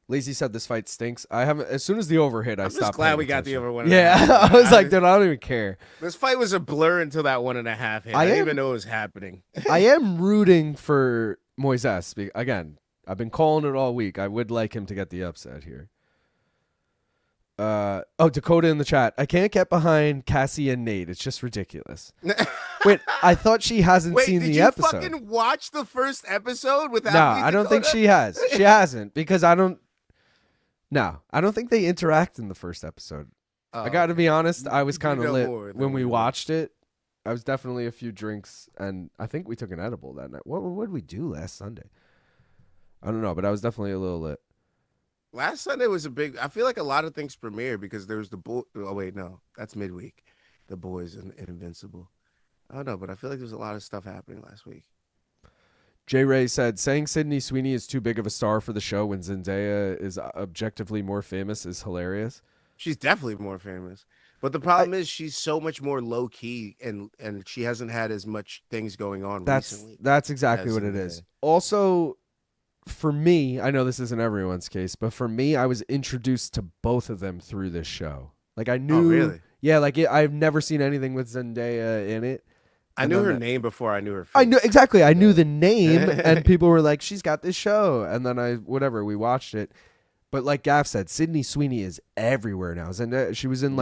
Lazy said this fight stinks. I haven't. As soon as the over hit, I stopped. Just glad we got the over 1.5. Yeah, I was like, dude, I don't even care. This fight was a blur until that 1.5 hit. I didn't even know it was happening. I am rooting for Moises. Again, I've been calling it all week. I would like him to get the upset here. Dakota in the chat. I can't get behind Cassie and Nate. It's just ridiculous. Wait, I thought she hasn't seen the episode. Did you fucking watch the first episode without me, I don't think she has. She hasn't, because I don't think they interact in the first episode. I got to be honest. I was kind of lit when we watched it. I was definitely a few drinks, and I think we took an edible that night. What did we do last Sunday? I don't know, but I was definitely a little lit. Last Sunday was a big. I feel like a lot of things premiere because there was the bull. Oh wait, no, that's midweek. the boys in Invincible. I don't know, but I feel like there's a lot of stuff happening last week. J. Ray said, saying Sydney Sweeney is too big of a star for the show when Zendaya is objectively more famous is hilarious. She's definitely more famous. But the problem is she's so much more low key and she hasn't had as much things going on recently. That's exactly what it is. Also, for me, I know this isn't everyone's case, but for me, I was introduced to both of them through this show. Like I knew, really? Yeah, like I've never seen anything with Zendaya in it. I knew her name before I knew her face. I knew exactly. I knew the name, and people were like, "She's got this show," and then we watched it. But like Gaff said, Sydney Sweeney is everywhere now. And she was in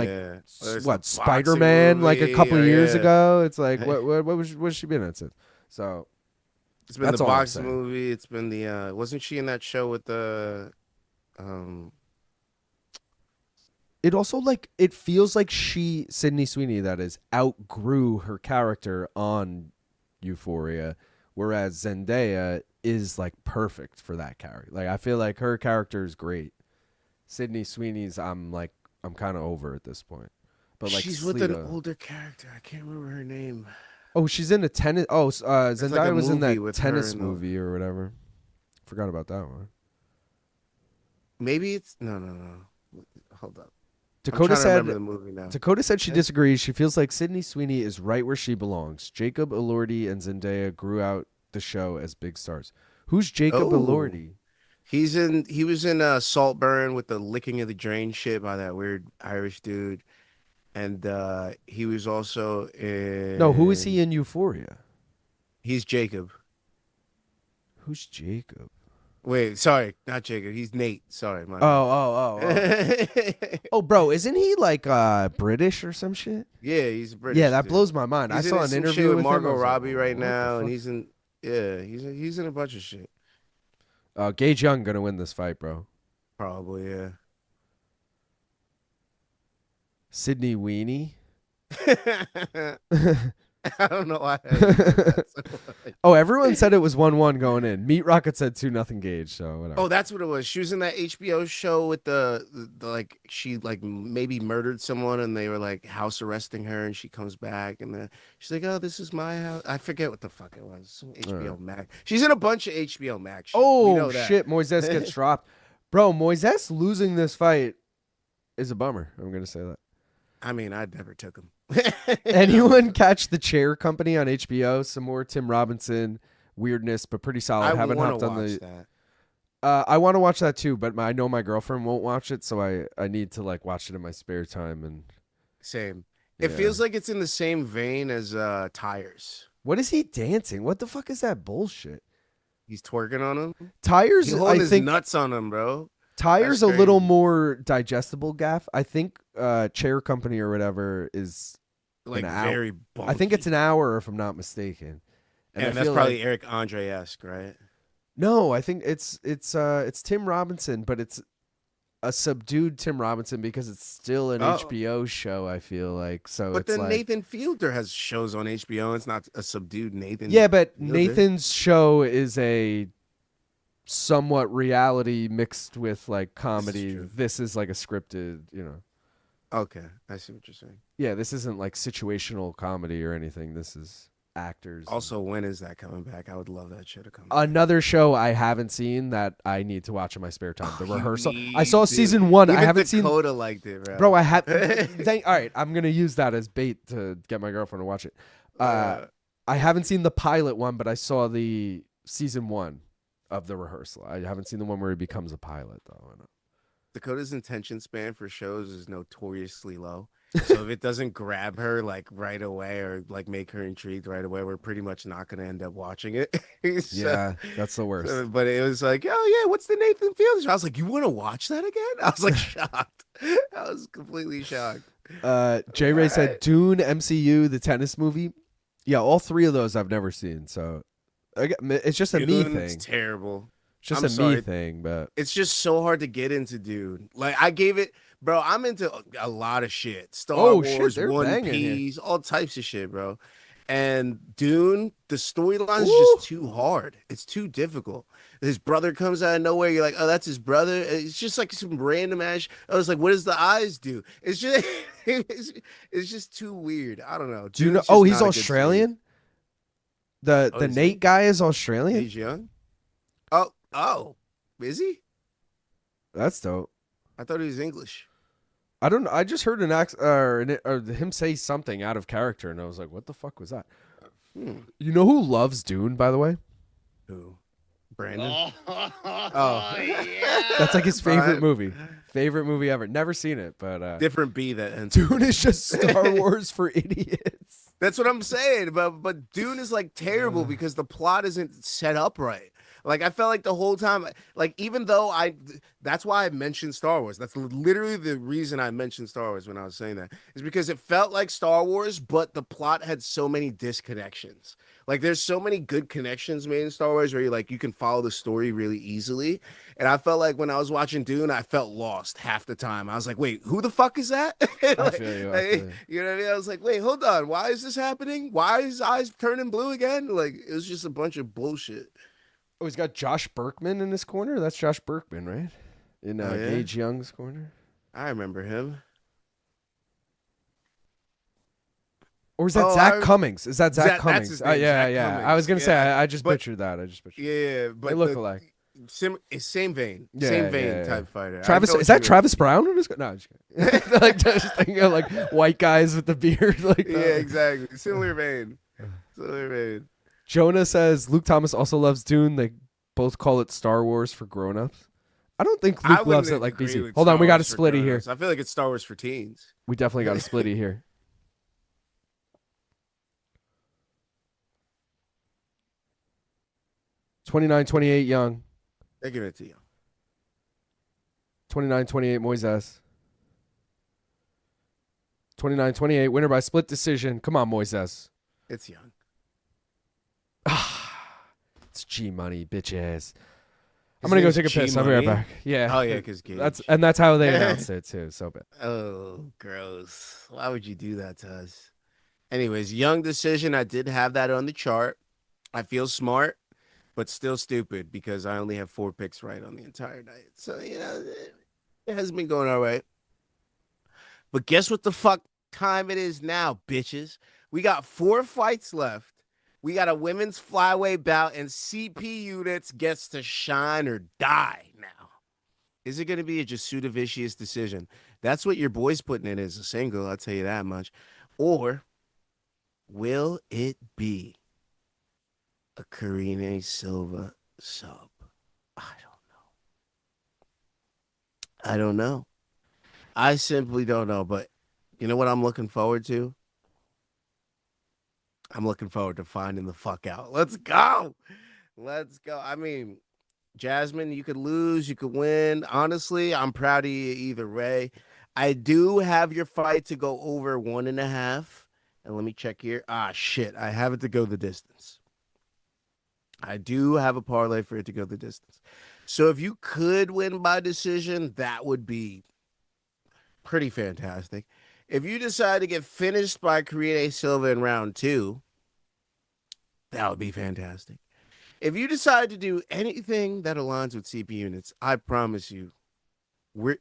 Spider-Man like a couple years ago. It's like what's she been in since? So it's been the boxing movie. It's been the wasn't she in that show with the It also it feels like Sydney Sweeney, that is, outgrew her character on Euphoria, whereas Zendaya is like perfect for that character. Like I feel like her character is great. Sydney Sweeney's I'm kind of over at this point. But like she's with an older character. I can't remember her name. Oh, she's in a tennis. Oh, Zendaya was in that tennis movie or whatever. Forgot about that one. Maybe it's no. Hold up. Dakota said the movie now. Dakota said she disagrees. She feels like Sydney Sweeney is right where she belongs. Jacob Elordi and Zendaya grew out the show as big stars. Who's Jacob Elordi? He was in Saltburn with the licking of the drain shit by that weird Irish dude. And he was also in No, who is he in Euphoria? He's Jacob. Who's Jacob? Wait, sorry, not Jacob. He's Nate. Sorry. Oh. Oh, bro, isn't he like British or some shit? Yeah, he's British. Yeah, that blows my mind. I saw an interview with Margot him. Robbie right now, and he's in a bunch of shit. Gage Young gonna win this fight, bro. Probably, yeah. Sydney Weenie. I don't know why. Oh, everyone said it was 1-1 going in. Meat Rocket said 2-0 Gage, so whatever. Oh, that's what it was. She was in that HBO show with the like she like maybe murdered someone and they were like house arresting her and she comes back and she's like, "Oh, this is my house." I forget what the fuck it was. Some HBO Max. She's in a bunch of HBO Max shit. Oh shit, Moises gets dropped. Bro, Moises losing this fight is a bummer. I'm gonna say that. I mean, I never took him. Anyone catch The Chair Company on HBO? Some more Tim Robinson weirdness, but pretty solid. I haven't hopped on that. I want to watch that too, but I know my girlfriend won't watch it, so I need to like watch it in my spare time. And same. It feels like it's in the same vein as Tires. What is he dancing? What the fuck is that bullshit? He's twerking on him. Tires. He's holding his nuts on him, bro. Tires a little more digestible, Gaff. I think Chair Company or whatever is like an hour. Very bulky. I think it's an hour, if I'm not mistaken. And that's probably Eric Andre-esque, right? No, I think it's Tim Robinson, but it's a subdued Tim Robinson because it's still an HBO show. I feel like so. But it's then like, Nathan Fielder has shows on HBO. It's not a subdued Nathan. Yeah, but Fielder. Nathan's show is a somewhat reality mixed with like comedy. This is like a scripted, Okay, I see what you're saying. Yeah, this isn't like situational comedy or anything. This is actors. Also, when is that coming back? I would love that shit to come back. Another show I haven't seen that I need to watch in my spare time. The Rehearsal. I saw season 1. Even I haven't seen. Dakota liked it, bro. Bro, I had. All right, I'm gonna use that as bait to get my girlfriend to watch it. I haven't seen the pilot one, but I saw the season 1 of The Rehearsal. I haven't seen the one where he becomes a pilot though. Dakota's attention span for shows is notoriously low. So if it doesn't grab her like right away or like make her intrigued right away, we're pretty much not going to end up watching it. Yeah, that's the worst. But it was like, oh yeah, what's the Nathan Fielder? I was like, you want to watch that again? I was like shocked. I was completely shocked. J Ray said Dune, MCU, the tennis movie. Yeah, all 3 of those I've never seen. So it's just a me thing. It's terrible. Just me thing, but it's just so hard to get into, dude. Like I gave it, bro. I'm into a lot of shit. Star Wars, One Piece, all types of shit, bro. And Dune, the storyline is just too hard. It's too difficult. His brother comes out of nowhere. You're like, oh, that's his brother. It's just like some random ass. I was like, what does the eyes do? It's just it's just too weird. I don't know. Do you know? Dude's Oh, just he's not a good Australian. The is Nate he? guy is skater. Australian. He's young. Oh, is he? That's dope. I thought he was English. I don't know. I just heard him say something out of character, and I was like, "What the fuck was that?" You know who loves Dune, by the way? Who? Brandon. Oh, yeah. That's like his favorite Brian. movie. Favorite movie ever. Never seen it, but Different B that ends. Dune is just Star Wars for idiots. That's what I'm saying. But Dune is like terrible because the plot isn't set up right. Like I felt like the whole time, like even though that's why I mentioned Star Wars. That's literally the reason I mentioned Star Wars when I was saying that is because it felt like Star Wars, but the plot had so many disconnections. Like there's so many good connections made in Star Wars where you can follow the story really easily. And I felt like when I was watching Dune, I felt lost half the time. I was like, wait, who the fuck is that? I feel you. You know what I mean? I was like, wait, hold on. Why is this happening? Why is his eyes turning blue again? Like it was just a bunch of bullshit. Oh, he's got Josh Berkman in his corner. That's Josh Berkman, right? In Oh, yeah? Gage Young's corner. I remember him. Or is that Oh, Zach Cummings? Is that Zach That's Cummings? his name, Yeah, Zach yeah. Cummings. I was gonna say Yeah. I just But- butchered that. Yeah, but They look alike. Same vein, Yeah, same vein yeah. type fighter. Travis, I know is what that you Travis Brown? In his no, I'm just kidding. Like just thinking of like white guys with the beard. Like mean. Yeah, that. exactly. Similar vein. Similar vein. Jonah says Luke Thomas also loves Dune. They both call it Star Wars for grown-ups. I don't think I Luke loves it wouldn't like agree BC. with Hold on, Star we got a Wars for splitty here. grown-ups. I feel like it's Star Wars for teens. We definitely got a splitty here. 29-28 Young. They're giving it to you. 29-28 Moises. 29-28 winner by split decision. Come on, Moises. It's young. It's G money, bitch ass. I'm gonna go name's take a piss. I'll be right back. Yeah. Oh yeah, because That's how they announced it too. So bad. Oh, gross. Why would you do that to us? Anyways, young decision. I did have that on the chart. I feel smart, but still stupid because I only have 4 picks right on the entire night. So, it hasn't been going all right. But guess what the fuck time it is now, bitches? We got 4 fights left. We got a women's flyweight bout, and CP Units gets to shine or die now. Is it going to be a Jasudavicius decision? That's what your boy's putting it as a single, I'll tell you that much. Or will it be a Karine Silva sub? I don't know. I simply don't know. But you know what I'm looking forward to? I'm looking forward to finding the fuck out. Let's go. Let's go. I mean, Jasmine, you could lose, you could win. Honestly, I'm proud of you either way. I do have your fight to go over 1.5. And let me check here. Shit. I have it to go the distance. I do have a parlay for it to go the distance. So if you could win by decision, that would be pretty fantastic. If you decide to get finished by Karine Silva in round 2, that would be fantastic. If you decide to do anything that aligns with CP Units, I promise you, we're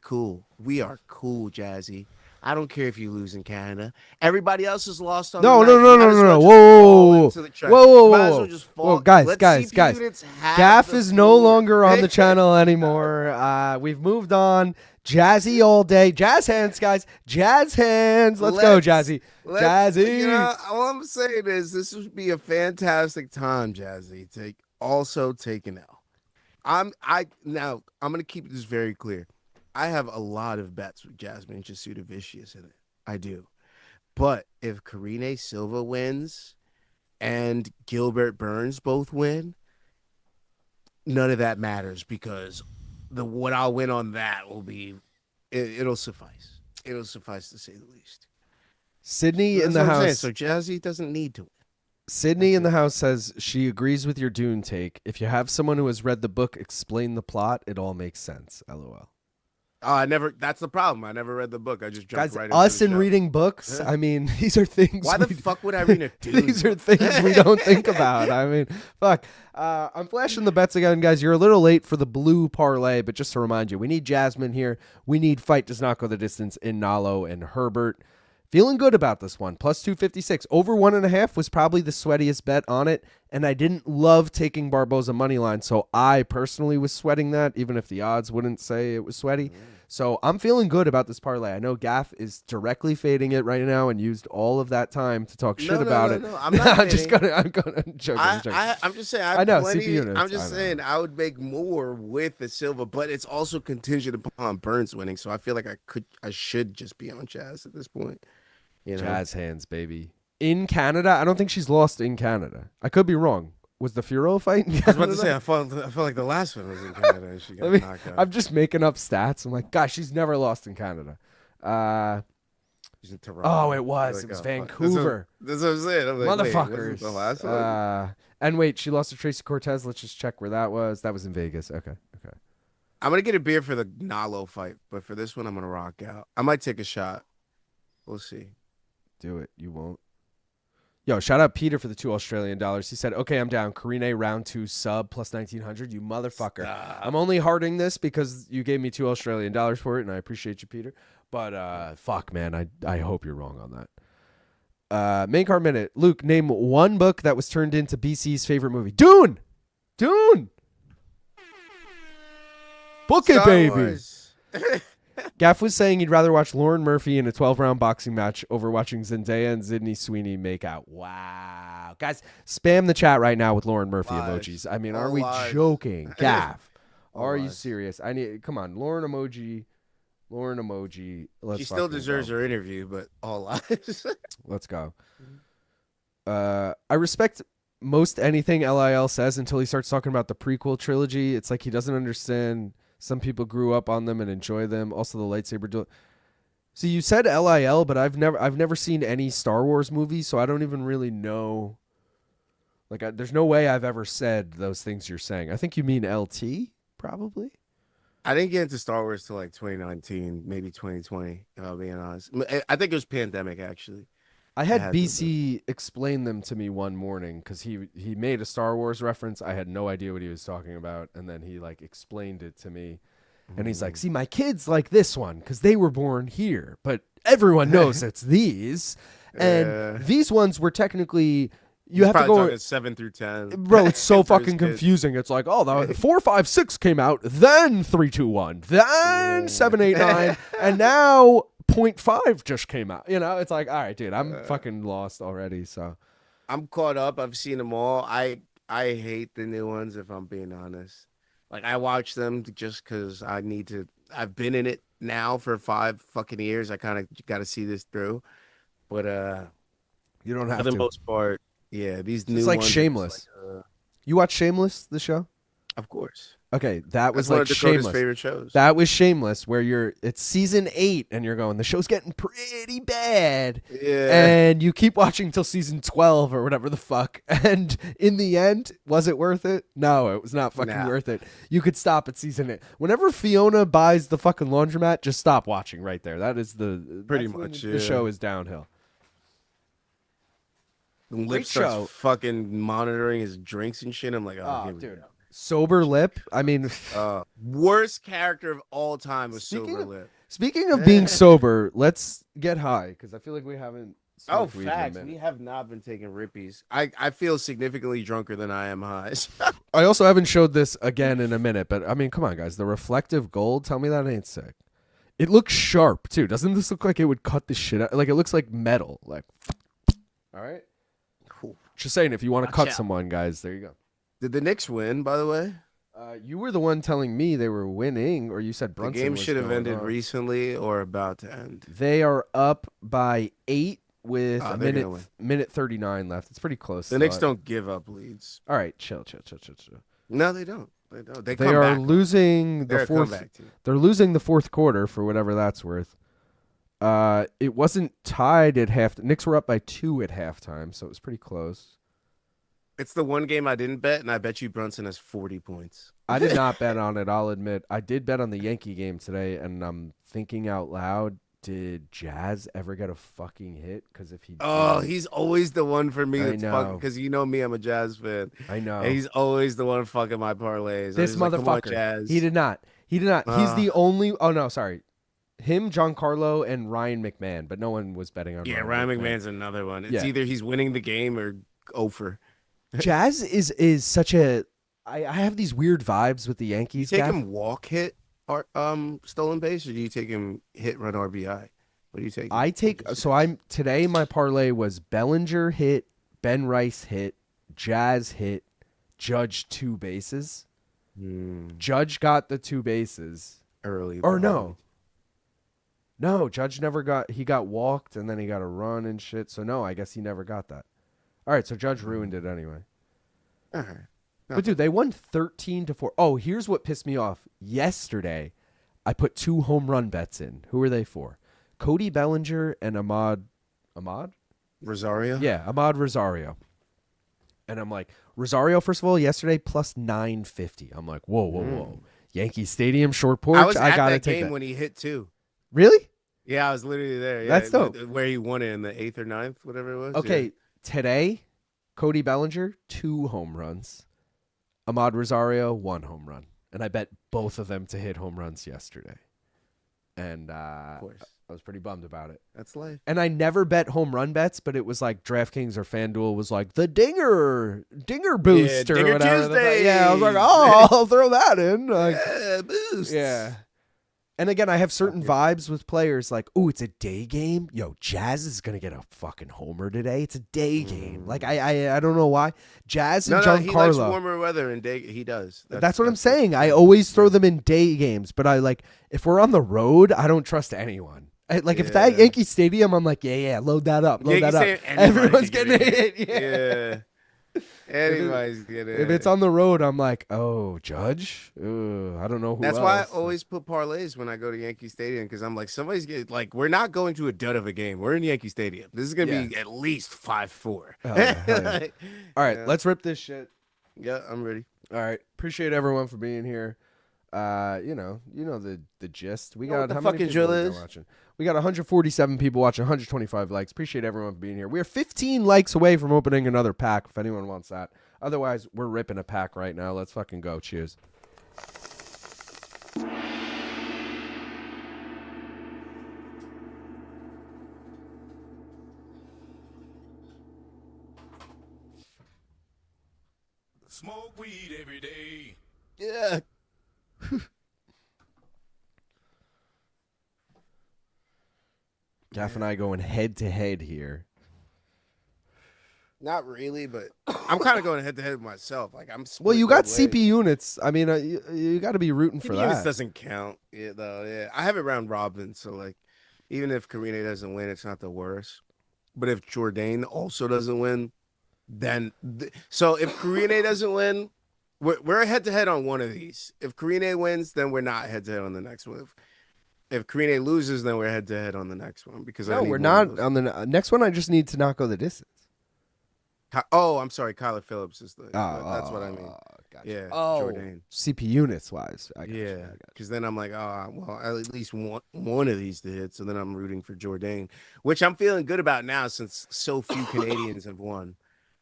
cool. We are cool, Jazzy. I don't care if you lose in Canada. Everybody else is lost on No. the night. You might as well just fall into the track. You might as well just fall. Guys. Let Guys. CP Units have Gaff the is no floor. longer on the channel anymore. We've moved on. Jazzy all day. Jazz hands, guys. Jazz hands. Let's go, Jazzy. Jazzy. You know, all I'm saying is this would be a fantastic time, Jazzy, to also take an L. I'm gonna keep this very clear. I have a lot of bets with Jasmine and Jasudavicius in it. I do. But if Karine Silva wins and Gilbert Burns both win, none of that matters because what I'll win on that will be it'll suffice. It'll suffice to say the least. Sydney That's in the what I'm saying. house. So Jazzy doesn't need to win. Sydney in the house says she agrees with your Dune take. If you have someone who has read the book, explain the plot. It all makes sense. LOL. Oh, I never. That's the problem. I never read the book. I just jumped Guys, right into us the and show. reading books, I mean, these are things. Why the fuck would I read a dude? These are things we don't think about. I mean, fuck. I'm flashing the bets again, guys. You're a little late for the blue parlay, but just to remind you, we need Jasmine here. We need fight does not go the distance in Nallo and Herbert. Feeling good about this one. Plus 256. Over 1.5 was probably the sweatiest bet on it, and I didn't love taking Barbosa money line, so I personally was sweating that, even if the odds wouldn't say it was sweaty. So I'm feeling good about this parlay. I know Gaff is directly fading it right now and used all of that time to talk shit about it. No, I'm not. I'm joking. I'm just saying. I know, plenty, CP units, I'm just I know. saying I would make more with the Silva, but it's also contingent upon Burns winning. So I feel like I should just be on Jazz at this point. You know? Jazz hands, baby. In Canada, I don't think she's lost in Canada. I could be wrong. Was the Furo fight in Canada? I was about to say, I felt like the last one was in Canada and she got knocked out. I'm just making up stats. I'm like, gosh, she's never lost in Canada. She's in Toronto. Oh, it was. Like, It was fuck. Vancouver. That's what I'm saying. I'm like, wait, Motherfuckers. wasn't the last one? And wait, she lost to Tracy Cortez. Let's just check where that was. That was in Vegas. Okay. I'm going to get a beer for the Nallo fight, but for this one, I'm going to rock out. I might take a shot. We'll see. Do it. You won't. Yo, shout out Peter for the $2 Australian. He said, okay, I'm down. Karine round 2 sub plus 1,900. You motherfucker. Stop. I'm only hearting this because you gave me $2 Australian for it, and I appreciate you, Peter. But fuck, man, I hope you're wrong on that. Main card minute. Luke, name one book that was turned into BC's favorite movie. Dune! Book it, Star baby! Wars. Gaff was saying he'd rather watch Lauren Murphy in a 12-round boxing match over watching Zendaya and Sydney Sweeney make out. Wow. Guys, spam the chat right now with Lauren Murphy Lies. emojis. I mean, All are we lies. joking? Gaff, All are you lies. serious? Come on, Lauren emoji. Let's She still fucking deserves go. her interview, but all lies. Let's go. I respect most anything LIL says until he starts talking about the prequel trilogy. It's like he doesn't understand. Some people grew up on them and enjoy them. Also, the lightsaber duel. So you said LIL, but I've never seen any Star Wars movies, so I don't even really know. Like, there's no way I've ever said those things you're saying. I think you mean LT, probably. I didn't get into Star Wars till like 2019, maybe 2020, if I'm being honest. I think it was pandemic, actually. I had had to BC explain them to me one morning because he made a Star Wars reference. I had no idea what he was talking about, and then he like explained it to me. And he's like, see, my kids like this one because they were born here, but everyone knows it's these. And these ones were technically, you have to go. Talking 7 through 10. Bro, it's so For his fucking kids. confusing. It's like, oh, the 4, 5, 6 came out, then 3, 2, 1, then 7, 8, 9, and now 0.5 just came out. You know, it's like, all right, dude, I'm fucking lost already. So I'm caught up. I've seen them all. I hate the new ones, if I'm being honest. Like, I watch them just because I need to. I've been in it now for 5 fucking years. I kind of got to see this through. But you don't have for the to. most part, yeah, these new It's like ones. Shameless. Like, You watch Shameless, the show? of course. Okay, that was That's one like of Dakota's Shameless. favorite shows. That was Shameless, where it's season 8 and you're going, the show's getting pretty bad. Yeah. And you keep watching till season 12 or whatever the fuck. And in the end, was it worth it? No, it was not fucking Nah. worth it. You could stop at season 8. Whenever Fiona buys the fucking laundromat, just stop watching right there. That is Pretty that's when much, the yeah. show is downhill. Lip Great starts show. fucking monitoring his drinks and shit. I'm like, oh, Oh, here we dude. go. Sober Lip. I mean, Worst character of all time was Speaking Sober of- Lip. speaking of being sober, let's get high because I feel like we haven't. Oh, smoked weed in a facts. minute. We have not been taking rippies. I feel significantly drunker than I am high. I also haven't showed this again in a minute, but I mean, come on, guys. The reflective gold, tell me that ain't sick. It looks sharp, too. Doesn't this look like it would cut the shit out? Like, it looks like metal. Like, all right? Cool. Just saying, if you want to Watch cut out. someone, guys, there you go. Did the Knicks win, by the way? You were the one telling me they were winning, or you said The Brunson game was should have going ended on. recently or about to end. They are up by 8 with Ah, a they're minute, gonna win. minute 39 left. It's pretty close. The Knicks don't give up leads. All right, chill. No, they don't. They don't. They They come are back. losing They're the a fourth. comeback team. They're losing the fourth quarter for whatever that's worth. It wasn't tied at half. Knicks were up by 2 at halftime, so it was pretty close. It's the one game I didn't bet, and I bet you Brunson has 40 points. I did not bet on it, I'll admit. I did bet on the Yankee game today, and I'm thinking out loud, did Jazz ever get a fucking hit? Because if he did, He's always the one for me I that's fucking, know. because you know me, I'm a Jazz fan. I know. And he's always the one fucking my parlays. This I'm just like, come on, motherfucker. Jazz. He did not. He's the only. Oh no, sorry. Him, Giancarlo, and Ryan McMahon, but no one was betting on. Yeah, Ryan McMahon's another one. It's Yeah. either he's winning the game or over. Jazz is such a. I have these weird vibes with the You Yankees. take Gaff. him walk hit or stolen base, or do you take him hit run RBI? What do you take? I take I'm today. My parlay was Bellinger hit, Ben Rice hit, Jazz hit, Judge 2 bases. Judge got the 2 bases. Early. Or no. No, Judge never got. He got walked and then he got a run and shit. So no, I guess he never got that. All right, so Judge ruined it anyway. All right. But dude, they won 13-4. Oh, here's what pissed me off. Yesterday, I put 2 home run bets in. Who are they for? Cody Bellinger and Ahmad Rosario? Yeah, Ahmad Rosario. And I'm like, Rosario, first of all, yesterday plus 950. I'm like, whoa. Yankee Stadium, short porch. I was at gotta that take game that. when he hit 2. Really? Yeah, I was literally there. Yeah, That's dope. Where he won it in the 8th or 9th, whatever it was. Okay, Yeah. today, Cody Bellinger, 2 home runs. Ahmad Rosario, 1 home run. And I bet both of them to hit home runs yesterday. And Of course. I was pretty bummed about it. That's life. And I never bet home run bets, but it was like DraftKings or FanDuel was like the dinger boost or Dinger whatever. Tuesday. Yeah, I was like, oh, I'll throw that in. Like, Yeah, boost. yeah. And again, I have certain vibes with players like, oh, it's a day game. Yo, Jazz is gonna get a fucking homer today. It's a day game. Like I don't know why. Jazz and No, he likes Giancarlo. warmer weather and day. He does. That's what I'm saying. I always throw them in day games, but I like if we're on the road, I don't trust anyone. If it's at Yeah. Yankee Stadium, I'm like, yeah, load that up, load that up. Everyone's getting hit. Yeah. Anybody's getting If it's on the road, I'm like, oh, Judge. Ugh, I don't know who. That's else. why I always put parlays when I go to Yankee Stadium, because I'm like, somebody's getting like, we're not going to a dud of a game. We're in Yankee Stadium. This is gonna be at least 5-4. Hell yeah. All right, let's rip this shit. Yeah, I'm ready. All right, appreciate everyone for being here. You know the gist. We You know got what the how many fucking people drill we got is? watching? We got 147 people watching, 125 likes. Appreciate everyone for being here. We're 15 likes away from opening another pack. If anyone wants that, otherwise we're ripping a pack right now. Let's fucking go. Cheers. Smoke weed every day. Yeah. Gaff and I going head to head here. Not really, but I'm kind of going head to head with myself. Like I'm. Well, you split got both ways. CP units. I mean, you got to be rooting for Units that. doesn't count. Yeah, though. Yeah, I have it round robin, so like, even if Karine doesn't win, it's not the worst. But if Jourdain also doesn't win, then so if Karine doesn't win, we're head to head on one of these. If Karine wins, then we're not head to head on the next one. If Karine loses, then we're head to head on the next one because I No, need we're one of not those. on the next one. I just need to not go the distance. Oh, I'm sorry, Kyler Phillips is the. That's what I mean. Gotcha. Yeah, Oh, Jourdain. CP units wise. I got you, I Yeah, got you. because then I'm like, well, I at least want one of these to hit. So then I'm rooting for Jourdain, which I'm feeling good about now since so few Canadians have won.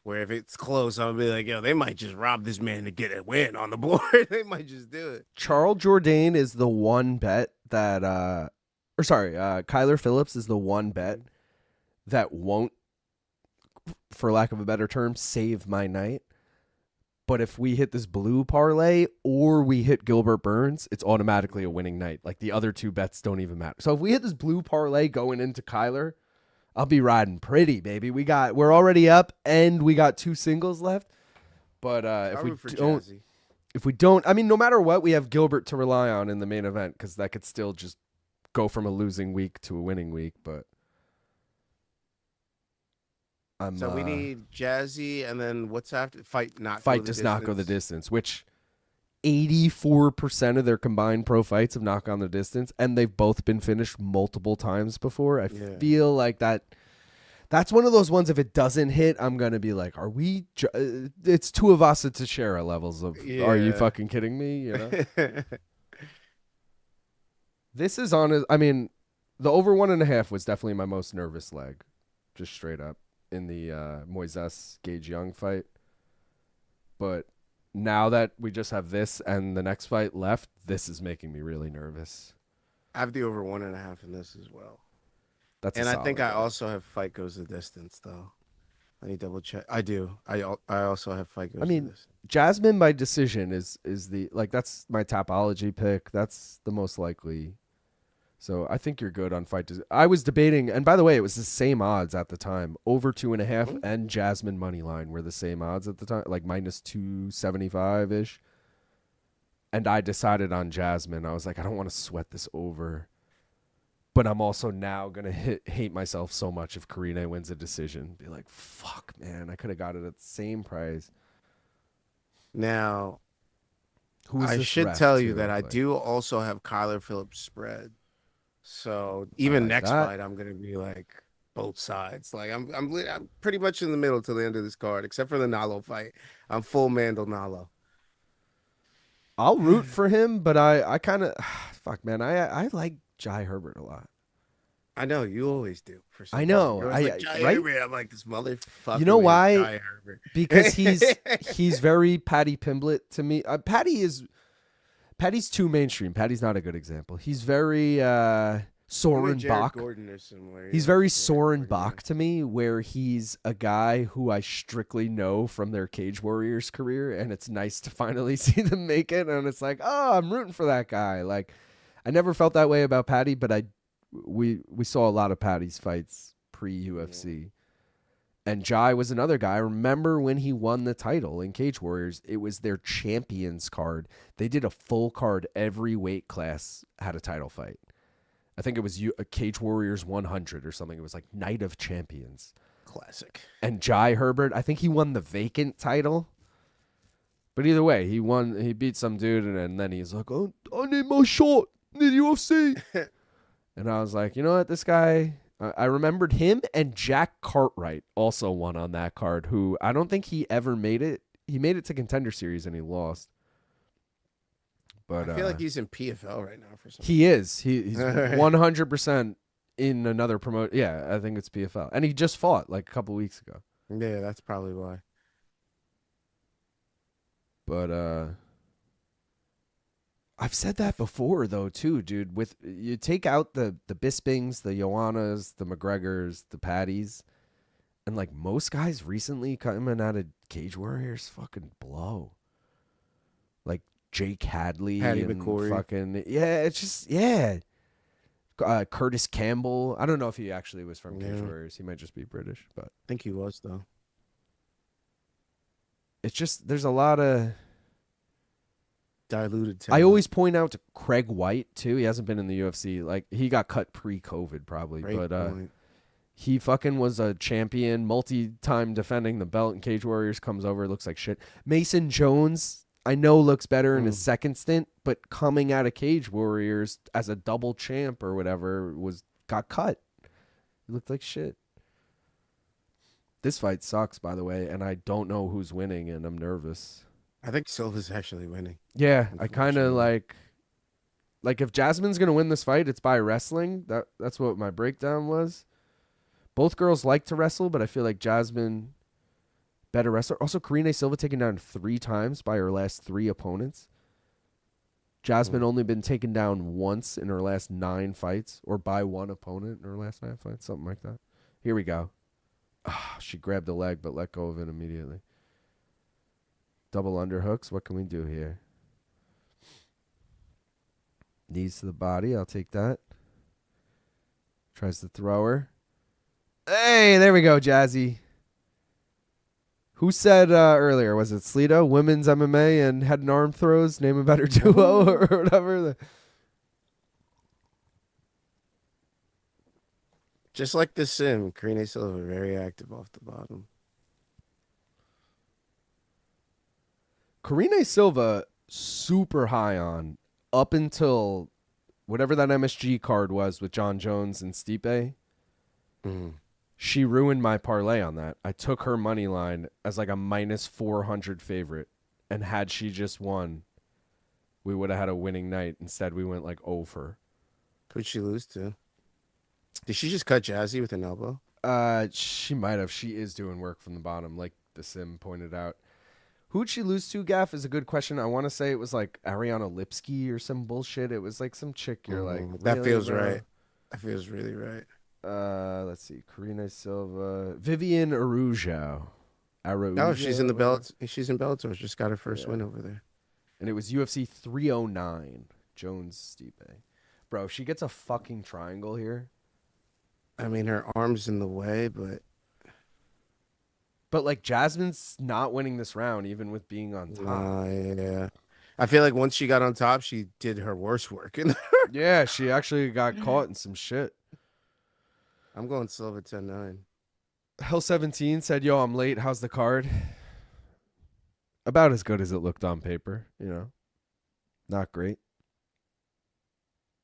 Where if it's close, I'll be like, yo, they might just rob this man to get a win on the board. They might just do it. Charles Jourdain is the one bet that, Kyler Phillips is the one bet that won't, for lack of a better term, save my night. But if we hit this blue parlay or we hit Gilbert Burns, it's automatically a winning night. Like the other 2 bets don't even matter. So if we hit this blue parlay going into Kyler, I'll be riding pretty, baby. We're already up and we got 2 singles left. But if we don't, I mean, no matter what, we have Gilbert to rely on in the main event because that could still just go from a losing week to a winning week. But So we need Jazzy, and then what's after fight? Fight does not go the distance, which 84% of their combined pro fights have not gone the distance, and they've both been finished multiple times before. I feel like that That's one of those ones. If it doesn't hit, I'm gonna be like, "Are we?" It's Tuivasa Teixeira levels of. Yeah. Are you fucking kidding me? You know. This is on. I mean, the over 1.5 was definitely my most nervous leg, just straight up in the Moises Gage Young fight. But now that we just have this and the next fight left, this is making me really nervous. I have the over 1.5 in this as well. That's And I think I one. also have fight goes the distance though. Let me double check. I do. I also have fight goes. I mean, the distance. Jasmine by decision is the that's my topology pick. That's the most likely. So I think you're good on fight. I was debating, and by the way, it was the same odds at the time. Over 2.5 and Jasmine money line were the same odds at the time, like minus 275 ish. And I decided on Jasmine. I was like, I don't want to sweat this over. But I'm also now going to hate myself so much if Karine wins a decision. Be like, fuck, man, I could have got it at the same price. Now, Who is I this should ref, tell too? you that I Like, do also have Kyler Phillips spread. So even like next that. fight, I'm gonna be like both sides. Like I'm pretty much in the middle till the end of this card, except for the Nallo fight. I'm full Mandel Nallo. I'll root for him, but I kind of, fuck, man, I like Jai Herbert a lot. I know you always do. For some I know, reason. You're always like, Jai right? Herbert. I'm like this motherfucker. You know is why? Jai Herbert. Because he's very Patty Pimblett to me. Patty's too mainstream. Patty's not a good example. He's very Soren Jared Bach. Gordon are similar. He's yeah. very Jared Soren Gordon, Bach to me, where he's a guy who I strictly know from their Cage Warriors career, and it's nice to finally see them make it. And it's like, oh, I'm rooting for that guy. Like, I never felt that way about Patty, but we saw a lot of Patty's fights pre-UFC. Yeah. And Jai was another guy. I remember when he won the title in Cage Warriors, it was their champions card. They did a full card. Every weight class had a title fight. I think it was a Cage Warriors 100 or something. It was like Night of Champions. Classic. And Jai Herbert, I think he won the vacant title. But either way, he won. He beat some dude, and then he's like, oh, I need my shot in the UFC. And I was like, you know what, this guy... I remembered him and Jack Cartwright also won on that card, who I don't think he ever made it. He made it to Contender Series and he lost. But I feel like he's in PFL right now for some He is. He's 100% in another promote. Yeah, I think it's PFL. And he just fought like a couple weeks ago. Yeah, that's probably why. But I've said that before, though, too, dude. With you take out the Bispings, the Joannas, the McGregors, the Patties, and like most guys recently coming out of Cage Warriors fucking blow. Like Jake Hadley Paddy and McCory. fucking it's just Curtis Campbell. I don't know if he actually was from Cage Warriors. He might just be British, but I think he was though. It's just there's a lot of diluted talent. I always point out to Craig White too. He hasn't been in the UFC. Like he got cut pre-COVID probably, Great but point. he fucking was a champion, multi-time defending the belt in Cage Warriors, comes over, looks like shit. Mason Jones, I know looks better in his second stint, but coming out of Cage Warriors as a double champ or whatever got cut. He looked like shit. This fight sucks, by the way, and I don't know who's winning, and I'm nervous. I think Silva's actually winning. Yeah, I kind of like if Jasmine's going to win this fight, it's by wrestling. That's what my breakdown was. Both girls like to wrestle, but I feel like Jasmine better wrestler. Also, Karine Silva taken down 3 times by her last 3 opponents. Jasmine only been taken down once in her last 9 fights, or by 1 opponent in her last 9 fights, something like that. Here we go. She grabbed the leg, but let go of it immediately. Double underhooks. What can we do here? Knees to the body. I'll take that. Tries to throw her. Hey, there we go, Jazzy. Who said earlier? Was it Sleeto? Women's MMA and head and arm throws. Name a better duo or whatever. Just like the sim, Karine Silva very active off the bottom. Karine Silva, super high on up until whatever that MSG card was with John Jones and Stipe. She ruined my parlay on that. I took her money line as like a minus 400 favorite, and had she just won, we would have had a winning night. Instead, we went like over. Who'd she lose to? Did she just cut Jazzy with an elbow? She might have. She is doing work from the bottom, like the sim pointed out. Who'd she lose to, Gaff, is a good question. I want to say it was like Ariana Lipsky or some bullshit. It was like some chick you're like, that really, feels bro? right. That feels really right. Let's see. Karine Silva. Vivian Araujo. Oh, she's in the belt. She's in Bellator. Just got her first win over there. And it was UFC 309. Jones Stipe. Bro, if she gets a fucking triangle here. I mean, her arm's in the way, but like Jasmine's not winning this round, even with being on top. yeah. I feel like once she got on top, she did her worst work. Yeah, she actually got caught in some shit. I'm going Silva 10-9. Hell 17 said, yo, I'm late. How's the card? About as good as it looked on paper, you know. Not great.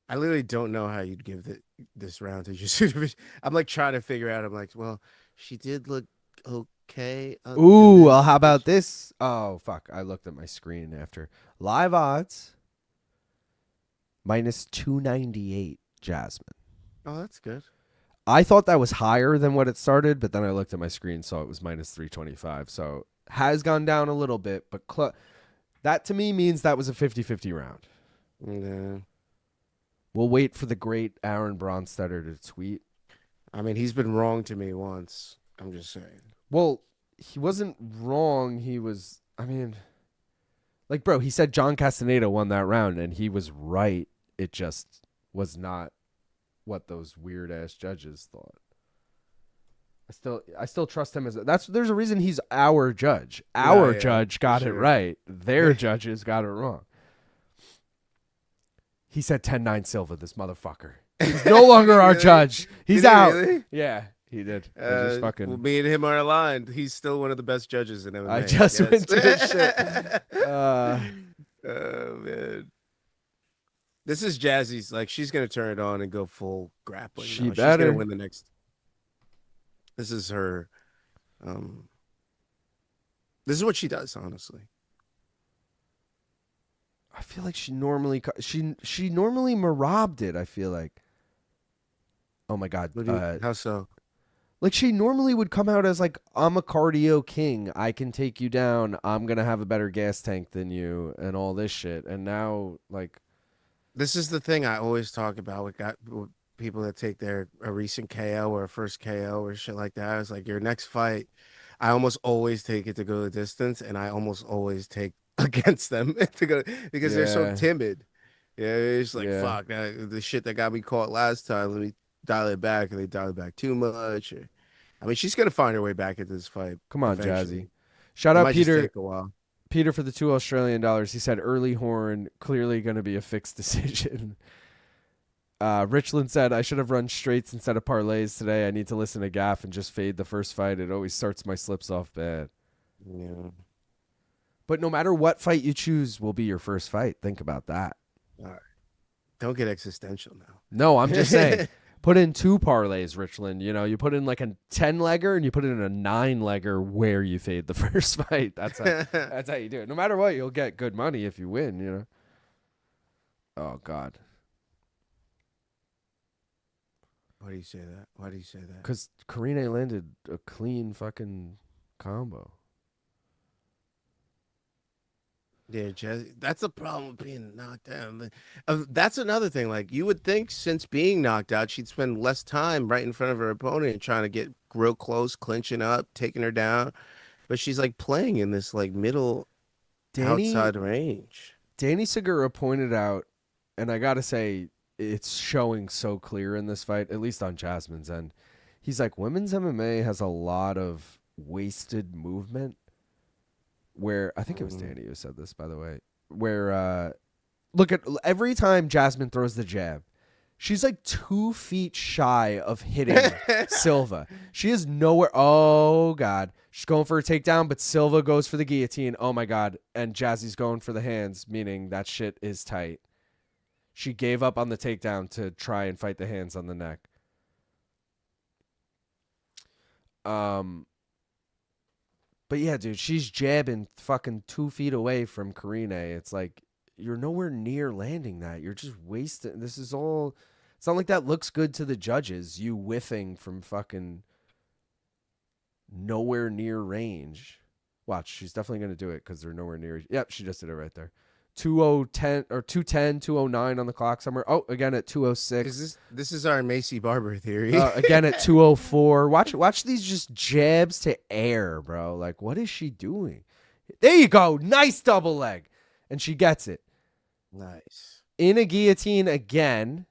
I literally don't know how you'd give this round to Jasudavicius. I'm like trying to figure out. I'm like, well, she did look okay. Ooh, well, how about this? Oh, fuck. I looked at my screen after. Live odds. Minus 298, Jasmine. Oh, that's good. I thought that was higher than what it started, but then I looked at my screen, saw it was minus 325. So has gone down a little bit, but that to me means that was a 50-50 round. Yeah. We'll wait for the great Aaron Bronstetter to tweet. I mean, he's been wrong to me once. I'm just saying. Well, he wasn't wrong. He was, I mean, like, bro, he said John Castaneda won that round, and he was right. It just was not what those weird ass judges thought. I still trust him there's a reason he's our judge. Our judge got it right. Their judges got it wrong. He said 10-9 Silva, this motherfucker. He's no longer our judge. He's out. Really? Yeah, he did. Just fucking... Well, me and him are aligned. He's still one of the best judges in MMA. I just went to this shit. Oh, man. This is Jazzy's. Like, she's going to turn it on and go full grappling. She She's better. going to win the next. This is her. This is what she does, honestly. I feel like she normally Marabed it, I feel like. Oh my God. How so? Like she normally would come out as like, I'm a cardio king. I can take you down. I'm going to have a better gas tank than you and all this shit. And now like. This is the thing I always talk about with people that take a recent KO or a first KO or shit like that. It's like your next fight. I almost always take it to go the distance, and I almost always take against them to go because they're so timid. Yeah, it's like fuck the shit that got me caught last time. Let me dial it back, and they dial it back too much. I mean, she's gonna find her way back into this fight. Come on, eventually. Jazzy. Shout out Might Peter. just take a while. Peter for the $2 Australian. He said early horn, clearly going to be a fixed decision. Richland said, I should have run straights instead of parlays today. I need to listen to Gaff and just fade the first fight. It always starts my slips off bad. Yeah. But no matter what fight you choose will be your first fight. Think about that. All right. Don't get existential now. No, I'm just saying. Put in 2 parlays, Richland. You know, you put in like a 10-legger and you put in a 9-legger where you fade the first fight. That's how you do it. No matter what, you'll get good money if you win, you know. Oh, God. Why do you say that? Why do you say that? Because Karine landed a clean fucking combo. Yeah, Jazzy, that's the problem with being knocked down. That's another thing. Like, you would think since being knocked out, she'd spend less time right in front of her opponent and trying to get real close, clinching up, taking her down. But she's like playing in this like middle outside range. Danny Segura pointed out, and I got to say, it's showing so clear in this fight, at least on Jasmine's end. He's like, women's MMA has a lot of wasted movement. Where I think it was Danny who said this, by the way, where look at every time Jasmine throws the jab, she's like 2 feet shy of hitting Silva. She is nowhere. Oh, God. She's going for a takedown, but Silva goes for the guillotine. Oh, my God. And Jazzy's going for the hands, meaning that shit is tight. She gave up on the takedown to try and fight the hands on the neck. But yeah, dude, she's jabbing fucking 2 feet away from Karine. It's like you're nowhere near landing that. You're just wasting. This is all. It's not like that looks good to the judges. You whiffing from fucking nowhere near range. Watch, she's definitely gonna do it because they're nowhere near. Yep, she just did it right there. 2:10 or 2:10, 2:09 on the clock somewhere. Oh, again at 2:06. This is our Macy Barber theory. Again at 2:04. Watch these just jabs to air, bro. Like, what is she doing? There you go. Nice double leg. And she gets it. Nice. In a guillotine again.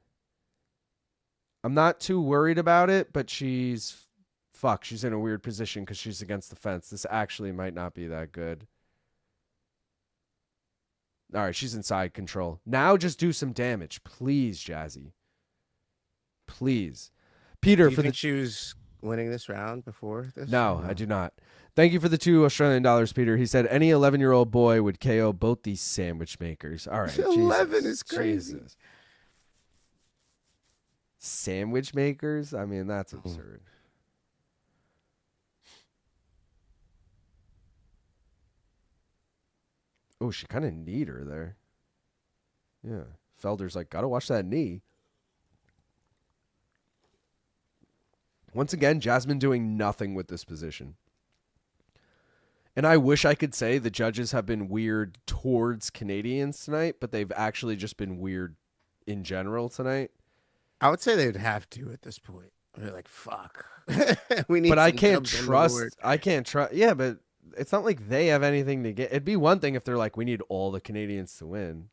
I'm not too worried about it, but she's in a weird position because she's against the fence. This actually might not be that good. All right, she's inside control. Now just do some damage. Please, Jazzy. Please. Peter, do you think she was winning this round before this? No, I do not. Thank you for the $2 Peter. He said any 11-year-old boy would KO both these sandwich makers. All right. 11 is crazy. Jesus. Sandwich makers? I mean, that's absurd. Oh, she kind of kneed her there. Yeah. Felder's like, gotta watch that knee. Once again, Jasmine doing nothing with this position. And I wish I could say the judges have been weird towards Canadians tonight, but they've actually just been weird in general tonight. I would say they'd have to at this point. They're like, fuck. We need. But I can't trust. Yeah, but it's not like they have anything to get. It'd be one thing if they're like, we need all the Canadians to win.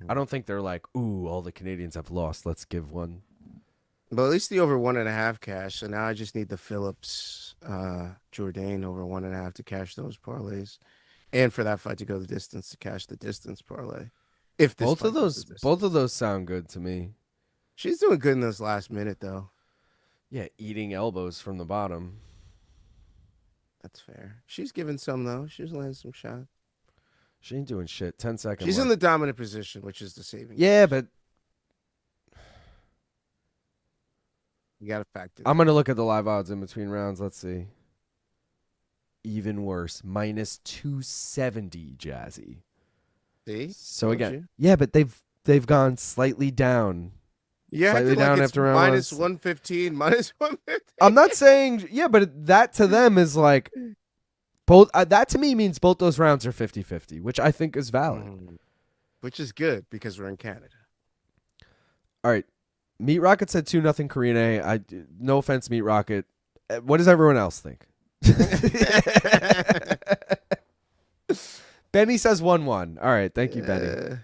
I don't think they're like, ooh, all the Canadians have lost. Let's give one. But at least the over 1.5 cash. So now I just need the Phillips, Jourdain over 1.5 to cash those parlays, and for that fight to go the distance to cash the distance parlay. If this both of those sound good to me. She's doing good in this last minute though. Yeah, eating elbows from the bottom. That's fair. She's giving some though. She's landing some shots. She ain't doing shit. 10 seconds. She's in the dominant position, which is the saving. Yeah, but you got to factor. I'm going to look at the live odds in between rounds. Let's see. Even worse. -270, Jazzy. See? So again, yeah, but they've gone slightly down. Yeah, slightly down after round -115, -115. I'm not saying, yeah, but that to them is like both. That to me means both those rounds are 50-50, which I think is valid. Which is good because we're in Canada. All right. Meat Rocket said 2-0 Karine. No offense, Meat Rocket. What does everyone else think? Benny says 1-1. All right. Thank you, Benny.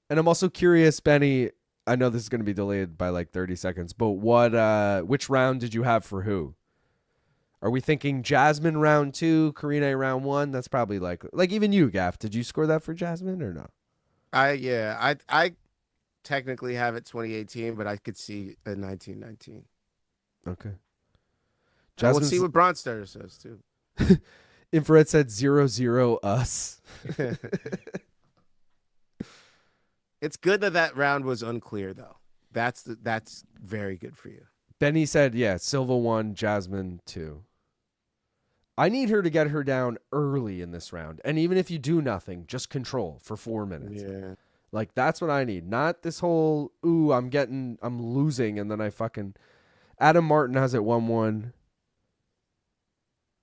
And I'm also curious, Benny. I know this is going to be delayed by like 30 seconds, but which round did you have for who? Are we thinking Jasmine round 2, Karine round 1? That's probably like even you, Gaff. Did you score that for Jasmine or no? I technically have it 2018, but I could see a 1919. Okay. We'll see what Bronster says too. Infrared said 0-0 us. It's good that round was unclear though. That's very good for you. Benny said, yeah, Silva 1, Jasmine 2. I need her to get her down early in this round. And even if you do nothing, just control for 4 minutes. Yeah. Like, that's what I need. Not this whole, ooh, I'm losing, and then I fucking... Adam Martin has it 1-1.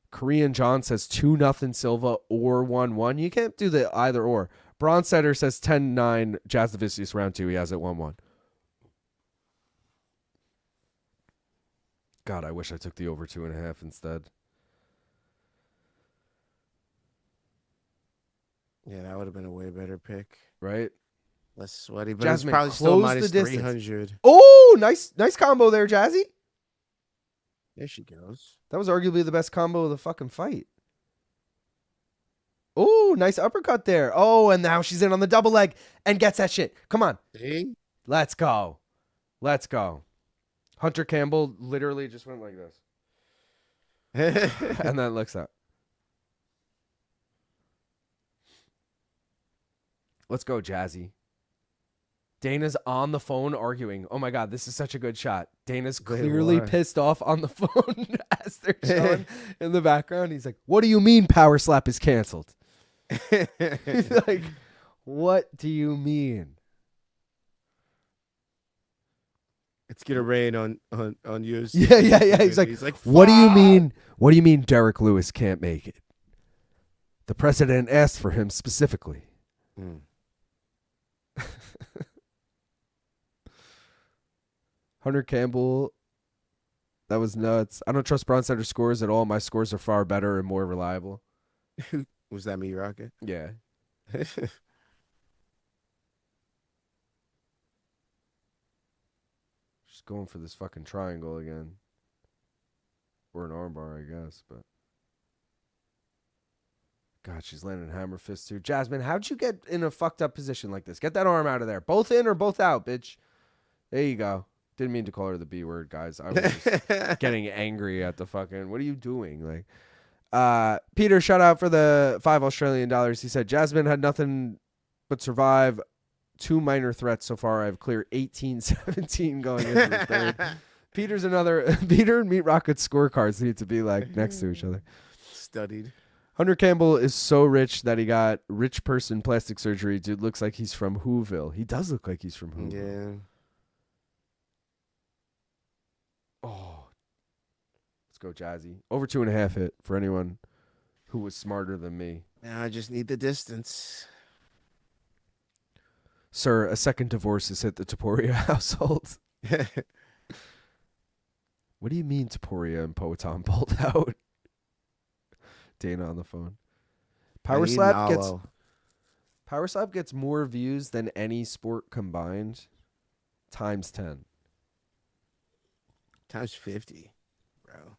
Korean John says 2-0 Silva or 1-1. You can't do the either or. Bronstetter says 10-9 Jasudavicius round 2. He has it 1-1. God, I wish I took the over 2.5 instead. Yeah, that would have been a way better pick. Right? Less sweaty, but Jasmine, it's probably still close the -300. Oh, nice combo there, Jazzy. There she goes. That was arguably the best combo of the fucking fight. Oh, nice uppercut there. Oh, and now she's in on the double leg and gets that shit. Come on. See? Let's go. Let's go. Hunter Campbell literally just went like this. And then looks up. Let's go, Jazzy. Dana's on the phone arguing. Oh my God, this is such a good shot. Dana's clearly pissed off on the phone as they're showing in the background. He's like, "What do you mean Power Slap is canceled?" He's like, "What do you mean?" It's gonna rain on you. Yeah. He's like, "What do you mean? What do you mean Derek Lewis can't make it? The president asked for him specifically." Hunter Campbell, that was nuts. I don't trust Braun Center scores at all. My scores are far better and more reliable. Was that me, Rocket? Yeah. Just going for this fucking triangle again. Or an armbar, I guess, but. God, she's landing hammer fist too. Jasmine, how'd you get in a fucked up position like this? Get that arm out of there. Both in or both out, bitch. There you go. Didn't mean to call her the B word, guys. I was just getting angry at the fucking. What are you doing? Like, Peter, shout out for the $5 Australian. He said Jasmine had nothing but survive 2 minor threats so far. I've cleared 18-17 going into the third. Peter's another. Peter and Meat Rocket's scorecards need to be like next to each other. Studied. Hunter Campbell is so rich that he got rich person plastic surgery. Dude looks like he's from Whoville. He does look like he's from Whoville. Yeah. Oh, let's go, Jazzy. Over 2.5 hit for anyone who was smarter than me. Now I just need the distance. Sir, a second divorce has hit the Taporia household. What do you mean Taporia and Poetan pulled out? Dana on the phone. Power Slap gets more views than any sport combined. Times 10. Times 50, bro.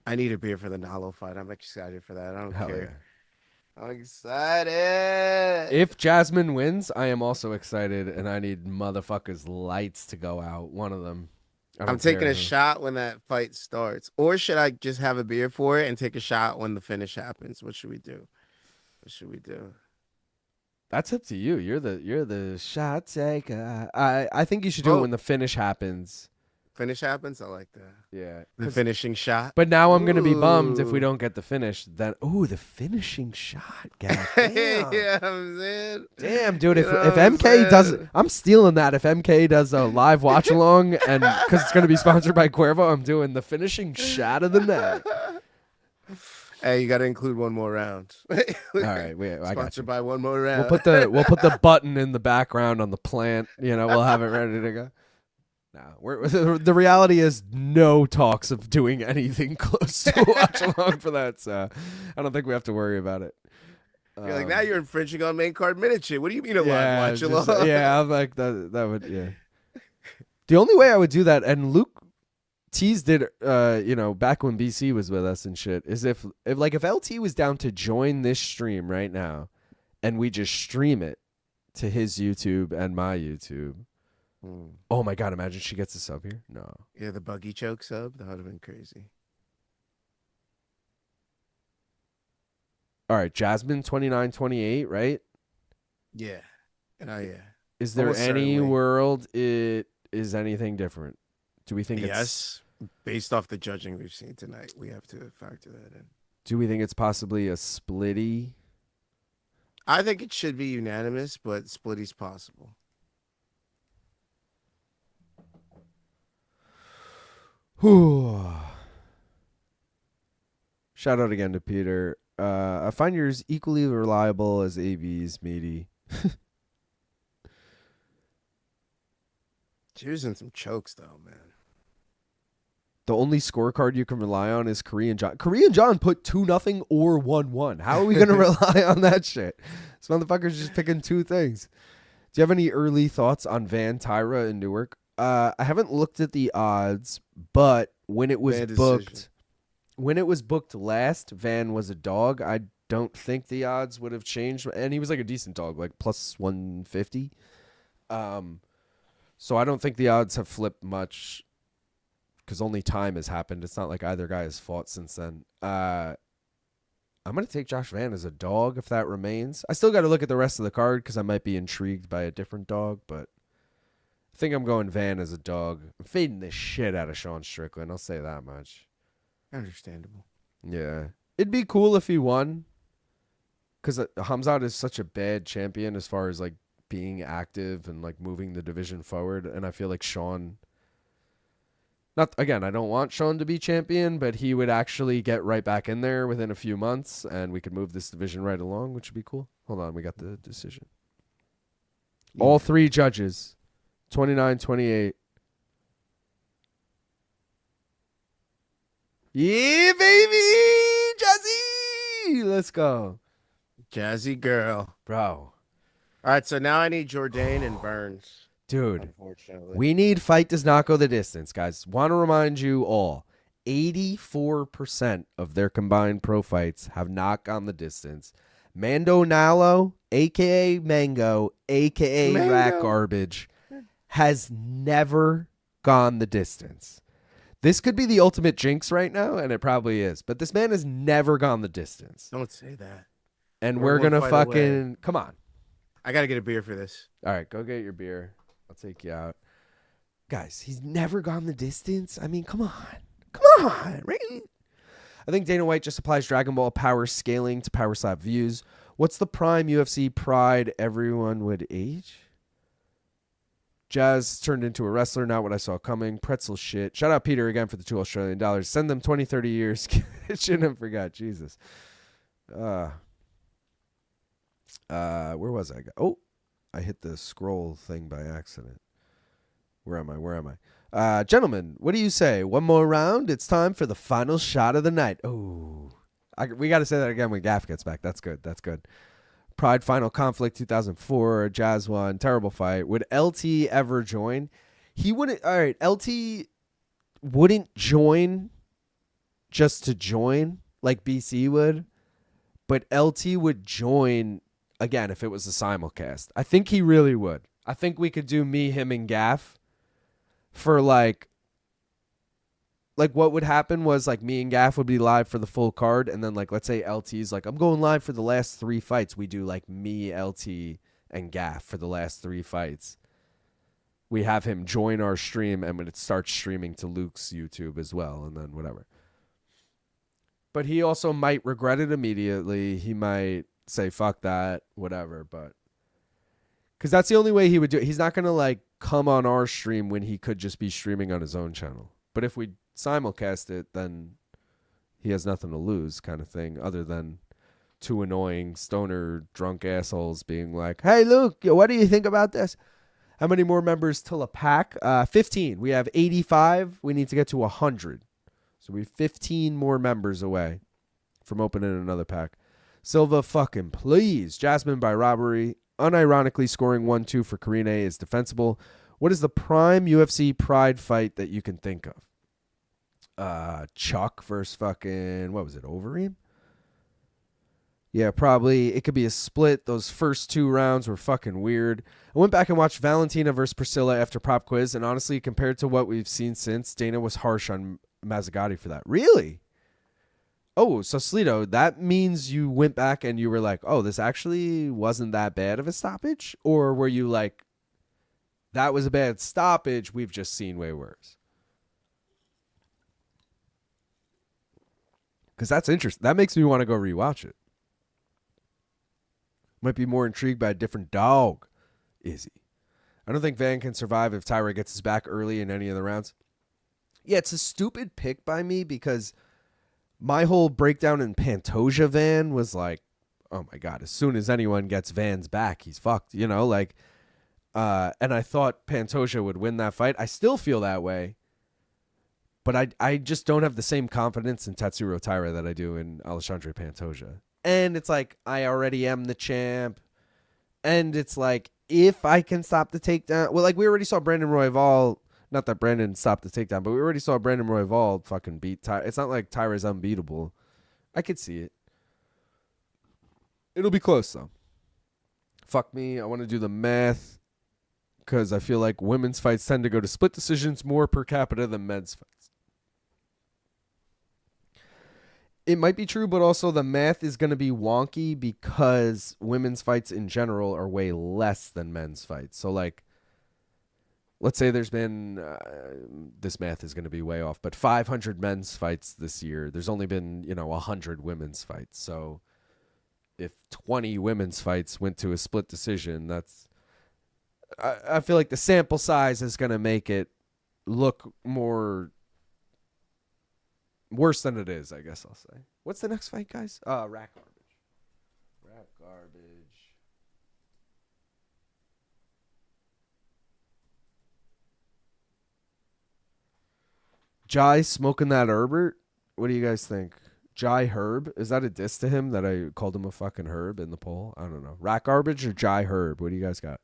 I need a beer for the Nallo fight. I'm excited for that. I don't care. Yeah. I'm excited. If Jasmine wins, I am also excited, and I need motherfuckers' lights to go out. One of them. I'm taking a shot when that fight starts. Or should I just have a beer for it and take a shot when the finish happens? What should we do? That's up to you. You're the shot taker. I think you should do it when the finish happens. Finish happens? I like that. Yeah. The finishing shot. But now I'm going to be bummed if we don't get the finish. Then the finishing shot. God damn. Yeah, I'm saying. Damn, dude. If MK does it, I'm stealing that. If MK does a live watch along, and because it's going to be sponsored by Cuervo, I'm doing the finishing shot of the night. Hey, you got to include one more round. All right, I got you. Sponsored by one more round. We'll put the button in the background on the plant. We'll have it ready to go. No, the reality is no talks of doing anything close to watch along for that. So I don't think we have to worry about it. You're like, now you're infringing on main card minute shit. What do you mean a live watch along? Yeah, I'm like that would The only way I would do that, and Luke teased it, back when BC was with us and shit, is if LT was down to join this stream right now, and we just stream it to his YouTube and my YouTube. Oh my God, imagine she gets a sub here. No. Yeah, the buggy choke sub. That would have been crazy. All right, Jasmine 29-28, right? Yeah. Yeah. Is there any world it is anything different? Do we think yes, based off the judging we've seen tonight, we have to factor that in. Do we think it's possibly a splitty? I think it should be unanimous, but splitty's possible. Shout out again to Peter. I find yours equally reliable as AB's, matey. She was in some chokes, though, man. The only scorecard you can rely on is Korean John. Korean John put 2-0 or 1-1. How are we going to rely on that shit? This motherfucker's just picking two things. Do you have any early thoughts on Van, Tyra, and Newark? I haven't looked at the odds, but when it was booked last, Van was a dog. I don't think the odds would have changed, and he was like a decent dog, like plus 150. So I don't think the odds have flipped much because only time has happened. It's not like either guy has fought since then. I I'm going to take Josh Van as a dog if that remains. I still got to look at the rest of the card because I might be intrigued by a different dog, but I think I'm going Van as a dog. I'm fading the shit out of Sean Strickland. I'll say that much. Understandable. Yeah. It'd be cool if he won because Khamzat is such a bad champion as far as like being active and like moving the division forward. And I feel like Sean... Again, I don't want Sean to be champion, but he would actually get right back in there within a few months, and we could move this division right along, which would be cool. Hold on, we got the decision. All three judges, 29-28. Yeah, baby! Jazzy! Let's go. Jazzy girl. Bro. All right, so now I need Jourdain and Burns. Dude, Unfortunately. we need fight does not go the distance, guys. Want to remind you all, 84% of their combined pro fights have not gone the distance. Mando Nallo, a.k.a. Mango, a.k.a. Mango. Rat Garbage, has never gone the distance. This could be the ultimate jinx right now, and it probably is. But this man has never gone the distance. Don't say that. And We're we're going to one fight fucking... away. Come on. I got to get a beer for this. All right, go get your beer. I'll take you out. Guys, he's never gone the distance. I mean, come on. Come on, right? I think Dana White just applies Dragon Ball power scaling to power slap views. What's the prime UFC pride everyone would age? Jazz turned into a wrestler, not what I saw coming. Pretzel shit. Shout out Peter again for the $2 Australian. Send them 20, 30 years. Shouldn't have forgot. Jesus. Where was I? Oh. I hit the scroll thing by accident. Where am I? Gentlemen, what do you say? One more round? It's time for the final shot of the night. Oh, we got to say that again when Gaff gets back. That's good. Pride Final Conflict 2004. Jazz won. Terrible fight. Would LT ever join? He wouldn't. All right. LT wouldn't join just to join like BC would. But LT would join... Again, if it was a simulcast, I think he really would. I think we could do me, him, and Gaff for like what would happen was like me and Gaff would be live for the full card, and then like let's say LT's like I'm going live for the last 3 fights. We do like me, LT, and Gaff for the last 3 fights. We have him join our stream, and when it starts streaming to Luke's YouTube as well, and then whatever. But he also might regret it immediately. He might say fuck that, whatever, but because that's the only way he would do it. He's not gonna like come on our stream when he could just be streaming on his own channel. But if we simulcast it, then he has nothing to lose, kind of thing, other than 2 annoying stoner drunk assholes being like, hey Luke, what do you think about this? How many more members till a pack? 15. We have 85. We need to get to 100, so we have 15 more members away from opening another pack. Silva, fucking please. Jasmine by robbery. Unironically scoring 1-2 for Karine is defensible. What is the prime UFC pride fight that you can think of? Chuck versus fucking, what was it, Overeem? Yeah, probably. It could be a split. Those first 2 rounds were fucking weird. I went back and watched Valentina versus Priscilla after Prop Quiz, and honestly, compared to what we've seen since, Dana was harsh on Mazzagatti for that. Really? Oh, so Slito, that means you went back and you were like, oh, this actually wasn't that bad of a stoppage? Or were you like, that was a bad stoppage, we've just seen way worse? Because that's interesting. That makes me want to go rewatch it. Might be more intrigued by a different dog. Izzy. I don't think Van can survive if Tyra gets his back early in any of the rounds. Yeah, it's a stupid pick by me because... my whole breakdown in Pantoja Van was like, oh my God, as soon as anyone gets Van's back, he's fucked, you know, like, and I thought Pantoja would win that fight. I still feel that way, but I just don't have the same confidence in Tatsuro Taira that I do in Alexandre Pantoja. And it's like, I already am the champ. And it's like, if I can stop the takedown, well, like we already saw Brandon Royval. Not that Brandon stopped the takedown, but we already saw Brandon Royval fucking beat Tyra. It's not like Tyra's unbeatable. I could see it. It'll be close, though. Fuck me. I want to do the math because I feel like women's fights tend to go to split decisions more per capita than men's fights. It might be true, but also the math is going to be wonky because women's fights in general are way less than men's fights. So, like, let's say there's been, this math is going to be way off, but 500 men's fights this year. There's only been, 100 women's fights. So if 20 women's fights went to a split decision, I feel like the sample size is going to make it look worse than it is, I guess I'll say. What's the next fight, guys? Rack Garbage. Rack Garbage. Jai smoking that Herbert? What do you guys think? Jai Herb? Is that a diss to him that I called him a fucking Herb in the poll? I don't know. Rack Garbage or Jai Herb? What do you guys got?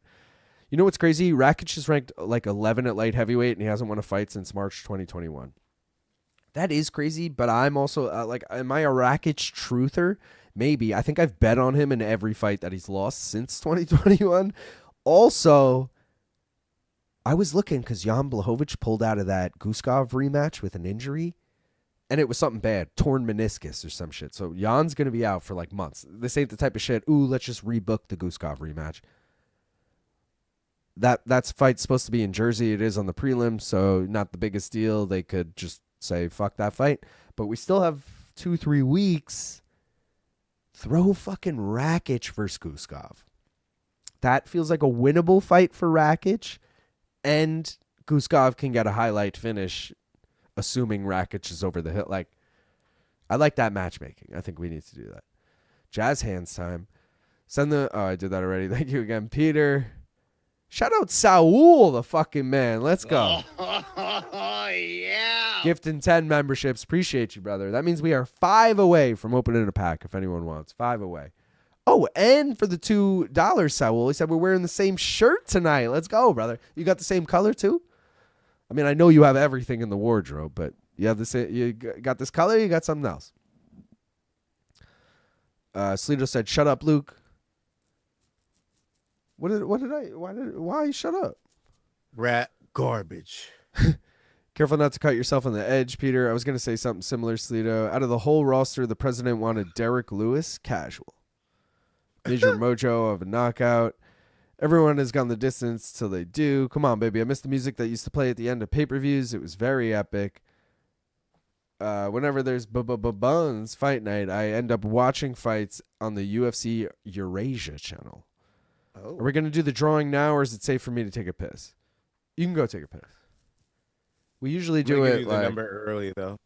You know what's crazy? Rakic is ranked like 11 at light heavyweight, and he hasn't won a fight since March 2021. That is crazy, but I'm also, am I a Rakic truther? Maybe. I think I've bet on him in every fight that he's lost since 2021. Also, I was looking because Jan Blachowicz pulled out of that Guskov rematch with an injury, and it was something bad, torn meniscus or some shit. So Jan's going to be out for like months. This ain't the type of shit, let's just rebook the Guskov rematch. That's fight's supposed to be in Jersey. It is on the prelim, so not the biggest deal. They could just say, fuck that fight. But we still have 2-3 weeks. Throw fucking Rakic versus Guskov. That feels like a winnable fight for Rakic. And Guskov can get a highlight finish, assuming Rakic is over the hill. Like, I like that matchmaking. I think we need to do that. Jazz hands time. I did that already. Thank you again, Peter. Shout out Saul, the fucking man. Let's go. Oh, yeah. Gifting 10 memberships. Appreciate you, brother. That means we are 5 away from opening a pack if anyone wants. 5 away. Oh, and for the $2, Saul, he said we're wearing the same shirt tonight. Let's go, brother. You got the same color, too? I mean, I know you have everything in the wardrobe, but you got this color, you got something else. Sleeto said, shut up, Luke. Why shut up? Rat garbage. Careful not to cut yourself on the edge, Peter. I was going to say something similar, Sleeto. Out of the whole roster, the president wanted Derek Lewis, casual. Major mojo of a knockout. Everyone has gone the distance till they do. Come on, baby. I miss the music that used to play at the end of pay-per-views. It was very epic. Whenever there's Buns fight night, I end up watching fights on the UFC Eurasia channel. Oh. Are we going to do the drawing now, or is it safe for me to take a piss? You can go take a piss. We usually do it the number early, though.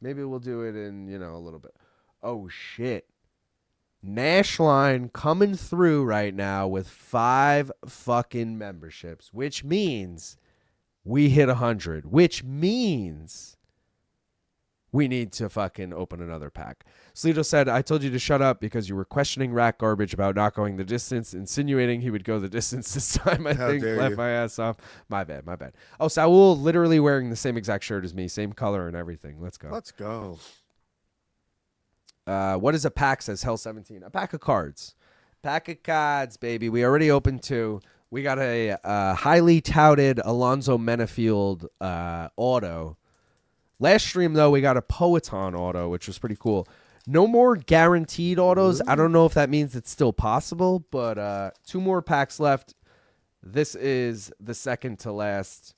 Maybe we'll do it in, a little bit. Oh, shit. Nashline coming through right now with 5 fucking memberships, which means we hit 100, which means we need to fucking open another pack. Sleeto said, I told you to shut up because you were questioning Rack Garbage about not going the distance, insinuating he would go the distance this time. I think left my ass off. My bad. Oh, Saul literally wearing the same exact shirt as me, same color and everything. Let's go. Let's go. What is a pack, says Hell 17? A pack of cards. Pack of cards, baby. We already opened 2. We got a highly touted Alonzo Menafield auto. Last stream, though, we got a Poeton auto, which was pretty cool. No more guaranteed autos. I don't know if that means it's still possible, but 2 more packs left. This is the second to last.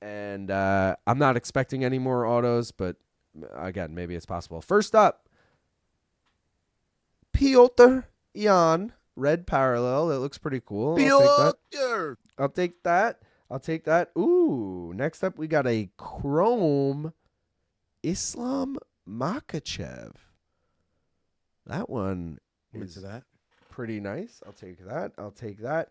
And I'm not expecting any more autos, but again, maybe it's possible. First up, Piotr Jan, red parallel. That looks pretty cool. I'll take that. Ooh, next up we got a chrome Islam Makhachev. That one is pretty nice. I'll take that.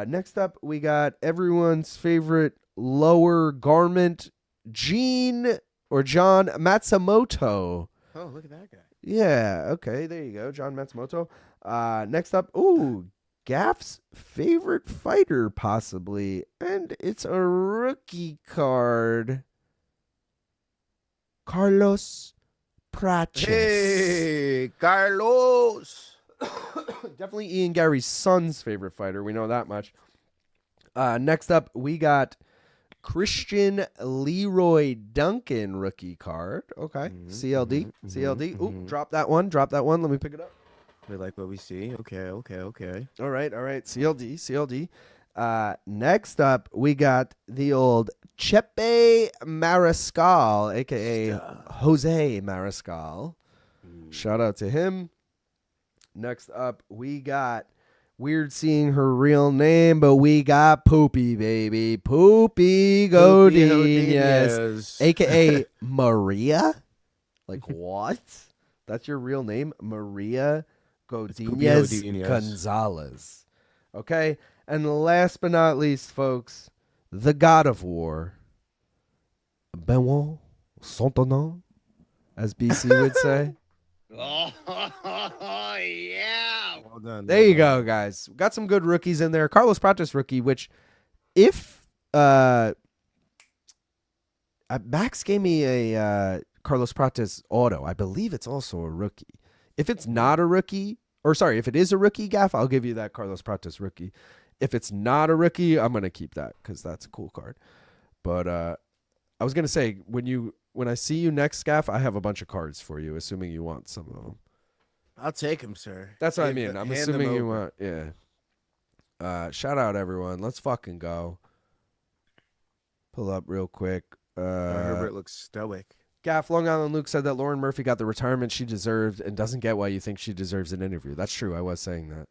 Next up we got everyone's favorite lower garment, John Matsumoto. Oh, look at that guy. Yeah, okay, there you go, John Matsumoto. Next up, Gaff's favorite fighter, possibly. And it's a rookie card. Carlos Praches. Hey, Carlos. Definitely Ian Gary's son's favorite fighter. We know that much. Next up, we got Christian Leroy Duncan rookie card. Okay. CLD. CLD. Ooh, drop that one. Drop that one. Let me pick it up. We like what we see. Okay. All right. CLD. Next up, we got the old Chepe Mariscal, a.k.a. Jose Mariscal. Shout out to him. Next up, we got, weird seeing her real name, but we got Poopy, baby. Poopy Godinez, a.k.a. Maria. Like, what? That's your real name? Maria Godinez Gonzalez. Okay. And last but not least, folks, the God of War, Benoit Saint-Denis, as BC would say. Oh, yeah. Well done. There you go, guys. Got some good rookies in there. Carlos Prates rookie, which if Max gave me a Carlos Prates auto, I believe it's also a rookie. If it's not a rookie, or sorry, if it is a rookie, Gaff, I'll give you that Carlos Prates rookie. If it's not a rookie, I'm going to keep that because that's a cool card. But I was going to say, when I see you next, Gaff, I have a bunch of cards for you, assuming you want some of them. I'll take him, sir. That's what I mean. I'm assuming you want, yeah. Shout out, everyone. Let's fucking go. Pull up real quick. Herbert looks stoic. Gaff, Long Island Luke said that Lauren Murphy got the retirement she deserved and doesn't get why you think she deserves an interview. That's true. I was saying that.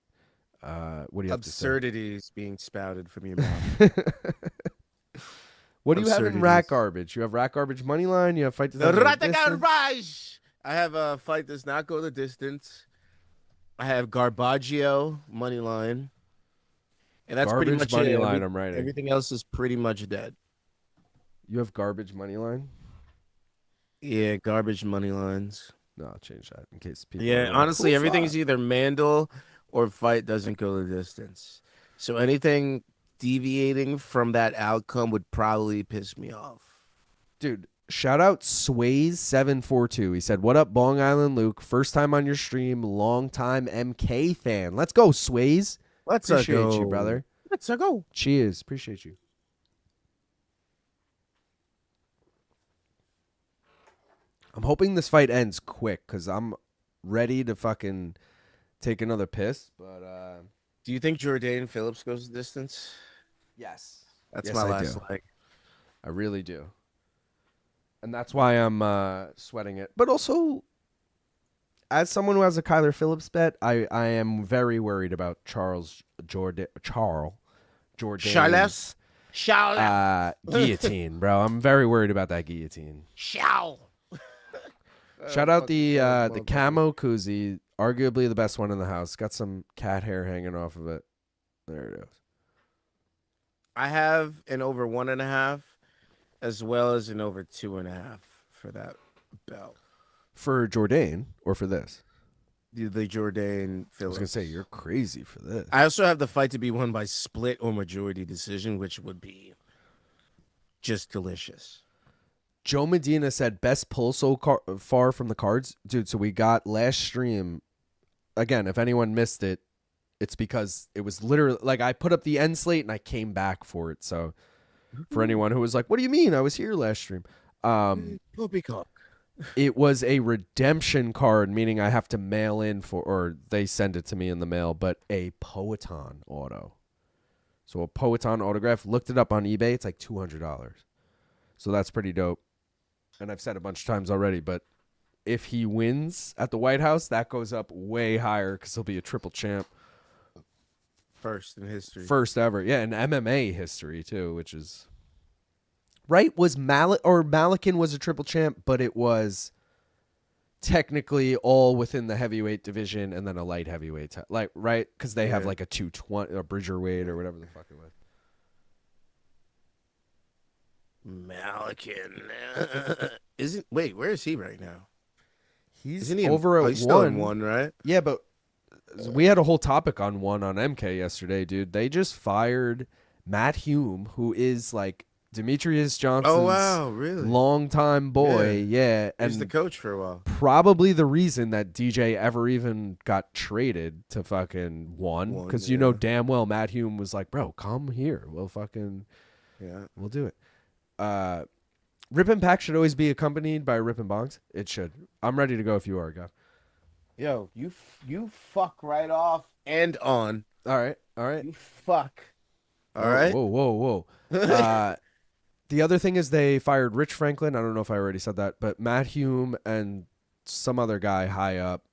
What do you have to say? Absurdities being spouted from your mouth. What do you have in Rat Garbage? You have Rat Garbage money line. You have Fight Does Not Go the Distance? I have a Fight Does Not Go the Distance. I have Garbaggio money line, and that's Garbage pretty much money it. line. I'm writing. Everything else is pretty much dead. You have Garbage money line. Yeah, garbage money lines. No, I'll change that in case people. Yeah, honestly, everything's either Mandel or Fight Doesn't Go the Distance. So anything deviating from that outcome would probably piss me off. Dude, shout out Sways742. He said, "What up, Long Island Luke? First time on your stream, long time MK fan. Let's go, Sways. Appreciate you, brother. Let's go. Cheers. Appreciate you." I'm hoping this fight ends quick because I'm ready to fucking take another piss. But do you think Jourdain Phillips goes the distance? yes, That's yes, my I last do. leg. I really do, and that's why I'm sweating it. But also, as someone who has a Kyler Phillips bet, I am very worried about Jourdain. Charles. Guillotine, bro. I'm very worried about that guillotine. Shout out the camo koozie, arguably the best one in the house. Got some cat hair hanging off of it. There it is. I have an over 1.5, as well as an over 2.5 for that belt. For Jourdain or for this? The Jourdain Phillips. I was gonna say you're crazy for this. I also have the fight to be won by split or majority decision, which would be just delicious. Joe Medina said best pull so far from the cards. Dude, so we got last stream. Again, if anyone missed it, it's because it was literally like I put up the end slate and I came back for it. So for anyone who was like, what do you mean? I was here last stream. It was a redemption card, meaning I have to mail in for, or they send it to me in the mail, but a Poeton auto. So a Poeton autograph, looked it up on eBay. It's like $200. So that's pretty dope. And I've said a bunch of times already, but if he wins at the White House, that goes up way higher because he'll be a triple champ. First in history. First ever. Yeah, in MMA history, too, which is... Right? Was Malikin was a triple champ, but it was technically all within the heavyweight division and then a light heavyweight. Right? Because they have like a 220, a Bridgerweight or whatever the fuck it was. Malikin. Wait, where is he right now? He's over at still in one, right? Yeah, but we had a whole topic on one on MK yesterday, dude. They just fired Matt Hume, who is like Demetrius Johnson's longtime boy. Yeah. He was the coach for a while. Probably the reason that DJ ever even got traded to fucking one. Because you know damn well Matt Hume was like, bro, come here. We'll fucking... Yeah, we'll do it. Rip and Pack should always be accompanied by Rip and Bongs. It should. I'm ready to go if you are, Gav. Yo, you fuck right off and on. All right. You fuck. All Whoa, right. Whoa. The other thing is they fired Rich Franklin. I don't know if I already said that, but Matt Hume and some other guy high up.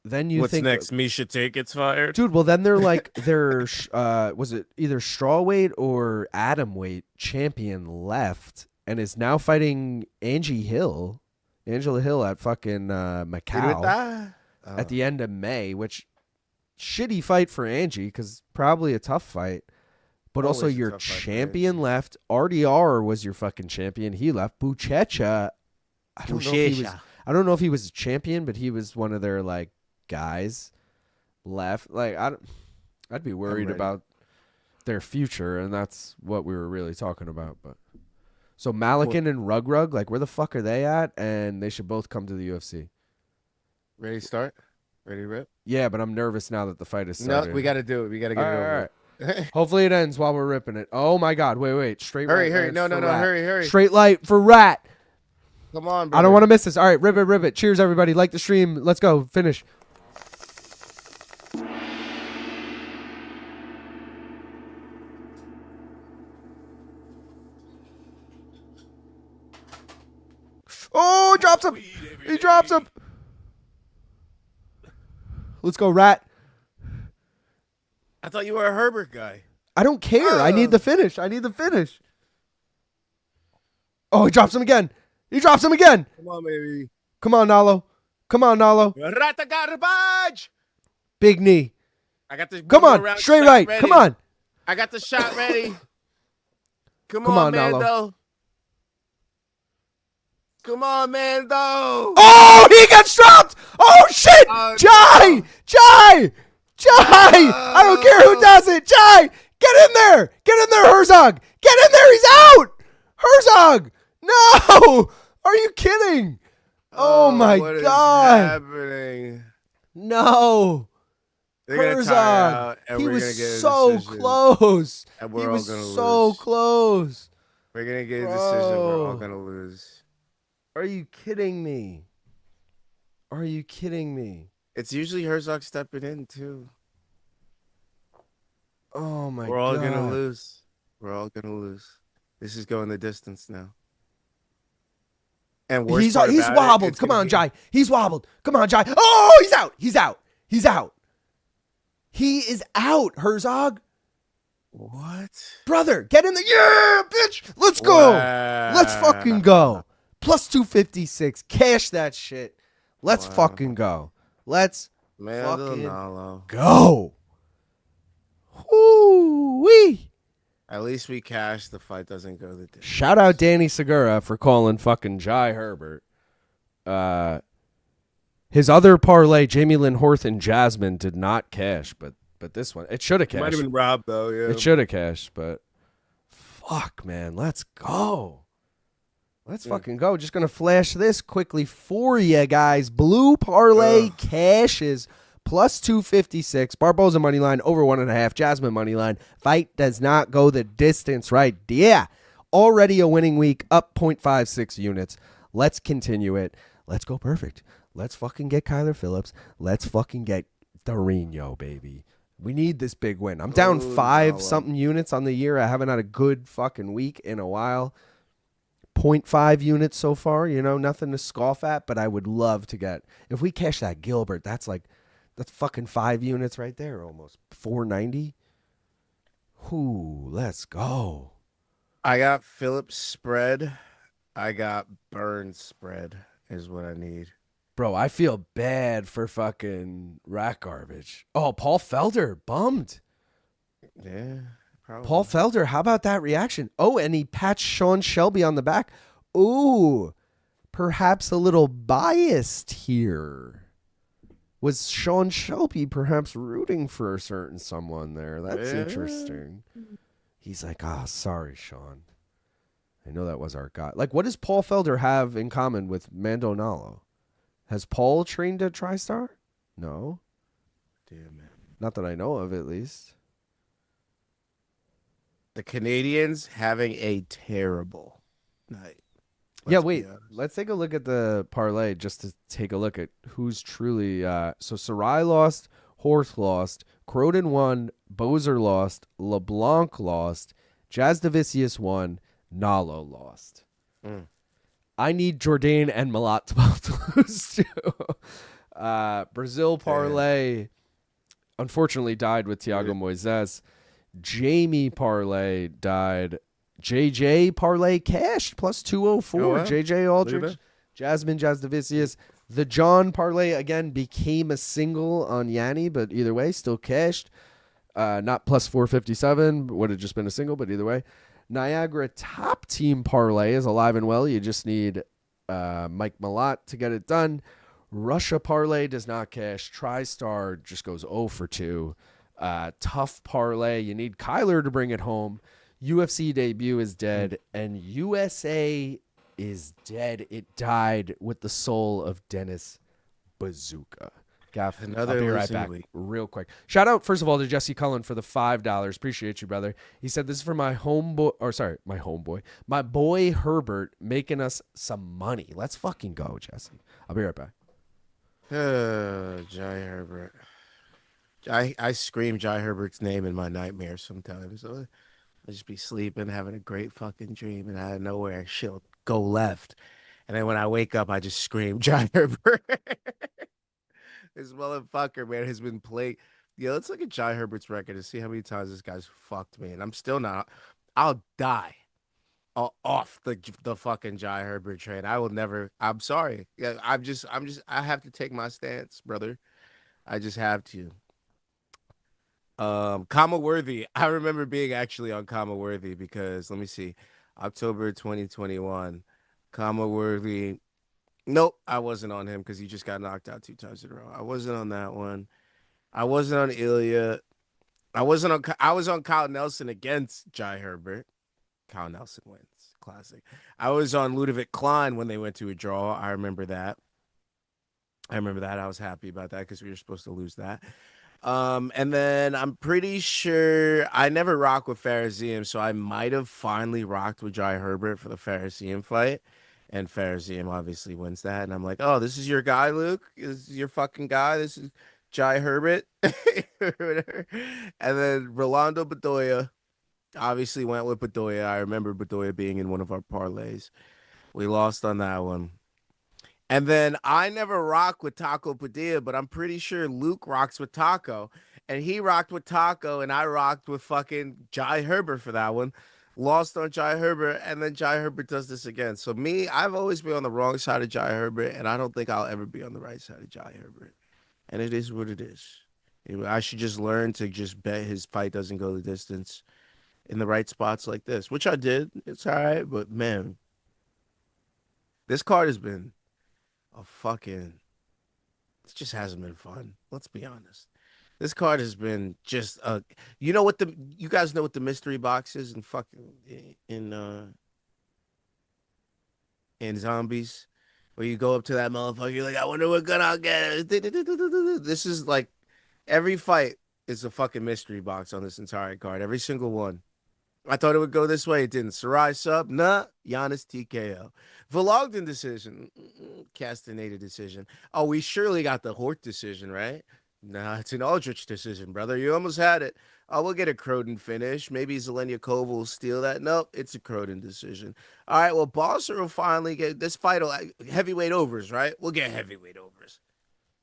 Then you What's think next? Misha Tate gets fired. dude, well then they're like was it either strawweight or atom weight champion left and is now fighting Angela Hill at fucking Macau at the end of May, which shitty fight for Angie because probably a tough fight. But Always also a your tough fight for champion left. RDR was your fucking champion. He left. Buzukja, I don't know if he was a champion, but he was one of their like guys left. Like I'd be worried about their future, and that's what we were really talking about. But so Malikin and Rug, like where the fuck are they at? And they should both come to the UFC. Ready to start? Ready to rip? Yeah, but I'm nervous now that the fight is started. No, we got to do it. We got to get it over. All right. Hopefully it ends while we're ripping it. Oh my God! Wait! Straight Hurry, right. hurry! No, hurry! Straight light for Rat. Come on, brother. I don't want to miss this. All right, rip it. Cheers, everybody. Like the stream. Let's go. Finish. Oh, he drops him. He drops him. Let's go, Rat. I thought you were a Herbert guy. I don't care. I need the finish. Oh, he drops him again. Come on, baby. Come on, Nallo. Rata garbage. Big knee. I got the Come on. Straight right. ready. Come on. I got the shot ready. Come on, on, Nallo. Mando. Come on, Mando. Oh, he got dropped. Oh, shit. Jai. I don't care who does it. Jai. Get in there. Herzog. Get in there. He's out. Herzog. No. Are you kidding? Oh, my what God. is happening? No. They're gonna Herzog. tire out, and He we're gonna was get a so decision, close. and He we're all was gonna so lose. close. We're gonna get a decision. We're all Bro. gonna lose. Are you kidding me? It's usually Herzog stepping in too. Oh my God. We're all gonna lose. This is going the distance now. And worst He's part he's about it, wobbled. it's Come gonna on, be- Jai. He's wobbled. Come on, Jai. Oh, he's out. He is out, Herzog. What? Brother, get in the yeah, bitch. Let's go. Let's fucking go. Plus 256. Cash that shit. Let's fucking go. Let's Mandel, fucking Nallo. go. Woo-wee. At least we cashed. The fight doesn't go the distance. Shout out Danny Segura for calling fucking Jai Herbert. His other parlay, Jamey-Lyn, Horth, and Jasmine, did not cash, but this one, it should have cashed. Might have been robbed though. Yeah. It should have cashed, but fuck, man, let's go. Let's fucking go. Just gonna flash this quickly for you guys. Blue parlay cashes. Plus 256. Barbosa money line over 1.5. Jasmine money line. Fight does not go the distance, right? Yeah. Already a winning week. Up 0.56 units. Let's continue it. Let's go perfect. Let's fucking get Kyler Phillips. Let's fucking get Darino, baby. We need this big win. I'm down 5-something units on the year. I haven't had a good fucking week in a while. 0.5 units so far. You know, nothing to scoff at, but I would love to get. If we cash that Gilbert, that's fucking 5 units right there, almost 490. Ooh, let's go. I got Phillips spread. I got Burns spread is what I need. Bro, I feel bad for fucking rat garbage. Oh, Paul Felder, bummed. Yeah, probably. Paul Felder, how about that reaction? Oh, and he patched Sean Shelby on the back. Ooh, perhaps a little biased here. Was Sean Shelby perhaps rooting for a certain someone there? That's interesting. He's like, sorry, Sean. I know that was our guy. Like, what does Paul Felder have in common with Mando Nallo? Has Paul trained at TriStar? No. Damn it. Not that I know of, at least. The Canadians having a terrible night. Yeah, Let's be wait. honest. Let's take a look at the parlay just to take a look at who's truly. So Siraj lost, Horth lost, Croden won, Boser lost, Leblanc lost, Jasudavicius won, Nallo lost. Mm. I need Jourdain and Malott to both lose too. Brazil parlay unfortunately died with Thiago Moises. Jamie parlay died. JJ parlay cashed plus 204. Oh, wow. JJ Aldrich, Jasmine, Jasudavicius. The John parlay again became a single on Yannis, but either way, still cashed. Not plus 457, would have just been a single, but either way. Niagara top team parlay is alive and well. You just need Mike Malott to get it done. Russia parlay does not cash. TriStar just goes 0 for 2. Tough parlay. You need Kyler to bring it home. UFC debut is dead, and USA is dead. It died with the soul of Dennis Buzukja. Gaff, Another I'll be right losing back week. real quick. Shout out, first of all, to Jesse Cullen for the $5. Appreciate you, brother. He said, this is for my boy Herbert, making us some money. Let's fucking go, Jesse. I'll be right back. Jai Herbert. I scream Jai Herbert's name in my nightmares sometimes. So I just be sleeping, having a great fucking dream, and out of nowhere, she'll go left. And then when I wake up, I just scream Jai Herbert. This motherfucker, man, has been playing. Yeah, let's look at Jai Herbert's record and see how many times this guy's fucked me. And I'm still not. I'll die off the fucking Jai Herbert train. I will never. I'm sorry. Yeah, I have to take my stance, brother. I just have to. Comma Worthy. I remember being actually on Comma Worthy because let me see, October 2021. Comma Worthy. Nope, I wasn't on him because he just got knocked out 2 times in a row. I wasn't on that one. I wasn't on Ilya. I was on Kyle Nelson against Jai Herbert. Kyle Nelson wins. Classic. I was on Ludovic Klein when they went to a draw. I remember that. I was happy about that because we were supposed to lose that. And then I'm pretty sure I never rock with Pharisee, so I might have finally rocked with Jai Herbert for the Pharisee fight. And Pharisee obviously wins that. And I'm like, oh, this is your guy, Luke? This is your fucking guy? This is Jai Herbert? And then Rolando Bedoya obviously went with Bedoya. I remember Bedoya being in one of our parlays. We lost on that one. And then I never rock with Taco Padilla, but I'm pretty sure Luke rocks with Taco. And he rocked with Taco, and I rocked with fucking Jai Herbert for that one. Lost on Jai Herbert, and then Jai Herbert does this again. So me, I've always been on the wrong side of Jai Herbert, and I don't think I'll ever be on the right side of Jai Herbert. And it is what it is. I should just learn to just bet his fight doesn't go the distance in the right spots like this, which I did. It's all right, but man, this card has been it just hasn't been fun. Let's be honest. This card has been just you guys know what the mystery box is in zombies, where you go up to that motherfucker, you're like, I wonder what gun I'll get. This is like every fight is a fucking mystery box on this entire card. Every single one. I thought it would go this way. It didn't. Siraj sub, nah. Yannis TKO. Vologdin decision. Castaneda decision. Oh, we surely got the Horth decision, right? Nah, it's an Aldrich decision, brother. You almost had it. Oh, we'll get a Croden finish. Maybe Zhelezniakova will steal that. Nope, it's a Croden decision. All right, well, Boser will finally get this fight. Heavyweight overs, right? We'll get heavyweight overs.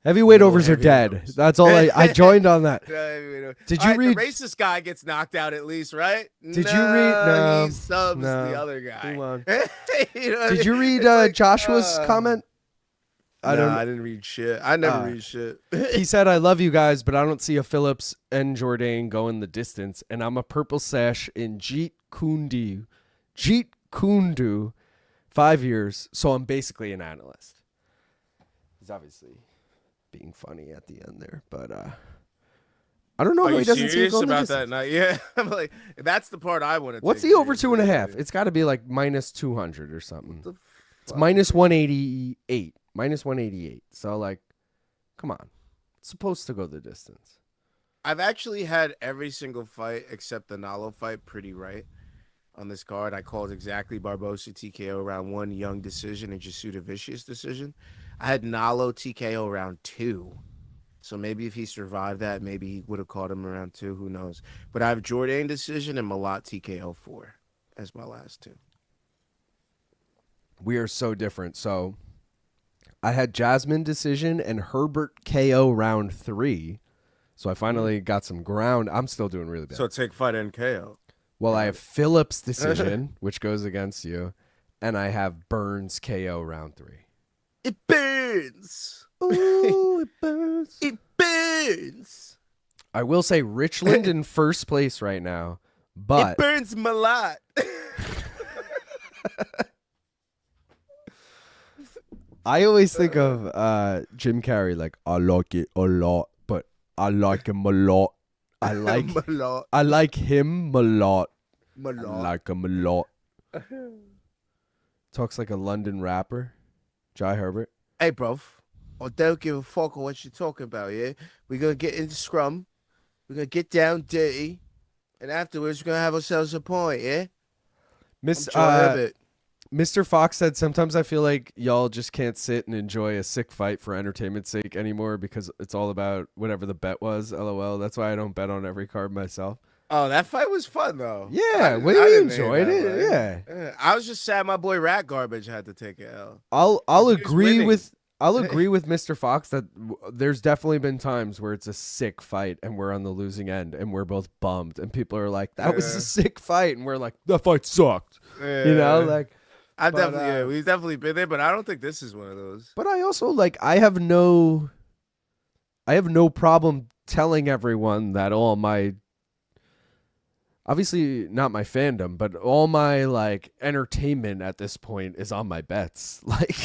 Heavyweight overs are dead. Overs. That's all I joined on that. Did you read? The racist guy gets knocked out at least, right? Did you read? No, he subs no. the other guy. Come on. Did you read Joshua's comment? I didn't read shit. I never read shit. He said, I love you guys, but I don't see a Phillips and Jourdain going the distance. And I'm a purple sash in Jeet Kundu, 5 years. So I'm basically an analyst. He's obviously being funny at the end there, but I don't know how he doesn't see it going about that night. Yeah, I'm like, that's the part I want to. What's the over 2.5? It's got to be like minus 200 or something. It's minus 188. Minus 188. So, like, come on. It's supposed to go the distance. I've actually had every single fight except the Nallo fight pretty right. on this card. I called exactly Barbosa TKO round 1, Young decision, and Jasudavicius decision. I had Nallo TKO round 2. So maybe if he survived that, maybe he would have caught him around 2. Who knows? But I have Jourdain decision and Malott TKO 4 as my last 2. We are so different. So I had Jasmine decision and Herbert KO round 3. So I finally got some ground. I'm still doing really bad. So take fight and KO. Well, I have Phillips decision, which goes against you, and I have Burns KO round 3. It burns. Ooh, it burns. It burns. I will say Richland in first place right now, but It burns Malott. I always think of Jim Carrey like, I like it a lot, but I like him a lot. I like Malott. I like him a lot. I Malott. like him a lot. Talks like a London rapper. Jai Herbert. Hey, bro. I don't give a fuck on what you're talking about, yeah? We're going to get into scrum. We're going to get down dirty. And afterwards, we're going to have ourselves a point, yeah? Miss I'm Jai Herbert. Mr. Fox said, sometimes I feel like y'all just can't sit and enjoy a sick fight for entertainment's sake anymore because it's all about whatever the bet was. LOL. That's why I don't bet on every card myself. Oh, that fight was fun, though. Yeah, I we didn't hate enjoyed that it. fight. Yeah. I was just sad my boy Rat Garbage had to take an L. I'll He was agree winning. with Mr. Fox that there's definitely been times where it's a sick fight and we're on the losing end and we're both bummed and people are like, that was a sick fight, and we're like, that fight sucked. You know, like We've definitely been there, but I don't think this is one of those. But I also like I have no problem telling everyone that all my, obviously not my fandom, but all my like entertainment at this point is on my bets. Like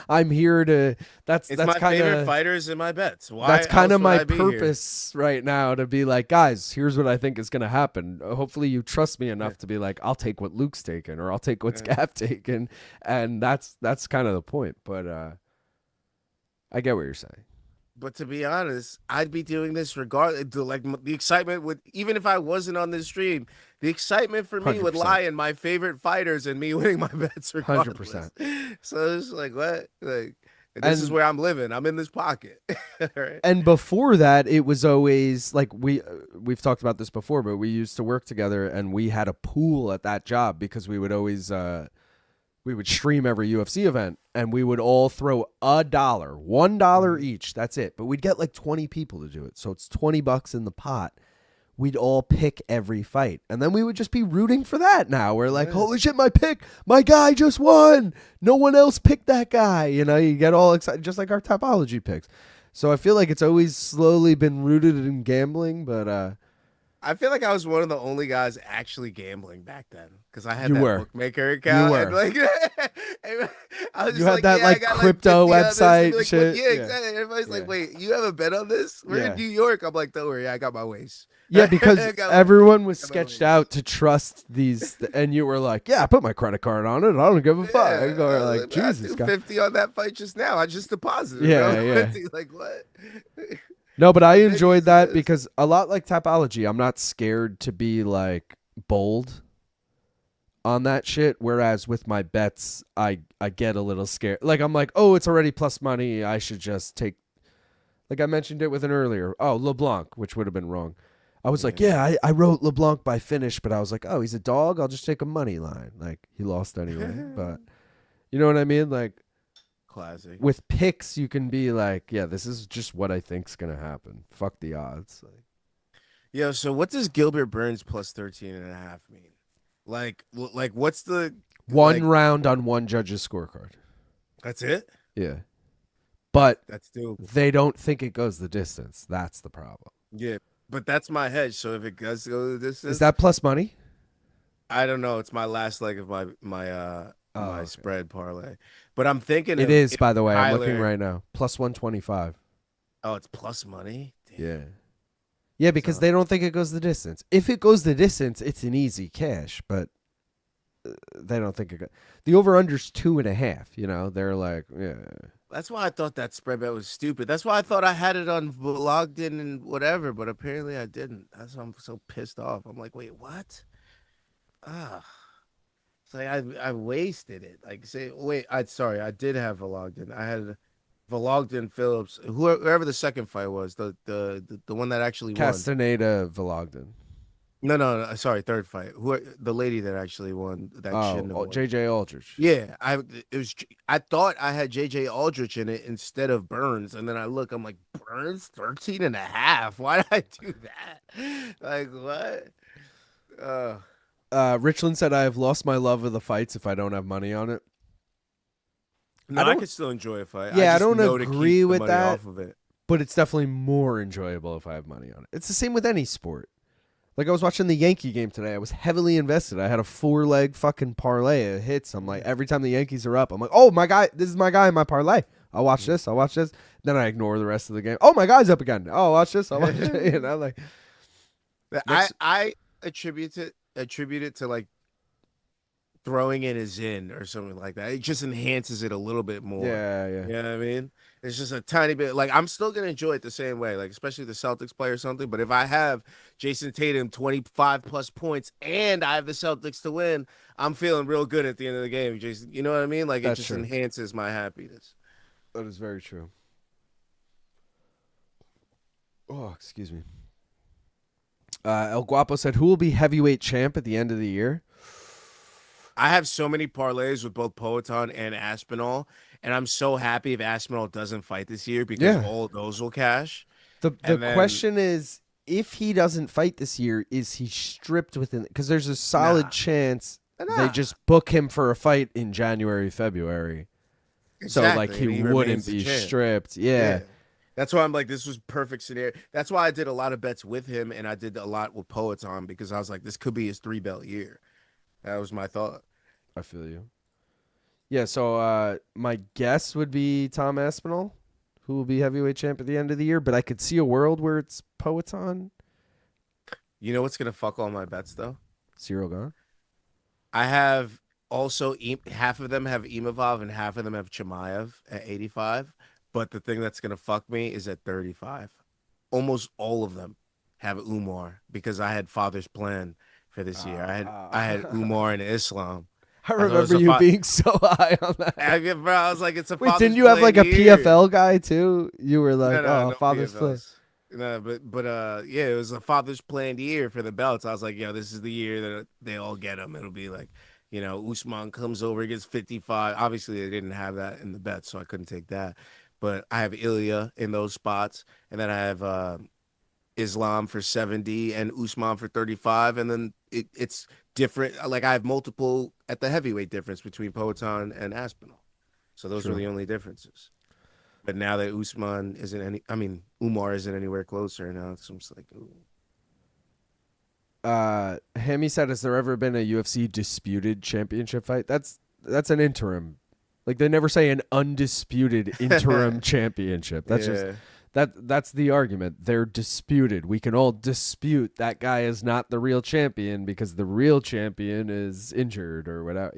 I'm here to that's It's my kind favorite of fighters and my bets. Why that's kind of else would my I be here? purpose right now, to be like, guys, here's what I think is going to happen. Hopefully you trust me enough to be like, I'll take what Luke's taken or I'll take what's Gav taken, and that's kind of the point. But I get what you're saying. But to be honest, I'd be doing this regardless. Like the excitement would, even if I wasn't on this stream, the excitement for me would 100%. lie in my favorite fighters and me winning my bets regardless. 100%. So it's like, what? Like, this is where I'm living. I'm in this pocket. Right? And before that, it was always like we've talked about this before, but we used to work together and we had a pool at that job because we would always we would stream every UFC event and we would all throw $1 each. That's it. But we'd get like 20 people to do it. So it's $20 in the pot. We'd all pick every fight. And then we would just be rooting for that now. We're like, holy shit, my guy just won. No one else picked that guy. You know, you get all excited, just like our Topology picks. So I feel like it's always slowly been rooted in gambling, but I feel like I was one of the only guys actually gambling back then because I had You that were. bookmaker account. You were. And like, I was You just had that, I like, got, crypto 50 on this. website Like, shit. Yeah, Yeah. exactly. Everybody's like, Yeah. wait, you have a bet on this? We're Yeah. in New York. I'm like, don't worry, I got my ways. yeah, because I got my- everyone was got my sketched ways. out to trust these, and you were like, yeah, I put my credit card on it. I don't give a fuck. Yeah, Or I like, was I Jesus, threw God. 50 on that fight just now. I just deposited. Yeah, bro. yeah. Like, what? No, but I Ridiculous enjoyed it that is. because a lot like Topology, I'm not scared to be like bold on that shit. Whereas with my bets, I get a little scared. Like I'm like, oh, it's already plus money. I should just take. Like I mentioned it with an earlier. Oh, Leblanc, which would have been wrong. I was like, yeah, I wrote Leblanc by finish, but I was like, oh, he's a dog. I'll just take a money line. Like he lost anyway, but you know what I mean? Like Classic. with picks, you can be like, yeah, this is just what I think's gonna happen. Fuck the odds. Like, Yo, so what does Gilbert Burns plus 13.5 mean? Like what's the one like, round on one judge's scorecard. That's it? Yeah. But That's doable. they don't think it goes the distance. That's the problem. Yeah, but that's my hedge. So if it does go this, Is that plus money? I don't know. It's my last leg of my okay. spread parlay. But I'm thinking It of is, if by the way. I'm looking Tyler- right now. Plus 125. Oh, it's plus money. Damn. Yeah. Yeah, because So- they don't think it goes the distance. If it goes the distance, it's an easy cash, but they don't think it goes. The over-under's 2.5, you know? They're like, yeah. That's why I thought that spread bet was stupid. That's why I thought I had it on Vologdin and whatever, but apparently I didn't. That's why I'm so pissed off. I'm like, wait, what? It's like I wasted it. Like say, wait, I did have Vologdin. I had Vologdin Phillips, whoever the second fight was, the one that actually won. Castaneda, Vologdin. No, sorry, third fight. The lady that actually won that shouldn't have won. JJ Aldrich. Yeah, I thought I had JJ Aldrich in it instead of Burns, and then I'm like, Burns 13.5. Why did I do that? Like what? Richland said, I have lost my love of the fights if I don't have money on it. No, I could still enjoy a fight. Yeah, I just don't know to agree keep the with money that. off of it. But it's definitely more enjoyable if I have money on it. It's the same with any sport. Like I was watching the Yankee game today. I was heavily invested. I had a 4-leg fucking parlay of hits. I'm like, every time the Yankees are up, I'm like, oh, my guy, this is my guy in my parlay. I'll watch this. I'll watch this. Then I ignore the rest of the game. Oh, my guy's up again. Oh, I'll watch this. I'll watch it. You know, like I attribute it to like throwing in a Zin or something like that. It just enhances it a little bit more. Yeah. You know what I mean? It's just a tiny bit. Like I'm still gonna enjoy it the same way. Like especially the Celtics play or something. But if I have Jason Tatum 25+ points and I have the Celtics to win, I'm feeling real good at the end of the game. Jason, you know what I mean? Like That's it just true. enhances my happiness. That is very true. Oh, excuse me. El Guapo said, who will be heavyweight champ at the end of the year? I have so many parlays with both Poetan and Aspinall, and I'm so happy if Aspinall doesn't fight this year because all those will cash. The question is, if he doesn't fight this year, is he stripped within? Because there's a solid chance they just book him for a fight in January, February. Exactly. So like he wouldn't be stripped. Yeah. That's why I'm like, this was perfect scenario. That's why I did a lot of bets with him, and I did a lot with Poetan because I was like, this could be his 3-belt year. That was my thought. I feel you. Yeah, so my guess would be Tom Aspinall, who will be heavyweight champ at the end of the year, but I could see a world where it's Poetan. You know what's going to fuck all my bets, though? Cyril Gahn. I have also, half of them have Imavov and half of them have Chimaev at 85, but the thing that's going to fuck me is at 35. Almost all of them have Umar because I had father's plan for this year. I had Umar and Islam. I remember you being so high on that. Bro, I was like, it's a Wait, didn't you have like a PFL guy too? You were like, no, father's plan. No, but yeah, it was a father's planned year for the belts. I was like, this is the year that they all get them. It'll be like, Usman comes over, gets 55. Obviously, they didn't have that in the bet, so I couldn't take that. But I have Ilya in those spots, and then I have Islam for 70 and Usman for 35, and then it's different. Like I have multiple at the heavyweight difference between Poetan and Aspinall, so those were the only differences. But now that Umar isn't anywhere closer now, it's just like, ooh. Hammy said, has there ever been a UFC disputed championship fight? That's an interim. Like they never say an undisputed interim championship. That's just that's the argument. They're disputed. We can all dispute that guy is not the real champion because the real champion is injured or whatever.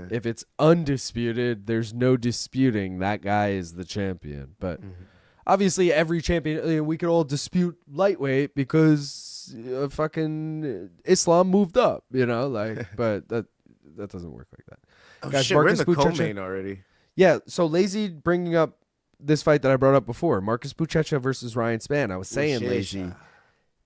If it's undisputed, there's no disputing that guy is the champion. But obviously, every champion, we could all dispute lightweight because fucking Islam moved up. But that doesn't work like that. Oh, Guys, shit, we're in the co-main already. Yeah, so Lazy bringing up this fight that I brought up before, Marcus Buchecha versus Ryan Spann. I was saying, Lazy,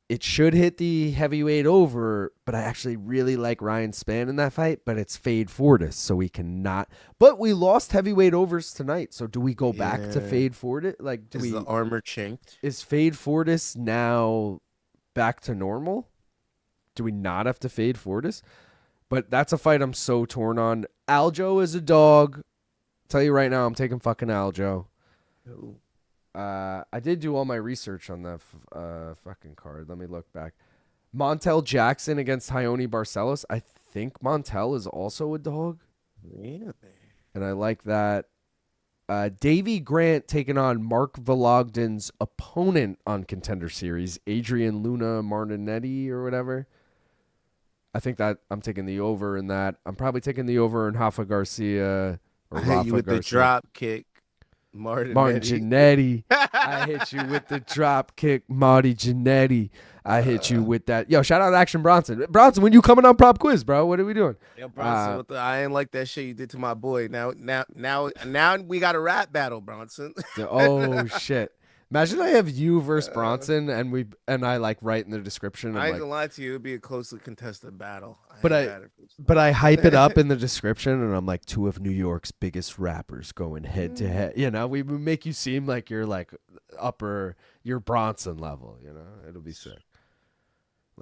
it should hit the heavyweight over, but I actually really like Ryan Spann in that fight, but it's Fade Fortis, so we cannot. But we lost heavyweight overs tonight, so do we go back to Fade Fortis? Like, is the armor chinked? Is Fade Fortis now back to normal? Do we not have to Fade Fortis? But that's a fight I'm so torn on. Aljo is a dog. Tell you right now, I'm taking fucking Aljo. I did do all my research on that fucking card. Let me look back. Montel Jackson against Ione Barcelos. I think Montel is also a dog. Really? And I like that. Davey Grant taking on Mark Vologdin's opponent on Contender Series, Adrian Luna Martinetti or whatever. I think that I'm taking the over in that. I'm probably taking the over in Rafa Garcia or I hit you with the drop kick. Martin Jannetty. I hit you with the drop kick, Marty Jannetty. I hit you with that. Yo, shout out Action Bronson. Bronson, when you coming on Prop Quiz, bro? What are we doing? Yo, Bronson, I ain't like that shit you did to my boy. Now we got a rap battle, Bronson. Oh shit! Imagine I have you versus Bronson, and I like write in the description. I ain't like, gonna lie to you, it'd be a closely contested battle. But I hype it up in the description, and I'm like, two of New York's biggest rappers going head to head. You know, we make you seem like you're like you're Bronson level. You know, it'll be sick.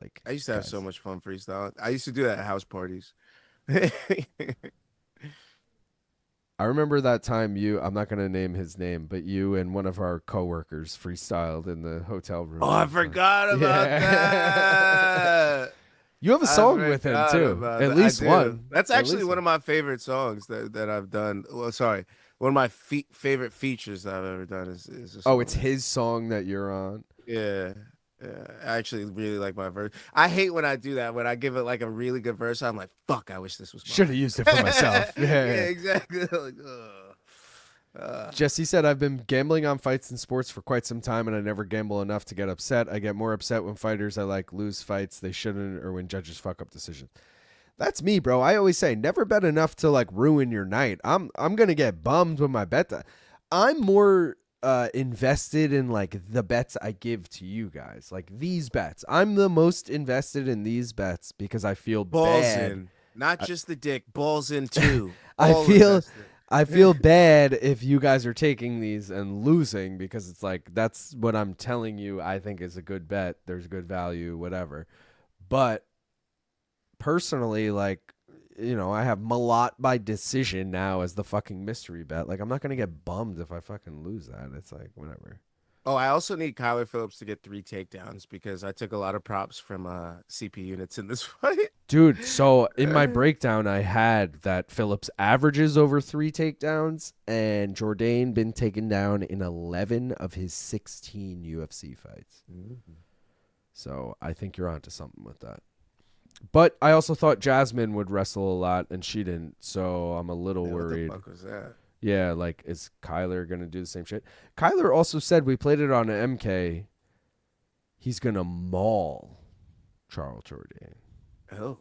Like, I used to have so much fun freestyling. I used to do that at house parties. I remember that time I'm not going to name his name, but you and one of our coworkers freestyled in the hotel room. Oh, I forgot about that. You have a song with him too. At least one. That's actually one of my favorite songs that I've done. Well, sorry. One of my favorite features that I've ever done is a song. Oh, it's his song that you're on? Yeah. Yeah, I actually really like my verse. I hate when I do that. When I give it like a really good verse, I'm like, "Fuck! I wish this was mine." Should have used it for myself. Yeah, exactly. Like, Jesse said, "I've been gambling on fights and sports for quite some time, and I never gamble enough to get upset. I get more upset when fighters I like lose fights they shouldn't, or when judges fuck up decisions." That's me, bro. I always say, never bet enough to like ruin your night. I'm gonna get bummed when my bet. I'm more invested in like the bets I give to you guys, like these bets. I'm the most invested in these bets because I feel balls bad. In, not just the dick, balls in too. I feel bad if you guys are taking these and losing because it's like that's what I'm telling you. I think is a good bet. There's good value, whatever. But personally, like, you know, I have Malott by decision now as the fucking mystery bet. Like, I'm not going to get bummed if I fucking lose that. It's like, whatever. Oh, I also need Kyler Phillips to get 3 takedowns because I took a lot of props from CP units in this fight. Dude, so in my breakdown, I had that Phillips averages over 3 takedowns and Jourdain been taken down in 11 of his 16 UFC fights. Mm-hmm. So I think you're onto something with that. But I also thought Jasmine would wrestle a lot, and she didn't, so I'm a little worried. What the fuck was that? Yeah, like, is Kyler going to do the same shit? Kyler also said, we played it on an MK, he's going to maul Charles Jourdain. Oh.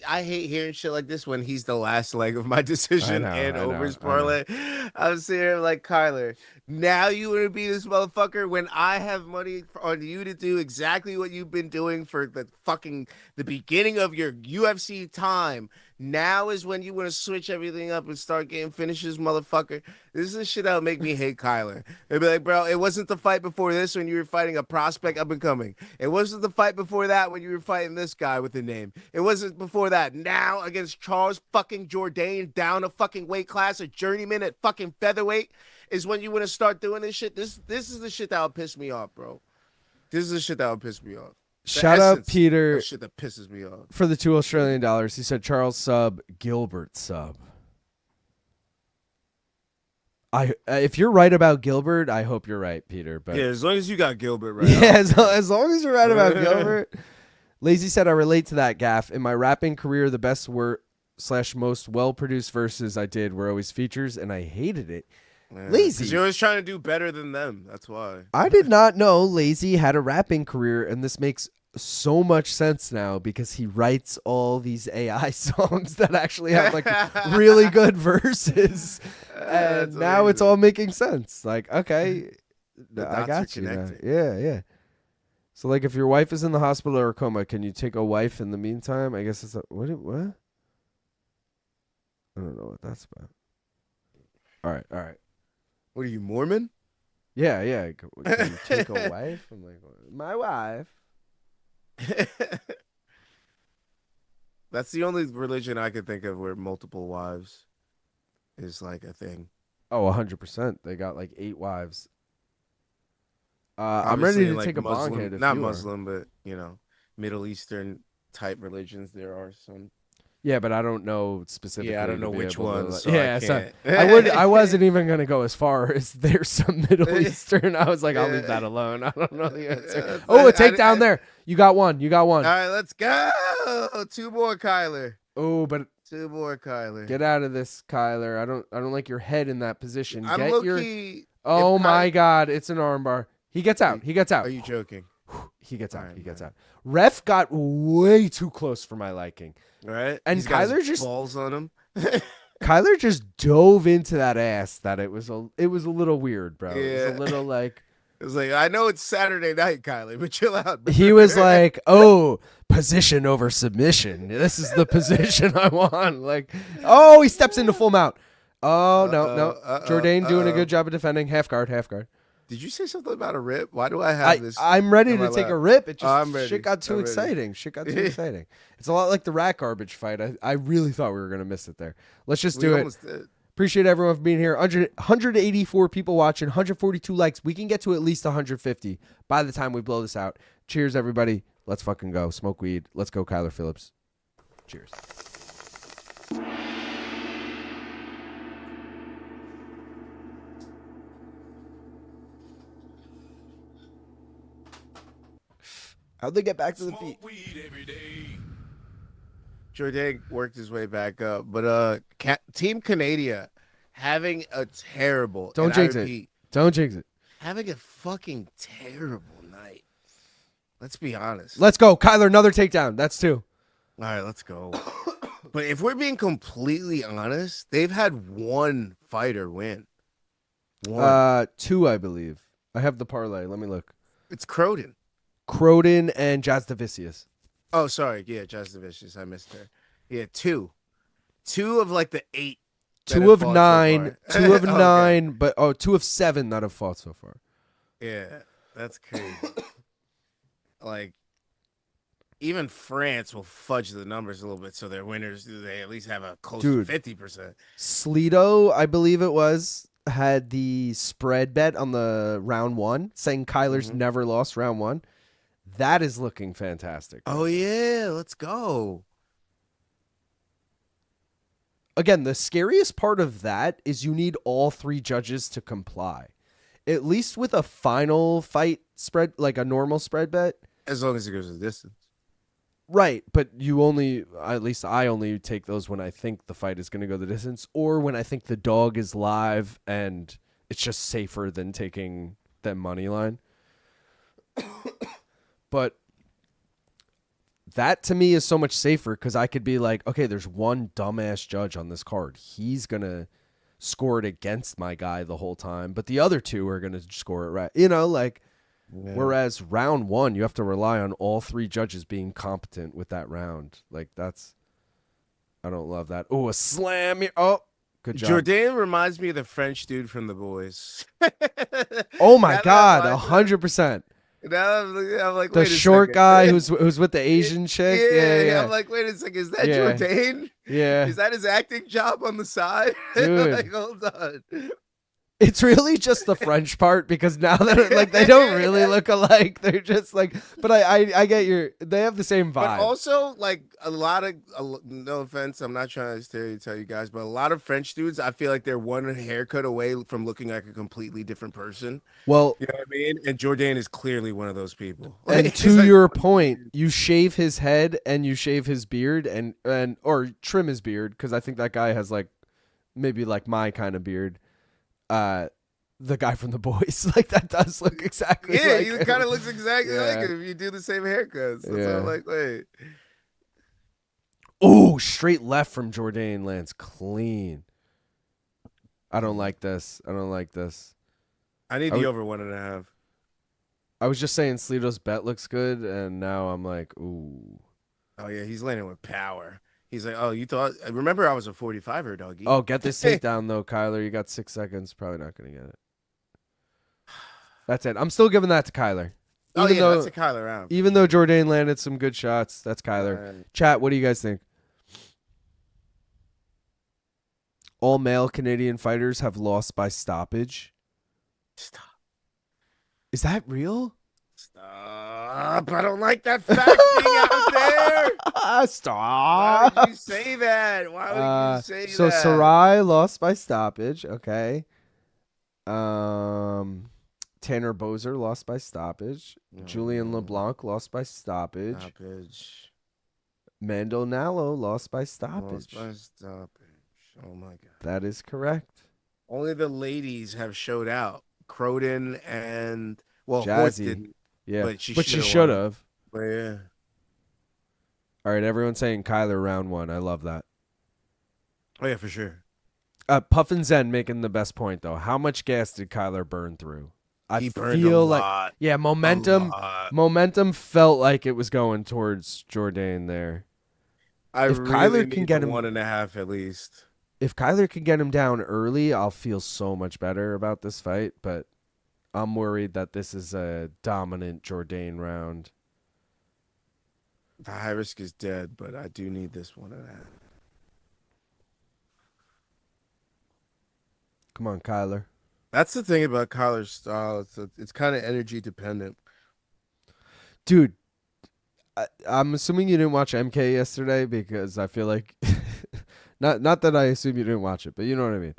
I hate hearing shit like this when he's the last leg of my decision and overs parlay. I'm sitting here like, Kyler, now you want to be this motherfucker when I have money on you to do exactly what you've been doing for the beginning of your UFC time. Now is when you want to switch everything up and start getting finishes, motherfucker. This is the shit that would make me hate Kyler. They'd be like, bro, it wasn't the fight before this when you were fighting a prospect up and coming. It wasn't the fight before that when you were fighting this guy with a name. It wasn't before that. Now against Charles fucking Jourdain down a fucking weight class, a journeyman at fucking featherweight is when you want to start doing this shit. This is the shit that would piss me off, bro. This is the shit that would piss me off. Shout out Peter shit that pisses me off. For the $2 Australian. He said Charles sub, Gilbert sub. If you're right about Gilbert, I hope you're right, Peter. But yeah, as long as you got Gilbert right. Yeah, as long as you're right about Gilbert. Lazy said, I relate to that, Gaff. In my rapping career, the best /most well-produced verses I did were always features, and I hated it. Yeah, Lazy. You're always trying to do better than them. That's why. I did not know Lazy had a rapping career, and this makes so much sense now because he writes all these AI songs that actually have like really good verses. And now it's all making sense. Like, okay, I got you now. Yeah. So like if your wife is in the hospital or a coma, can you take a wife in the meantime? I guess it's what? I don't know what that's about. All right. What are you, Mormon? Yeah. Can you take a wife? I'm like, my wife. That's the only religion I could think of where multiple wives is like a thing. Oh, 100%. They got like 8 wives. I'm ready to take a bong hit. Not Muslim, but Middle Eastern type religions. There are some. Yeah, but I don't know specifically. Yeah, I don't know which ones. So I wasn't even gonna go as far as there's some Middle Eastern. I was like, I'll leave that alone. I don't know the answer. Oh, a takedown there. You got one. All right, let's go. 2 more, Kyler. Oh, but 2 more, Kyler. Get out of this, Kyler. I don't like your head in that position. I'm Get your. low-key. Oh if my Kyler- God! It's an armbar. He gets out. He gets out. Are you joking? He gets out. Alright, He gets man. out. Ref got way too close for my liking. Right? And He's got his Kyler just- balls on him. Kyler just dove into that ass. That it was a little weird, bro. It was Yeah. a little like. It was like, I know it's Saturday night, Kylie, but chill out. bro. He was like, "Oh, position over submission. This is the position I want." Like, oh, he steps into full mount. Oh no. Jourdain doing a good job of defending. Half guard. Did you say something about a rip? Why do I have this? I'm ready on to my take lap? a rip. It I'm just ready. shit got too I'm ready. exciting. Shit got too exciting. It's a lot like the rat garbage fight. I really thought we were gonna miss it there. Let's just We do it. almost did. Appreciate everyone for being here. 184 people watching, 142 likes. We can get to at least 150 by the time we blow this out. Cheers, everybody. Let's fucking go. Smoke weed. Let's go, Kyler Phillips. Cheers. How'd they get back to the feet? Smoke weed every day. Jourdain worked his way back up, but Team Canada having a terrible. Don't and I jinx it. repeat, Don't jinx it. Having a fucking terrible night. Let's be honest. Let's go. Kyler, another takedown. That's 2. All right, let's go. But if we're being completely honest, they've had 1 fighter win. 1. 2, I believe. I have the parlay. Let me look. It's Croden. Croden and Jasudavicius. Oh, sorry. Yeah, Jasudavicius. I missed her. Yeah, 2. 2 of like the 8. that 2 have of fought so 9. far. 2 of Okay. 9, but 2 of 7 that have fought so far. Yeah, that's crazy. Like, even France will fudge the numbers a little bit so their winners, they at least have a close Dude. to 50%. Sleeto, I believe it was, had the spread bet on the round 1, saying Kyler's never lost round 1. That is looking fantastic. Oh, yeah, let's go. Again, the scariest part of that is you need all 3 judges to comply. At least with a final fight spread, like a normal spread bet. As long as it goes the distance. Right, but you only, at least I only take those when I think the fight is going to go the distance, or when I think the dog is live and it's just safer than taking that money line. But that to me is so much safer because I could be like, okay, there's one dumbass judge on this card. He's going to score it against my guy the whole time, but the other 2 are going to score it right. You know, like, Yeah. whereas round 1, you have to rely on all 3 judges being competent with that round. Like, that's, I don't love that. Oh, a slam. Oh, good job. Jourdain reminds me of the French dude from The Boys. Oh my Now God, that- 100%. Now I'm like, The wait a short second. guy who's with the Asian chick. Yeah. I'm like, wait a second, is that Yeah. Jourdain? Yeah. Is that his acting job on the side? Dude. Like, hold on. It's really just the French part because now that like they don't really look alike. They're just like, but I get they have the same vibe. But also, like, no offense, I'm not trying to stereotype you guys, but a lot of French dudes, I feel like they're one haircut away from looking like a completely different person. Well, You know what I mean? And Jourdain is clearly one of those people. and Like, to he's like- your point, you shave his head and you shave his beard and or trim his beard because I think that guy has like maybe like my kind of beard. The guy from The Boys, like that does look exactly yeah, like he him. kind of looks exactly Yeah. like him if you do the same haircuts. So Yeah. I'm like, wait. Oh, straight left from Jourdain lands clean. I don't like this. I need I the would- over 1.5. I was just saying Slito's bet looks good, and now I'm like, ooh. Oh, yeah, he's landing with power. He's like, oh, you thought, remember I was a 45er, doggy. Oh, get this takedown, though, Kyler. You got 6 seconds. Probably not going to get it. That's it. I'm still giving that to Kyler. Oh, Even yeah, though, that's a Kyler round. even though Jourdain landed some good shots, that's Kyler. Man. Chat, what do you guys think? All male Canadian fighters have lost by stoppage. Stop. Is that real? Stop. I don't like that fact being out there. Why Stop. would you say that? Why would you say So that? Siraj lost by stoppage. Okay. Tanner Boser lost by stoppage. Julien Leblanc lost by stoppage. Stoppage. Mandel Nallo lost by stoppage. Lost by stoppage. Oh my god. That is correct. Only the ladies have showed out. Croden and Horth Jazzy. didn't, Yeah. but she should won. have. But yeah. All right, everyone's saying Kyler round 1. I love that. Oh yeah, for sure. Puff and Zen making the best point though. How much gas did Kyler burn through? He burned a lot. Momentum felt like it was going towards Jourdain there. If Kyler really can need get the him 1.5 at least. If Kyler can get him down early, I'll feel so much better about this fight, but I'm worried that this is a dominant Jourdain round. The high risk is dead, but I do need this 1.5. Come on, Kyler. That's the thing about Kyler's style. It's kind of energy dependent. Dude, I'm assuming you didn't watch MK yesterday because I feel like not that I assume you didn't watch it, but you know what I mean.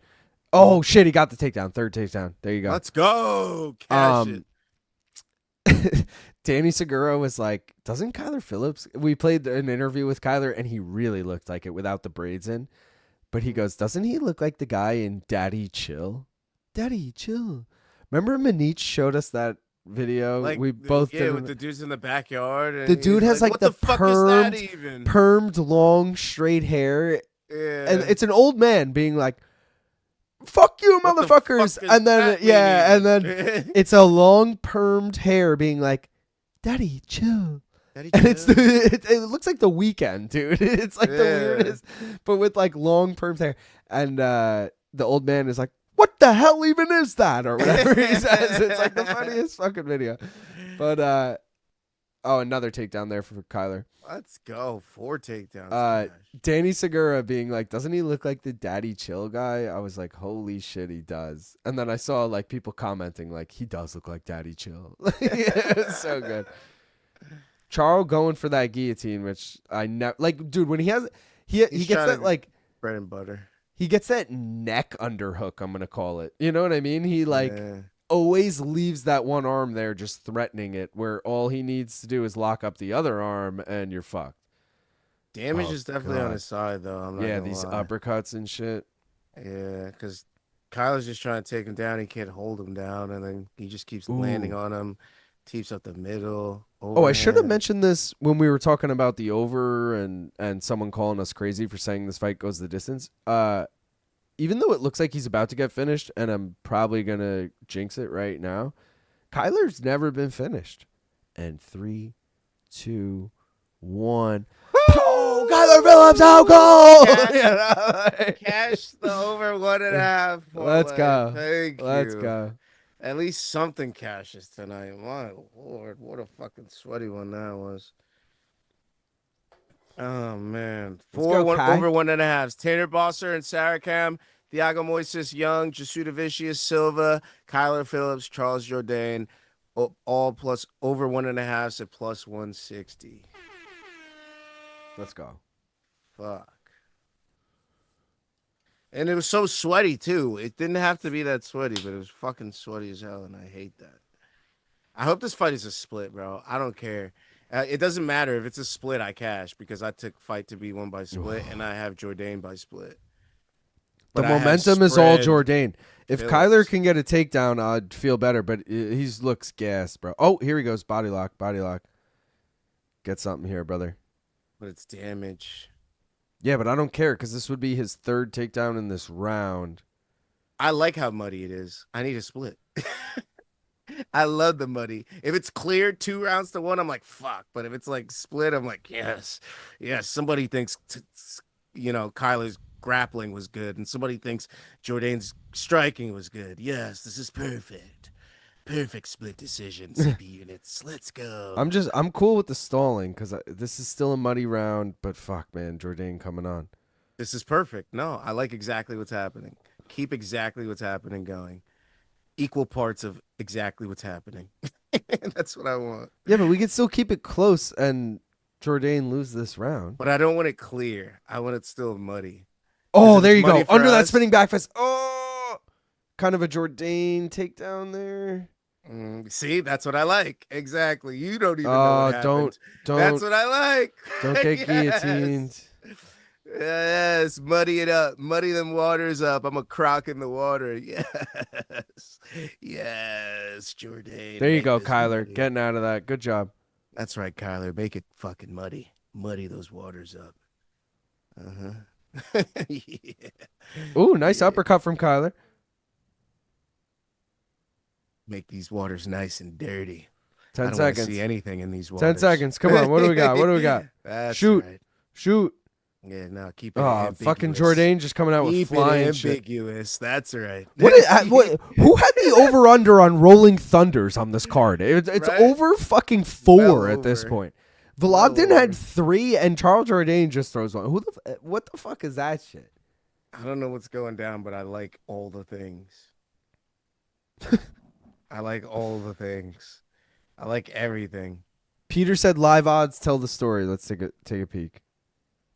Oh shit, he got the takedown. Third takedown. There you go. Let's go. Cash it. Danny Segura was like, doesn't Kyler Phillips? We played an interview with Kyler and he really looked like it without the braids in. But he goes, doesn't he look like the guy in Daddy Chill? Daddy Chill. Remember Manich showed us that video? Like, we both did with the dudes in the backyard. And the dude has like what the fuck is that even? permed long straight hair. Yeah. And it's an old man being like, fuck you, What the motherfuckers. fuck is And then, that yeah, and mean? then it's a long permed hair being like, Daddy, chill. Daddy And it's chill. it looks like the weekend, dude. It's like the weirdest, but with like long permed hair. And the old man is like, what the hell even is that? Or whatever he says. It's like the funniest fucking video. But another takedown there for Kyler. Let's go. 4 takedowns. Danny Segura being like, doesn't he look like the Daddy Chill guy? I was like, holy shit, he does. And then I saw like people commenting like, he does look like Daddy Chill. It was so good. Charles going for that guillotine, which I never like, dude. When he gets that like bread and butter. He gets that neck underhook. I'm gonna call it. You know what I mean? He always leaves that one arm there, just threatening it. Where all he needs to do is lock up the other arm, and you're fucked. Damage is definitely on his side, though. I'm not gonna these lie. uppercuts and shit. Yeah, because Kyler's just trying to take him down. He can't hold him down, and then he just keeps landing on him. Teeps up the middle. Oh, I should have mentioned this when we were talking about the over and someone calling us crazy for saying this fight goes the distance. Even though it looks like he's about to get finished, and I'm probably going to jinx it right now, Kyler's never been finished. And 3, 2, 1. Oh, Kyler Phillips, how cold! Cash the over 1.5. Let's go. Thank you. Let's go. At least something cashes tonight. My Lord, what a fucking sweaty one that was. Oh, man. 4 over 1.5. Tanner Boser and Saricam, Thiago Moises, Young, Jasudavicius, Silva, Kyler Phillips, Charles Jourdain, all plus over 1.5 at plus 160. Let's go. Fuck. And it was so sweaty, too. It didn't have to be that sweaty, but it was fucking sweaty as hell, and I hate that. I hope this fight is a split, bro. I don't care. It doesn't matter if it's a split, I cash, because I took fight to be won by split, and I have Jourdain by split. The momentum is all Jourdain. If Kyler can get a takedown, I'd feel better, but he looks gassed, bro. Oh, here he goes. Body lock, body lock. Get something here, brother. But it's damage. Yeah, but I don't care because this would be his 3rd takedown in this round. I like how muddy it is. I need a split. I love the muddy. If it's clear 2 rounds to 1, I'm like, fuck. But if it's like split, I'm like, yes. Yes, somebody thinks, Kyler's grappling was good. And somebody thinks Jourdain's striking was good. Yes, this is perfect. Perfect split decision, CP units. Let's go. I'm cool with the stalling because this is still a muddy round, but fuck, man, Jourdain coming on. This is perfect. No, I like exactly what's happening. Keep exactly what's happening going. Equal parts of exactly what's happening. That's what I want. Yeah, but we can still keep it close and Jourdain lose this round. But I don't want it clear. I want it still muddy. Oh, there you go. Under that us, spinning back fist. Oh, kind of a Jourdain takedown there. See, that's what I like. Exactly. You don't even know what happened. That's what I like. Don't get guillotined. Yes, muddy it up. Muddy them waters up. I'm a croc in the water. Yes. Yes, Jourdain. There you go, Kyler. Getting out of that. Good job. That's right, Kyler. Make it fucking muddy. Muddy those waters up. Yeah. Ooh, nice uppercut from Kyler. Make these waters nice and dirty. 10 I don't seconds. see anything in these waters. 10 seconds. Come on. What do we got? What do we got? That's Shoot. right. Shoot. Yeah, no, keep it Oh, ambiguous. fucking Jourdain just coming out with Keep flying it shit. ambiguous. That's right. Who had the over-under on Rolling Thunders on this card? It's Right? over fucking 4 Well at this over. point. Well Vologdin had over. 3, and Charles Jourdain just throws one. What the fuck is that shit? I don't know what's going down, but I like all the things. I like all the things. I like everything. Peter said live odds tell the story. Let's take a peek.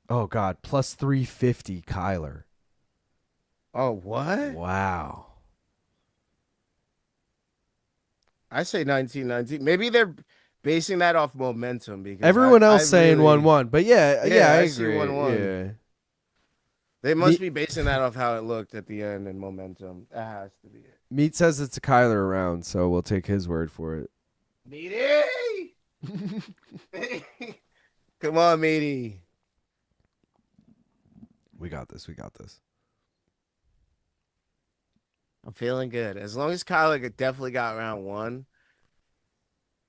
Oh God, plus 350 Kyler. Oh, what? Wow. I say 1919. Maybe they're basing that off momentum because Everyone else I saying really, 1-1, but yeah, I I see agree. 1-1. Yeah. They must be basing that off how it looked at the end and momentum. That has to be it. Meat says it's a Kyler round, so we'll take his word for it. Meaty! Come on, Meaty. We got this. We got this. I'm feeling good. As long as Kyler definitely got round 1,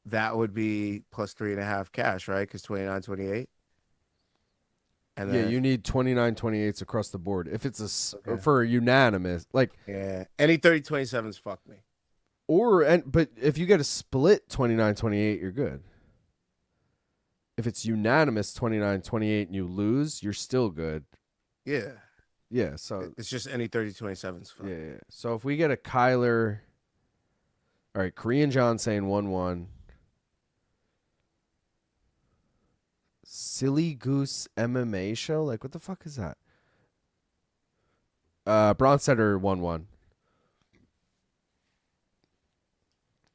that would be plus 3.5 cash, right? Because 29-28. And Yeah, then, you need 29-28s across the board. If it's for a unanimous, like any 30-27s, fuck me. but if you get a split 29-28, you're good. If it's unanimous 29-28 and you lose, you're still good. Yeah. Yeah, so It's just any 30-27s. Fuck. yeah. So if we get a Kyler, all right, Korean John saying 1-1. Silly Goose MMA show? Like, what the fuck is that? Bronstetter 1-1.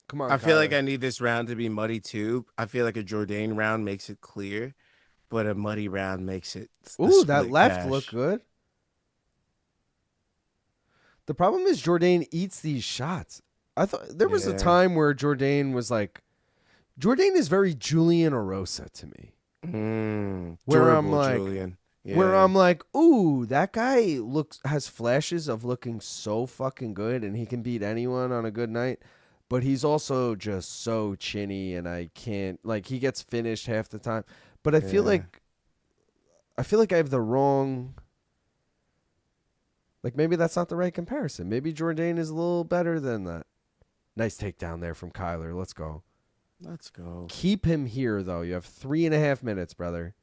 Come on, I feel like Kyler. I need this round to be muddy too. I feel like a Jourdain round makes it clear, but a muddy round makes it. Ooh, that left looked good. The problem is Jourdain eats these shots. I thought there was a time where Jourdain was like, Jourdain is very Julien Orosa to me. Where I'm like, Julien. where I'm like, ooh, that guy has flashes of looking so fucking good, and he can beat anyone on a good night. But he's also just so chinny, and I can't he gets finished half the time. But I feel like I have the wrong. Like maybe that's not the right comparison. Maybe Jourdain is a little better than that. Nice takedown there from Kyler. Let's go. Let's go. Keep him here though. You have 3.5 minutes, brother.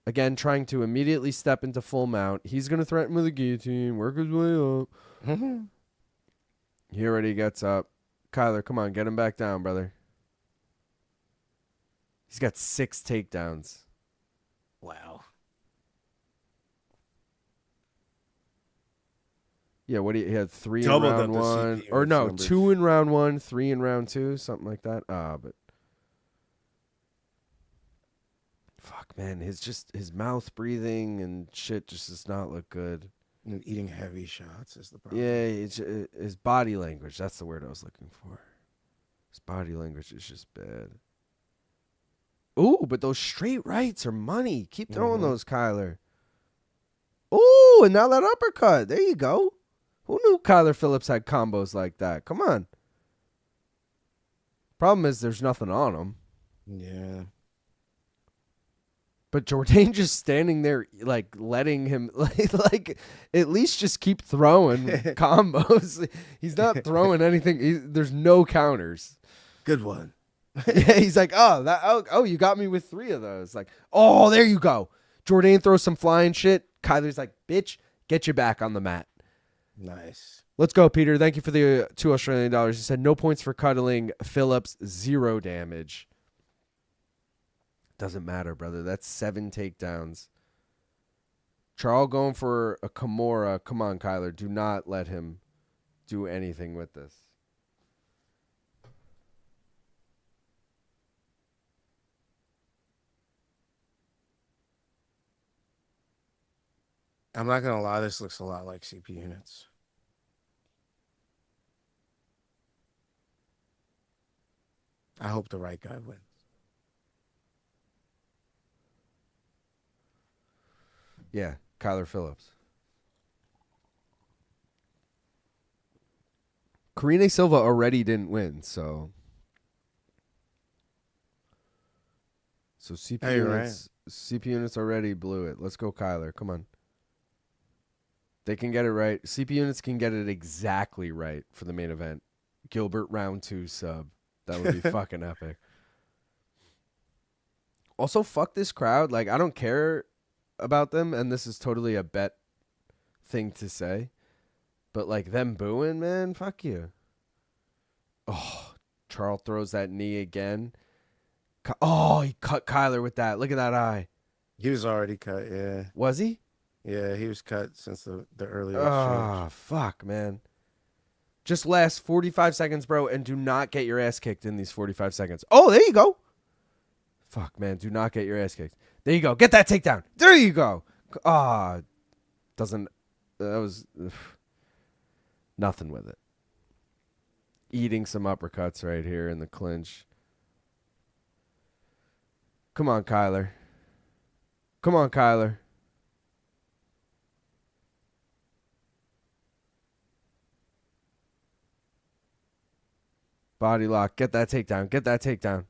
Again, trying to immediately step into full mount. He's gonna threaten with a guillotine. Work his way up. He already gets up. Kyler, come on, get him back down, brother. He's got 6 takedowns. Wow. Yeah, he had 3 Doubled in up round the 1. CPU Or no, numbers. 2 in round 1, 3 in round 2, something like that. But fuck, man, his mouth breathing and shit just does not look good. And eating heavy shots is the problem. Yeah, his body language, that's the word I was looking for. His body language is just bad. Ooh, but those straight rights are money. Keep throwing those, Kyler. Ooh, and now that uppercut. There you go. Who knew Kyler Phillips had combos like that? Come on. Problem is there's nothing on him. Yeah. But Jourdain just standing there, like letting him, like at least just keep throwing combos. He's not throwing anything. There's no counters. Good one. Yeah, he's like, oh, you got me with 3 of those. Like, oh, there you go. Jourdain throws some flying shit. Kyler's like, bitch, get you back on the mat. Nice. Let's go, Peter. Thank you for the $2 Australian. He said no points for cuddling. Phillips, 0 damage. Doesn't matter, brother. That's 7 takedowns. Charles going for a Kimura. Come on, Kyler. Do not let him do anything with this. I'm not gonna lie, this looks a lot like CP units. I hope the right guy wins. Yeah, Kyler Phillips. Karine Silva already didn't win, so CP Hey, you're units CP units already blew it. Let's go, Kyler. Come on. They can get it right. CP units can get it exactly right for the main event. Gilbert round 2 sub. That would be fucking epic. Also, fuck this crowd. Like, I don't care about them, and this is totally a bet thing to say. But, like, them booing, man, fuck you. Oh, Charles throws that knee again. Oh, he cut Kyler with that. Look at that eye. He was already cut, yeah. Was he? Yeah, he was cut since the earlier Oh, exchange. fuck, man. Just last 45 seconds, bro, and do not get your ass kicked in these 45 seconds. Oh, there you go. Fuck, man, do not get your ass kicked. There you go. Get that takedown. There you go. Ah, doesn't. That was nothing with it. Eating some uppercuts right here in the clinch. Come on, Kyler. Come on, Kyler. Body lock. Get that takedown. Get that takedown.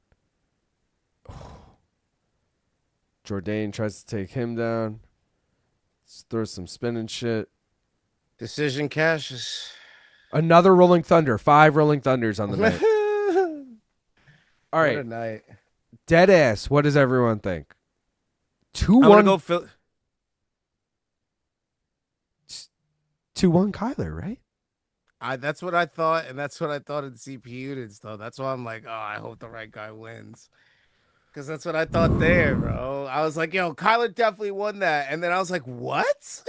Jourdain tries to take him down. Throws some spinning shit. Decision cashes. Another Rolling Thunder. 5 Rolling Thunders on the night. All What right. a night. Dead ass. What does everyone think? 2-1. I'm gonna go Phil. 2-1 Kyler, right? That's what I thought, and that's what I thought in CP units, though. That's why I'm like, oh, I hope the right guy wins. Because that's what I thought there, bro. I was like, yo, Kyler definitely won that. And then I was like, what?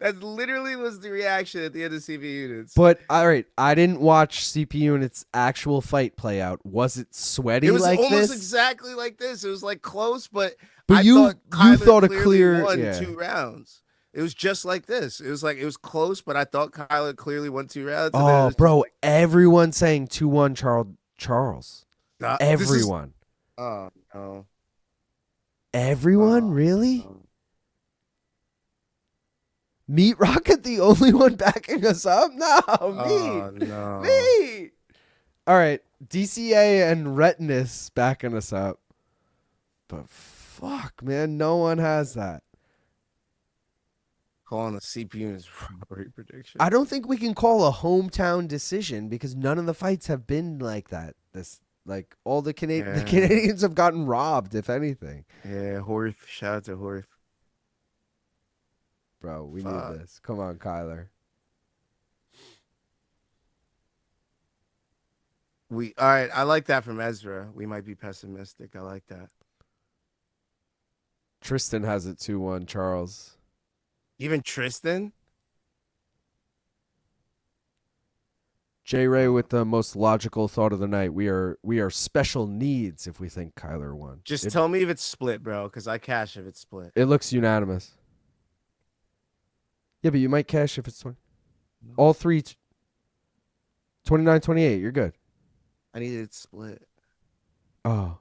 That literally was the reaction at the end of CP units. But, all right, I didn't watch CP Unit's actual fight play out. Was it sweaty it was like almost this? exactly like this. It was like close, but But I you Kyler thought a clearly clear won yeah. 2 rounds. It was just like this. It was like it was close, but I thought Kyler clearly won 2 rounds. And then it Oh, was bro, everyone saying 2-1 Charles. this is- Everyone. Oh no. Everyone? Oh, Really? no. Meat Rocket the only one backing us up? No, Oh, me. no. Me. All right, DCA and Retinus backing us up. But fuck, man, no one has that. Calling the CP units robbery prediction. I don't think we can call a hometown decision because none of the fights have been like that. Like all the the Yeah. Canadians have gotten robbed, if anything. Yeah, Horth. Shout out to Horth. Bro, we Fuck. need this. Come on, Kyler. All right. I like that from Ezra. We might be pessimistic. I like that. Tristan has it 2-1, Charles. Even Tristan. J Ray with the most logical thought of the night. We are special needs if we think Kyler won. Just tell me if it's split, bro, because I cash if it's split. It looks unanimous. Yeah, but you might cash if it's 20. All three 29-28. You're good. I needed it split. Oh.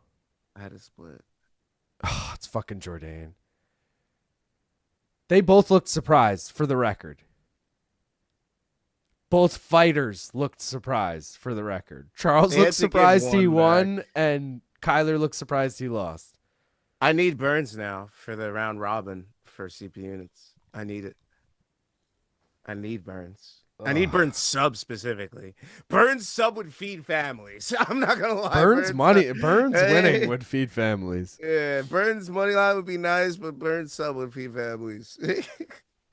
I had it split. Oh, it's fucking Jourdain. They both looked surprised, for the record. Both fighters looked surprised, for the record. Charles They had looked to give surprised he one won, back. and Kyler looked surprised he lost. I need Burns now for the round robin for CP units. I need it. I need Burns. I need Burns sub specifically. Burns sub would feed families. I'm not gonna lie. Burns Hey. winning would feed families. Yeah, Burns money line would be nice, but Burns sub would feed families.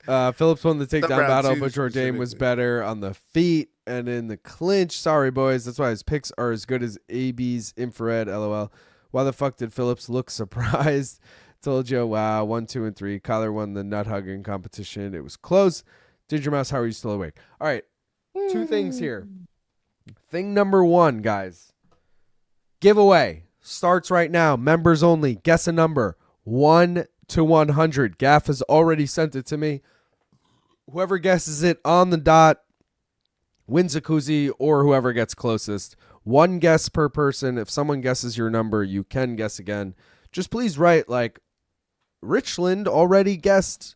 Phillips won the takedown round battle, two but Jourdain was specifically. better on the feet and in the clinch. Sorry, boys. That's why his picks are as good as AB's infrared. LOL. Why the fuck did Phillips look surprised? Told you. Wow. 1, 2, and 3. Kyler won the nut hugging competition. It was close. Ginger Mouse, how are you still awake? All right. 2 things here. Thing number 1, guys. Giveaway starts right now. Members only. Guess a number. $1 to 100. Gaff has already sent it to me. Whoever guesses it on the dot wins a koozie, or whoever gets closest. One guess per person. If someone guesses your number, you can guess again. Just please write like Richland already guessed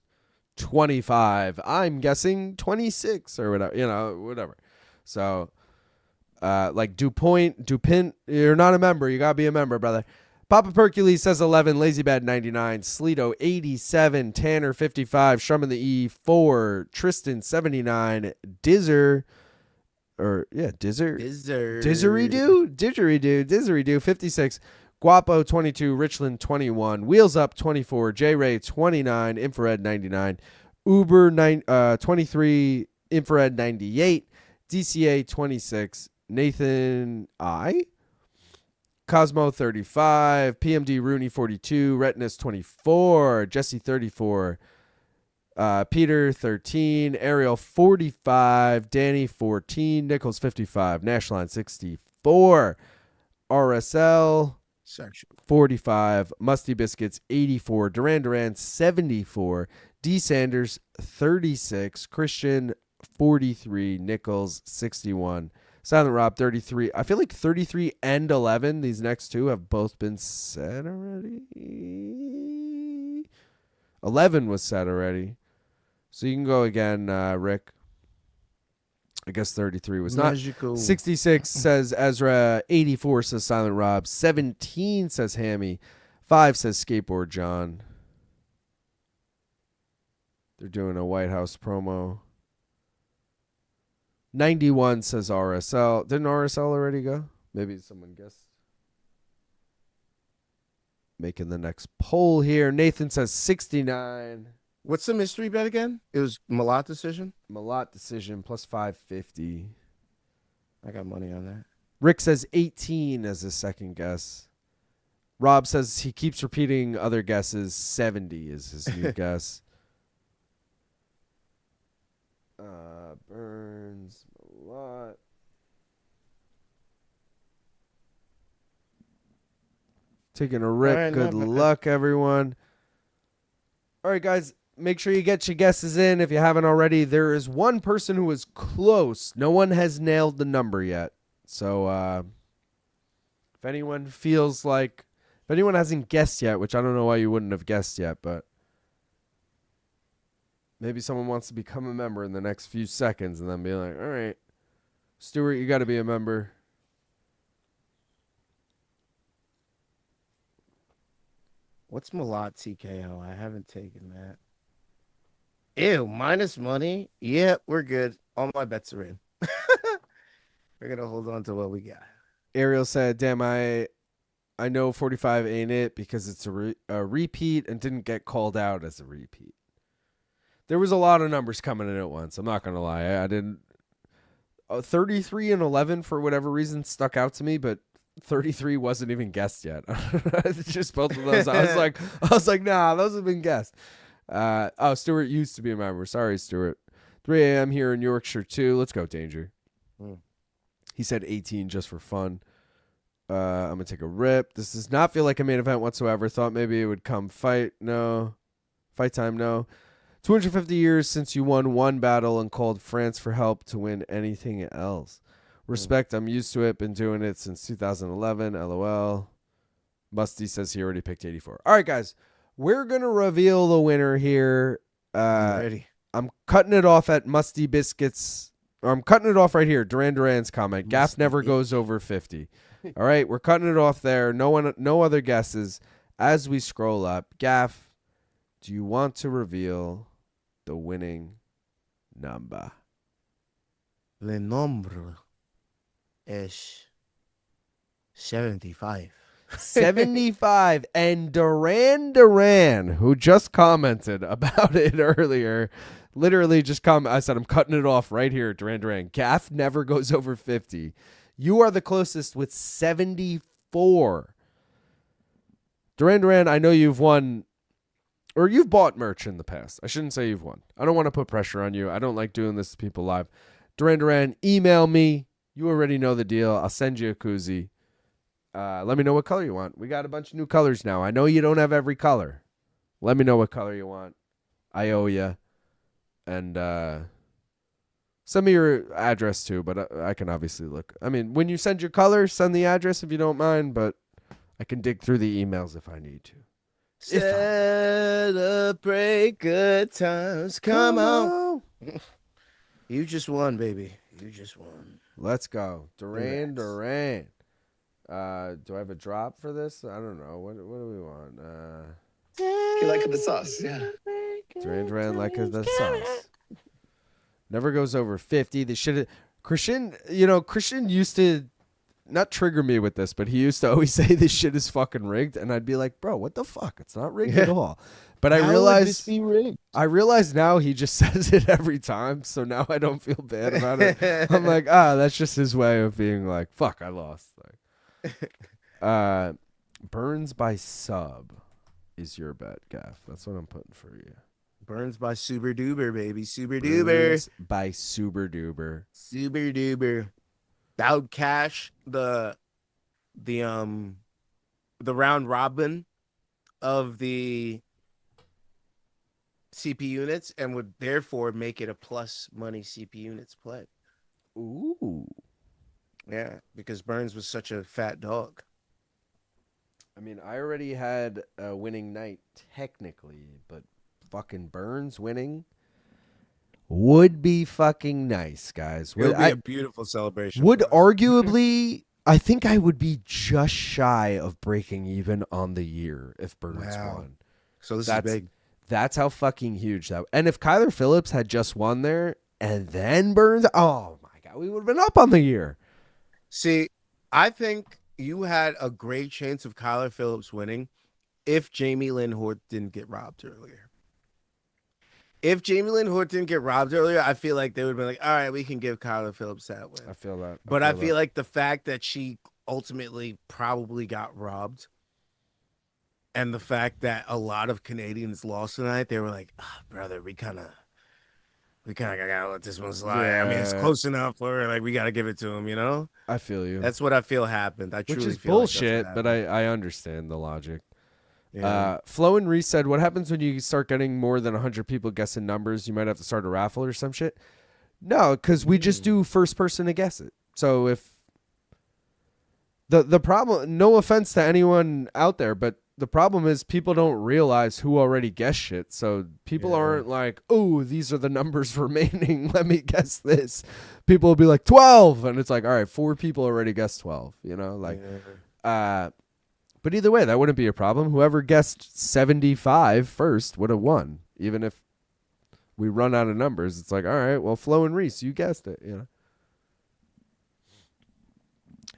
25. I'm guessing 26 or whatever, whatever. So like Dupin, you're not a member. You got to be a member, brother. Papa Percules says 11, Lazy Bad 99, Sleeto 87, Tanner 55, Sherman the E 4, Tristan 79, Dizzeridoo 56, Guapo 22, Richland 21, Wheels Up 24, J Ray 29, Infrared 99, Uber 23, Infrared 98, DCA 26, Nathan I, Cosmo 35, PMD Rooney 42, Retinus 24, Jesse 34, Peter 13, Ariel 45, Danny 14, Nichols 55, Nashline 64, RSL 45, Musty Biscuits 84, Duran 74, D Sanders 36, Christian 43, Nichols 61, Silent Rob 33. I feel like 33 and 11, these next two have both been said already. 11 was said already. So you can go again, Rick. I guess 33 was not. Magical. 66 says Ezra. 84 says Silent Rob. 17 says Hammy. 5 says Skateboard John. They're doing a White House promo. 91 says RSL. Didn't RSL already go? Maybe someone guessed. Making the next poll here. Nathan says 69. What's the mystery bet again? It was Malott decision? Malott decision plus 550. I got money on that. Rick says 18 as his second guess. Rob says he keeps repeating other guesses. 70 is his new guess. Burns, Malott. Taking a rip. Right, Good luck, everyone. All right, guys. Make sure you get your guesses in if you haven't already. There is one person who is close. No one has nailed the number yet. So if anyone feels like, if anyone hasn't guessed yet, which I don't know why you wouldn't have guessed yet, but maybe someone wants to become a member in the next few seconds and then be like, all right, Stuart, you got to be a member. What's Malott TKO? I haven't taken that. Ew, minus money? Yeah, we're good. All my bets are in. We're going to hold on to what we got. Ariel said, damn, I know 45 ain't it because it's a repeat and didn't get called out as a repeat. There was a lot of numbers coming in at once. I'm not going to lie. I didn't. 33 and 11 for whatever reason stuck out to me, but 33 wasn't even guessed yet. Just both of those. I was like, nah, those have been guessed. Stuart used to be a member. Sorry, Stuart. 3 a.m. here in Yorkshire too. Let's go, Danger. He said 18 just for fun. I'm gonna take a rip. This does not feel like a main event whatsoever. Thought maybe it would come fight. No. Fight time, no. 250 years since you won one battle and called France for help to win anything else. Respect, I'm used to it. Been doing it since 2011. LOL. Musty says he already picked 84. All right, guys. We're going to reveal the winner here. I'm ready. I'm cutting it off at Musty Biscuits. Or I'm cutting it off right here. Duran's comment. Gaff never goes over 50. All right, we're cutting it off there. No other guesses. As we scroll up, Gaff, do you want to reveal the winning number? Le nombre es 75. 75. And Duran, who just commented about it earlier, literally just I said, I'm cutting it off right here, Duran. Gaff never goes over 50. You are the closest with 74. Duran, I know you've won, or you've bought merch in the past. I shouldn't say you've won. I don't want to put pressure on you. I don't like doing this to people live. Duran, email me. You already know the deal. I'll send you a koozie. Let me know what color you want. We got a bunch of new colors now. I know you don't have every color, Let me know what color you want. I owe you. And send me your address too, but I can obviously look. I mean, when you send your color, send the address if you don't mind, but I can dig through the emails if I need to. Celebrate good times. Come on. You just won, baby. You just won. Let's go. Jourdain. Congrats. Do I have a drop for this? I don't know. What do we want? You like the sauce, yeah. Jourdain like the sauce. Never goes over 50. They should have. Christian used to not trigger me with this, but he used to always say this shit is fucking rigged, and I'd be like, bro, what the fuck? It's not rigged at all. But I realize now he just says it every time, so now I don't feel bad about it. I'm like, that's just his way of being like, fuck, I lost. Like, Burns by sub is your bet, Gaff. That's what I'm putting for you. Burns by Super Duber, baby. Super Burns Duber. by Super Duber. Super Duber. That would cash the round robin of the CP units and would therefore make it a plus money CP units play. Ooh. Yeah, because Burns was such a fat dog. I mean, I already had a winning night technically, but fucking Burns winning would be fucking nice, guys. It would be a beautiful celebration. Would arguably, I think I would be just shy of breaking even on the year if Burns won. So this is big. That's how fucking huge that. And if Kyler Phillips had just won there and then Burns, oh my God, we would have been up on the year. See, I think you had a great chance of Kyler Phillips winning if Jamey-Lyn Horth didn't get robbed earlier. If Jamey-Lyn Horth didn't get robbed earlier, I feel like they would have been like, all right, we can give Kyler Phillips that win. I feel that. But I feel like the fact that she ultimately probably got robbed and the fact that a lot of Canadians lost tonight, they were like, brother, we kind of gotta let this one slide. Yeah. I mean, it's close enough where like we gotta give it to him, you know? I feel you. That's what I feel happened. I truly Which is feel bullshit, like but I understand the logic. Yeah. Flo and Reese said, what happens when you start getting more than 100 people guessing numbers? You might have to start a raffle or some shit. No, because we just do first person to guess it. So if the problem, no offense to anyone out there, but the problem is people don't realize who already guessed shit. So people aren't like, oh, these are the numbers remaining. Let me guess this. People will be like 12. And it's like, all right, 4 people already guessed 12, you know, like, but either way, that wouldn't be a problem. Whoever guessed 75 first would have won. Even if we run out of numbers, it's like, all right, well, Flo and Reese, you guessed it, you know.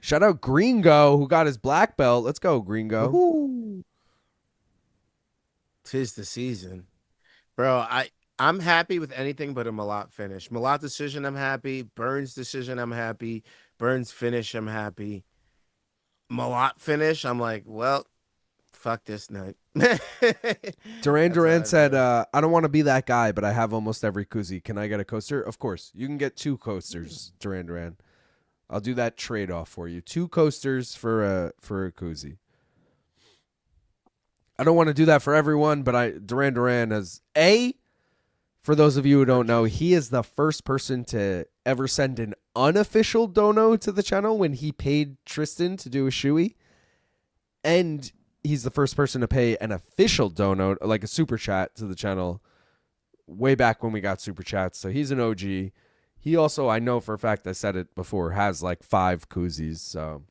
Shout out Gringo, who got his black belt. Let's go, Gringo. Woo-hoo. 'Tis the season. Bro, I'm happy with anything but a Malott finish. Malott decision, I'm happy. Burns decision, I'm happy. Burns finish, I'm happy. Malott finish, I'm like, well, fuck this night. Jourdain said, I don't want to be that guy, but I have almost every koozie. Can I get a coaster? Of course. You can get 2 coasters, Jourdain. I'll do that trade-off for you. 2 coasters for a koozie. I don't want to do that for everyone, but Jourdain is for those of you who don't know, he is the first person to ever send an unofficial dono to the channel when he paid Tristan to do a shoey. And he's the first person to pay an official dono, like a super chat to the channel way back when we got super chats. So he's an OG. He also, I know for a fact, I said it before, has like 5 koozies. So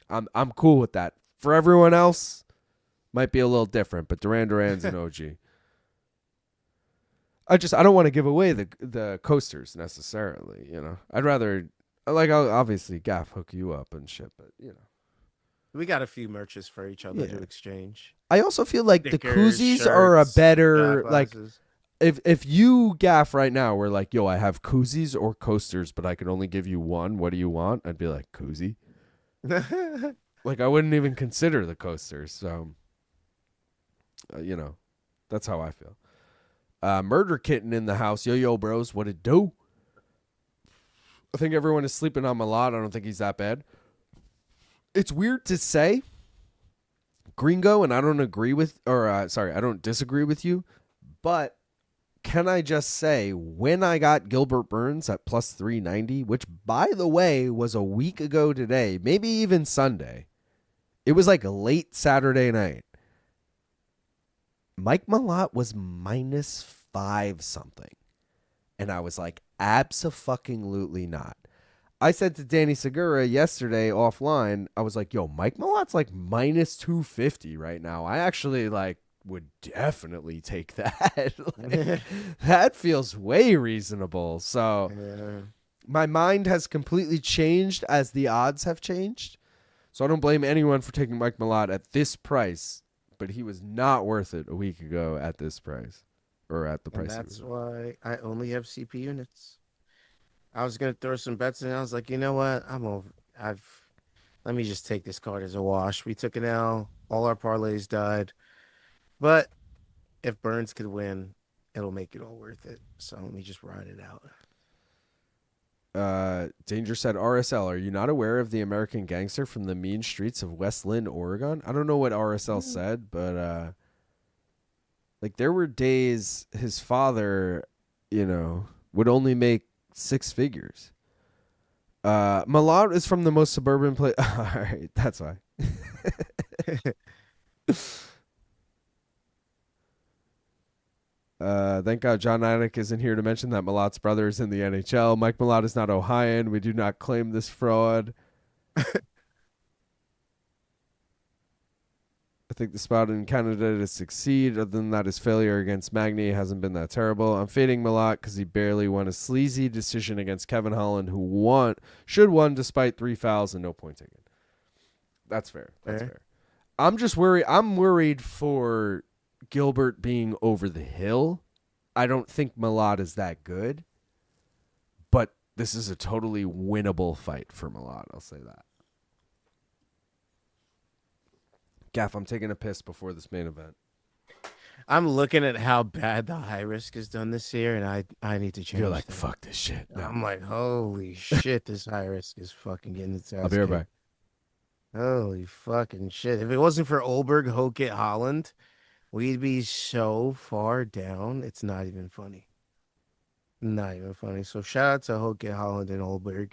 I'm cool with that. For everyone else, might be a little different, but Jourdain's an OG. I don't want to give away the coasters necessarily, you know. I'd rather, like, I'll obviously Gaff hook you up and shit, but you know. We got a few merches for each other to exchange. I also feel like Stickers, the koozies shirts, are a better, like, glasses. if you Gaff right now were like, yo, I have koozies or coasters, but I can only give you one. What do you want? I'd be like, koozie. Like, I wouldn't even consider the coasters. So, you know, that's how I feel. Murder Kitten in the house. Yo, bros. What it do? I think everyone is sleeping on Malott. I don't think he's that bad. It's weird to say, Gringo, and I don't agree with, I don't disagree with you, but can I just say, when I got Gilbert Burns at plus 390, which, by the way, was a week ago today, maybe even Sunday, it was like a late Saturday night, Mike Malott was minus 5 something. And I was like, abso-fucking-lutely not. I said to Danny Segura yesterday offline, I was like, yo, Mike Malott's like minus 250 right now. I actually would definitely take that. That feels way reasonable. So my mind has completely changed as the odds have changed. So I don't blame anyone for taking Mike Malott at this price, but he was not worth it a week ago at this price, or at the price. And that's why I only have CP units. I was gonna throw some bets in. I was like, you know what? Let me just take this card as a wash. We took an L. All our parlays died. But if Burns could win, it'll make it all worth it. So let me just ride it out. Danger said, RSL, are you not aware of the American gangster from the mean streets of West Lynn, Oregon? I don't know what RSL said, but there were days his father, would only make 6 figures. Malott is from the most suburban place. All right, that's why. Thank God John Anik isn't here to mention that Malott's brother is in the NHL. Mike Malott is not Ohioan. We do not claim this fraud. I think the spot in Canada to succeed. Other than that, his failure against Magny hasn't been that terrible. I'm fading Malott because he barely won a sleazy decision against Kevin Holland, who should won despite 3 fouls and no point taken. That's fair. That's fair. I'm just worried. I'm worried for Gilbert being over the hill. I don't think Malott is that good, but this is a totally winnable fight for Malott. I'll say that. Gaff, I'm taking a piss before this main event. I'm looking at how bad the high risk is done this year, and I need to change. You're like, that. Fuck this shit. No. I'm like, holy shit, this high risk is fucking getting its ass. I'll be right back. Holy fucking shit. If it wasn't for Olberg, Hokit, Holland, we'd be so far down. It's not even funny. Not even funny. So shout out to Hokit, Holland, and Olberg.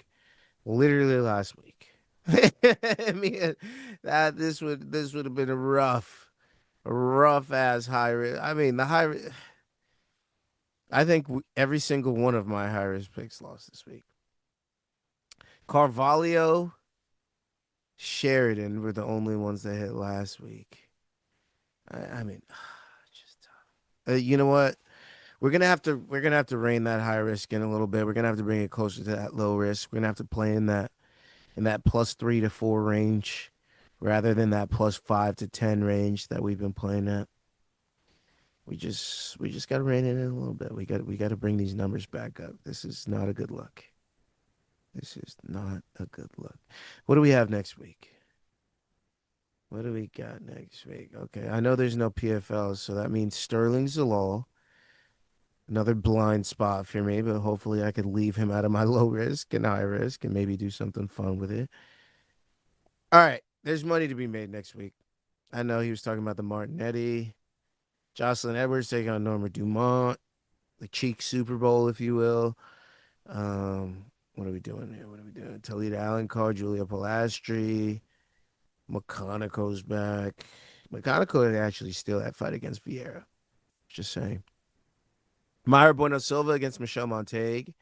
Literally last week. I mean, this would have been a rough ass high risk. I mean, I think every single one of my high risk picks lost this week. Carvalho, Sheridan were the only ones that hit last week. I mean, just tough. You know what? We're gonna have to rein that high risk in a little bit. We're gonna have to bring it closer to that low risk. We're gonna have to play in that +3 to 4 range, rather than that +5 to 10 range that we've been playing at. We just got to rein it in a little bit. We got to bring these numbers back up. This is not a good look. This is not a good look. What do we have next week? What do we got next week? Okay, I know there's no PFLs, so that means Sterling Zalal. Another blind spot for me, but hopefully I could leave him out of my low risk and high risk and maybe do something fun with it. All right, there's money to be made next week. I know he was talking about the Martinetti. Jocelyn Edwards taking on Norma Dumont. The cheek Super Bowl, if you will. What are we doing here? Talita Allen card, Julia Pilastri. McConaughey's back. McConaughey would actually steal that fight against Vieira. Just saying. Mayra Bueno Silva against Michelle Montague.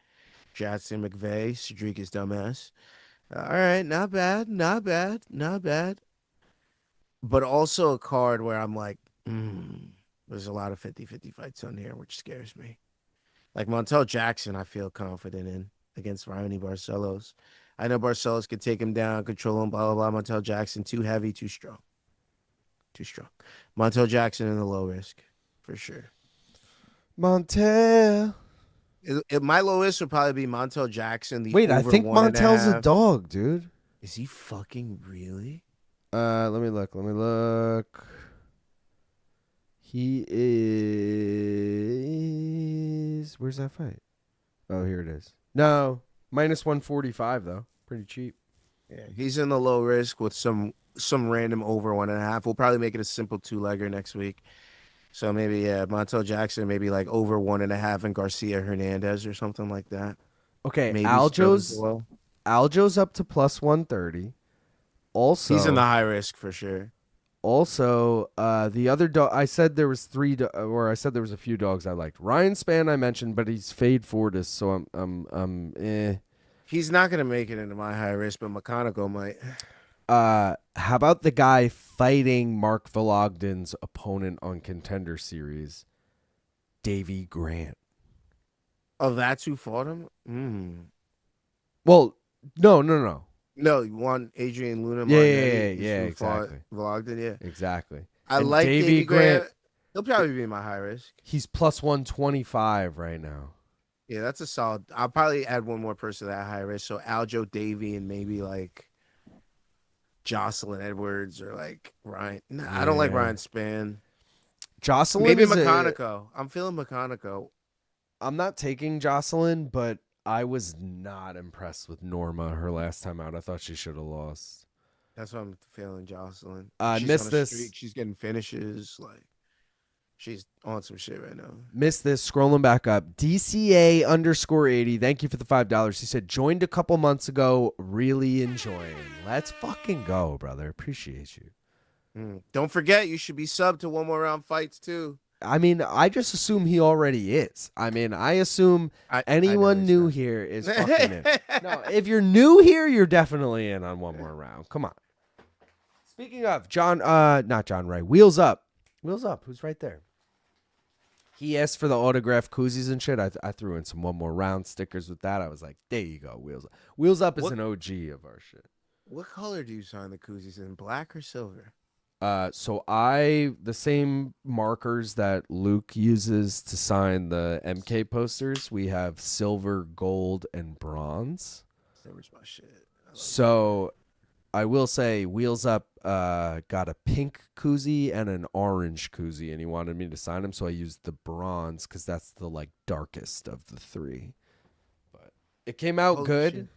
Jackson McVeigh. Cedric's dumbass. All right, not bad. But also a card where I'm like, there's a lot of 50-50 fights on here, which scares me. Like Montel Jackson, I feel confident in against Raoni Barcelos. I know Barcelos could take him down, control him, blah, blah, blah. Montel Jackson, too heavy, too strong. Montel Jackson in the low risk, for sure. Montel. My lowest would probably be Montel Jackson. Wait, I think Montel's a dog, dude. Is he fucking really? Let me look. He is. Where's that fight? Oh, here it is. No, -145 though. Pretty cheap. Yeah, he's in the low risk with some random over 1.5. We'll probably make it a simple 2-legger next week. So maybe Montel Jackson, maybe like over 1.5, and Garcia Hernandez or something like that. Okay, Maybe Aljo's up to plus 130. Also, he's in the high risk for sure. Also, the other dog, I said there was I said there was a few dogs I liked. Ryan Spann I mentioned, but he's fade Fortis, so I'm eh. He's not gonna make it into my high risk, but McConaughey might. How about the guy fighting Mark Vologdin's opponent on Contender Series, Davey Grant? Oh, that's who fought him. Well, no. No, you won Adrian Luna. Yeah, exactly. Vologdin, yeah, exactly. I and like Davey Grant. He'll probably be in my high risk. He's plus 125 right now. Yeah, that's a solid. I'll probably add one more person to that high risk. So Aljo, Davey, and maybe like Jocelyn Edwards or like Ryan. Nah, I don't like Ryan Spann. Jocelyn, maybe McConaughey. I'm feeling McConaughey. I'm not taking Jocelyn, but I was not impressed with Norma her last time out. I thought she should have lost. That's what I'm feeling, Jocelyn. She's missed this. Streak. She's getting finishes. Like she's on some shit right now. Missed this. Scrolling back up. DCA_80. Thank you for the $5. He said, joined a couple months ago. Really enjoying. Let's fucking go, brother. Appreciate you. Don't forget, you should be subbed to One More Round Fights, too. I mean, I just assume he already is. I mean, I assume anyone new here is fucking in. No, if you're new here, you're definitely in on One More Round. Come on. Speaking of, not John Ray. Wheels Up. Wheels Up. Who's right there? He asked for the autograph koozies and shit. I threw in some One More Round stickers with that. I was like, there you go, Wheels Up. Wheels Up is an OG of our shit. What color do you sign the koozies in? Black or silver? So the same markers that Luke uses to sign the MK posters, we have silver, gold, and bronze. Silver's my shit. So I will say Wheels Up got a pink koozie and an orange koozie, and he wanted me to sign them, so I used the bronze because that's the like darkest of the three. But it came out good. Shit.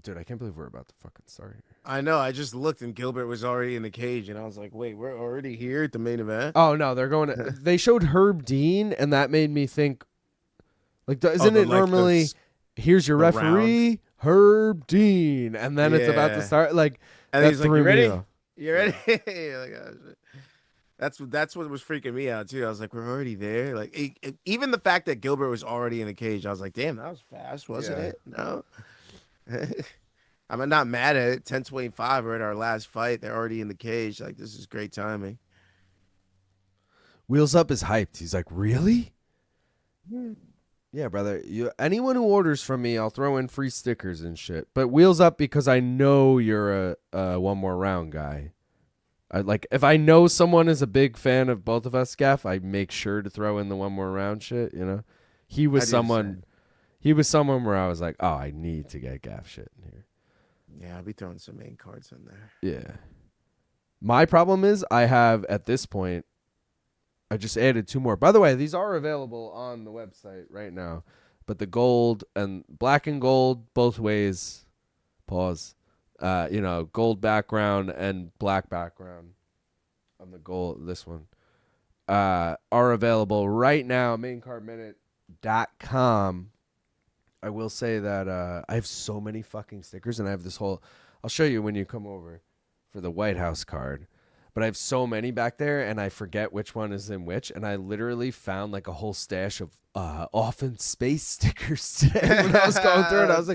Dude, I can't believe we're about to fucking start here. I know. I just looked and Gilbert was already in the cage, and I was like, "Wait, we're already here at the main event?" Oh no, they're going. They showed Herb Dean, and that made me think. Like, isn't it normally? Here's your referee, round. Herb Dean, and then it's about to start. Like, and he's like, "You ready? You ready?" Like, oh, that's what was freaking me out too. I was like, "We're already there." Like, even the fact that Gilbert was already in the cage, I was like, "Damn, that was fast, wasn't it?" No. I'm not mad at it. 10:25. We're at our last fight. They're already in the cage. Like, this is great timing. Wheels Up is hyped. He's like, really? Yeah, brother. Anyone who orders from me, I'll throw in free stickers and shit. But Wheels Up because I know you're a One More Round guy. If I know someone is a big fan of both of us, Gaff, I make sure to throw in the One More Round shit. You know, he was someone where I was like, oh, I need to get Gaff shit in here. Yeah, I'll be throwing some main cards in there. Yeah. My problem is I have, at this point, I just added 2 more. By the way, these are available on the website right now. But the gold and black and gold, both ways, pause, gold background and black background on the gold, this one, are available right now, maincardminute.com. I will say that I have so many fucking stickers, and I have this whole... I'll show you when you come over for the White House card. But I have so many back there, and I forget which one is in which, and I literally found like a whole stash of Often Space stickers today when I was going through it. I was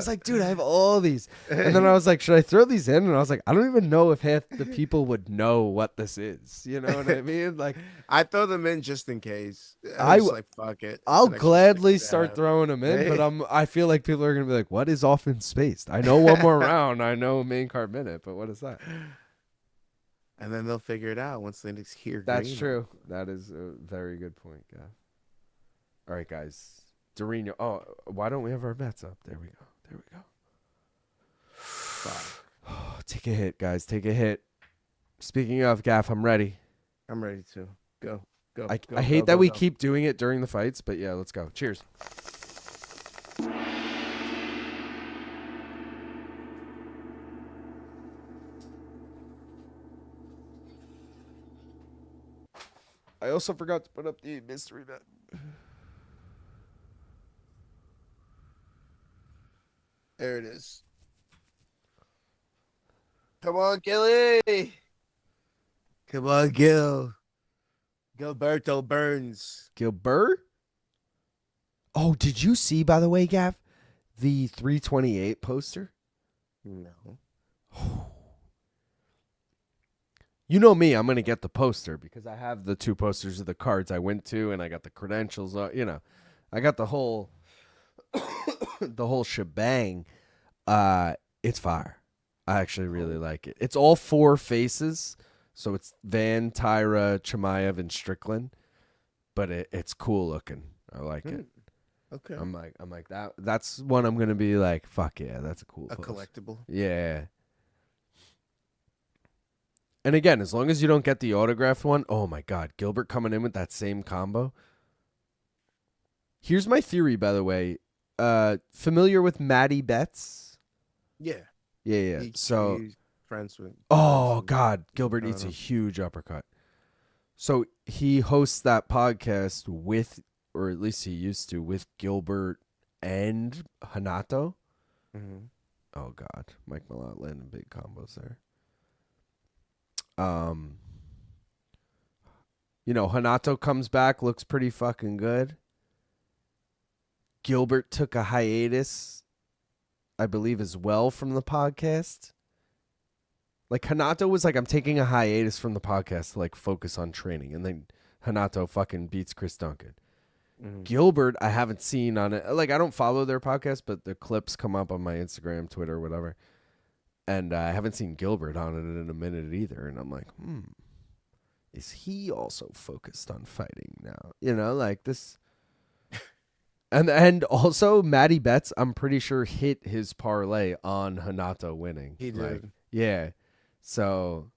like, dude, I have all these. And then I was like, should I throw these in? And I was like, I don't even know if half the people would know what this is. You know what I mean? Like, I throw them in just in case. I was like, fuck it. I'll gladly start throwing them in, but I feel like people are gonna be like, what is Often Spaced? I know One More Round. I know Main Card Minute, but what is that? And then they'll figure it out once they hear. That's true. That is a very good point, guy. All right, guys. Dorino. Oh, why don't we have our bets up? There we go. Take a hit, guys. Take a hit. Speaking of, Gaff, I'm ready. I'm ready to go. I hate that we keep doing it during the fights, but yeah, let's go. Cheers. I also forgot to put up the mystery bet. There it is. Come on, Gilly. Come on, Gil. Gilberto Burns. Gilbert? Oh, did you see, by the way, Gav, the 328 poster? No. You know me, I'm going to get the poster because I have the 2 posters of the cards I went to and I got the credentials. I got the whole the whole shebang. It's fire. I actually really like it. It's all 4 faces. So it's Van, Tyra, Chimaev, and Strickland. But it's cool looking. I like it. Okay. I'm like that. That's one I'm gonna be like, fuck yeah, that's a cool. A post. collectible. Yeah. And again, as long as you don't get the autographed one, oh my God, Gilbert coming in with that same combo. Here's my theory, by the way. Familiar with Maddie Betts? Yeah. Yeah. So he's friends with. oh God, Gilbert eats a huge uppercut. So he hosts that podcast with, or at least he used to, with Gilbert and Hanato. Mm-hmm. Oh God, Mike Malott landing big combos there. Hanato comes back, looks pretty fucking good. Gilbert took a hiatus, I believe, as well from the podcast. Like, Hanato was like, I'm taking a hiatus from the podcast to, like, focus on training. And then Hanato fucking beats Chris Duncan. Mm-hmm. Gilbert, I haven't seen on it. Like, I don't follow their podcast, but the clips come up on my Instagram, Twitter, whatever. And I haven't seen Gilbert on it in a minute either. And I'm like, is he also focused on fighting now? Like this. And also, Maddie Betts, I'm pretty sure, hit his parlay on Hanato winning. He did. Yeah. So,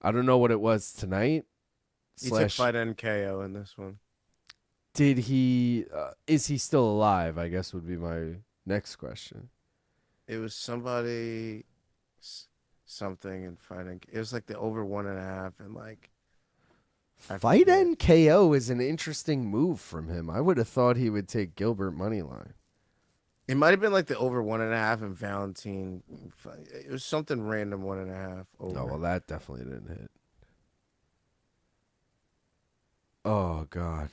I don't know what it was tonight. He took fight NKO in this one. Did he? Is he still alive? I guess would be my next question. It was something and fighting. It was like the over 1.5 and like. Fight NKO is an interesting move from him. I would have thought he would take Gilbert moneyline. It might have been like the over 1.5 and Valentin. It was something random 1.5 over. Oh, well, that definitely didn't hit. Oh, God.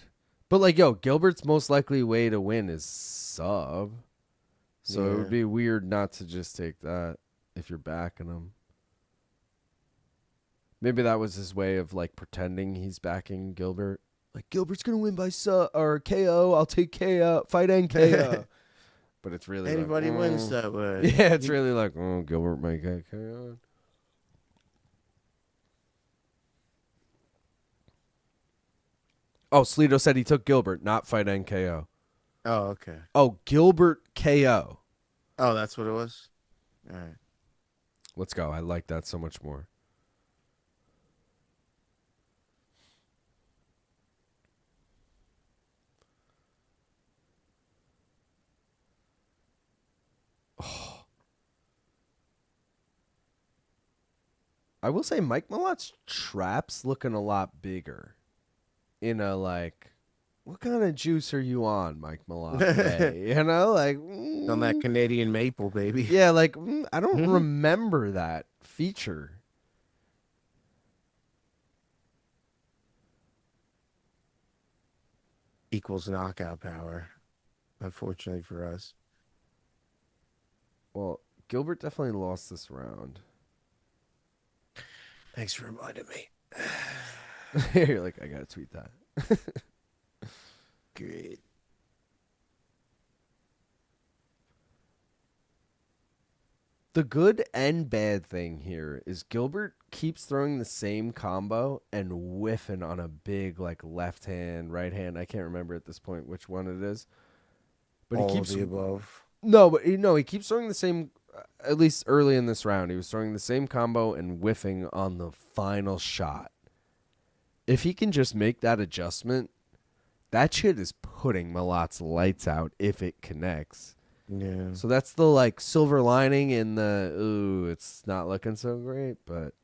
But, like, Gilbert's most likely way to win is sub. So it would be weird not to just take that if you're backing him. Maybe that was his way of, like, pretending he's backing Gilbert. Like, Gilbert's going to win by sub or KO. I'll take KO. Fight NKO. But it's really anybody like, wins that way. Yeah, it's really like, Gilbert might get KO. Oh, Slito said he took Gilbert, not fight NKO. Oh, okay. Oh, Gilbert KO. Oh, that's what it was? All right. Let's go. I like that so much more. Oh. I will say Mike Malott's trap's looking a lot bigger. In a, like, what kind of juice are you on, Mike Malott? Like on that Canadian maple, baby. Yeah, like I don't remember that feature. Equals knockout power, unfortunately for us. Well, Gilbert definitely lost this round. Thanks for reminding me. You're like, I gotta tweet that. Great. The good and bad thing here is Gilbert keeps throwing the same combo and whiffing on a big, like, left hand, right hand. I can't remember at this point which one it is. But All he keeps of the above. No, he keeps throwing the same. At least early in this round, he was throwing the same combo and whiffing on the final shot. If he can just make that adjustment, that shit is putting Malott's lights out if it connects. Yeah. So that's the, like, silver lining in the, it's not looking so great, but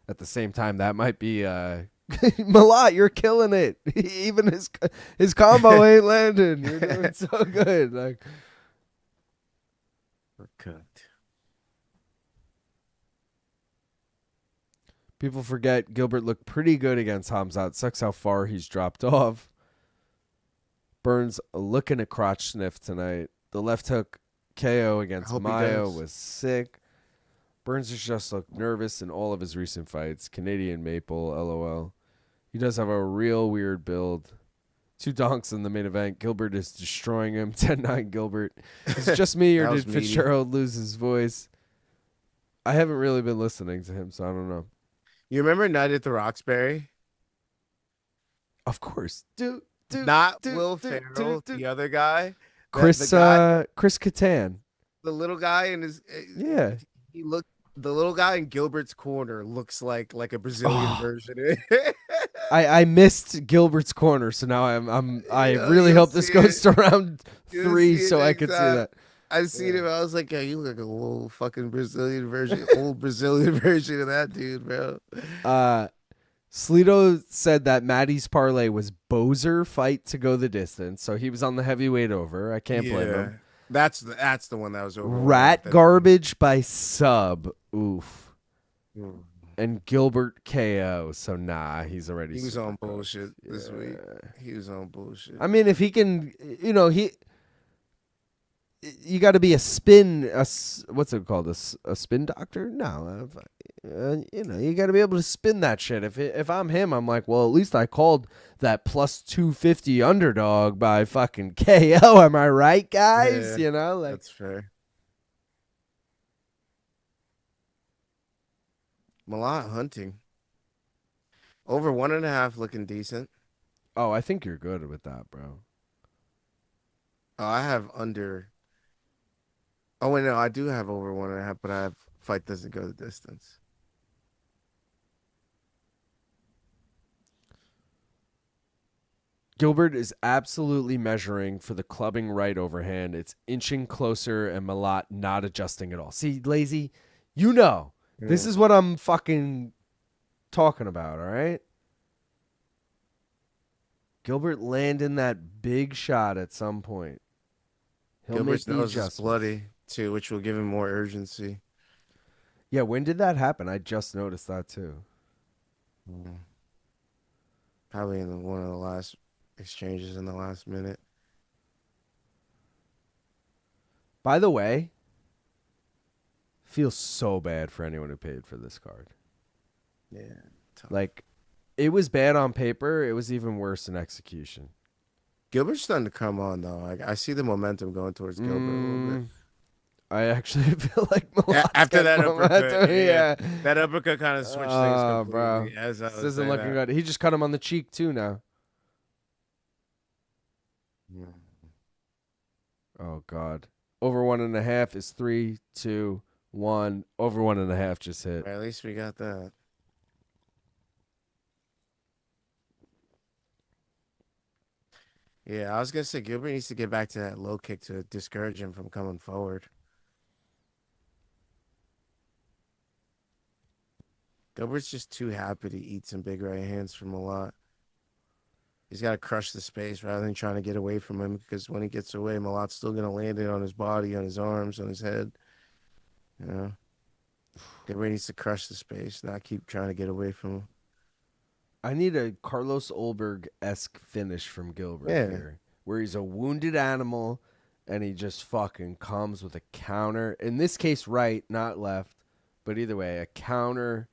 at the same time, that might be Malott, you're killing it. Even his combo ain't landing. You're doing so good. Like, We're cooked. people forget Gilbert looked pretty good against Hamzat. Sucks how far he's dropped off. Burns looking at crotch sniff tonight. The left hook KO against Mayo was sick. Burns has just looked nervous in all of his recent fights. Canadian Maple, LOL. He does have a real weird build. 2 donks in the main event. Gilbert is destroying him. 10-9 Gilbert. Is it just me or did Fitzgerald lose his voice? I haven't really been listening to him, so I don't know. You remember Night at the Roxbury? Of course. Not Will Ferrell, the other guy. Chris Kattan. The little guy in his the little guy in Gilbert's corner looks like a Brazilian version. I missed Gilbert's corner, so now I really hope this goes to round 3 so I could see that. I seen him. I was like, "Yeah, you look like a little fucking Brazilian version, old Brazilian version of that dude, bro." Slito said that Maddie's parlay was Boser fight to go the distance, so he was on the heavyweight over. I can't blame him. That's the one that was over. Rat garbage by sub. Oof. And Gilbert KO. So nah, he's already. He was on bullshit this week. He was on bullshit. I mean, if he can, you got to be a spin. What's it called? A spin doctor? No, you got to be able to spin that shit. If I'm him, I'm like, well, at least I called that plus 250 underdog by fucking KO. Am I right, guys? Yeah, that's fair. Malott hunting. Over 1.5 looking decent. Oh, I think you're good with that, bro. Oh, I have under. Oh, wait, no, I do have over 1.5, but I have fight doesn't go the distance. Gilbert is absolutely measuring for the clubbing right overhand. It's inching closer, and Malott not adjusting at all. See, lazy, this is what I'm fucking talking about, all right? Gilbert landing that big shot at some point. Gilbert's nose is bloody, too, which will give him more urgency. Yeah, when did that happen? I just noticed that, too. Probably in one of the last exchanges in the last minute. By the way, feels so bad for anyone who paid for this card. Yeah. Tough. Like, it was bad on paper. It was even worse in execution. Gilbert's starting to come on, though. I see the momentum going towards Gilbert a little bit. I actually feel like Malott's after that uppercut, yeah. That uppercut kind of switched things completely. Bro. This isn't looking good. He just cut him on the cheek, too, now. Oh, God. Over 1.5 is 3, 2, 1. Over 1.5 just hit. At least we got that. Yeah, I was going to say Gilbert needs to get back to that low kick to discourage him from coming forward. Gilbert's just too happy to eat some big right hands from Malott. He's got to crush the space rather than trying to get away from him, because when he gets away, Malott's still going to land it on his body, on his arms, on his head. Gilbert needs to crush the space, not keep trying to get away from him. I need a Carlos Ulberg-esque finish from Gilbert here, where he's a wounded animal and he just fucking comes with a counter. In this case, right, not left, but either way, a counter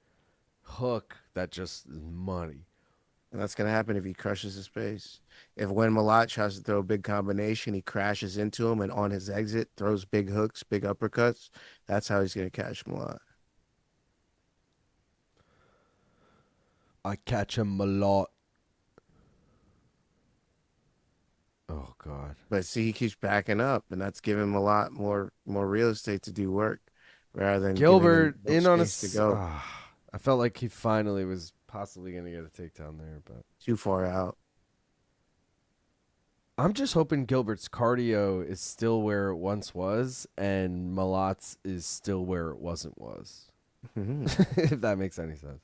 hook that just is money. And that's going to happen if he crushes the space. If when Malott tries to throw a big combination, he crashes into him and on his exit throws big hooks, big uppercuts, that's how he's going to catch Malott. I catch him Malott. Oh, God. But see, he keeps backing up, and that's giving him a lot more real estate to do work rather than Gilbert in on to go. I felt like he finally was possibly going to get a takedown there, but too far out. I'm just hoping Gilbert's cardio is still where it once was, and Malott's is still where it wasn't was. If that makes any sense.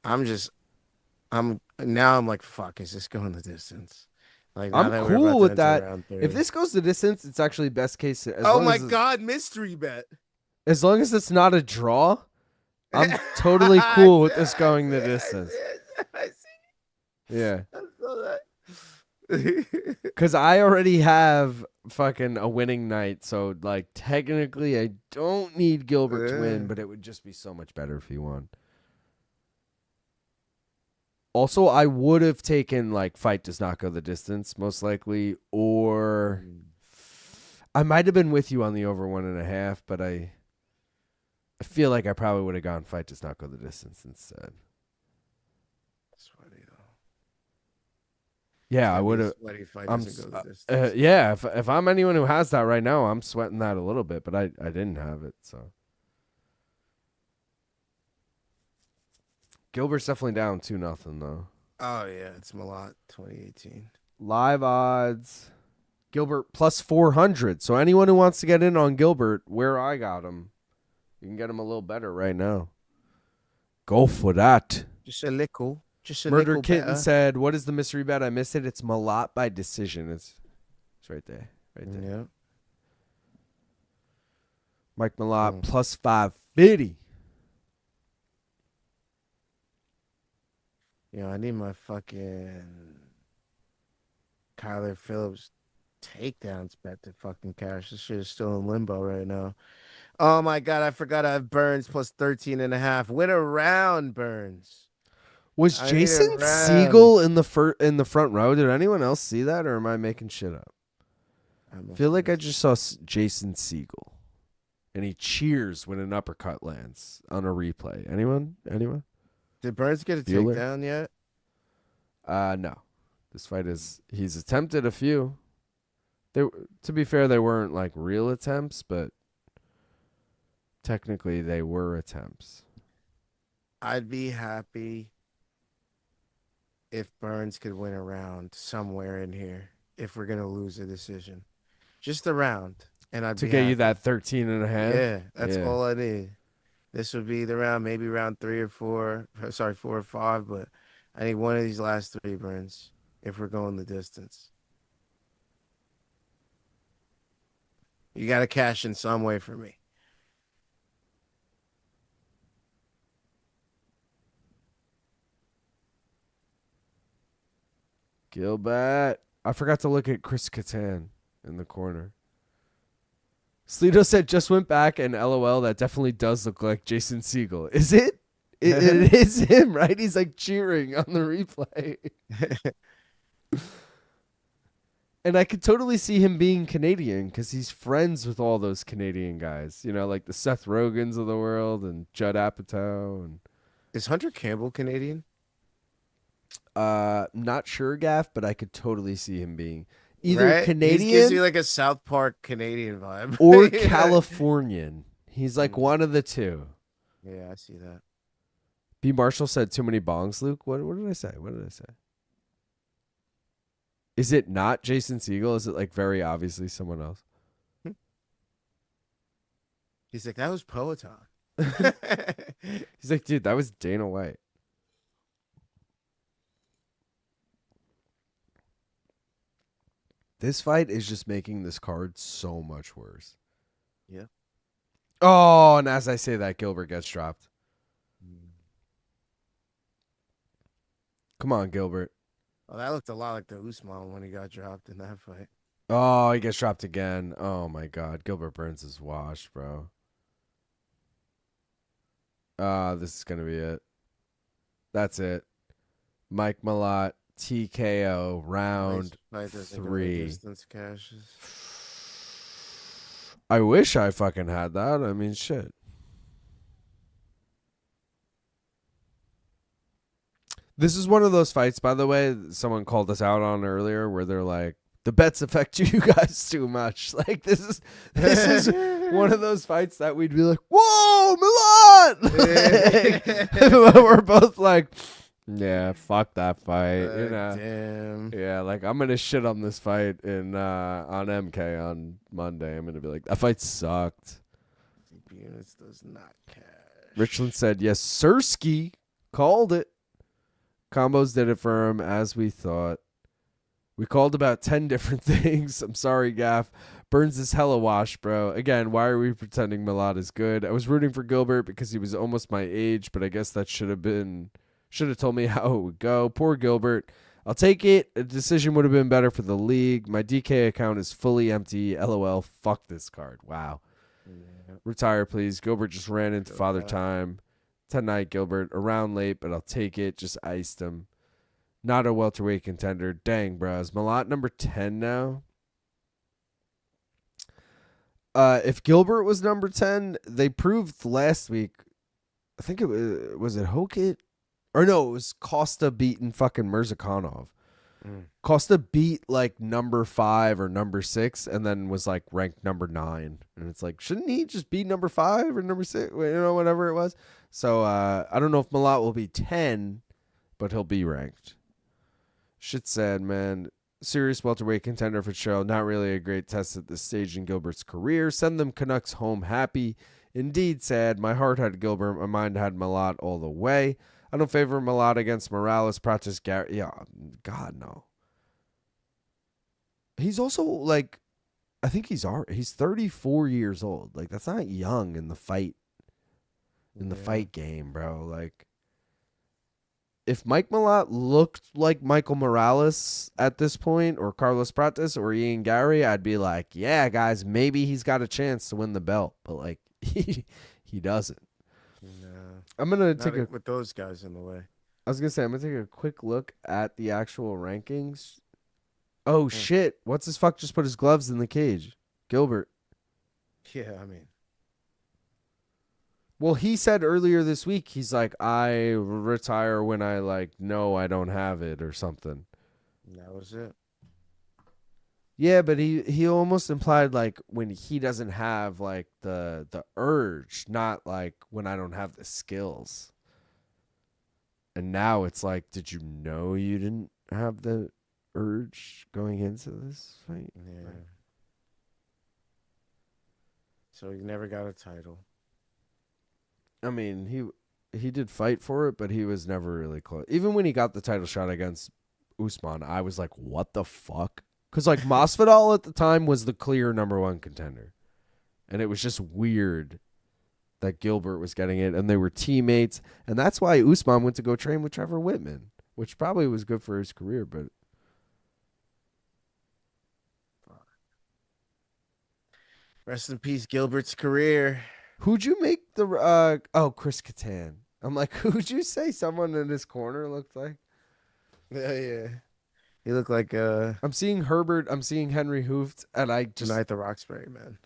I'm like, fuck, is this going the distance? Like, now I'm that we're cool about to with enter that. round If 3. this goes the distance, it's actually best case. Oh my God, mystery bet. As long as it's not a draw, I'm totally cool with this going the I see distance. it, I see. Yeah. I saw that. Because I already have fucking a winning night. So, like, technically, I don't need Gilbert to win, but it would just be so much better if he won. Also, I would have taken, like, fight does not go the distance, most likely. Or I might have been with you on the over 1.5, but I feel like I probably would have gone fight does not go the distance instead. Sweaty, though. Yeah, I would have. Sweaty fight doesn't go the distance. Yeah, if I'm anyone who has that right now, I'm sweating that a little bit, but I didn't have it, so. Gilbert's definitely down 2-0 though. Oh yeah, it's Malott 2018. Live odds. Gilbert plus 400. So anyone who wants to get in on Gilbert, where I got him, you can get him a little better right now. Go for that. Just a little. Murder Kitten better. said, "What is the mystery bet? I missed it. It's Malott by decision." It's right there. Right there. Yeah. Mike Malott plus 550. I need my fucking Kyler Phillips takedowns bet to fucking cash. This shit is still in limbo right now. Oh my God, I forgot I have Burns plus 13.5. Win a round, Burns. Was I Jason need a round. Siegel in the front row? Did anyone else see that, or am I making shit up? I feel like I just saw Jason Siegel, and he cheers when an uppercut lands on a replay. Anyone? Did Burns get a Bueller? takedown yet? No. This fight he's attempted a few. To be fair, they weren't like real attempts, but technically they were attempts. I'd be happy if Burns could win a round somewhere in here if we're going to lose a decision. Just a round. And I'd To be get happy. you that 13.5? Yeah, that's all I need. This would be the round, maybe round 3 or 4. Sorry, 4 or 5, but I need one of these last 3, Burns, if we're going the distance. You got to cash in some way for me. Gilbert. I forgot to look at Chris Kattan in the corner. Sleeto said just went back and LOL, that definitely does look like Jason Siegel. Is it? It is him, right? He's like cheering on the replay. And I could totally see him being Canadian because he's friends with all those Canadian guys. Like the Seth Rogans of the world and Judd Apatow. And Is Hunter Campbell Canadian? not sure, Gaff, but I could totally see him being either Right? Canadian He gives you like a South Park Canadian vibe. or Yeah. Californian. He's like one of the two. Yeah, I see that. B. Marshall said too many bongs, Luke. What did I say? Is it not Jason Siegel? Is it like very obviously someone else? He's like, that was Poeton. He's like, dude, that was Dana White. This fight is just making this card so much worse. Yeah. Oh, and as I say that, Gilbert gets dropped. Come on, Gilbert. Oh, that looked a lot like the Usman when he got dropped in that fight. Oh, he gets dropped again. Oh, my God. Gilbert Burns is washed, bro. This is going to be it. That's it. Mike Malott, TKO, round Fight doesn't go 3. distance cashes. I wish I fucking had that. I mean, shit. This is one of those fights, by the way, someone called us out on earlier where they're like, the bets affect you guys too much. Like, this is one of those fights that we'd be like, whoa, Malott! We're both like, yeah, fuck that fight. Damn. Yeah, like, I'm going to shit on this fight on MK on Monday. I'm going to be like, that fight sucked. Units does not cash. Richland said, yes, Sirski called it. Combos did it for him, as we thought. We called about 10 different things. I'm sorry, Gaff. Burns is hella washed, bro. Again, why are we pretending Malott is good? I was rooting for Gilbert because he was almost my age, but I guess that should have told me how it would go. Poor Gilbert. I'll take it. A decision would have been better for the league. My DK account is fully empty. LOL. Fuck this card. Wow. Yeah. Retire, please. Gilbert just ran into Father Time. 10-9 Gilbert. Around late, but I'll take it. Just iced him. Not a welterweight contender. Dang, bro. Is Malott number 10 now? If Gilbert was number 10, they proved last week. I think it was it Hokit? Or no, it was Costa beating fucking Mirzakhanov. Costa beat like number 5 or number 6 and then was like ranked number 9. And it's like, shouldn't he just be number 5 or number 6? You know, whatever it was. So I don't know if Malott will be 10, but he'll be ranked. Shit sad, man. Serious welterweight contender for show. Not really a great test at this stage in Gilbert's career. Send them Canucks home happy. Indeed sad. My heart had Gilbert. My mind had Malott all the way. I don't favor Malott against Morales, Pratis, Gary. Yeah, God, no. He's also, like, I think he's 34 years old. Like, that's not young in the fight. In the fight game, bro. Like, if Mike Malott looked like Michael Morales at this point, or Carlos Pratis, or Ian Gary, I'd be like, yeah, guys, maybe he's got a chance to win the belt. But, like, he doesn't. No. I'm going to take with those guys in the way. I was going to say, I'm going to take a quick look at the actual rankings. Oh, shit. What's his fuck just put his gloves in the cage? Gilbert. Yeah, I mean. Well, he said earlier this week, he's like, I retire when I, like, know I don't have it or something. That was it. Yeah, but he almost implied, like, when he doesn't have, like, the urge, not, like, when I don't have the skills. And now it's like, did you know you didn't have the urge going into this fight? Yeah. So he never got a title. I mean, he did fight for it, but he was never really close. Even when he got the title shot against Usman, I was like, what the fuck? Because, like, Masvidal at the time was the clear number 1 contender. And it was just weird that Gilbert was getting it, and they were teammates. And that's why Usman went to go train with Trevor Whitman, which probably was good for his career, but... Rest in peace, Gilbert's career. Who'd you make the... Chris Kattan. I'm like, who'd you say someone in his corner looked like? Yeah. He looked like I'm seeing Herbert. I'm seeing Henry Hooft, and I just... Tonight the Roxbury, man.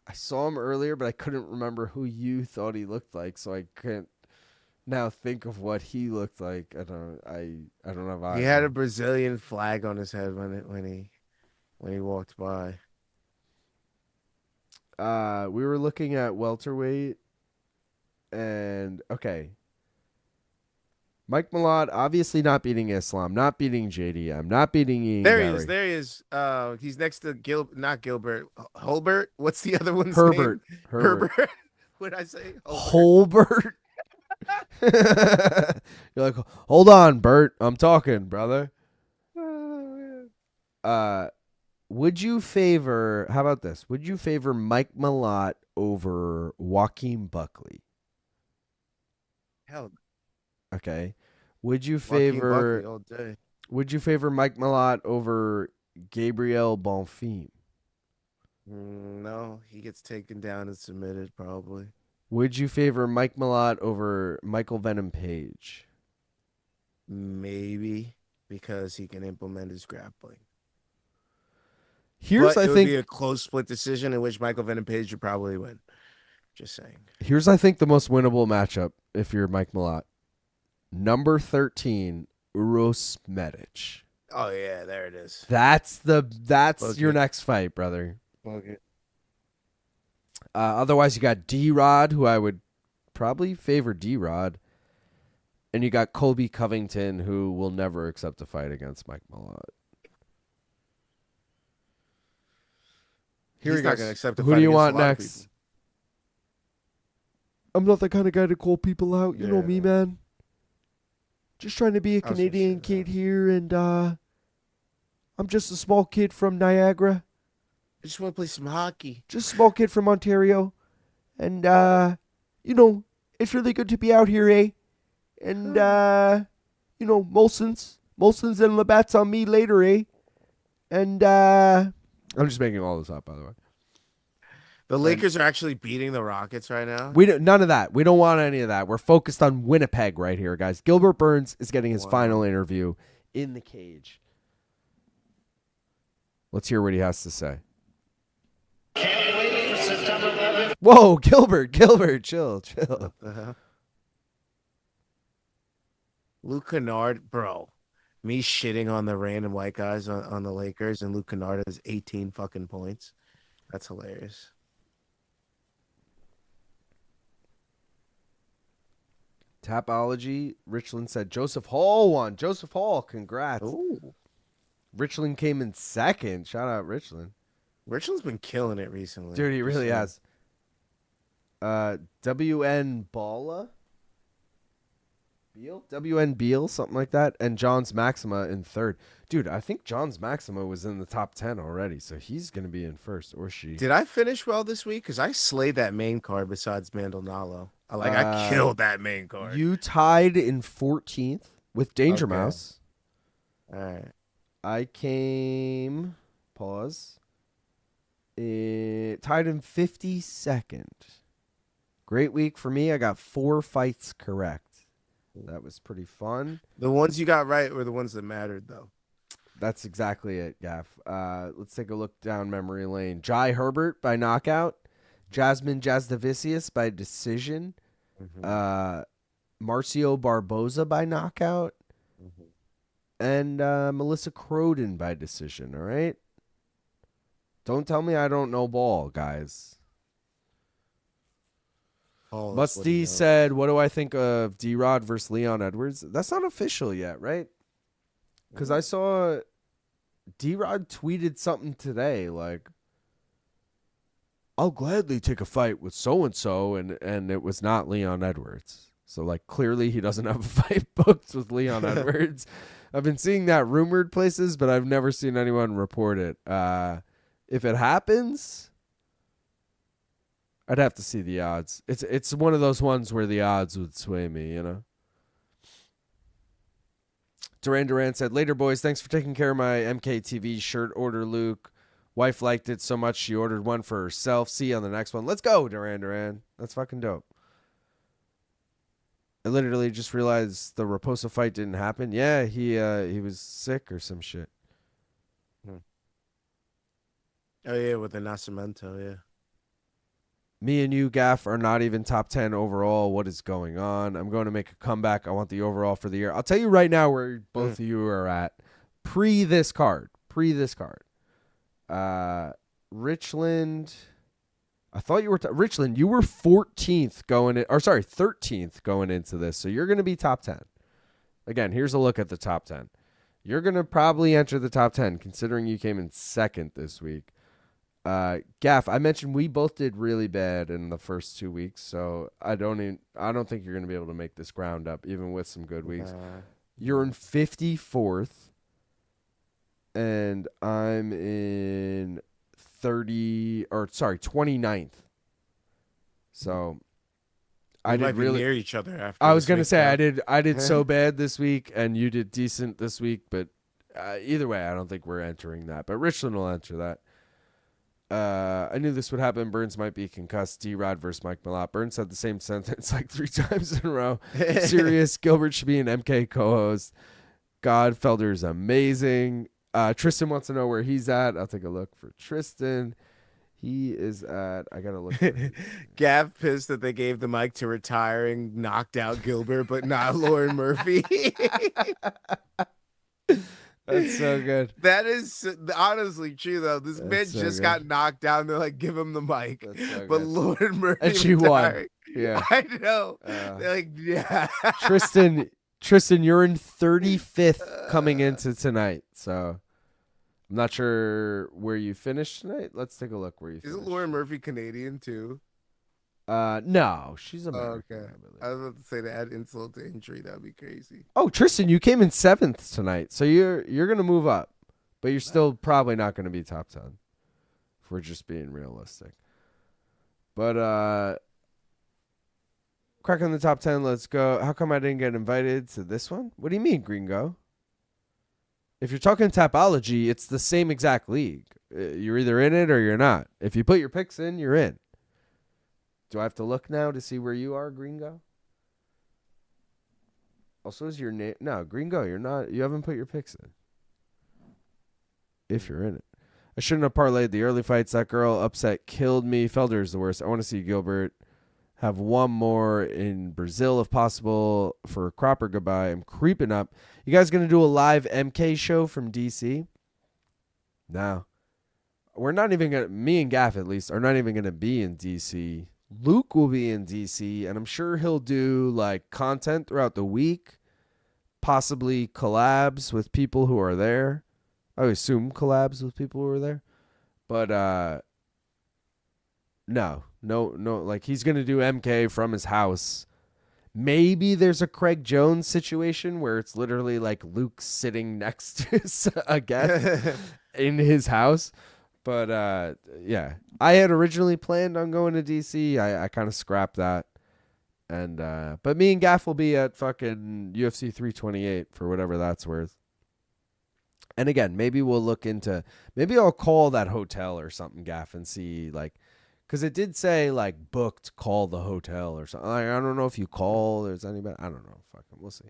I saw him earlier, but I couldn't remember who you thought he looked like, so I can't now think of what he looked like. I don't have eyes. He had a Brazilian flag on his head when he walked by. We were looking at welterweight, and okay. Mike Malott obviously not beating Islam, not beating JDM, not beating Ian There Gary. he is. There he is. He's next to not Gilbert. Holbert. What's the other one's Herbert. name? Herbert. What did I say? Holbert. You're like, hold on, Bert. I'm talking, brother. Would you favor? How about this? Would you favor Mike Malott over Joaquin Buckley? Hell, Okay. Would you Joaquin favor? Buckley all day. Would you favor Mike Malott over Gabriel Bonfim? No, he gets taken down and submitted probably. Would you favor Mike Malott over Michael Venom Page? Maybe because he can implement his grappling. Here's, but it I would think, be a close split decision in which Michael Venom Page would probably win. Just saying. Here's, I think, the most winnable matchup if you're Mike Malott. Number 13, Uros Medic. Oh yeah, there it is. That's Okay. your next fight, brother. Okay. Otherwise, you got D-Rod, who I would probably favor D-Rod. And you got Colby Covington, who will never accept a fight against Mike Malott. He's not going to accept a Who fight do you against want a lot of next? people. I'm not the kind of guy to call people out. You know me, man. Just trying to be a I was gonna Canadian say that. kid here, and I'm just a small kid from Niagara. I just want to play some hockey. Just a small kid from Ontario. And, it's really good to be out here, eh? And, Molson's and Labatt's on me later, eh? And, I'm just making all this up, by the way. The Lakers are actually beating the Rockets right now. None of that. We don't want any of that. We're focused on Winnipeg right here, guys. Gilbert Burns is getting his final interview in the cage. Let's hear what he has to say. Can't wait for September 11th. Whoa, Gilbert, chill. What the hell? Luke Kennard, bro. Me shitting on the random white guys on the Lakers, and Luke Kennard has 18 fucking points. That's hilarious. Tapology, Richland said Joseph Hall won. Joseph Hall, congrats. Ooh. Richland came in second. Shout out Richland. Richland's been killing it recently. Dude, he really has. WN Balla? Beal? WN Beal, something like that. And John's Maxima in third. Dude, I think John's Maxima was in the top 10 already, so he's going to be in first, or she. Did I finish well this week? Because I slayed that main card besides Mandel Nallo. I killed that main card. You tied in 14th with Danger Okay. Mouse. All right. I came, tied in 52nd. Great week for me. I got 4 fights correct. That was pretty fun. The ones you got right were the ones that mattered, though. That's exactly it, Gaff. Let's take a look down memory lane. Jai Herbert by knockout. Jasmine Jasudavicius by decision. Marcio Barbosa by knockout. And Melissa Croden by decision, all right? Don't tell me I don't know ball, guys. Oh, Musty said, what do I think of D-Rod versus Leon Edwards? That's not official yet, right? Because I saw D-Rod tweeted something today, like, I'll gladly take a fight with so-and-so, and it was not Leon Edwards. So, like, clearly he doesn't have a fight booked with Leon Edwards. I've been seeing that rumored places, but I've never seen anyone report it. If it happens, I'd have to see the odds. It's one of those ones where the odds would sway me, you know? Duran said, later, boys, thanks for taking care of my MKTV shirt order, Luke. Wife liked it so much she ordered one for herself. See you on the next one. Let's go, Duran. That's fucking dope. I literally just realized the Raposa fight didn't happen. Yeah, he was sick or some shit. Oh, yeah, with the Nascimento, yeah. Me and you, Gaff, are not even top 10 overall. What is going on? I'm going to make a comeback. I want the overall for the year. I'll tell you right now where both of you are at. Pre this card. Richland, I thought you were Richland. You were 13th going into this, so you're going to be top 10. Again, here's a look at the top 10. You're going to probably enter the top 10, considering you came in second this week. Gaff, I mentioned we both did really bad in the first 2 weeks, so I don't think you're going to be able to make this ground up, even with some good weeks. You're in 54th. And I'm in 29th. So I did really near each other after. I was going to say I did so bad this week and you did decent this week, but either way I don't think we're entering that. But Richland will enter that. I knew this would happen. Burns might be concussed. D-Rod versus Mike Malott. Burns said the same sentence like 3 times in a row. Serious. Gilbert should be an MK co-host. Godfelder's amazing. Tristan wants to know where he's at. I'll take a look for Tristan. He is at, I got to look for Gav pissed that they gave the mic to retiring, knocked out Gilbert, but not Lauren Murphy. That's so good. That is honestly true, though. This bitch so just good. got knocked down. They're like, give him the mic. So But good. Lauren Murphy And she won. retiring. Yeah. I know. They're like, yeah. Tristan, you're in 35th coming into tonight. So I'm not sure where you finished tonight. Let's take a look where you finished. Isn't Lauren Murphy Canadian, too? No, she's American. Okay. I believe. I was about to say to add insult to injury. That'd be crazy. Oh, Tristan, you came in 7th tonight, so you're gonna move up, but you're still probably not gonna be top 10. If we're just being realistic. But crack on the top 10. Let's go. How come I didn't get invited to this one? What do you mean, Gringo? If you're talking Tapology, it's the same exact league. You're either in it or you're not. If you put your picks in, you're in. Do I have to look now to see where you are, Gringo? Also, is your name? No, Gringo, you're not. You haven't put your picks in. If you're in it. I shouldn't have parlayed the early fights. That girl upset killed me. Felder is the worst. I want to see Gilbert have one more in Brazil if possible for Cropper goodbye. I'm creeping up. You guys going to do a live MK show from DC? No. We're not even going to, me and Gaff at least, are not even going to be in DC. Luke will be in DC, and I'm sure he'll do like content throughout the week, possibly collabs with people who are there. I would assume collabs with people who are there. But no, like he's going to do MK from his house. Maybe there's a Craig Jones situation where it's literally like Luke sitting next to a guest in his house. But yeah, I had originally planned on going to DC. I kind of scrapped that. And but me and Gaff will be at fucking UFC 328 for whatever that's worth. And again, maybe we'll look into, maybe I'll call that hotel or something, Gaff, and see, like, because it did say, like, booked, call the hotel or something. Like, I don't know if you call, there's anybody, I don't know. Fucking, we'll see.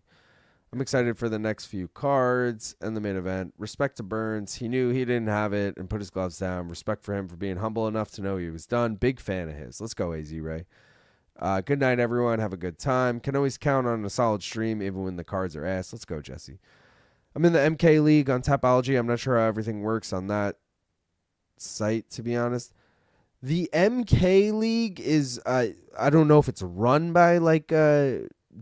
I'm excited for the next few cards and the main event. Respect to Burns. He knew he didn't have it and put his gloves down. Respect for him for being humble enough to know he was done. Big fan of his. Let's go, AZ Ray. Good night, everyone. Have a good time. Can always count on a solid stream even when the cards are ass. Let's go, Jesse. I'm in the MK League on Tapology. I'm not sure how everything works on that site, to be honest. The MK League is, I don't know if it's run by, like,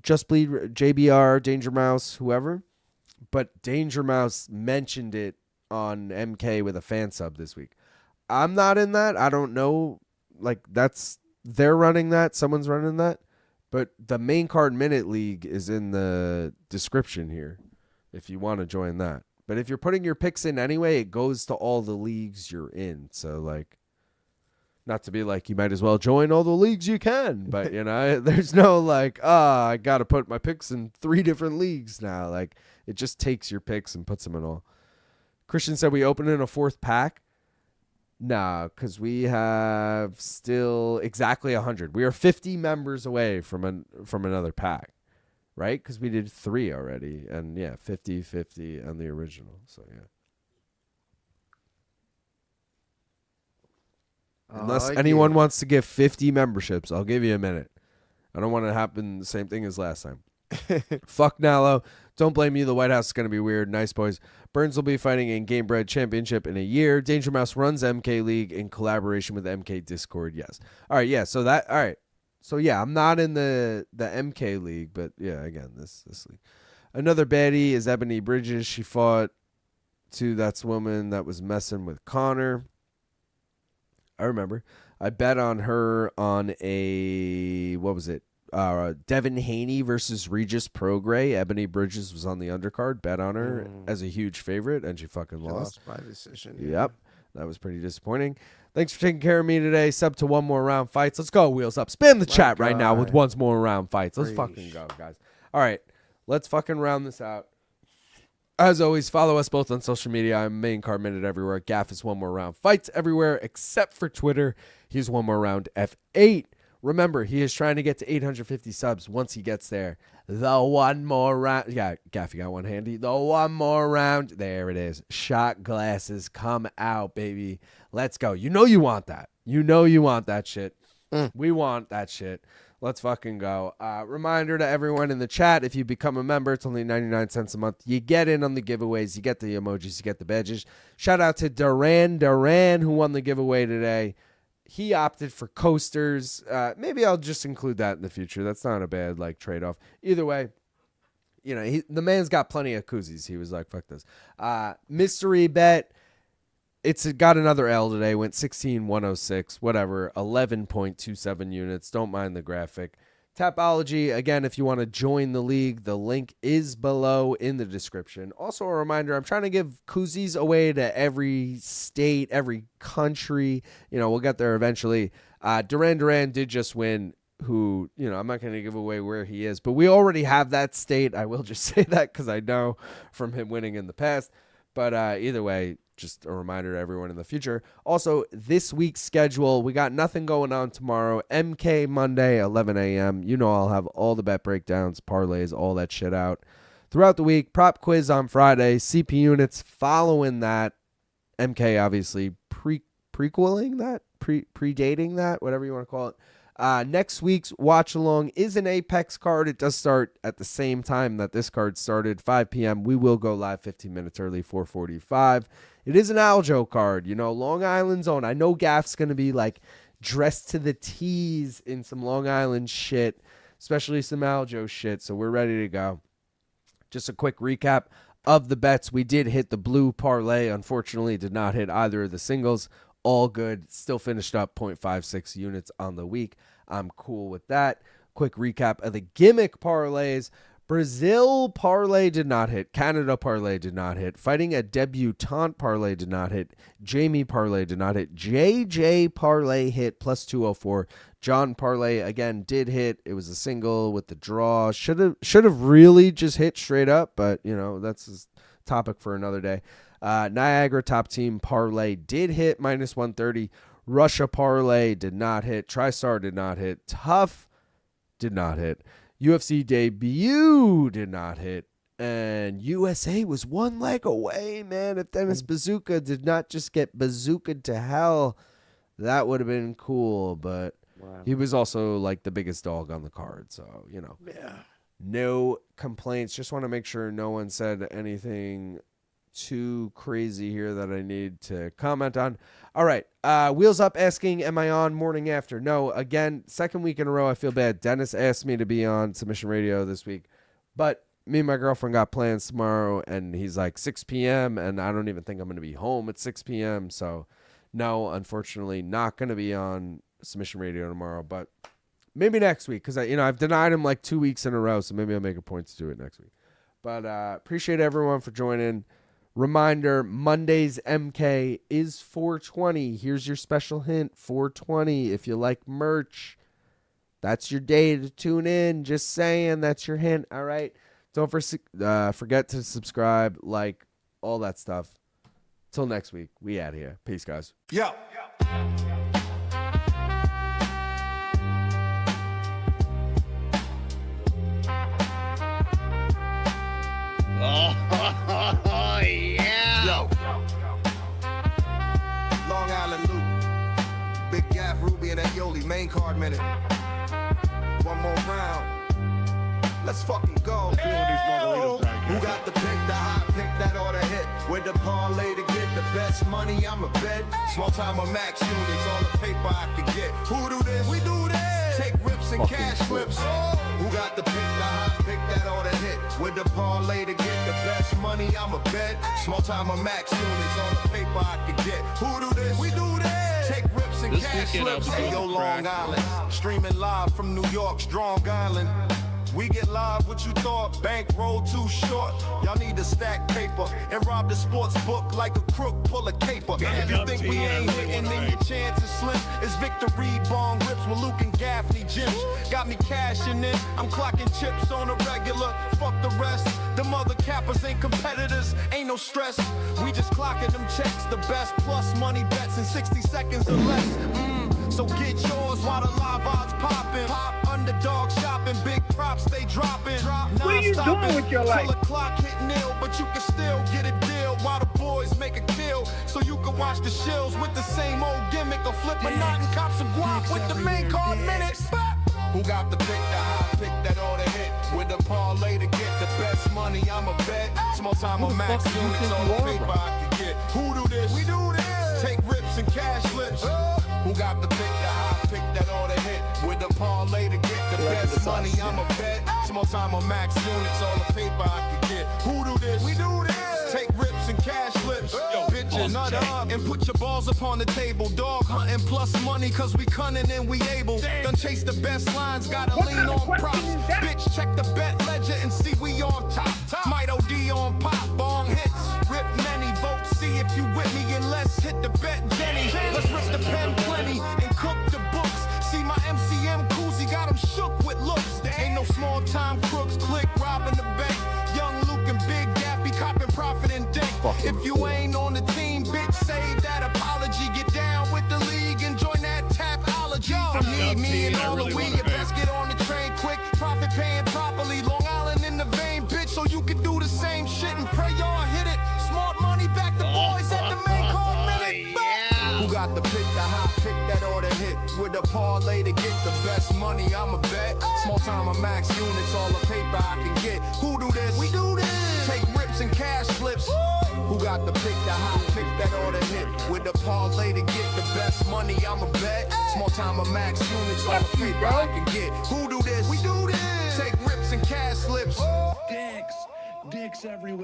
Just Bleed, JBR, Danger Mouse, whoever. But Danger Mouse mentioned it on MK with a fan sub this week. I'm not in that. I don't know. Like, they're running that. Someone's running that. But the main card minute league is in the description here, if you want to join that. But if you're putting your picks in anyway, it goes to all the leagues you're in. So, like, not to be like, you might as well join all the leagues you can. But, you know, there's no, like, I got to put my picks in 3 different leagues now. Like, it just takes your picks and puts them in all. Christian said we open in a 4th pack. Nah, because we have still exactly 100. We are 50 members away from another pack. Right? Because we did 3 already. And, yeah, 50-50 on the original. So, yeah. Unless anyone wants to give 50 memberships, I'll give you a minute. I don't want to happen the same thing as last time. Fuck Nallo. Don't blame you. The White House is going to be weird. Nice boys. Burns will be fighting in Game Bread Championship in a year. Danger Mouse runs MK League in collaboration with MK Discord. Yes. All right. Yeah. So that. All right. So yeah, I'm not in the MK League, but yeah, again, this league. Another baddie is Ebony Bridges. She fought that's woman that was messing with Connor. I remember. I bet on her on a, what was it? Devin Haney versus Regis Prograis. Ebony Bridges was on the undercard. Bet on her as a huge favorite, and she fucking lost. By decision. Yeah. Yep. That was pretty disappointing. Thanks for taking care of me today. Sub to one more round fights. Let's go, Wheels Up. Spam the chat right now with one more round fights. Let's fucking go, guys. All right. Let's fucking round this out. As always, follow us both on social media. I'm Main Card Minute everywhere. Gaff is one more round fights everywhere except for Twitter. He's one more round F8. Remember, he is trying to get to 850 subs. Once he gets there, the one more round. Yeah, Gaff, you got one handy. The one more round. There it is. Shot glasses come out, baby. Let's go. You know you want that. You know you want that shit. We want that shit. Let's fucking go. Reminder to everyone in the chat, if you become a member, it's only 99 cents a month. You get in on the giveaways. You get the emojis. You get the badges. Shout out to Duran, who won the giveaway today. He opted for coasters. Maybe I'll just include that in the future. That's not a bad trade-off. Either way, you know, the man's got plenty of koozies. He was like, fuck this. Mystery bet. it's got another L today. Went 16,106, whatever, 11.27 units. Don't mind the graphic. Tapology, again, if you want to join the league, the link is below in the description. Also, a reminder, I'm trying to give koozies away to every state, every country. We'll get there eventually. Duran did just win, who, I'm not going to give away where he is, but we already have that state. I will just say that because I know from him winning in the past. But either way, just a reminder to everyone in the future. Also, this week's schedule, we got nothing going on tomorrow. MK Monday, 11 a.m. I'll have all the bet breakdowns, parlays, all that shit out throughout the week. Prop quiz on Friday. CP units following that. MK obviously prequeling that, predating that, whatever you want to call it. Next week's watch along is an Apex card. It does start at the same time that this card started, 5 p.m. We will go live 15 minutes early, 4:45. It is an Aljo card, Long Island zone. I know Gaff's going to be like dressed to the T's in some Long Island shit, especially some Aljo shit. So we're ready to go. Just a quick recap of the bets. We did hit the blue parlay. Unfortunately, did not hit either of the singles. All good. Still finished up 0.56 units on the week. I'm cool with that. Quick recap of the gimmick parlays. Brazil parlay did not hit. Canada parlay did not hit. Fighting a debutante parlay did not hit. Jamie parlay did not hit. JJ parlay hit plus 204. John parlay again did hit. It was a single with the draw. Should have really just hit straight up, but that's a topic for another day. Niagara top team parlay did hit minus 130. Russia parlay did not hit. TriStar did not hit. Tough did not hit. UFC debut did not hit. And USA was one leg away, man. If Dennis Buzukja did not just get bazookaed to hell, that would have been cool. But he was also like the biggest dog on the card. So, Yeah. No complaints. Just want to make sure no one said anything too crazy here that I need to comment on. All right. Wheels Up asking, am I on morning after? No, again, second week in a row. I feel bad. Dennis asked me to be on Submission Radio this week, but me and my girlfriend got plans tomorrow, and he's like 6 p.m., and I don't even think I'm going to be home at 6 p.m., so no, unfortunately, not going to be on Submission Radio tomorrow, but maybe next week, because I've denied him like 2 weeks in a row, so maybe I'll make a point to do it next week. But appreciate everyone for joining. Reminder, Monday's MK is 420. Here's your special hint, 420. If you like merch, that's your day to tune in. Just saying, that's your hint, all right? Don't forget to subscribe, like, all that stuff. Till next week, we out here. Peace, guys. Yo. Oh, yeah. Yo. Long Island Loop. Big Gaff, Ruby, and Yoli. Main card minute. One more round. Let's fucking go. Who got the pick, the hot pick, that ought to hit? With the parlay to get the best money, I'm a bet. Small time of max units on the paper I can get. Who do this? We do this. Take rips and cash flips. Who got the pick, the hot pick, that ought to hit? With the parlay to get the best money, I'm a bet. Small time of max units on the paper I can get. Who do this? We do this. Take rips and cash flips. Hey, yo, Long Island. Streaming live from New York, Strong Island. We get live, what you thought? Bankroll too short. Y'all need to stack paper and rob the sports book like a crook pull a caper. If you think we ain't hitting, then your chance is slim. It's victory bong rips with Luke and Gaffney gyms. Got me cashing in, I'm clocking chips on a regular. Fuck the rest, them other cappers ain't competitors, ain't no stress. We just clocking them checks, the best plus money bets in 60 seconds or less. So get yours while the live odds poppin'. Pop underdog shopping, big props they dropping. What are you doing with your life? Till the clock hit nil, but you can still get a deal while the boys make a kill. So you can watch the shills with the same old gimmick or flip a knot and cop some guap with the main card minute. Who got the pick, the high pick that ought to hit? With the parlay to get the best money, I'm a bet. Small time of max units on the paper I can get. Who do this? We do this. Take rips and cash flips. Who got the pick, the high pick that ought to hit? With the parlay to get the best money, I'm a bet. Small time of max units on the paper I can get. Who do this? We do this. Take rips and cash flips. Bitches, nut up and put your balls upon the table. Dog hunting plus money, cause we cunning and we able. Done chase the best lines, gotta lean on props. Bitch, check the bet ledger and see we on top. Might OD on pop, bong hits. Rip many votes, see if you with me, and let's hit the bet, Jenny. Let's rip the pen plenty and cook the books. See my MCM koozie, got him shook with looks. There ain't no small time crooks, click robbing the bank. Young Luke and Big Gappy copping profit and dank. If you ain't on the team, bitch, save that apology. Get down with the league and join that tapology. From me and all the weed, you best get on the train quick. Profit paying properly, Long Island in the vein, bitch, so you can do the same shit and pray y'all hit it. Smart money back the boys at the main call minute. Who got the pick, the hot pick that order hit? With a parlay to get the best money, I'ma bet. Small time of max units, all the paper I can get. Who do this? We do this. Take rips and cash flips. Who got the pick, the hot pick that order hit? With a parlay to get the best money, I'ma bet. Small time of max units, all the paper I can get. Who do this? We do this. Take rips and cash flips. Dicks everywhere.